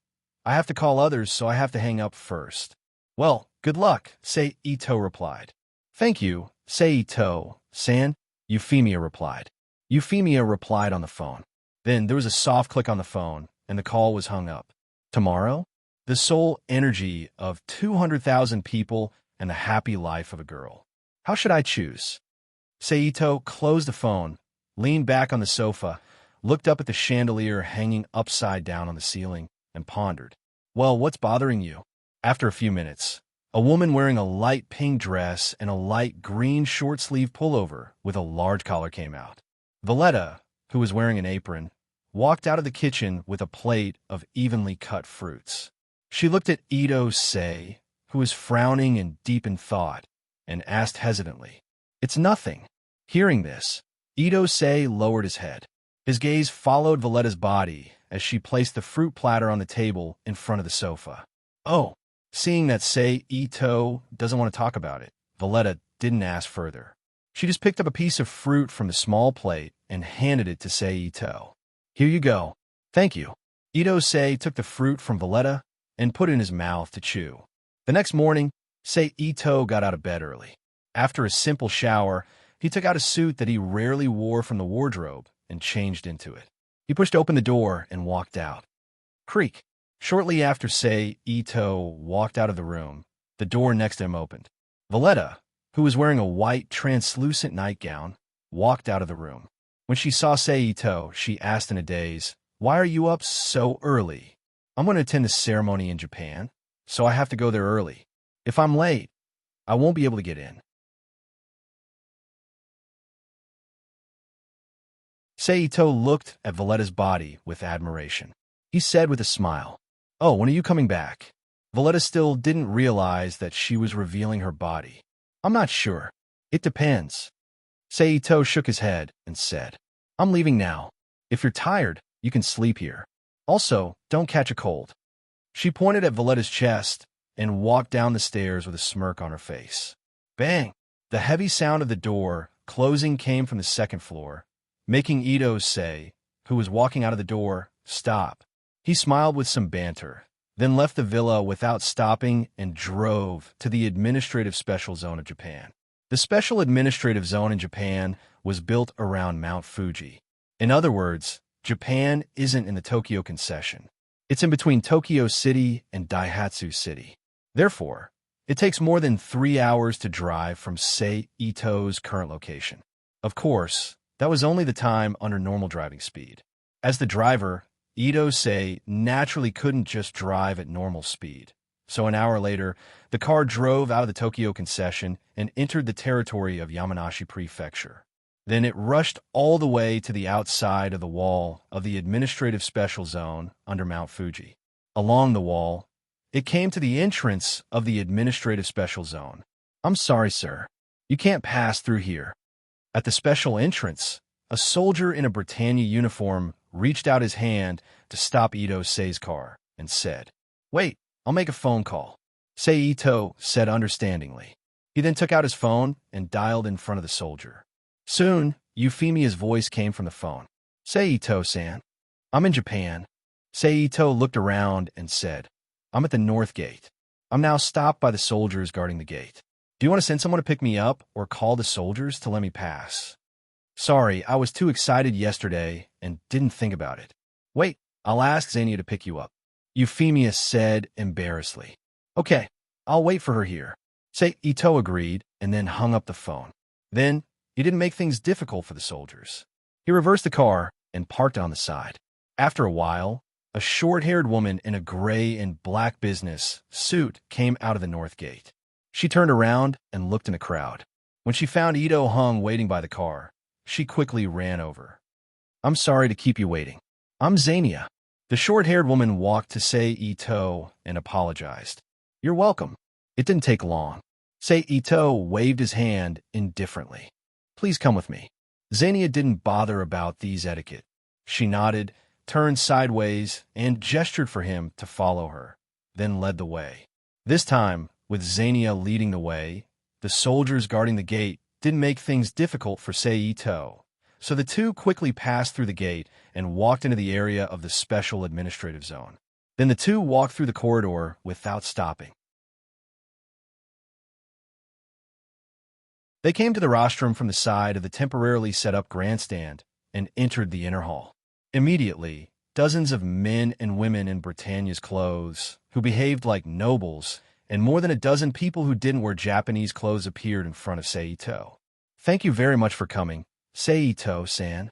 I have to call others, so I have to hang up first." "Well, good luck," Sei Ito replied. "Thank you, Sei Ito-san," Euphemia replied. Euphemia replied on the phone. Then there was a soft click on the phone, and the call was hung up. Tomorrow? The sole energy of 200,000 people and the happy life of a girl. How should I choose? Sei Ito closed the phone, leaned back on the sofa, looked up at the chandelier hanging upside down on the ceiling, and pondered. "Well, what's bothering you?" After a few minutes, a woman wearing a light pink dress and a light green short-sleeve pullover with a large collar came out. Valletta, who was wearing an apron, walked out of the kitchen with a plate of evenly cut fruits. She looked at Ito-sei, who was frowning and deep in thought, and asked hesitantly, "It's nothing." Hearing this, Ito-sei lowered his head. His gaze followed Valletta's body as she placed the fruit platter on the table in front of the sofa. "Oh." Seeing that Sei Ito doesn't want to talk about it, Valletta didn't ask further. She just picked up a piece of fruit from the small plate and handed it to Sei Ito. "Here you go." "Thank you." Ito-sei took the fruit from Valletta and put it in his mouth to chew. The next morning, Sei Ito got out of bed early. After a simple shower, he took out a suit that he rarely wore from the wardrobe and changed into it. He pushed open the door and walked out. Creak. Shortly after Sei Ito walked out of the room, the door next to him opened. Valletta, who was wearing a white translucent nightgown, walked out of the room. When she saw Seito, she asked in a daze, "Why are you up so early?" "I'm going to attend the ceremony in Japan, so I have to go there early. If I'm late, I won't be able to get in." Seito looked at Valletta's body with admiration. He said with a smile, "Oh, when are you coming back?" Valletta still didn't realize that she was revealing her body. "I'm not sure. It depends." Seito shook his head and said, "I'm leaving now. If you're tired, you can sleep here. Also, don't catch a cold." She pointed at Valletta's chest and walked down the stairs with a smirk on her face. Bang! The heavy sound of the door closing came from the second floor, making Ito say, who was walking out of the door, "Stop." He smiled with some banter, then left the villa without stopping and drove to the Administrative Special Zone of Japan. The Special Administrative Zone in Japan was built around Mount Fuji. In other words, Japan isn't in the Tokyo concession. It's in between Tokyo City and Daihatsu City. Therefore, it takes more than 3 hours to drive from Ito's current location. Of course, that was only the time under normal driving speed. As the driver, Ito naturally couldn't just drive at normal speed. So an hour later, the car drove out of the Tokyo concession and entered the territory of Yamanashi Prefecture. Then it rushed all the way to the outside of the wall of the Administrative Special Zone under Mount Fuji. Along the wall, it came to the entrance of the Administrative Special Zone. "I'm sorry, sir. You can't pass through here." At the special entrance, a soldier in a Britannia uniform reached out his hand to stop Ito's car and said, "Wait, I'll make a phone call." Ito said understandingly. He then took out his phone and dialed in front of the soldier. Soon, Euphemia's voice came from the phone. "Ito-san, I'm in Japan." Ito looked around and said, "I'm at the North Gate. I'm now stopped by the soldiers guarding the gate. Do you want to send someone to pick me up or call the soldiers to let me pass?" "Sorry, I was too excited yesterday and didn't think about it." "Wait, I'll ask Xenia to pick you up," Euphemia said embarrassedly. "Okay, I'll wait for her here." Ito agreed and then hung up the phone. Then, he didn't make things difficult for the soldiers. He reversed the car and parked on the side. After a while, a short-haired woman in a gray and black business suit came out of the North Gate. She turned around and looked in the crowd. When she found Ito hung waiting by the car, she quickly ran over. "I'm sorry to keep you waiting. I'm Xenia." The short-haired woman walked to Ito and apologized. "You're welcome. It didn't take long." Ito waved his hand indifferently. "Please come with me." Xenia didn't bother about these etiquette. She nodded, turned sideways, and gestured for him to follow her, then led the way. This time, with Xenia leading the way, the soldiers guarding the gate didn't make things difficult for Ito. So the two quickly passed through the gate and walked into the area of the Special Administrative Zone. Then the two walked through the corridor without stopping. They came to the rostrum from the side of the temporarily set-up grandstand and entered the inner hall. Immediately, dozens of men and women in Britannia's clothes, who behaved like nobles, and more than a dozen people who didn't wear Japanese clothes appeared in front of Ito. "Thank you very much for coming, Ito-san."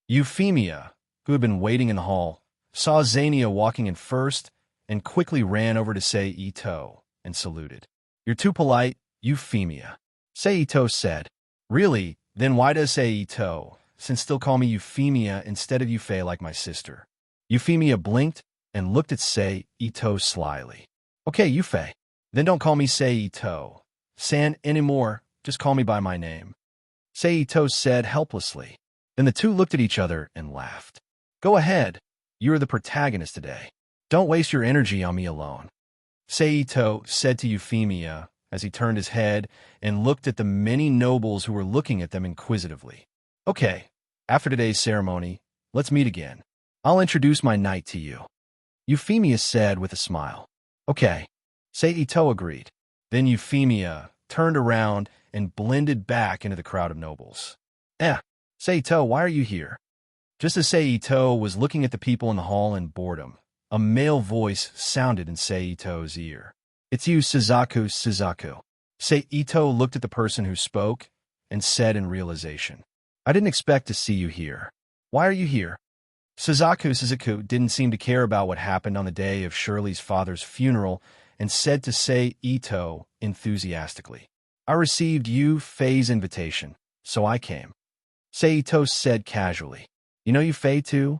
Euphemia, who had been waiting in the hall, saw Xenia walking in first and quickly ran over to Ito and saluted. "You're too polite, Euphemia," Ito said. "Really? Then why does Ito still call me Euphemia instead of Yufei like my sister?" Euphemia blinked and looked at Ito slyly. "Okay, Yufei. Then don't call me Ito-san anymore. Just call me by my name," Ito said helplessly. Then the two looked at each other and laughed. "Go ahead. You're the protagonist today. Don't waste your energy on me alone," Ito said to Euphemia as he turned his head and looked at the many nobles who were looking at them inquisitively. "Okay, after today's ceremony, let's meet again. I'll introduce my knight to you," Euphemia said with a smile. "Okay," Ito agreed. Then Euphemia turned around and blended back into the crowd of nobles. Ito, why are you here?" Just as Ito was looking at the people in the hall in boredom, a male voice sounded in Ito's ear. "It's you, Suzaku." Ito looked at the person who spoke and said in realization, I didn't expect to see you here. Why are you here? Suzaku didn't seem to care about what happened on the day of Shirley's father's funeral and said to Sei Ito enthusiastically, I received Yu Fei's invitation, so I came. Sei Ito said casually, You know Yu Fei too?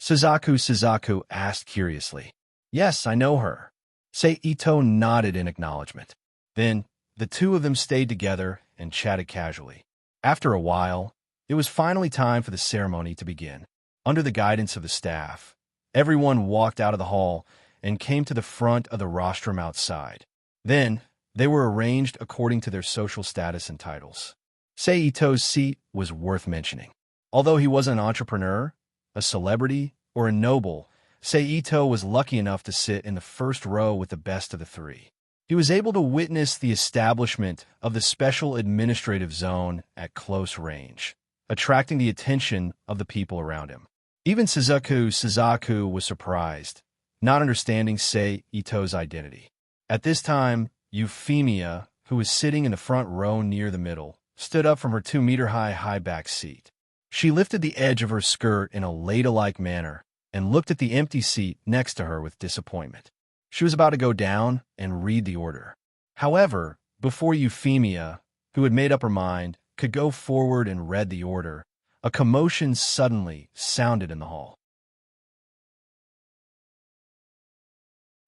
Suzaku asked curiously. Yes, I know her. Sei Ito nodded in acknowledgement. Then, the two of them stayed together and chatted casually. After a while, it was finally time for the ceremony to begin. Under the guidance of the staff, everyone walked out of the hall and came to the front of the rostrum outside. Then, they were arranged according to their social status and titles. Sei Ito's seat was worth mentioning. Although he wasn't an entrepreneur, a celebrity, or a noble, Sei Ito was lucky enough to sit in the first row with the best of the three. He was able to witness the establishment of the Special Administrative Zone at close range, attracting the attention of the people around him. Even Suzaku was surprised, not understanding Sei Ito's identity. At this time, Euphemia, who was sitting in the front row near the middle, stood up from her 2-meter-high high-back seat. She lifted the edge of her skirt in a ladle-like manner and looked at the empty seat next to her with disappointment. She was about to go down and read the order. However, before Euphemia, who had made up her mind, could go forward and read the order, a commotion suddenly sounded in the hall.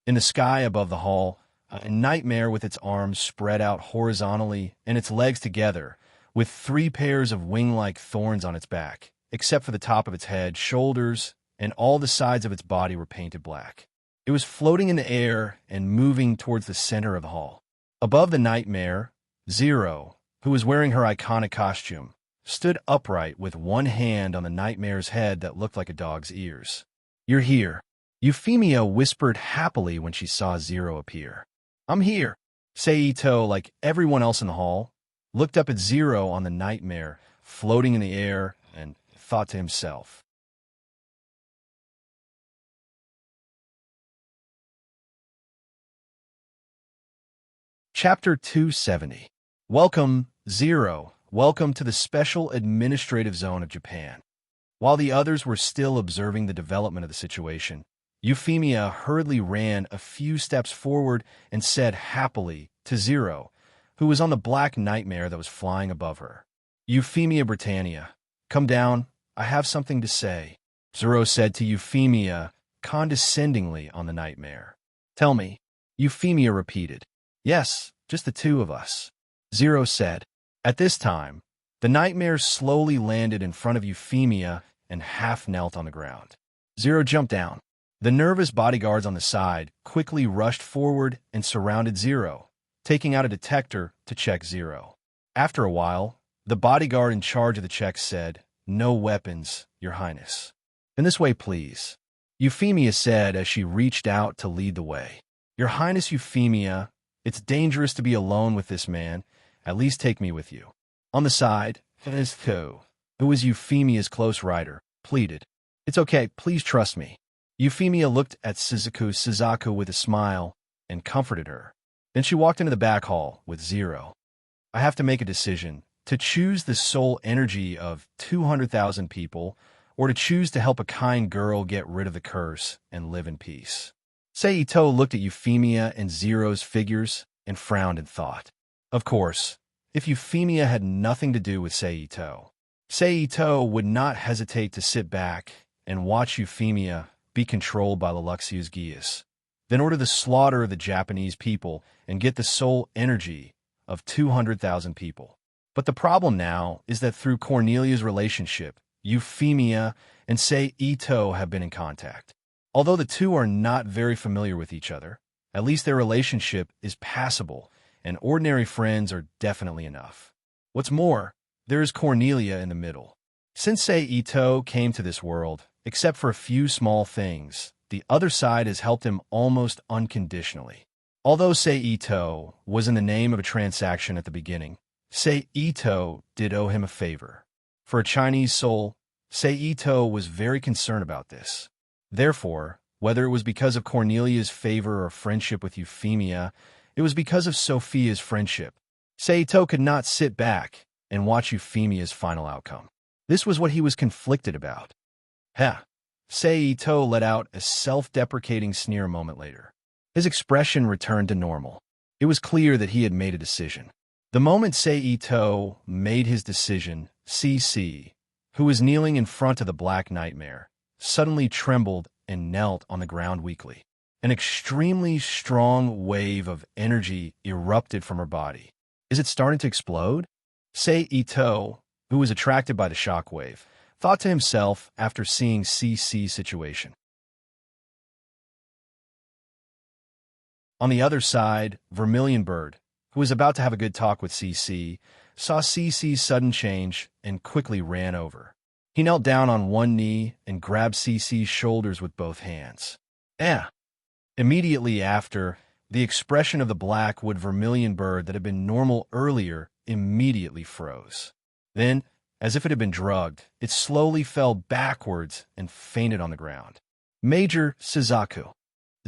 In the sky above the hall, a nightmare with its arms spread out horizontally and its legs together, with 3 pairs of wing-like thorns on its back, except for the top of its head, shoulders, and all the sides of its body were painted black. It was floating in the air and moving towards the center of the hall. Above the nightmare, Zero, who was wearing her iconic costume, stood upright with one hand on the nightmare's head that looked like a dog's ears. You're here. Euphemia whispered happily when she saw Zero appear. I'm here. Sei Ito, like everyone else in the hall, looked up at Zero on the nightmare, floating in the air, and thought to himself. Chapter 270. Welcome, Zero. Welcome to the Special Administrative Zone of Japan. While the others were still observing the development of the situation, Euphemia hurriedly ran a few steps forward and said happily to Zero, who was on the black nightmare that was flying above her. Euphemia Britannia, come down. I have something to say. Zero said to Euphemia condescendingly on the nightmare. Tell me. Euphemia repeated. Yes, just the two of us. Zero said. At this time, the nightmare slowly landed in front of Euphemia and half knelt on the ground. Zero jumped down. The nervous bodyguards on the side quickly rushed forward and surrounded Zero, taking out a detector to check Zero. After a while, the bodyguard in charge of the check said, No weapons, Your Highness. In this way, please. Euphemia said as she reached out to lead the way. Your Highness Euphemia, it's dangerous to be alone with this man. At least take me with you. On the side, Fezco, who was Euphemia's close rider, pleaded. It's okay, please trust me. Euphemia looked at Suzaku with a smile and comforted her. Then she walked into the back hall with Zero. I have to make a decision, to choose the soul energy of 200,000 people, or to choose to help a kind girl get rid of the curse and live in peace. Sei Ito looked at Euphemia and Zero's figures and frowned in thought. Of course, if Euphemia had nothing to do with Sei Ito would not hesitate to sit back and watch Euphemia be controlled by Leluxius Gius, then order the slaughter of the Japanese people and get the soul energy of 200,000 people. But the problem now is that through Cornelia's relationship, Euphemia and Sei Ito have been in contact. Although the two are not very familiar with each other, at least their relationship is passable, and ordinary friends are definitely enough. What's more, there is Cornelia in the middle. Since Sei Ito came to this world, except for a few small things, the other side has helped him almost unconditionally. Although Sei Ito was in the name of a transaction at the beginning, Sei Ito did owe him a favor. For a Chinese soul, Sei Ito was very concerned about this. Therefore, whether it was because of Cornelia's favor or friendship with Euphemia, it was because of Sophia's friendship. Sei Ito could not sit back and watch Euphemia's final outcome. This was what he was conflicted about. Heh. Ito let out a self-deprecating sneer a moment later. His expression returned to normal. It was clear that he had made a decision. The moment Ito made his decision, CC, who was kneeling in front of the Black Nightmare, suddenly trembled and knelt on the ground weakly. An extremely strong wave of energy erupted from her body. Is it starting to explode? Ito, who was attracted by the shock wave, thought to himself after seeing CC's situation. On the other side, Vermilion Bird, who was about to have a good talk with CC, saw CC's sudden change and quickly ran over. He knelt down on one knee and grabbed CC's shoulders with both hands. Immediately after, the expression of the black-wood Vermilion Bird that had been normal earlier immediately froze. Then, as if it had been drugged, it slowly fell backwards and fainted on the ground. Major Suzaku.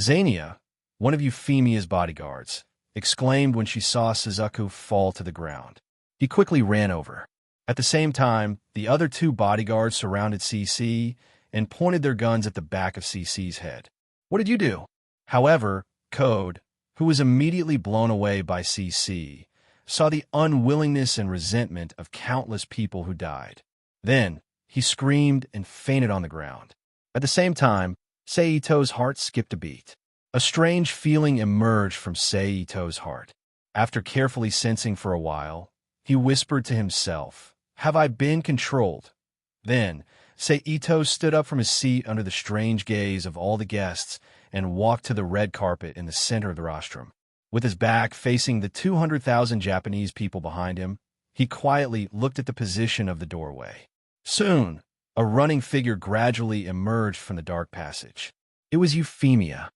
Zania, one of Euphemia's bodyguards, exclaimed when she saw Suzaku fall to the ground. He quickly ran over. At the same time, the other two bodyguards surrounded CC and pointed their guns at the back of CC's head. What did you do? However, Code, who was immediately blown away by CC, saw the unwillingness and resentment of countless people who died. Then, he screamed and fainted on the ground. At the same time, Seito's heart skipped a beat. A strange feeling emerged from Seito's heart. After carefully sensing for a while, he whispered to himself, "Have I been controlled?" Then, Seito stood up from his seat under the strange gaze of all the guests and walked to the red carpet in the center of the rostrum. With his back facing the 200,000 Japanese people behind him, he quietly looked at the position of the doorway. Soon, a running figure gradually emerged from the dark passage. It was Euphemia.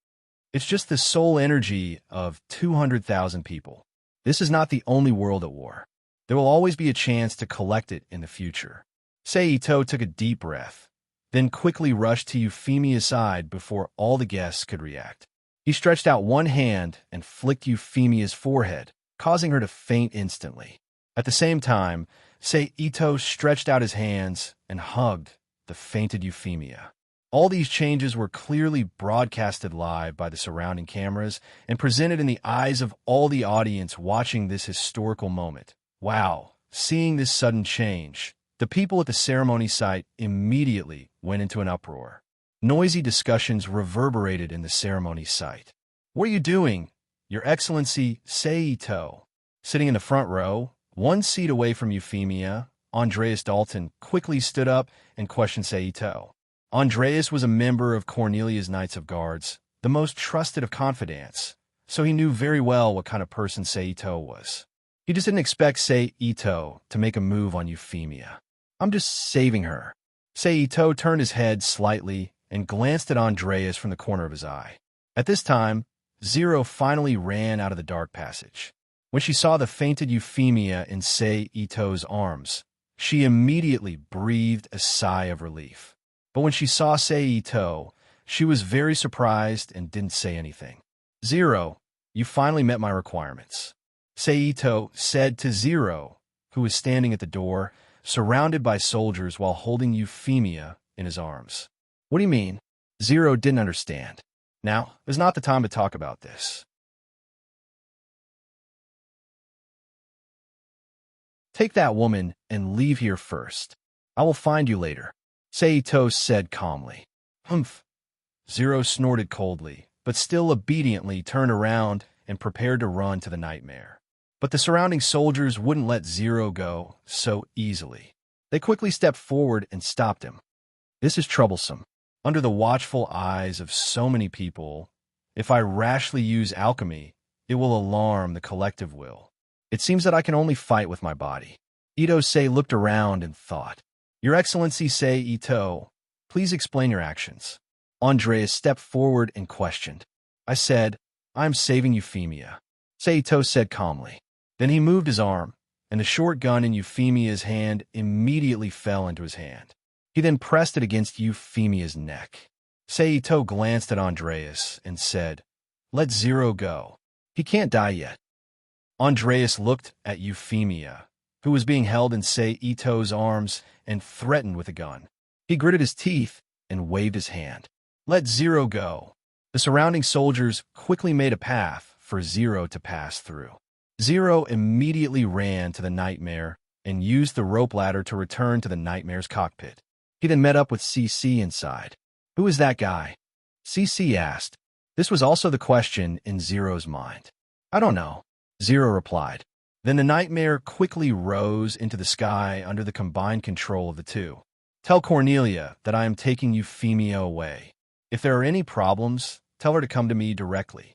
It's just the soul energy of 200,000 people. This is not the only world at war. There will always be a chance to collect it in the future. Seito took a deep breath, then quickly rushed to Euphemia's side before all the guests could react. He stretched out one hand and flicked Euphemia's forehead, causing her to faint instantly. At the same time, Seito stretched out his hands and hugged the fainted Euphemia. All these changes were clearly broadcasted live by the surrounding cameras and presented in the eyes of all the audience watching this historical moment. Wow, seeing this sudden change, the people at the ceremony site immediately went into an uproar. Noisy discussions reverberated in the ceremony site. "What are you doing, Your Excellency Seito?" Sitting in the front row, one seat away from Euphemia, Andreas Dalton quickly stood up and questioned Seito. Andreas was a member of Cornelia's Knights of Guards, the most trusted of confidants, so he knew very well what kind of person Seito was. He just didn't expect Seito to make a move on Euphemia. "I'm just saving her." Seito turned his head slightly and glanced at Andreas from the corner of his eye. At this time, Zero finally ran out of the dark passage. When she saw the fainted Euphemia in Seito's arms, she immediately breathed a sigh of relief. But when she saw Seito, she was very surprised and didn't say anything. "Zero, you finally met my requirements," Seito said to Zero, who was standing at the door, surrounded by soldiers while holding Euphemia in his arms. "What do you mean?" Zero didn't understand. "Now is not the time to talk about this. Take that woman and leave here first. I will find you later," Seito said calmly. "Humph." Zero snorted coldly, but still obediently turned around and prepared to run to the nightmare. But the surrounding soldiers wouldn't let Zero go so easily. They quickly stepped forward and stopped him. "This is troublesome. Under the watchful eyes of so many people, if I rashly use alchemy, it will alarm the collective will. It seems that I can only fight with my body." Ito-sei looked around and thought. "Your Excellency Seito, please explain your actions." Andreas stepped forward and questioned. "I said, I am saving Euphemia," Seito said calmly. Then he moved his arm, and the short gun in Euphemia's hand immediately fell into his hand. He then pressed it against Euphemia's neck. Seito glanced at Andreas and said, "Let Zero go. He can't die yet." Andreas looked at Euphemia, who was being held in Ito's arms and threatened with a gun. He gritted his teeth and waved his hand. "Let Zero go." The surrounding soldiers quickly made a path for Zero to pass through. Zero immediately ran to the nightmare and used the rope ladder to return to the nightmare's cockpit. He then met up with CC inside. "Who is that guy?" CC asked. This was also the question in Zero's mind. "I don't know," Zero replied. Then the nightmare quickly rose into the sky under the combined control of the two. "Tell Cornelia that I am taking Euphemia away. If there are any problems, tell her to come to me directly."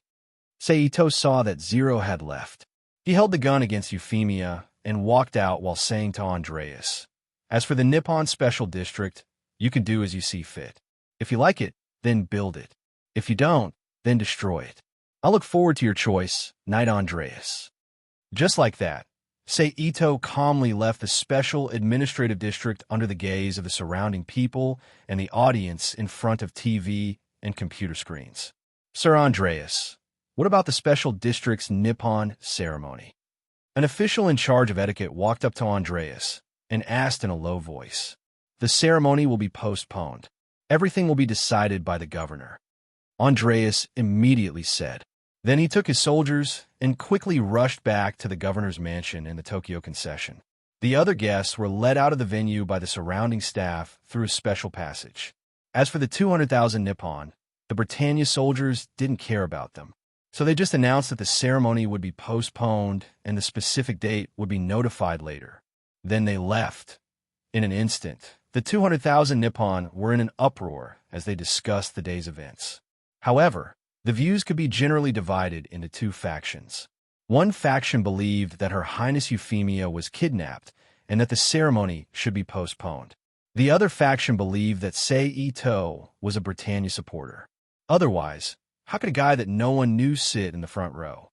Ito saw that Zero had left. He held the gun against Euphemia and walked out while saying to Andreas, "As for the Nippon Special District, you can do as you see fit. If you like it, then build it. If you don't, then destroy it. I'll look forward to your choice, Knight Andreas." Just like that, Ito calmly left the Special Administrative District under the gaze of the surrounding people and the audience in front of TV and computer screens. "Sir Andreas, what about the Special District's Nippon ceremony?" An official in charge of etiquette walked up to Andreas and asked in a low voice. "The ceremony will be postponed. Everything will be decided by the governor," Andreas immediately said. Then he took his soldiers and quickly rushed back to the governor's mansion in the Tokyo concession. The other guests were led out of the venue by the surrounding staff through a special passage. As for the 200,000 Nippon, the Britannia soldiers didn't care about them. So they just announced that the ceremony would be postponed and the specific date would be notified later. Then they left. In an instant, the 200,000 Nippon were in an uproar as they discussed the day's events. However, the views could be generally divided into two factions. One faction believed that Her Highness Euphemia was kidnapped and that the ceremony should be postponed. The other faction believed that Ito was a Britannia supporter. Otherwise, how could a guy that no one knew sit in the front row?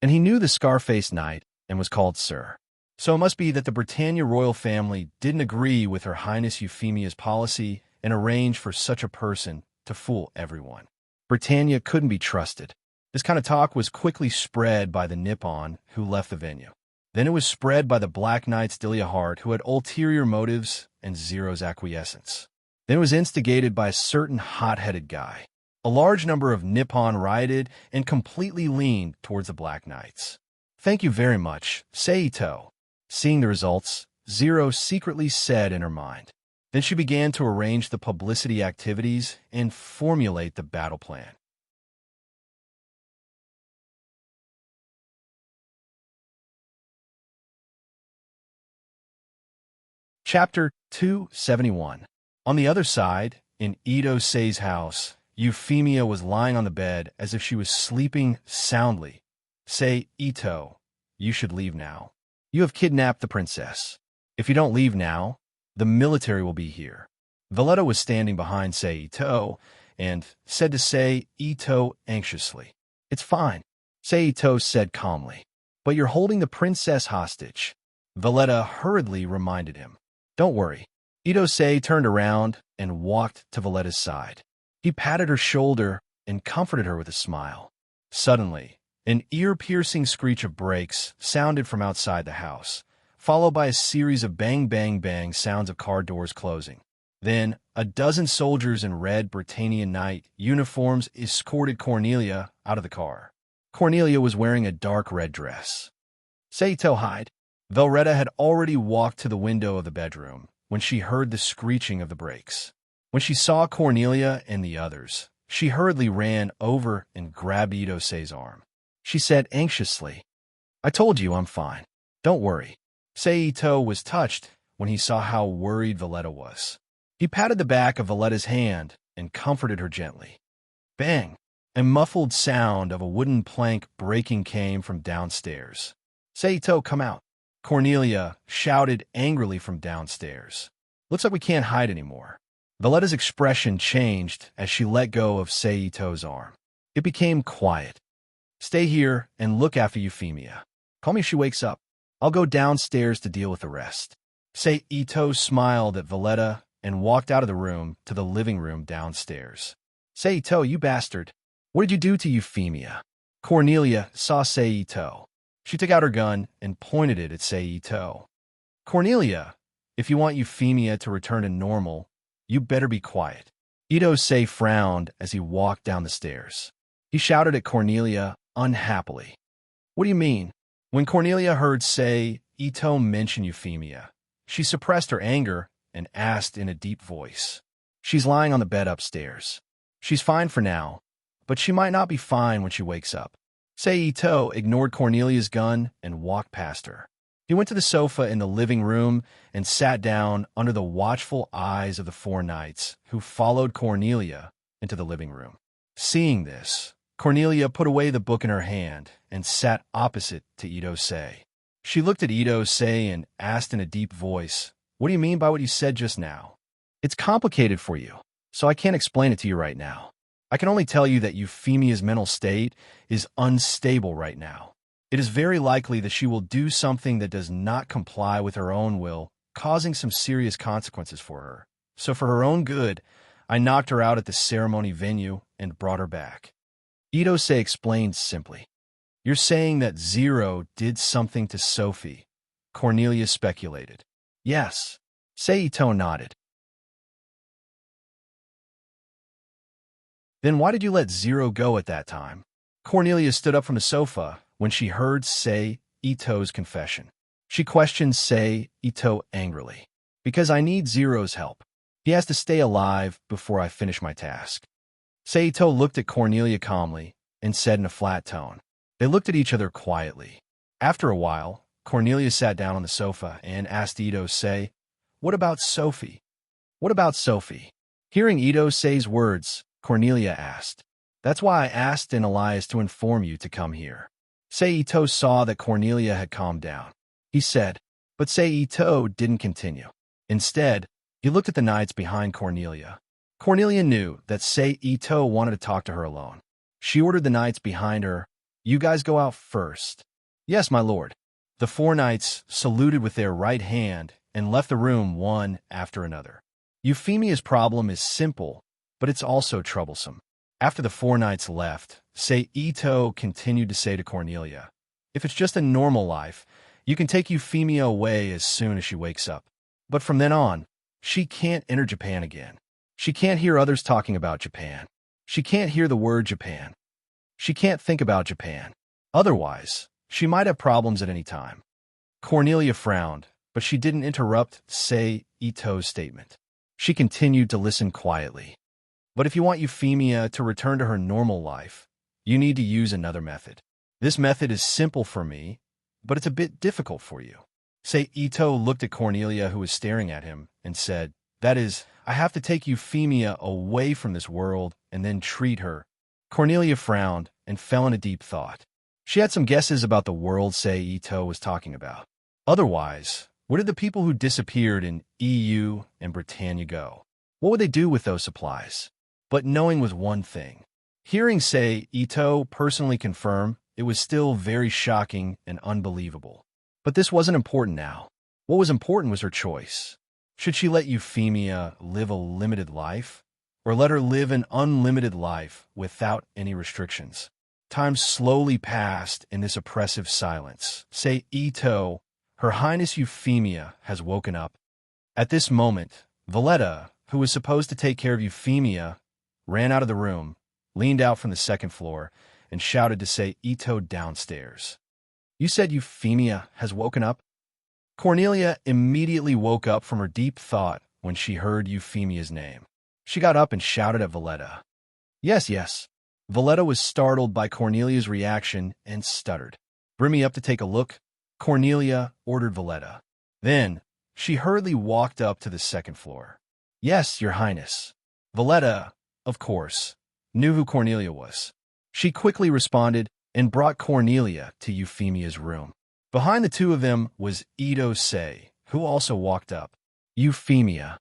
And he knew the Scarface Knight and was called Sir. So it must be that the Britannia royal family didn't agree with Her Highness Euphemia's policy and arrange for such a person to fool everyone. Britannia couldn't be trusted. This kind of talk was quickly spread by the Nippon who left the venue. Then it was spread by the Black Knight's Delia Hart who had ulterior motives and Zero's acquiescence. Then it was instigated by a certain hot-headed guy. A large number of Nippon rioted and completely leaned towards the Black Knights. "Thank you very much, Ito." Seeing the results, Zero secretly said in her mind. Then she began to arrange the publicity activities and formulate the battle plan. Chapter 271. On the other side, in Ito Sei's house, Euphemia was lying on the bed as if she was sleeping soundly. Ito, you should leave now. You have kidnapped the princess. If you don't leave now, the military will be here. Valletta was standing behind Ito and said to Ito anxiously. "It's fine," Ito said calmly. "But you're holding the princess hostage," Valletta hurriedly reminded him. "Don't worry." Ito turned around and walked to Valletta's side. He patted her shoulder and comforted her with a smile. Suddenly, an ear-piercing screech of brakes sounded from outside the house, followed by a series of bang-bang-bang sounds of car doors closing. Then, a dozen soldiers in red Britannia Knight uniforms escorted Cornelia out of the car. Cornelia was wearing a dark red dress. Ito hide. Valletta had already walked to the window of the bedroom when she heard the screeching of the brakes. When she saw Cornelia and the others, she hurriedly ran over and grabbed Ito Sei's arm. She said anxiously, "I told you I'm fine. Don't worry." Ito was touched when he saw how worried Valletta was. He patted the back of Valletta's hand and comforted her gently. Bang! A muffled sound of a wooden plank breaking came from downstairs. Ito, come out. Cornelia shouted angrily from downstairs. Looks like we can't hide anymore. Valletta's expression changed as she let go of Ito's arm. It became quiet. Stay here and look after Euphemia. Call me if she wakes up. I'll go downstairs to deal with the rest. Ito smiled at Valletta and walked out of the room to the living room downstairs. Ito, you bastard. What did you do to Euphemia? Cornelia saw Ito. She took out her gun and pointed it at Ito. Cornelia, if you want Euphemia to return to normal, you better be quiet. Ito frowned as he walked down the stairs. He shouted at Cornelia unhappily. What do you mean? When Cornelia heard Ito mention Euphemia, she suppressed her anger and asked in a deep voice. She's lying on the bed upstairs. She's fine for now, but she might not be fine when she wakes up. Ito ignored Cornelia's gun and walked past her. He went to the sofa in the living room and sat down under the watchful eyes of the four knights who followed Cornelia into the living room. Seeing this, Cornelia put away the book in her hand and sat opposite to Ito. She looked at Ito and asked in a deep voice, "What do you mean by what you said just now?" "It's complicated for you, so I can't explain it to you right now. I can only tell you that Euphemia's mental state is unstable right now. It is very likely that she will do something that does not comply with her own will, causing some serious consequences for her. So for her own good, I knocked her out at the ceremony venue and brought her back." Ito explained simply. "You're saying that Zero did something to Sophie?" Cornelia speculated. "Yes." Ito nodded. "Then why did you let Zero go at that time?" Cornelia stood up from the sofa when she heard Ito's confession. She questioned Ito angrily. "Because I need Zero's help. He has to stay alive before I finish my task." Ito looked at Cornelia calmly and said in a flat tone. They looked at each other quietly. After a while, Cornelia sat down on the sofa and asked Ito, "What about Sophie?" "What about Sophie?" Hearing Ito's words, Cornelia asked. "That's why I asked Elias to inform you to come here." Ito saw that Cornelia had calmed down. He said, but Ito didn't continue. Instead, he looked at the knights behind Cornelia. Cornelia knew that Ito wanted to talk to her alone. She ordered the knights behind her, "You guys go out first." "Yes, my lord." The four knights saluted with their right hand and left the room one after another. Euphemia's problem is simple, but it's also troublesome. After the four knights left, Ito continued to say to Cornelia, "If it's just a normal life, you can take Euphemia away as soon as she wakes up. But from then on, she can't enter Japan again. She can't hear others talking about Japan. She can't hear the word Japan. She can't think about Japan. Otherwise, she might have problems at any time." Cornelia frowned, but she didn't interrupt Ito's statement. She continued to listen quietly. "But if you want Euphemia to return to her normal life, you need to use another method. This method is simple for me, but it's a bit difficult for you." Ito looked at Cornelia, who was staring at him, and said, "That is, I have to take Euphemia away from this world and then treat her." Cornelia frowned and fell into deep thought. She had some guesses about the world Ito was talking about. Otherwise, where did the people who disappeared in EU and Britannia go? What would they do with those supplies? But knowing was one thing. Hearing Ito personally confirm, it was still very shocking and unbelievable. But this wasn't important now. What was important was her choice. Should she let Euphemia live a limited life, or let her live an unlimited life without any restrictions? Time slowly passed in this oppressive silence. Ito, Her Highness Euphemia has woken up. At this moment, Valletta, who was supposed to take care of Euphemia, ran out of the room, leaned out from the second floor, and shouted to Ito downstairs. "You said Euphemia has woken up?" Cornelia immediately woke up from her deep thought when she heard Euphemia's name. She got up and shouted at Valletta. Yes, yes." Valletta was startled by Cornelia's reaction and stuttered. "Bring me up to take a look," Cornelia ordered Valletta. Then, she hurriedly walked up to the second floor. "Yes, Your Highness." Valletta, of course, knew who Cornelia was. She quickly responded and brought Cornelia to Euphemia's room. Behind the two of them was Ito, who also walked up. "Euphemia."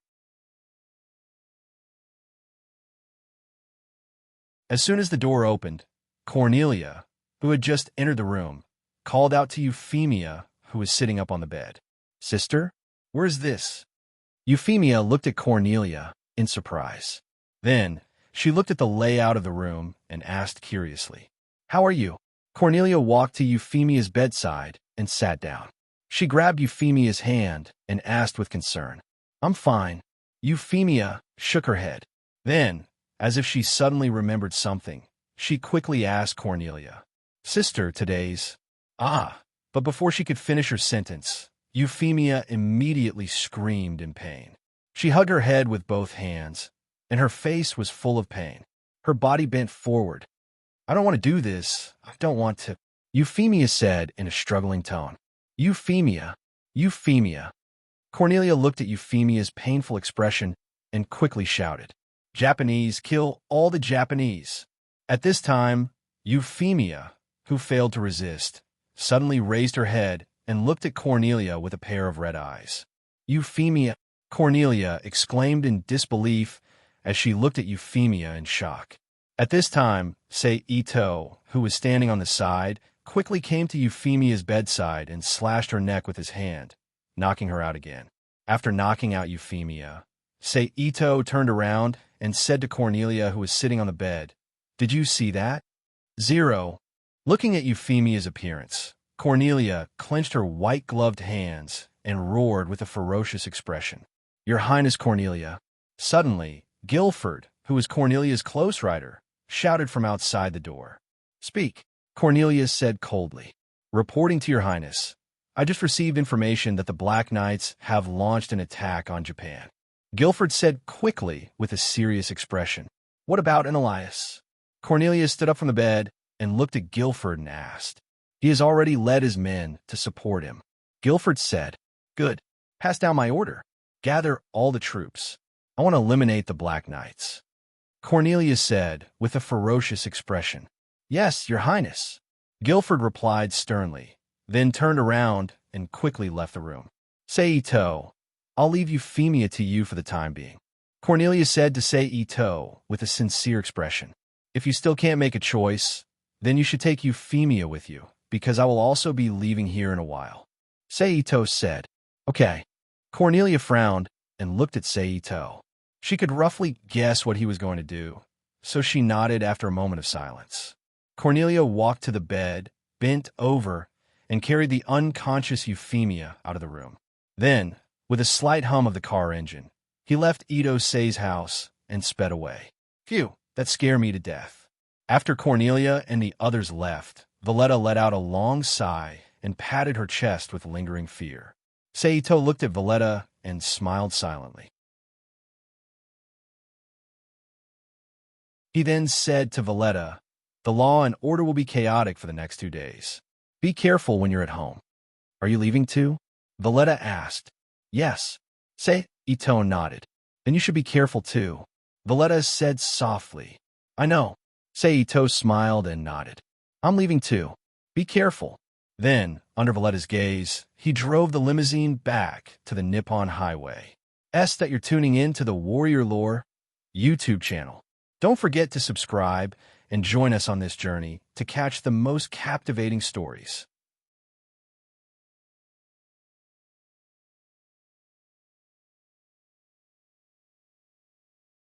As soon as the door opened, Cornelia, who had just entered the room, called out to Euphemia, who was sitting up on the bed. "Sister, where's this?" Euphemia looked at Cornelia in surprise. Then, she looked at the layout of the room and asked curiously, "How are you?" Cornelia walked to Euphemia's bedside and sat down. She grabbed Euphemia's hand and asked with concern, "I'm fine." Euphemia shook her head. Then, as if she suddenly remembered something, she quickly asked Cornelia, "Sister, today's—" Ah, but before she could finish her sentence, Euphemia immediately screamed in pain. She hugged her head with both hands, and her face was full of pain. Her body bent forward. "I don't want to do this. I don't want to," Euphemia said in a struggling tone. "Euphemia, Euphemia." Cornelia looked at Euphemia's painful expression and quickly shouted, "Japanese, kill all the Japanese." At this time, Euphemia, who failed to resist, suddenly raised her head and looked at Cornelia with a pair of red eyes. "Euphemia!" Cornelia exclaimed in disbelief as she looked at Euphemia in shock. At this time, Ito, who was standing on the side, quickly came to Euphemia's bedside and slashed her neck with his hand, knocking her out again. After knocking out Euphemia, Ito turned around and said to Cornelia, who was sitting on the bed, "Did you see that?" Zero. Looking at Euphemia's appearance, Cornelia clenched her white-gloved hands and roared with a ferocious expression, "Your Highness Cornelia." Suddenly, Guilford, who was Cornelia's close rider, shouted from outside the door. "Speak," Cornelia said coldly. "Reporting to your Highness, I just received information that the Black Knights have launched an attack on Japan." Guilford said quickly with a serious expression, "What about an Elias?" Cornelia stood up from the bed and looked at Guilford and asked, "He has already led his men to support him." Guilford said, "Good. Pass down my order. Gather all the troops. I want to eliminate the Black Knights." Cornelia said with a ferocious expression, "Yes, your Highness." Guilford replied sternly, then turned around and quickly left the room. "Ito, I'll leave Euphemia to you for the time being," Cornelia said to Ito with a sincere expression. "If you still can't make a choice, then you should take Euphemia with you, because I will also be leaving here in a while." Ito said, "Okay." Cornelia frowned and looked at Ito. She could roughly guess what he was going to do, so she nodded after a moment of silence. Cornelia walked to the bed, bent over, and carried the unconscious Euphemia out of the room. Then, with a slight hum of the car engine, he left Ito's house and sped away. "Phew, that scared me to death." After Cornelia and the others left, Valletta let out a long sigh and patted her chest with lingering fear. Ito looked at Valletta and smiled silently. He then said to Valletta, "The law and order will be chaotic for the next 2 days. Be careful when you're at home." "Are you leaving too?" Valletta asked. "Yes." Ito nodded. "Then you should be careful too," Valletta said softly. "I know." Ito smiled and nodded. "I'm leaving too. Be careful." Then, under Valletta's gaze, he drove the limousine back to the Nippon Highway. That you're tuning in to the Warrior Lore YouTube channel. Don't forget to subscribe and join us on this journey to catch the most captivating stories.